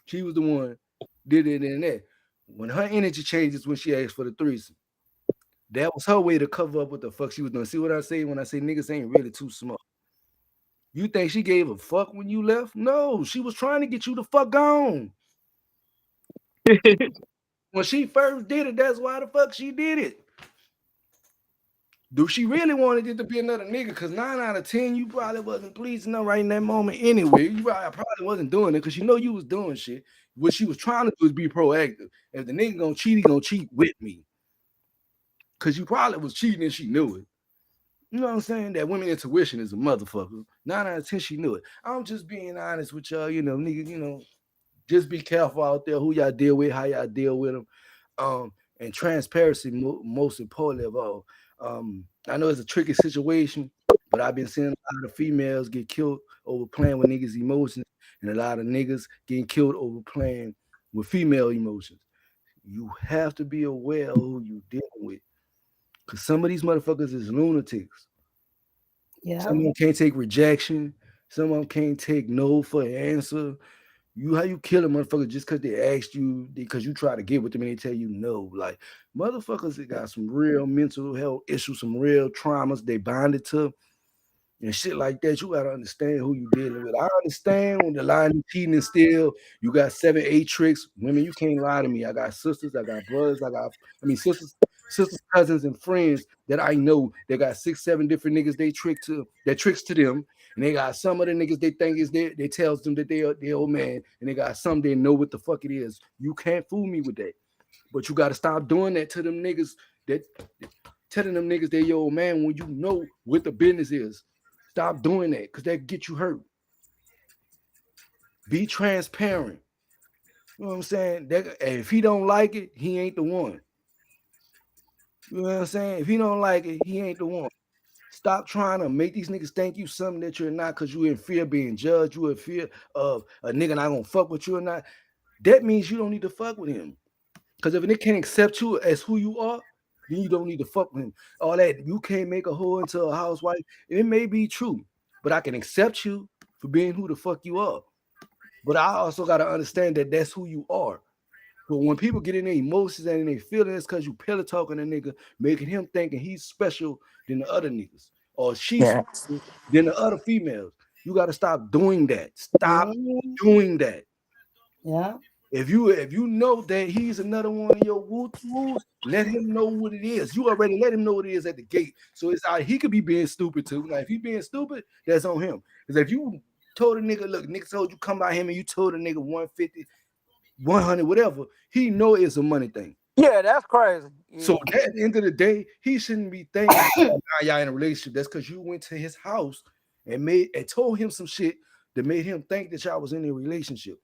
she was the one did it and that. When her energy changes when she asked for the threesome, that was her way to cover up what the fuck she was doing. See what I say when I say niggas ain't really too smart. You think she gave a fuck when you left? No, she was trying to get you the fuck gone. When she first did it, that's why the fuck she did it. Do she really wanted it to be another nigga? Because 9 out of 10, you probably wasn't pleasing her right in that moment anyway. You probably wasn't doing it because you know you was doing shit. What she was trying to do is be proactive. If the nigga gonna cheat, he gonna cheat with me. Because you probably was cheating and she knew it. You know what I'm saying? That women intuition is a motherfucker. 9 out of 10, she knew it. I'm just being honest with y'all, you know, nigga, you know, just be careful out there who y'all deal with, how y'all deal with them. And transparency, most importantly of all. I know it's a tricky situation, but I've been seeing a lot of females get killed over playing with niggas' emotions, and a lot of niggas getting killed over playing with female emotions. You have to be aware of who you dealing with, because some of these motherfuckers is lunatics. Yeah. Some of them can't take rejection. Some of them can't take no for an answer. How you kill a motherfucker just because they asked you, because you try to get with them and they tell you no. Like, motherfuckers that got some real mental health issues, some real traumas they bonded to, and shit like that. You gotta understand who you dealing with. I understand when the line of cheating and still, you got 7, 8 tricks. Women, you can't lie to me. I got sisters, I got brothers, sisters, cousins, and friends that I know that got 6, 7 different niggas that tricks to them. And they got some of the niggas they think is there, they tells them that they are their old man, and they got some they know what the fuck it is. You can't fool me with that. But you gotta stop doing that to them niggas, that telling them niggas they your old man when you know what the business is. Stop doing that, because that get you hurt. Be transparent. You know what I'm saying? If he don't like it, he ain't the one. You know what I'm saying? If he don't like it, he ain't the one. Stop trying to make these niggas think you something that you're not because you in fear of being judged. You in fear of a nigga not gonna fuck with you or not. That means you don't need to fuck with him. Because if a nigga can't accept you as who you are, then you don't need to fuck with him. All that, you can't make a hoe into a housewife. It may be true, but I can accept you for being who the fuck you are. But I also got to understand that that's who you are. But when people get in their emotions and they feeling it's because you pillow talking a nigga, making him thinking he's special than the other niggas, or she's special than the other females. You got to stop doing that. Stop doing that. Yeah. If you know that he's another one of your woo-woos, let him know what it is. You already let him know what it is at the gate. So it's he could be being stupid too. Now, if he being stupid, that's on him. Because if you told a nigga, look, nigga told you come by him and you told a nigga 150, 100, whatever, he know it's a money thing. Yeah, that's crazy. Yeah. So at the end of the day, he shouldn't be thinking y'all in a relationship. That's because you went to his house and told him some shit that made him think that y'all was in a relationship.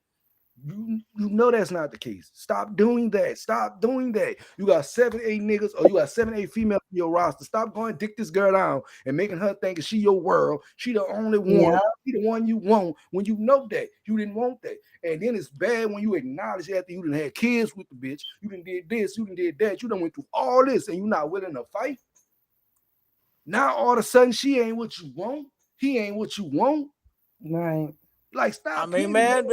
You know that's not the case. Stop doing that. Stop doing that. You got 7, 8 niggas, or you got 7, 8 females in your roster. Stop going dick this girl down and making her think she your world. She the only one. Yeah. She the one you want when you know that you didn't want that. And then it's bad when you acknowledge after you done had kids with the bitch. You done did this. You done did that. You done went through all this, and you not willing to fight. Now all of a sudden she ain't what you want. He ain't what you want. Right. Like, stop. I mean, man,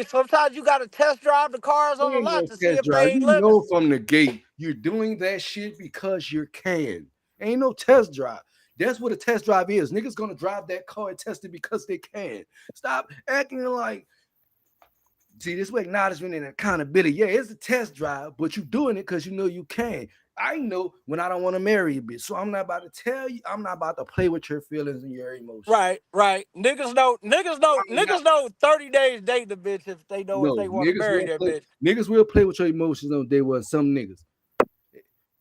sometimes you got to test drive the cars on the lot to see if they ain't living. You know from the gate, you're doing that shit because you can. Ain't no test drive. That's what a test drive is. Niggas gonna drive that car and test it because they can. Stop acting like, see, this way acknowledgement and accountability. Yeah, it's a test drive, but you doing it because you know you can. I know when I don't want to marry a bitch, so I'm not about to tell you. I'm not about to play with your feelings and your emotions. Right. Niggas know 30 days date the bitch if they know if they want to marry that bitch. Niggas will play with your emotions on day one. Some niggas,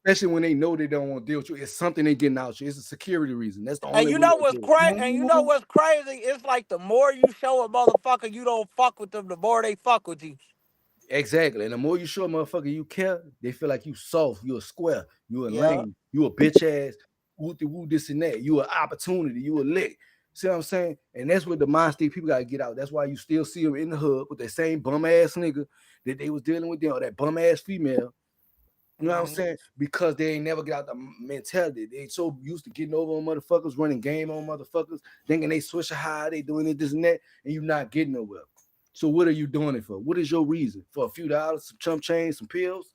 especially when they know they don't want to deal with you, it's something they getting out you. It's a security reason. That's the only. And you know what's crazy? And you know what's crazy? It's like the more you show a motherfucker you don't fuck with them, the more they fuck with you. Exactly. And the more you show a motherfucker you care, they feel like you soft, you a square, you a lame, you a bitch ass, woo this and that. You an opportunity, you a lick. See what I'm saying? And that's what the monster people gotta get out. That's why you still see them in the hood with that same bum ass nigga that they was dealing with them, or that bum ass female. You know what I'm saying? Because they ain't never get out the mentality. They so used to getting over on motherfuckers, running game on motherfuckers, thinking they switch high, they doing it, this and that, and you not getting nowhere. So what are you doing it for? What is your reason? For a few dollars, some chump change, some pills,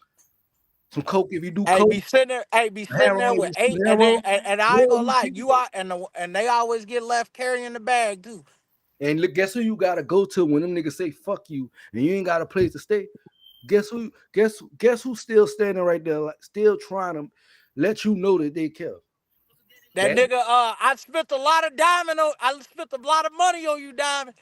some coke if you do coke? Be sitting there with 8, and I ain't gonna lie, you are, and they always get left carrying the bag too. And look, guess who you gotta go to when them niggas say fuck you and you ain't got a place to stay? Guess who's still standing right there, like, still trying to let you know that they care? That nigga, I spent a lot of money on you, Diamond.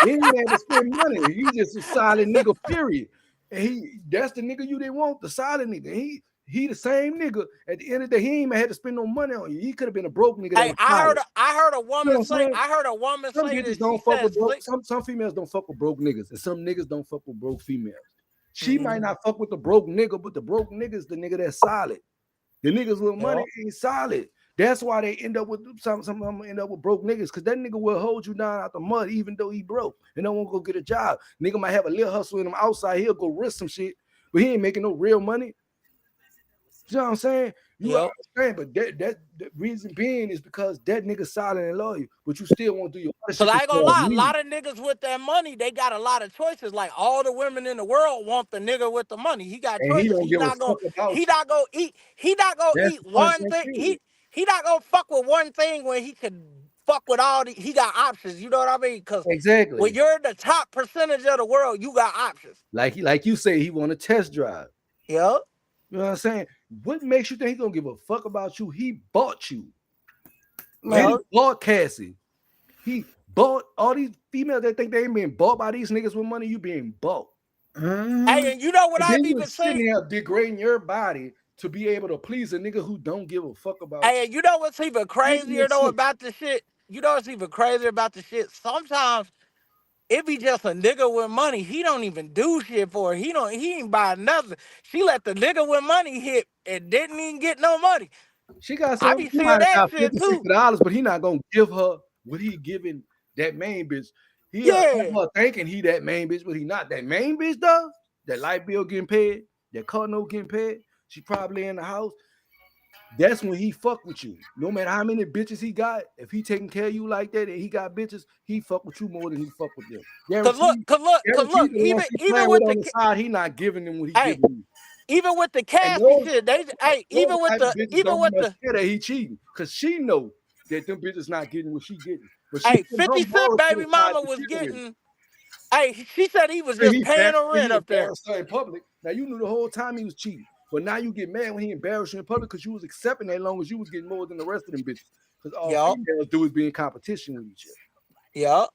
He ain't had to spend money. He just a solid nigga, period. And that's the nigga you didn't want, the solid nigga. He the same nigga. At the end of the day, he ain't even had to spend no money on you. He could have been a broke nigga. Hey, I heard a woman say that don't fuck with broke. Some females don't fuck with broke niggas, and some niggas don't fuck with broke females. She might not fuck with the broke nigga, but the broke nigga is the nigga that's solid. The niggas with money ain't solid. That's why they end up with some of them end up with broke niggas, because that nigga will hold you down out the mud even though he broke and don't want to go get a job. Nigga might have a little hustle in him outside. He'll go risk some shit, but he ain't making no real money. You know what I'm saying? You understand, but that the reason being is because that nigga solid and loyal, but you still want to do your other shit. But I ain't gonna lie, a lot of niggas with that money, they got a lot of choices. Like all the women in the world want the nigga with the money. He got choices. He not gonna eat one thing. He not gonna fuck with one thing when he could fuck with all the. He got options. You know what I mean? Because when you're the top percentage of the world, you got options. Like you say, he want a test drive. Yeah. You know what I'm saying? What makes you think he's gonna give a fuck about you? He bought you. Well, he bought Cassie. He bought all these females that think they ain't being bought by these niggas with money. You being bought. Hey, and you know what I've even sitting here degrading your body to be able to please a nigga who don't give a fuck about you. And you know what's even crazier though about the shit? You know what's even crazier about the shit? Sometimes it be just a nigga with money. He don't even do shit for her. He ain't buy nothing. She let the nigga with money hit and didn't even get no money. She got I some. be He seeing might that have got shit too. $50, but he not gonna give her what he giving that main bitch. He have her thinking he that main bitch, but he not that main bitch though. That light bill getting paid, that car note getting paid. She probably in the house. That's when he fuck with you. No matter how many bitches he got, if he taking care of you like that and he got bitches, he fuck with you more than he fuck with them. Cause look, even with on the side, he not giving them what he giving you. Even with the Cassie shit, even with the that he cheating, cause she know that them bitches not getting what she getting. But 50 Cent baby mama was getting. Hey, she said he was just paying her rent up there. In public. Now you knew the whole time he was cheating, but now you get mad when he embarrassed you in public because you was accepting that long as you was getting more than the rest of them bitches. Because all females do is be in competition with each other. Yeah.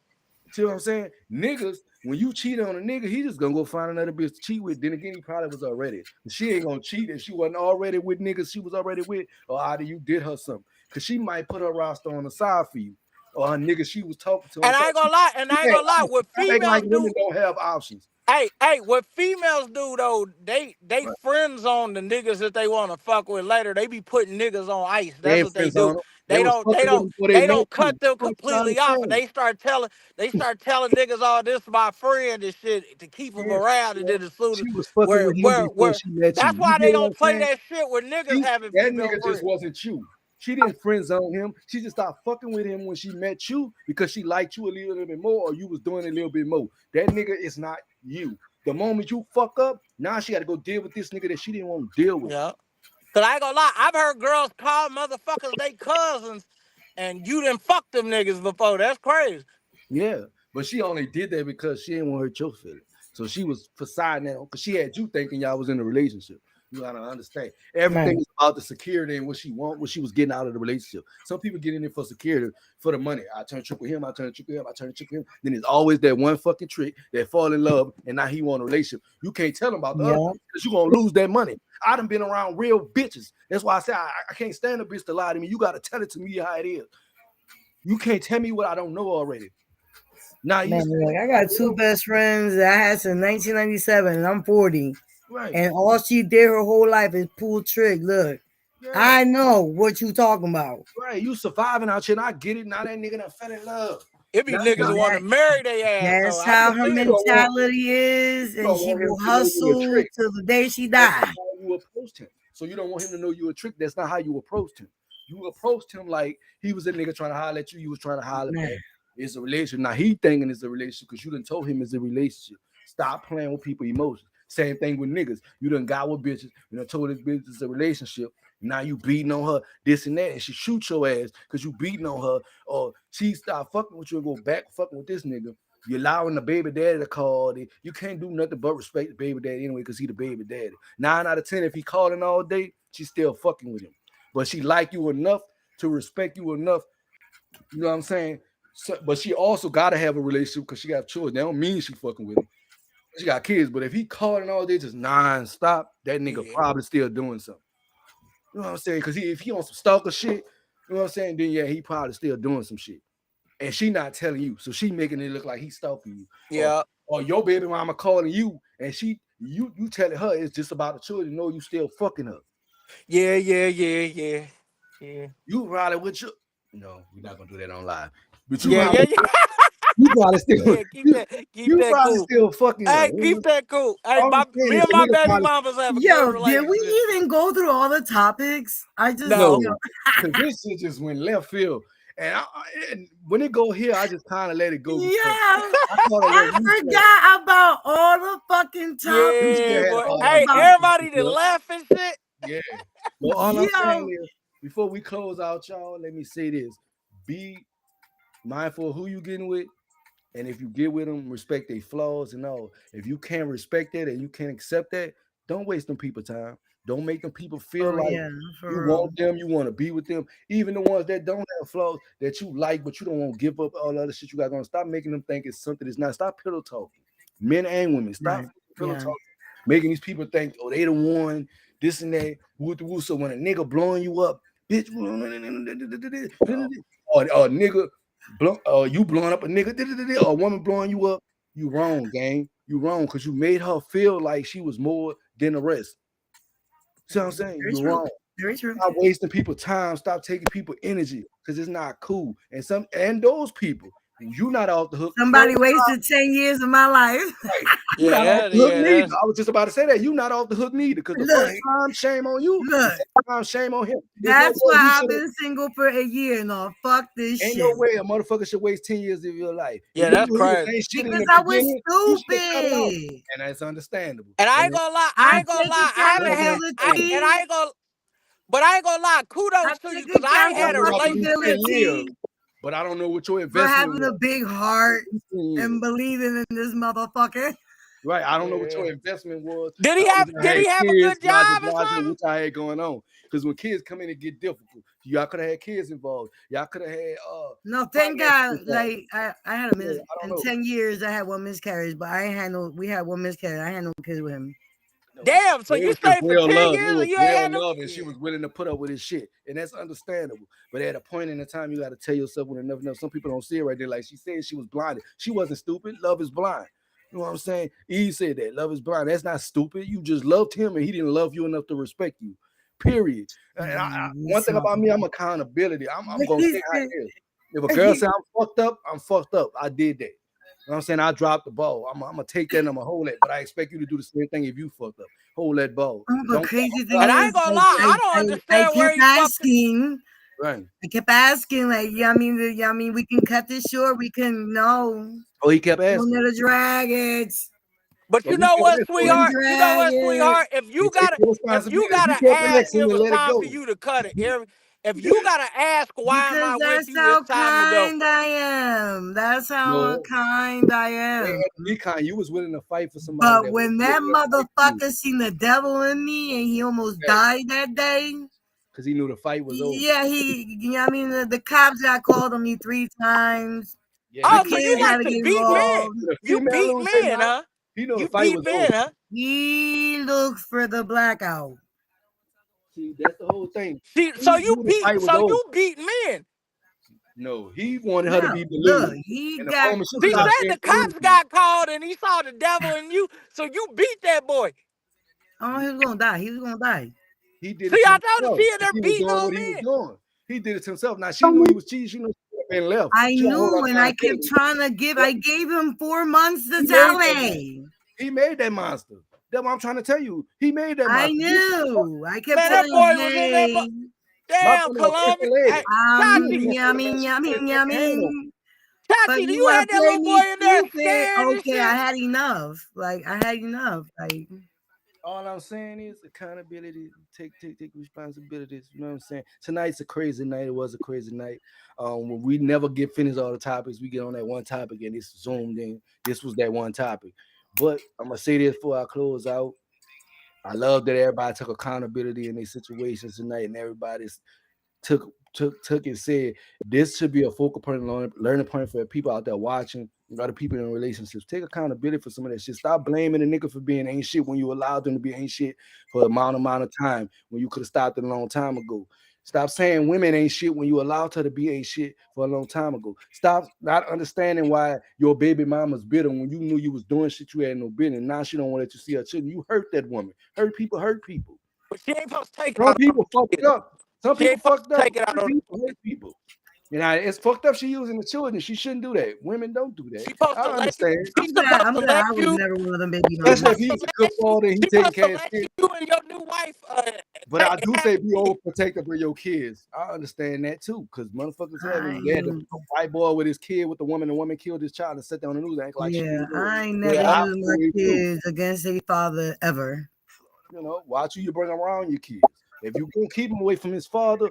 See what I'm saying? Niggas, when you cheat on a nigga, he just gonna go find another bitch to cheat with. Then again, he probably was already. She ain't gonna cheat if she wasn't already with niggas she was already with, or either you did her something. Cause she might put her roster on the side for you. Or her nigga she was talking to. And I ain't gonna lie, what females do, women don't have options. Hey, what females do though, they friends on the niggas that they want to fuck with later. They be putting niggas on ice. That's what they do. They don't cut them completely off, and they start telling niggas all this my friend and shit to keep them around. And then as soon as that's why they don't play that shit with niggas having female nigga friends. just wasn't you. She didn't friend zone him. She just stopped fucking with him when she met you because she liked you a little bit more, or you was doing a little bit more. That nigga is not you. The moment you fuck up, now she got to go deal with this nigga that she didn't want to deal with. Yeah. Cause I ain't gonna lie, I've heard girls call motherfuckers they cousins, and you done fucked them niggas before. That's crazy. Yeah, but she only did that because she didn't want to hurt your feelings. So she was fasading that because she had you thinking y'all was in a relationship. You gotta understand. Everything is about the security and what she was getting out of the relationship. Some people get in there for security, for the money. I turn trick with him, I turn trick with him, I turn trick with him. Then there's always that one fucking trick that fall in love and now he want a relationship. You can't tell him about the other because you're gonna lose that money. I done been around real bitches. That's why I say I can't stand a bitch to lie to me. You gotta tell it to me how it is. You can't tell me what I don't know already. Now I got two best friends that I had since 1997 and I'm 40. Right. And all she did her whole life is pull trick. Look, I know what you talking about. Right, you surviving out here, and I get it. Now that nigga done fell in love. It be niggas that want to marry their ass. That's how her mentality is, and she will hustle till the day she dies. You approached him, so you don't want him to know you a trick. That's not how you approached him. You approached him like he was a nigga trying to holler at you. You was trying to holler back. It's a relationship. Now he thinking it's a relationship because you done told him it's a relationship. Stop playing with people's emotions. Same thing with niggas. You done got with bitches. You done told this bitch it's a relationship. Now you beating on her, this and that, and she shoot your ass because you beating on her, or she start fucking with you and go back fucking with this nigga. You're allowing the baby daddy to call. You can't do nothing but respect the baby daddy anyway because he the baby daddy. 9 out of 10, if he calling all day, she's still fucking with him. But she like you enough to respect you enough. You know what I'm saying? So, but she also got to have a relationship because she got children. That don't mean she fucking with him. She got kids, but if he calling all day just non-stop, that nigga probably still doing something. You know what I'm saying? Because if he on some stalker shit, you know what I'm saying? Then he probably still doing some shit. And she not telling you. So she making it look like he's stalking you. Yeah. Or your baby mama calling you and you telling her it's just about the children. No, you still fucking her. Yeah. You probably with you. No, we're not gonna do that on live. But you you probably still keep that cool. Still fucking. Hey, keep that cool. Hey, me and my baby mamas have a good relationship. Did we even go through all the topics? I just no. This shit just went left field. And when it go here, I just kind of let it go. Yeah, I forgot about all the fucking topics. Hey, everybody that laugh and shit. Yeah. Well, all I'm saying is, before we close out, y'all, let me say this. Be mindful of who you getting with. And if you get with them, respect their flaws and all. If you can't respect that and you can't accept that, don't waste them people time. Don't make them people feel you want them, you want to be with them. Even the ones that don't have flaws that you like, but you don't want to give up all the other shit you got going. Stop making them think it's something that's not. Stop pillow talking. Men and women, stop pillow talking. Making these people think, oh, they the one, this and that, woo. So when a nigga blowing you up, bitch, or nigga You blowing up a nigga, or a woman blowing you up, you wrong, gang. You wrong because you made her feel like she was more than the rest. See what I'm saying? You're wrong. Very true. Stop wasting people's time. Stop taking people energy because it's not cool. And those people, you not off the hook. Somebody wasted 10 years of my life. You're not off the hook neither. I was just about to say that. You're not off the hook neither because the first time, shame on you. The second time, shame on him. That's why I've been single for a year now. Fuck this shit. Ain't no way a motherfucker should waste 10 years of your life. Yeah, that's crazy. Because I was stupid. And that's understandable. And I ain't gonna lie. I ain't gonna lie. Kudos to you because I ain't had a relationship. But I don't know what your For investment having a big heart and believing in this motherfucker. Right, I don't know what your investment was. Did he have a good job or something? Which I had going on. Because when kids come in and get difficult, y'all could have had kids involved. Y'all could have had no, thank God. Like I had a in 10 years I had one miscarriage, but I ain't had no. We had one miscarriage. I had no kids with him. Damn, so you stayed for 10 years and you ain't had no. And she was willing to put up with his shit, and that's understandable. But at a point in the time, you got to tell yourself when enough. Some people don't see it right there. Like she said, she was blinded. She wasn't stupid. Love is blind. You know what I'm saying? Eve said that. Love is blind. That's not stupid. You just loved him, and he didn't love you enough to respect you. Period. And one thing about me, I'm accountability. I'm gonna say how it is. If a girl says I'm fucked up, I'm fucked up. I did that. You know what I'm saying? I dropped the ball. I'm gonna take that and I'm gonna hold it. But I expect you to do the same thing if you fucked up. Hold that ball. The crazy thing and I ain't gonna lie, I don't understand where you asking. Right. I kept asking, like, I mean, we can cut this short. We can no. Oh, he kept asking. We'll never drag it. But you know what, sweetheart? You know what, sweetheart? If you gotta ask, it was time for you to cut it. If you gotta ask, why am I with you? It's time to go. That's how kind I am. That's how kind I am. Be kind. You was willing to fight for somebody. But when that motherfucker seen the devil in me and he almost died that day. Because he knew the fight was over. Yeah, the cops got called on me 3 times. Yeah, so you like to beat men. You beat men, huh? He know the fight was over. Huh? He looked for the blackout. See, that's the whole thing. So you beat men. No, he wanted her to be deluded. He said the cops got called and he saw the devil in you, so you beat that boy. Oh, he was gonna die. He was gonna die. He did See, I told you she in there beating on men. He did it to himself. Now she knew he was cheating. She knew he and left. I knew, and I kept trying to give. I gave him 4 months to tell me. He made that monster. That's what I'm trying to tell you. He made that monster. I knew. I kept telling him. Damn, Columbia. Yummy. Tati, do you have that little boy in there scared? Okay, I had enough. Like, I had enough. Like, all I'm saying is accountability. Take responsibilities. You know what I'm saying? Tonight's a crazy night. It was a crazy night. When we never get finished all the topics, we get on that one topic and it's zoomed in. This was that one topic. But I'm gonna say this before I close out. I love that everybody took accountability in their situations tonight, and everybody's took and said this should be a focal point, learning point for people out there watching, other people in relationships. Take accountability for some of that shit. Stop blaming the nigga for being ain't shit when you allowed them to be ain't shit for an amount of time when you could have stopped it a long time ago. Stop saying women ain't shit when you allowed her to be ain't shit for a long time ago. Stop not understanding why your baby mama's bitter when you knew you was doing shit you had no business. Now she don't want to let you see her children. You hurt that woman. Hurt people. But she ain't supposed to take it Some out. people fucked up. Some people fucked up. Take it out. Some people hurt people. You know, it's fucked up. She using the children. She shouldn't do that. Women don't do that. I understand. I'm glad I was never one of them baby mamas. Especially if he's a good father, he taking care of kids. You and your new wife. But I do say be overprotective of your kids. I understand that too, because motherfuckers had a white boy with his kid with the woman killed his child and sat down on the news and act like I ain't never used my kids against their father ever. You know, watch who you bring around your kids. If you gonna keep him away from his father,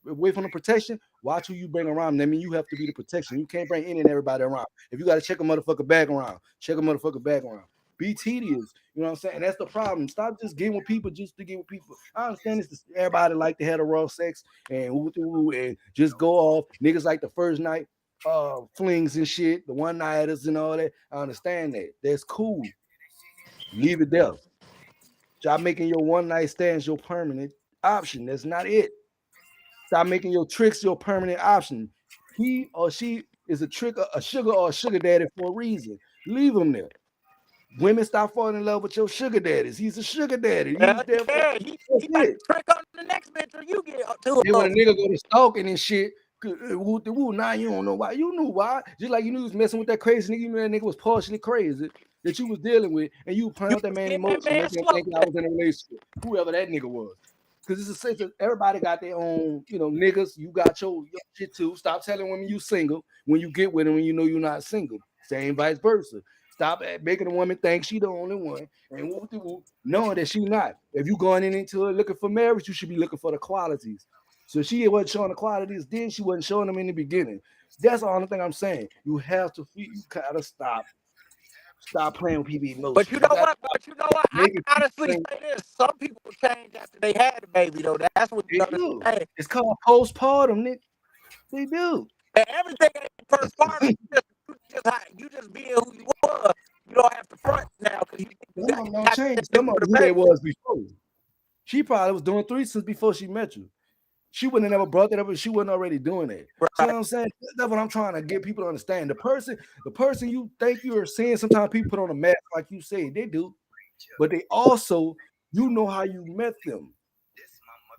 away from the protection, watch who you bring around. That means you have to be the protection. You can't bring any and everybody around. If you got to check a motherfucker back around, Be tedious. You know what I'm saying? And that's the problem. Stop just getting with people just to get with people. I understand this. Everybody like to have the raw sex and just go off. Niggas like the first night flings and shit, the one nighters and all that. I understand that. That's cool. Leave it there. Stop making your one night stands your permanent option. That's not it. Stop making your tricks your permanent option. He or she is a sugar or a sugar daddy for a reason. Leave him there. Women stop falling in love with your sugar daddies. He's a sugar daddy. He's there for He might trick on the next bitch or you get to then when a nigga go to stalking and shit, woo, now you don't know why. You knew why. Just like you knew you was messing with that crazy nigga, you knew that nigga was partially crazy that you was dealing with, and you playing with that man emotions, making him think I was in a relationship, whoever that nigga was. Because it's a sense of everybody got their own, niggas. You got your shit too. Stop telling women you single when you get with them when you know you're not single. Same vice versa. Stop making a woman think she the only one and knowing that she not. If you going into it looking for marriage, you should be looking for the qualities. So she wasn't showing the qualities then, she wasn't showing them in the beginning. That's the only thing I'm saying. You have to gotta stop playing with people's emotions. But you know what? I honestly say this. Some people change after they had a baby, though. That's what you do. It's called postpartum, Nick. They do. And everything ain't postpartum. You just being who you were. You don't have to front now. Don't change. Some of who they was before. She probably was doing threesomes before she met you. She wouldn't have never brought that up if she wasn't already doing it. Right. You know what I'm saying? That's what I'm trying to get people to understand. The person you think you're seeing, sometimes people put on a mask, like you say, they do. But they also, you know how you met them.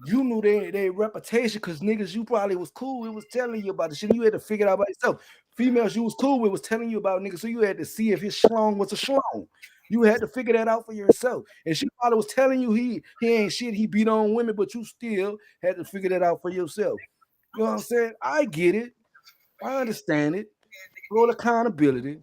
You knew their reputation because niggas you probably was cool. It was telling you about the shit. You had to figure it out by yourself. Females you was cool with was telling you about niggas, so you had to see if his schlong was a schlong. You had to figure that out for yourself. And she probably was telling you he ain't shit, he beat on women, but you still had to figure that out for yourself. You know what I'm saying? I get it. I understand it. Roll accountability.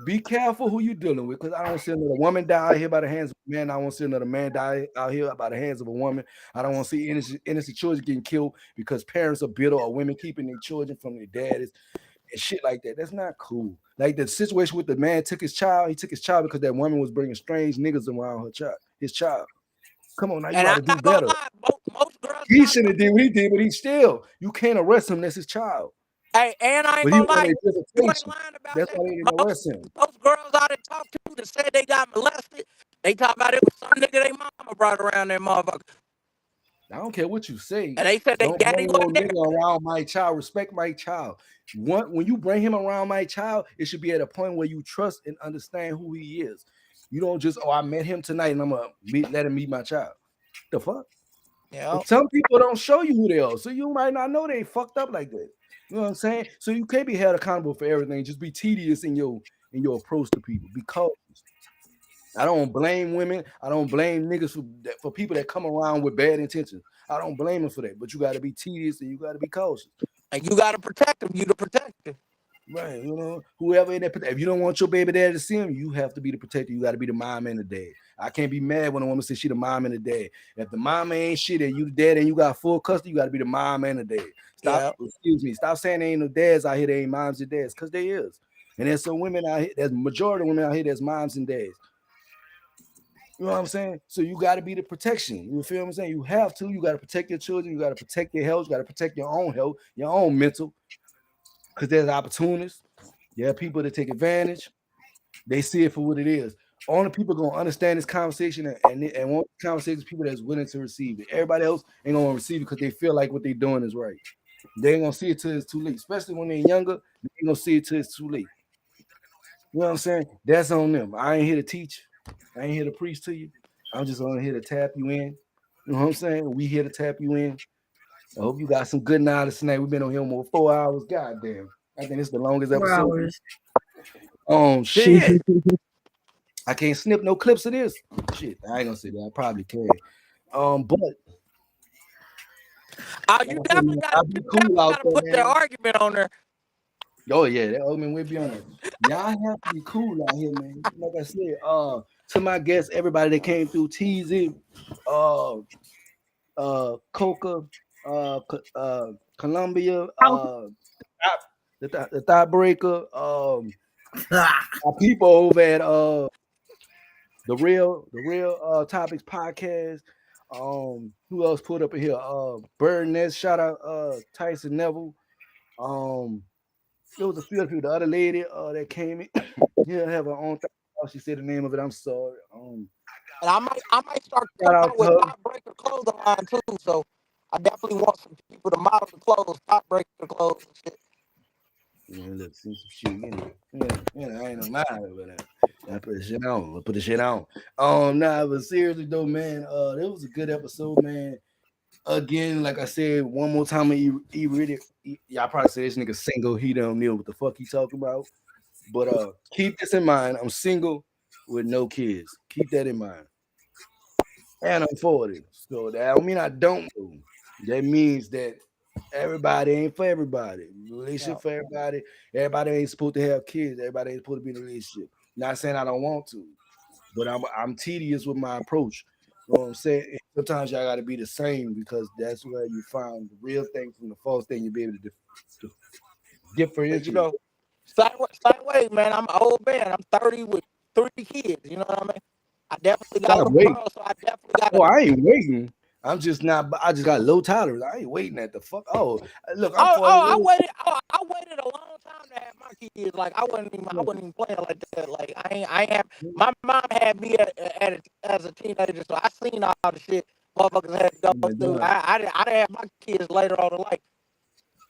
Be careful who you're dealing with, because I don't see another woman die out here by the hands of a man. I don't see another man die out here by the hands of a woman. I don't want to see innocent children getting killed because parents are bitter or women keeping their children from their daddies and shit like that. That's not cool. Like the situation with the man took his child. He took his child because that woman was bringing strange niggas around his child. Come on, now you got to do better. Most girls he shouldn't have did what he did, but you can't arrest him. That's his child. Hey, and I ain't gonna lie, you ain't lying about that's why they didn't arrest him. Those girls I done talked to that said they got molested, they talk about it was some nigga they mama brought around that motherfucker. I don't care what you say. And they said they got no nigga around my child. Respect my child. When you bring him around my child, it should be at a point where you trust and understand who he is. You don't just, I met him tonight and I'm gonna let him meet my child. The fuck? Yeah. Some people don't show you who they are, so you might not know they fucked up like that. You know what I'm saying? So you can't be held accountable for everything. Just be tedious in your approach to people. Because I don't blame women. I don't blame niggas for people that come around with bad intentions. I don't blame them for that. But you got to be tedious and you got to be cautious. And you got to protect them. You the protector. Right. Whoever in that, if you don't want your baby dad to see him, you have to be the protector. You got to be the mom and the dad. I can't be mad when a woman says she the mom and the dad. If the mama ain't shit and you the dad and you got full custody, you got to be the mom and the dad. Stop saying there ain't no dads out here, there ain't moms and dads, because there is. And there's some women out here, there's majority of women out here that's moms and dads. You know what I'm saying? So you got to be the protection. You feel what I'm saying? You have to. You got to protect your children. You got to protect your health. You got to protect your own health, your own mental. Because there's opportunists. There are people that take advantage. They see it for what it is. Only people going to understand this conversation and want conversations, people that's willing to receive it. Everybody else ain't going to receive it because they feel like what they're doing is right. They ain't going to see it till it's too late. Especially when they're younger, they ain't going to see it till it's too late. You know what I'm saying? That's on them. I ain't here to teach. I ain't here to preach to you. I'm just only here to tap you in. You know what I'm saying? We here to tap you in. I hope you got some good knowledge tonight. We've been on here more 4 hours. Goddamn. I think it's the longest episode. 4 hours. Shit. I can't snip no clips of this. Shit. I ain't gonna say that. I probably can. But you definitely gotta put that argument on there. Oh yeah, that argument will be on there. Y'all have to be cool out here, man. Like I said, to my guests, everybody that came through, TZ, Coca, Columbia, the Thought Breaker, our people over at the real Topics podcast. Who else put up in here? Bird Nest, shout out Tyson Neville. There was a few other people. The other lady that came in, yeah, have her own thing. She said the name of it. I'm sorry. And I might start out with Top Breaker clothing line too. So I definitely want some people to model the clothes, Top Breaker clothes and shit. Look, see some shit in it. I ain't no matter, but I put the shit on. I put the shit on. Nah, but seriously though, man, it was a good episode, man. Again, like I said, one more time, he really, y'all probably say this nigga single. He don't know what the fuck he talking about. But keep this in mind. I'm single with no kids. Keep that in mind. And I'm 40. So that don't mean I don't know. That means that everybody ain't for everybody. Relationship for everybody. Everybody ain't supposed to have kids. Everybody ain't supposed to be in a relationship. Not saying I don't want to, but I'm tedious with my approach. You know what I'm saying? Sometimes y'all gotta be the same because that's where you find the real thing from the false thing. You'll be able to differentiate. You know, same way, man. I'm an old man. I'm 30 with 3 kids. You know what I mean? I definitely got a little girl, so I definitely got. I ain't waiting. I'm just not. I just got low tolerance. I ain't waiting at the fuck. Oh, look. I waited a long time to have my kids. Like I wasn't even playing like that. Like I ain't have. My mom had me as a teenager, so I seen all the shit motherfuckers had to go through. I didn't have my kids later on in life.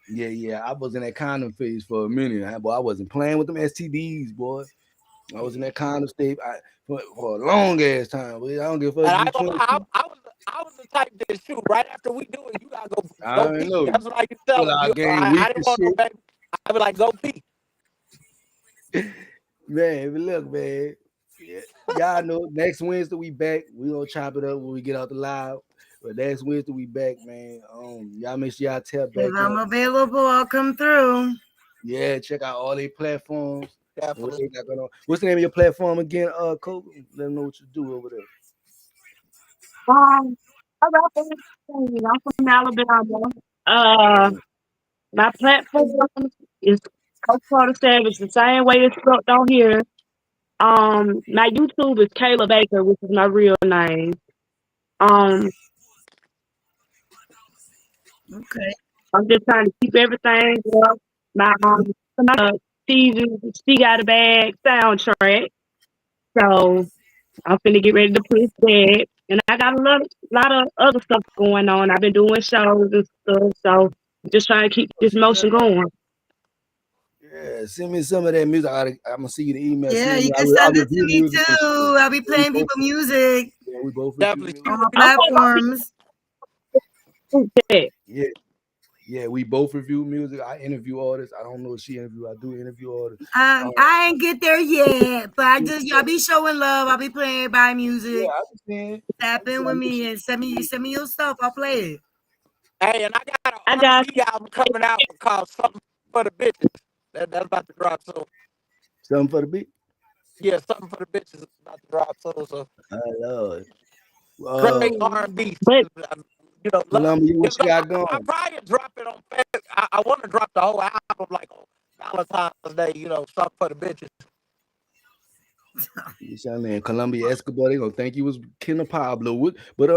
Yeah. I was in that condom phase for a minute, boy. I wasn't playing with them STDs, boy. I was in that condom state for a long ass time. Boy. I don't give a fuck. I was the type that shoot right after we do it. You gotta go pee. Know. That's what I can tell them. I didn't want no baby. I be like, go pee. Man, but look, man. Y'all know next Wednesday we back. We gonna chop it up when we get out the live. But next Wednesday we back, man. Y'all make sure y'all tap back. If I'm available, I'll come through. Yeah, check out all their platforms. What's the name of your platform again, Coke? Let them know what you do over there. I'm from Alabama. My platform is Coach Carter Savage, the same way it's spelled on here. My YouTube is Kayla Baker, which is my real name. Okay. I'm just trying to keep everything up. My She Got a Bag soundtrack. So I'm finna get ready to push that. And I got a lot of other stuff going on. I've been doing shows and stuff. So just trying to keep this motion going. Yeah, send me some of that music. I'm gonna see you the email. Yeah, you can send it to me too. I'll be playing people music. Yeah, we both definitely on my platforms. Yeah, we both review music. I interview artists. I don't know if she interview. I do interview artists. I ain't get there yet, but I'll be showing love. I'll be playing everybody music. Yeah, I understand. Tap in with me and send me your stuff. I'll play it. Hey, and I got an R&B album coming out called Something for the Bitches. That's about to drop soon. Something for the beat? Yeah, Something for the Bitches is about to drop soon. So. Oh, Lord. Great R&B. You know, Columbia, what you got going? I probably drop it on Facebook. I want to drop the whole album like on Valentine's Day, you know, Something for the Bitches. You man, Columbia Escobar, they gonna think you was Kenna Pablo. But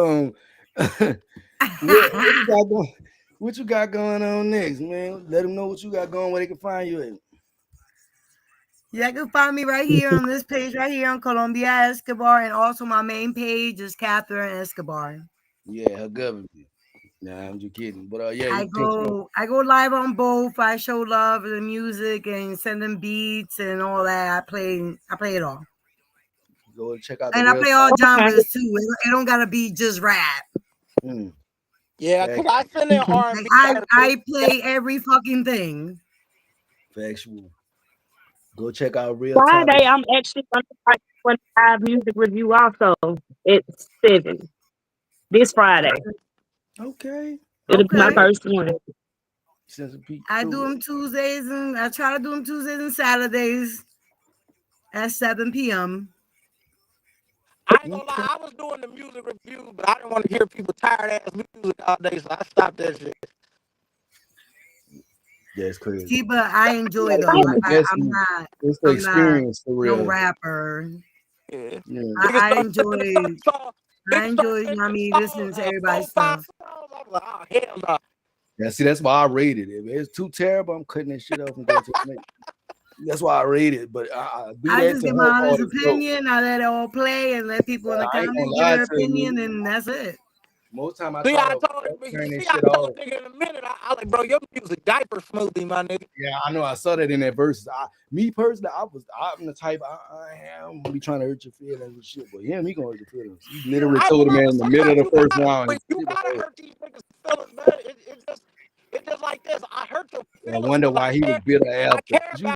what you got going on next, man? Let them know what you got going, where they can find you at. Yeah, you can find me right here on this page right here on Columbia Escobar, and also my main page is Catherine Escobar. Yeah, her government. Nah, I'm just kidding. But yeah, I go live on both. I show love and music and send them beats and all that. I play it all. Go check out. And I play all genres too. It don't gotta be just rap. Yeah, because I send in R&B. I play every fucking thing. Factual. Go check out Real Friday. Topics. I'm actually going to write one live music review also. It's 7 this Friday. Okay. It'll be my first one. I do them Tuesdays and I try to do them Tuesdays and Saturdays at 7 p.m. I ain't gonna lie, I was doing the music review, but I didn't want to hear people tired ass music all day, so I stopped that shit. Yeah, it's crazy. See, but I enjoy them. I'm not. It's the experience for real. No rapper. Yeah. I enjoy. I mean, listening to everybody's stuff. Oh, hell no. Yeah, see, that's why I rated it. If it's too terrible, I'm cutting that shit off and going to the next. That's why I rate it. But I just give my honest opinion. I let it all play and let people in the comments give their opinion, and that's it. Most time I See, try I to told him, turn see, this I shit told off. nigga in a minute. I like, bro, your music diaper smoothie, my nigga. Yeah, I know. I saw that in that verse. Me personally, I'm the type I'm gonna be trying to hurt your feelings and shit. But him, he gonna hurt your feelings. He literally told him, man, in the middle of the first round. But you gotta hurt these niggas' feelings, man. It's just like this. I hurt your I feelings. wonder why he was bitter I after. care You